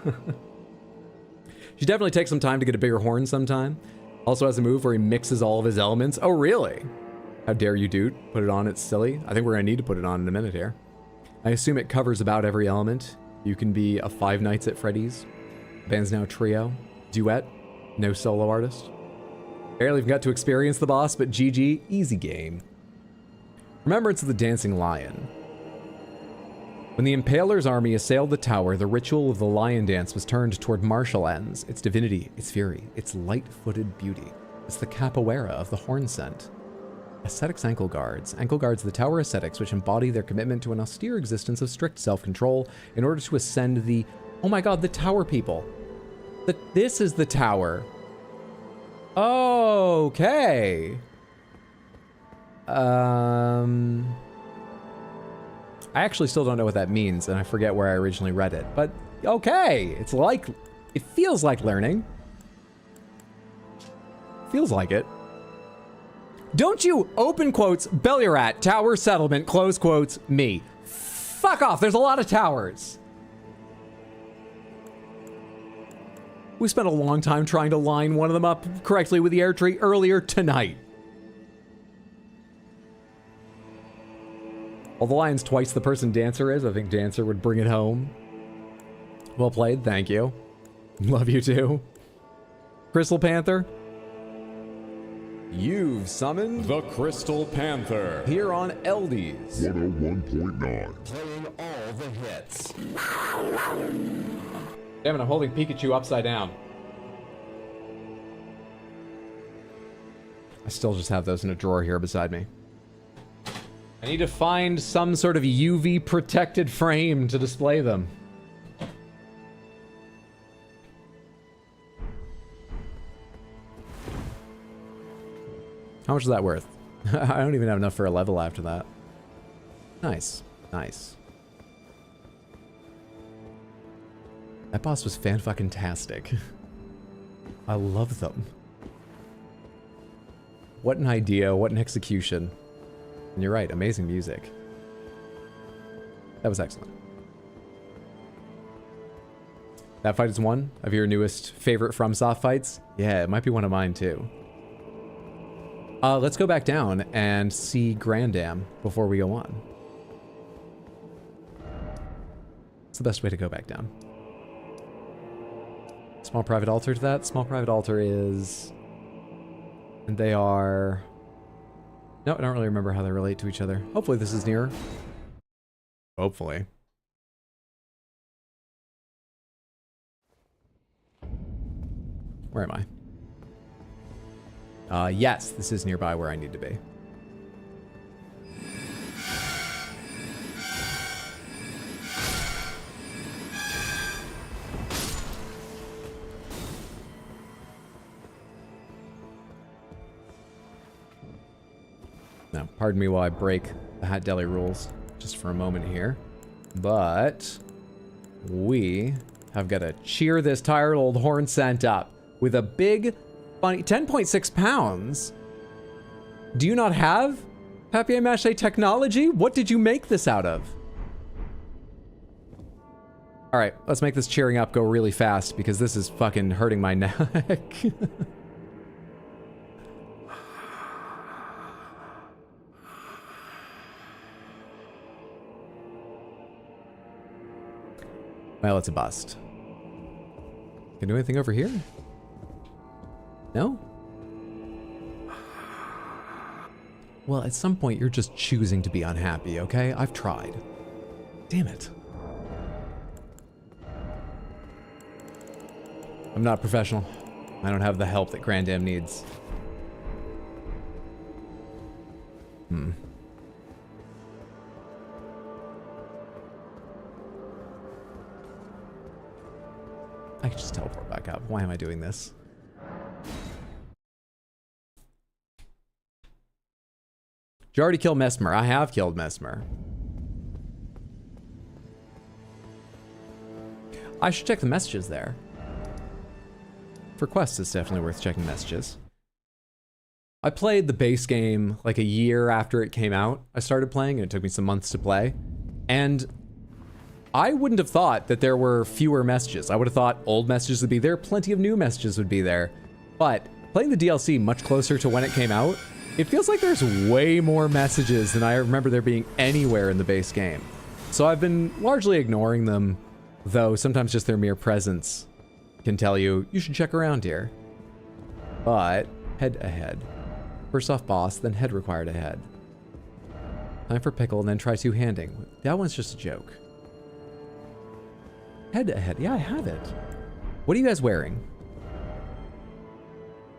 Should definitely take some time to get a bigger horn sometime. Also has a move where he mixes all of his elements. Oh, really? How dare you, dude? Put it on, it's silly. I think we're gonna need to put it on in a minute here. I assume it covers about every element. You can be a Five Nights at Freddy's. Band's now trio. Duet. No solo artist. Barely even got to experience the boss, but GG, easy game. Remembrance of the Dancing Lion. When the Impaler's army assailed the tower, the ritual of the lion dance was turned toward martial ends, its divinity, its fury, its light-footed beauty. It's the capoeira of the horn scent. Ascetics ankle guards. Ankle guards the tower ascetics, which embody their commitment to an austere existence of strict self-control in order to ascend the... Oh my god, the tower people. This is the tower. Okay. I actually still don't know what that means, and I forget where I originally read it. But, okay. It's like... It feels like learning. Feels like it. Don't you, open quotes, Bellurat, tower settlement, close quotes, me. Fuck off, there's a lot of towers. We spent a long time trying to line one of them up correctly with the air tree earlier tonight. Well, the lion's twice the person Dancer is. I think Dancer would bring it home. Well played, thank you. Love you too. Crystal Panther. You've summoned The Crystal Panther. here on LD's. 101.9. Playing all the hits. Damn it, I'm holding Pikachu upside down. I still just have those in a drawer here beside me. I need to find some sort of UV protected frame to display them. How much is that worth? I don't even have enough for a level after that. Nice. Nice. That boss was fan-fucking-tastic. I love them. What an idea, what an execution. And you're right, amazing music. That was excellent. That fight is one of your newest favorite FromSoft fights? Yeah, it might be one of mine too. Let's go back down and see Grandam before we go on. What's the best way to go back down? Small private altar to that? Small private altar is... And they are... No, I don't really remember how they relate to each other. Hopefully this is nearer. Hopefully. Where am I? Yes, this is nearby where I need to be. Now, pardon me while I break the Hat Deli rules just for a moment here. But we have got to cheer this tired old horn scent up with a big funny. 10.6 pounds? Do you not have papier-mâché technology? What did you make this out of? All right, let's make this cheering up go really fast because this is fucking hurting my neck. Well, it's a bust. Can I do anything over here? No? Well, at some point, you're just choosing to be unhappy, okay? I've tried. Damn it. I'm not professional. I don't have the help that Grandam needs. I can just teleport back up. Why am I doing this? Did you already kill Mesmer? I have killed Mesmer. I should check the messages there. For quests, it's definitely worth checking messages. I played the base game like a year after it came out. I started playing, and it took me some months to play. And I wouldn't have thought that there were fewer messages. I would have thought old messages would be there, plenty of new messages would be there. But playing the DLC much closer to when it came out, it feels like there's way more messages than I remember there being anywhere in the base game. So I've been largely ignoring them, though sometimes just their mere presence can tell you, you should check around here. But, head ahead. First off boss, then head required ahead. Time for pickle, and then try two-handing. That one's just a joke. Head ahead. Yeah, I have it. What are you guys wearing?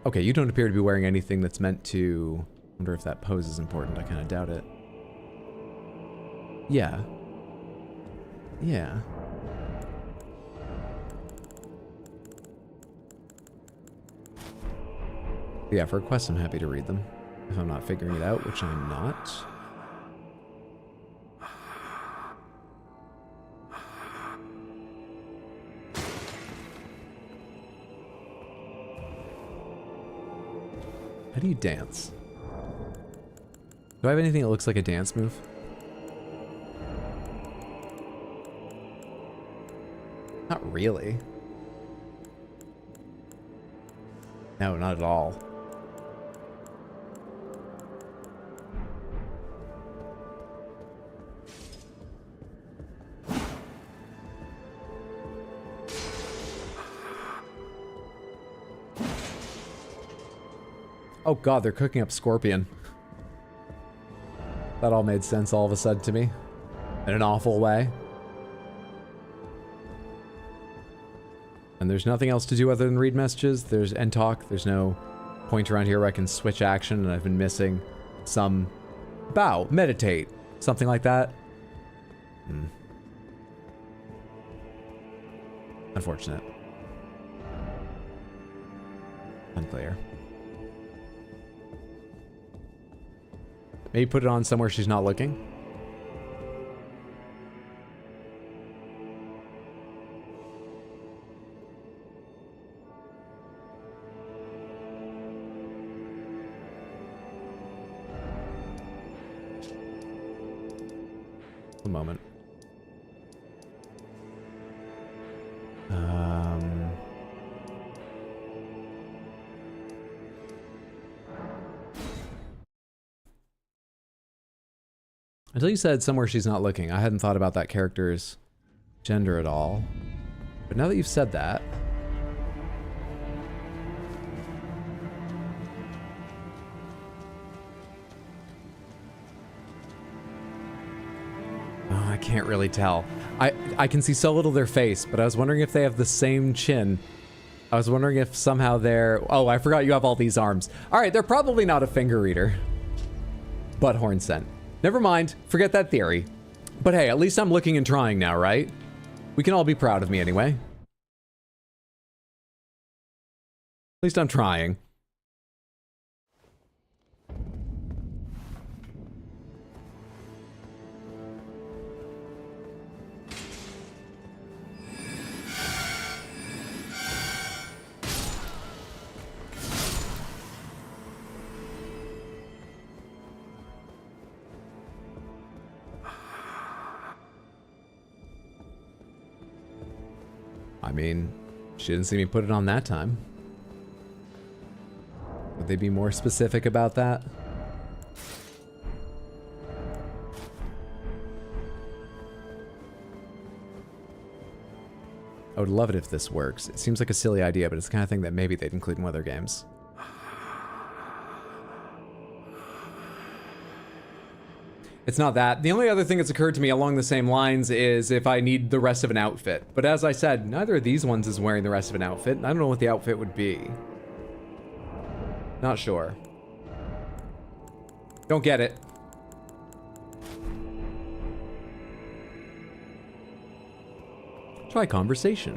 Okay, you don't appear to be wearing anything that's meant to... I wonder if that pose is important. I kind of doubt it. Yeah. Yeah. Yeah, for requests, I'm happy to read them. If I'm not figuring it out, which I'm not. How do you dance? Do I have anything that looks like a dance move? Not really. No, not at all. Oh god, they're cooking up Scorpion. That all made sense all of a sudden to me. In an awful way. And there's nothing else to do other than read messages. There's end talk. There's no point around here where I can switch action, and I've been missing some bow, meditate, something like that. Unfortunate. Unclear. Maybe put it on somewhere she's not looking. A moment. Until you said somewhere she's not looking, I hadn't thought about that character's gender at all. But now that you've said that... Oh, I can't really tell. I can see so little of their face, but I was wondering if they have the same chin. I was wondering if somehow they're... Oh, I forgot you have all these arms. All right, they're probably not a finger reader. Butthorn scent. Never mind, forget that theory. But hey, at least I'm looking and trying now, right? We can all be proud of me anyway. At least I'm trying. I mean, she didn't see me put it on that time. Would they be more specific about that? I would love it if this works. It seems like a silly idea, but it's the kind of thing that maybe they'd include in one of their games. It's not that. The only other thing that's occurred to me along the same lines is if I need the rest of an outfit. But as I said, neither of these ones is wearing the rest of an outfit. I don't know what the outfit would be. Not sure. Don't get it. Try conversation.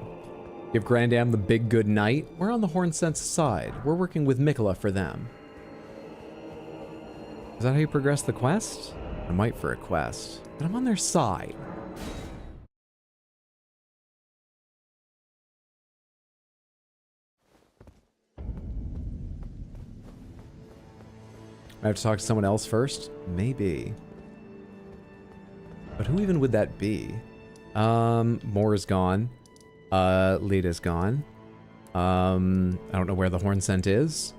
Give Grandam the big good night. We're on the Hornsense side. We're working with Mikola for them. Is that how you progress the quest? I might for a quest, but I'm on their side. I have to talk to someone else first? Maybe. But who even would that be? Moore's gone. Lita's gone. I don't know where the horn scent is.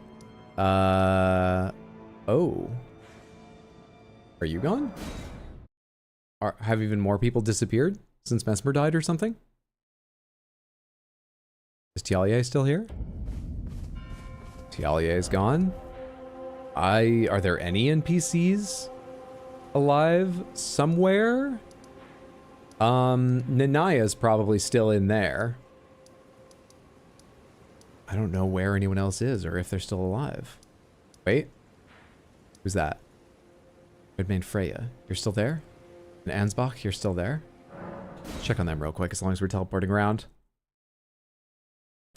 Oh. Are you gone? Have even more people disappeared since Mesmer died or something? Is Tialie still here? Tialie is gone. Are there any NPCs alive somewhere? Nanaya's probably still in there. I don't know where anyone else is or if they're still alive. Wait. Who's that? Redmane Freya. You're still there? And Ansbach, you're still there? Check on them real quick as long as we're teleporting around.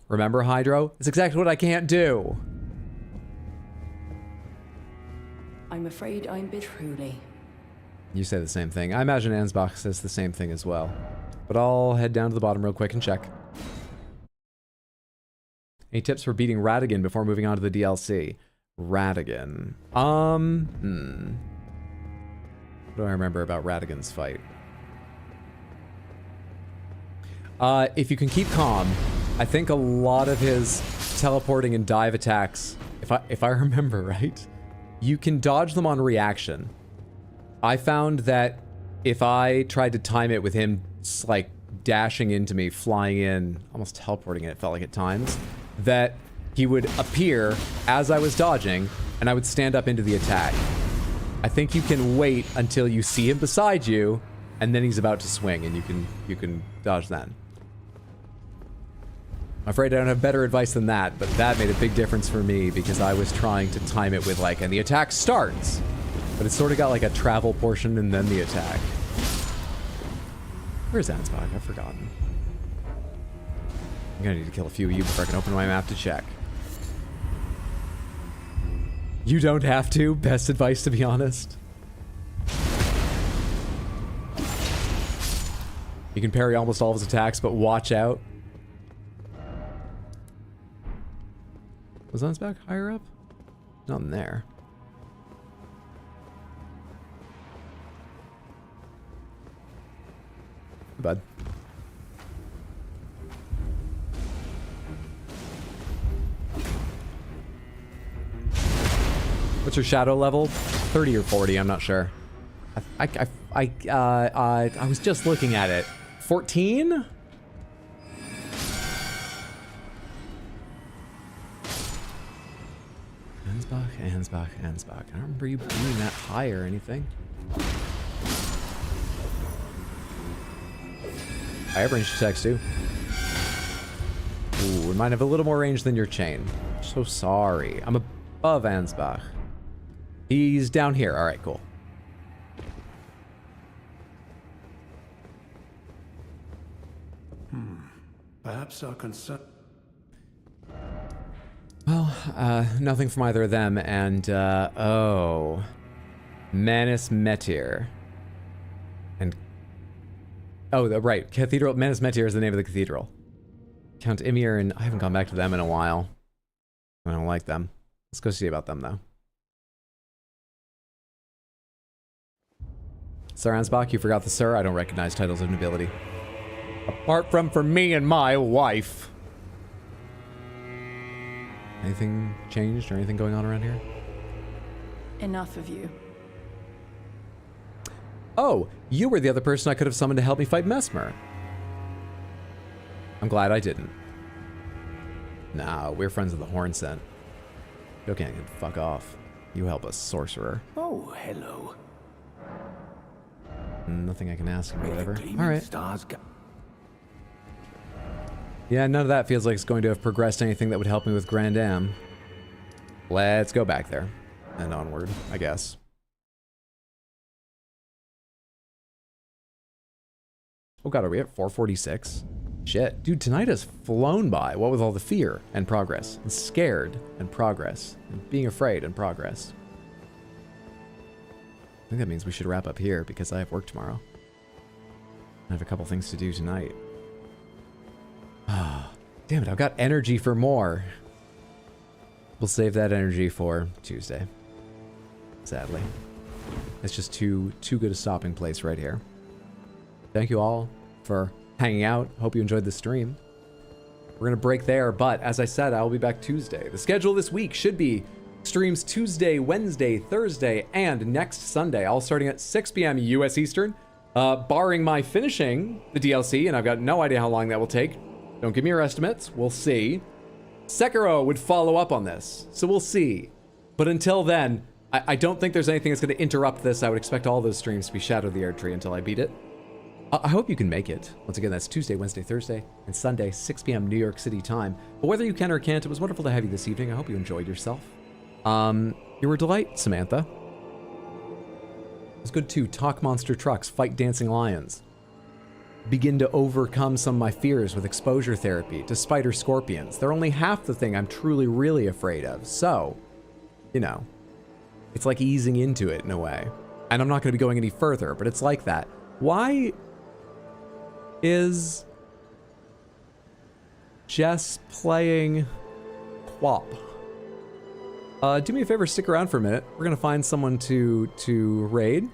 Remember, Hydro? It's exactly what I can't do. I'm afraid I'm bit truly. You say the same thing. I imagine Ansbach says the same thing as well. But I'll head down to the bottom real quick and check. Any tips for beating Radigan before moving on to the DLC? Radigan. What do I remember about Radigan's fight? If you can keep calm, I think a lot of his teleporting and dive attacks, if I remember right, you can dodge them on reaction. I found that if I tried to time it with him like dashing into me, flying in, almost teleporting it felt like at times, that he would appear as I was dodging and I would stand up into the attack. I think you can wait until you see him beside you and then he's about to swing and you can dodge then. I'm afraid I don't have better advice than that, but that made a big difference for me because I was trying to time it with like, and the attack starts. But it's sort of got like a travel portion and then the attack. Where's Ansbach? I've forgotten. I'm gonna need to kill a few of you before I can open my map to check. You don't have to. Best advice, to be honest. You can parry almost all of his attacks, but watch out. Was Ansbach higher up? Not in there. Bud. What's your shadow level? 30 or 40, I'm not sure. I was just looking at it. 14? Ansbach. I don't remember you being that high or anything. I have ranged attacks too. Ooh, it might have a little more range than your chain. So sorry. I'm above Ansbach. He's down here. All right, cool. Perhaps our concern. Well, nothing from either of them, and, oh. Manus Metir. And... Oh, right. Cathedral... Manus Metir is the name of the cathedral. Count Ymir, and I haven't gone back to them in a while. I don't like them. Let's go see about them, though. Sir Ansbach, you forgot the Sir? I don't recognize titles of nobility. Apart from for me and my wife. Anything changed or anything going on around here? Enough of you. Oh, you were the other person I could have summoned to help me fight Mesmer. I'm glad I didn't. Nah, we're friends of the Horn Scent. You can't fuck off. You help a sorcerer. Oh, hello. Nothing I can ask him or whatever. Gleaming All right. stars Yeah, none of that feels like it's going to have progressed anything that would help me with Grand Am. Let's go back there. And onward, I guess. Oh god, are we at 446? Shit. Dude, tonight has flown by. What with all the fear and progress. And scared and progress. And being afraid and progress. I think that means we should wrap up here because I have work tomorrow. I have a couple things to do tonight. Ah, damn it, I've got energy for more. We'll save that energy for Tuesday. Sadly. It's just too good a stopping place right here. Thank you all for hanging out. Hope you enjoyed the stream. We're gonna break there, but as I said, I'll be back Tuesday. The schedule this week should be streams Tuesday, Wednesday, Thursday, and next Sunday, all starting at 6 p.m. US Eastern, barring my finishing the DLC, and I've got no idea how long that will take. Don't give me your estimates. We'll see. Sekiro would follow up on this, so we'll see. But until then, I don't think there's anything that's going to interrupt this. I would expect all those streams to be Shadow of the Erdtree until I beat it. I hope you can make it. Once again, that's Tuesday, Wednesday, Thursday, and Sunday, 6 p.m. New York City time. But whether you can or can't, it was wonderful to have you this evening. I hope you enjoyed yourself. You were a delight, Samantha. It was good to talk monster trucks, fight dancing lions, begin to overcome some of my fears with exposure therapy to spider scorpions. They're only half the thing I'm truly, really afraid of. So, you know, it's like easing into it in a way. And I'm not going to be going any further, but it's like that. Why is Jess playing Quap? Do me a favor, stick around for a minute. We're going to find someone to raid.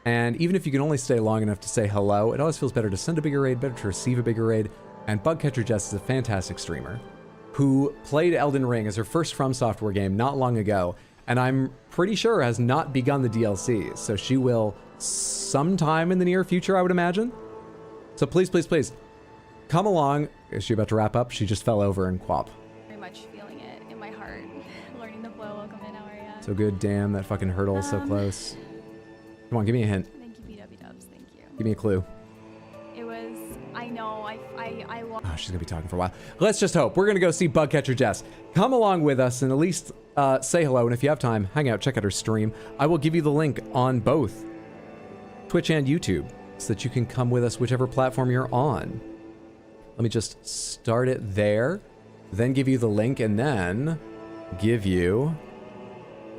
And even if you can only stay long enough to say hello, it always feels better to send a bigger raid, better to receive a bigger raid. And Bugcatcher Jess is a fantastic streamer who played Elden Ring as her first From Software game not long ago, and I'm pretty sure has not begun the DLC, so she will sometime in the near future, I would imagine. So please, please, please, come along. Is she about to wrap up? She just fell over in Quap. Very much feeling it in my heart. Learning the blow. Welcome in, Aurea. So good, damn, that fucking hurdle is so close. Come on, give me a hint. Thank you, BW Dubs. Thank you. Give me a clue. It was, I know, I Oh, she's gonna be talking for a while. Let's just hope. We're gonna go see Bugcatcher Jess. Come along with us and at least say hello. And if you have time, hang out, check out her stream. I will give you the link on both Twitch and YouTube so that you can come with us whichever platform you're on. Let me just start it there, then give you the link, and then give you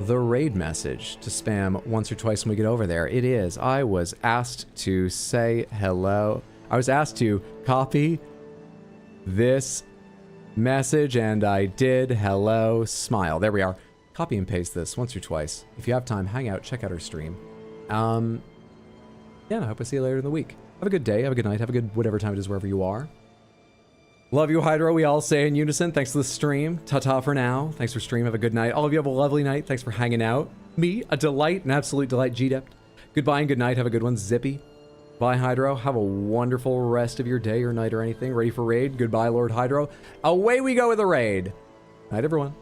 the raid message to spam once or twice when we get over there. It is, I was asked to say hello. I was asked to copy this message, and I did. Hello, smile. There we are. Copy and paste this once or twice. If you have time, hang out, check out our stream. Yeah, I hope I see you later in the week. Have a good day, have a good night, have a good whatever time it is wherever you are. Love you, Hydro. We all say in unison. Thanks for the stream. Ta-ta for now. Thanks for stream. Have a good night. All of you have a lovely night. Thanks for hanging out. Me, a delight, an absolute delight, G-Dept. Goodbye and good night. Have a good one, Zippy. Bye, Hydro. Have a wonderful rest of your day or night or anything. Ready for raid? Goodbye, Lord Hydro. Away we go with the raid. Night, everyone.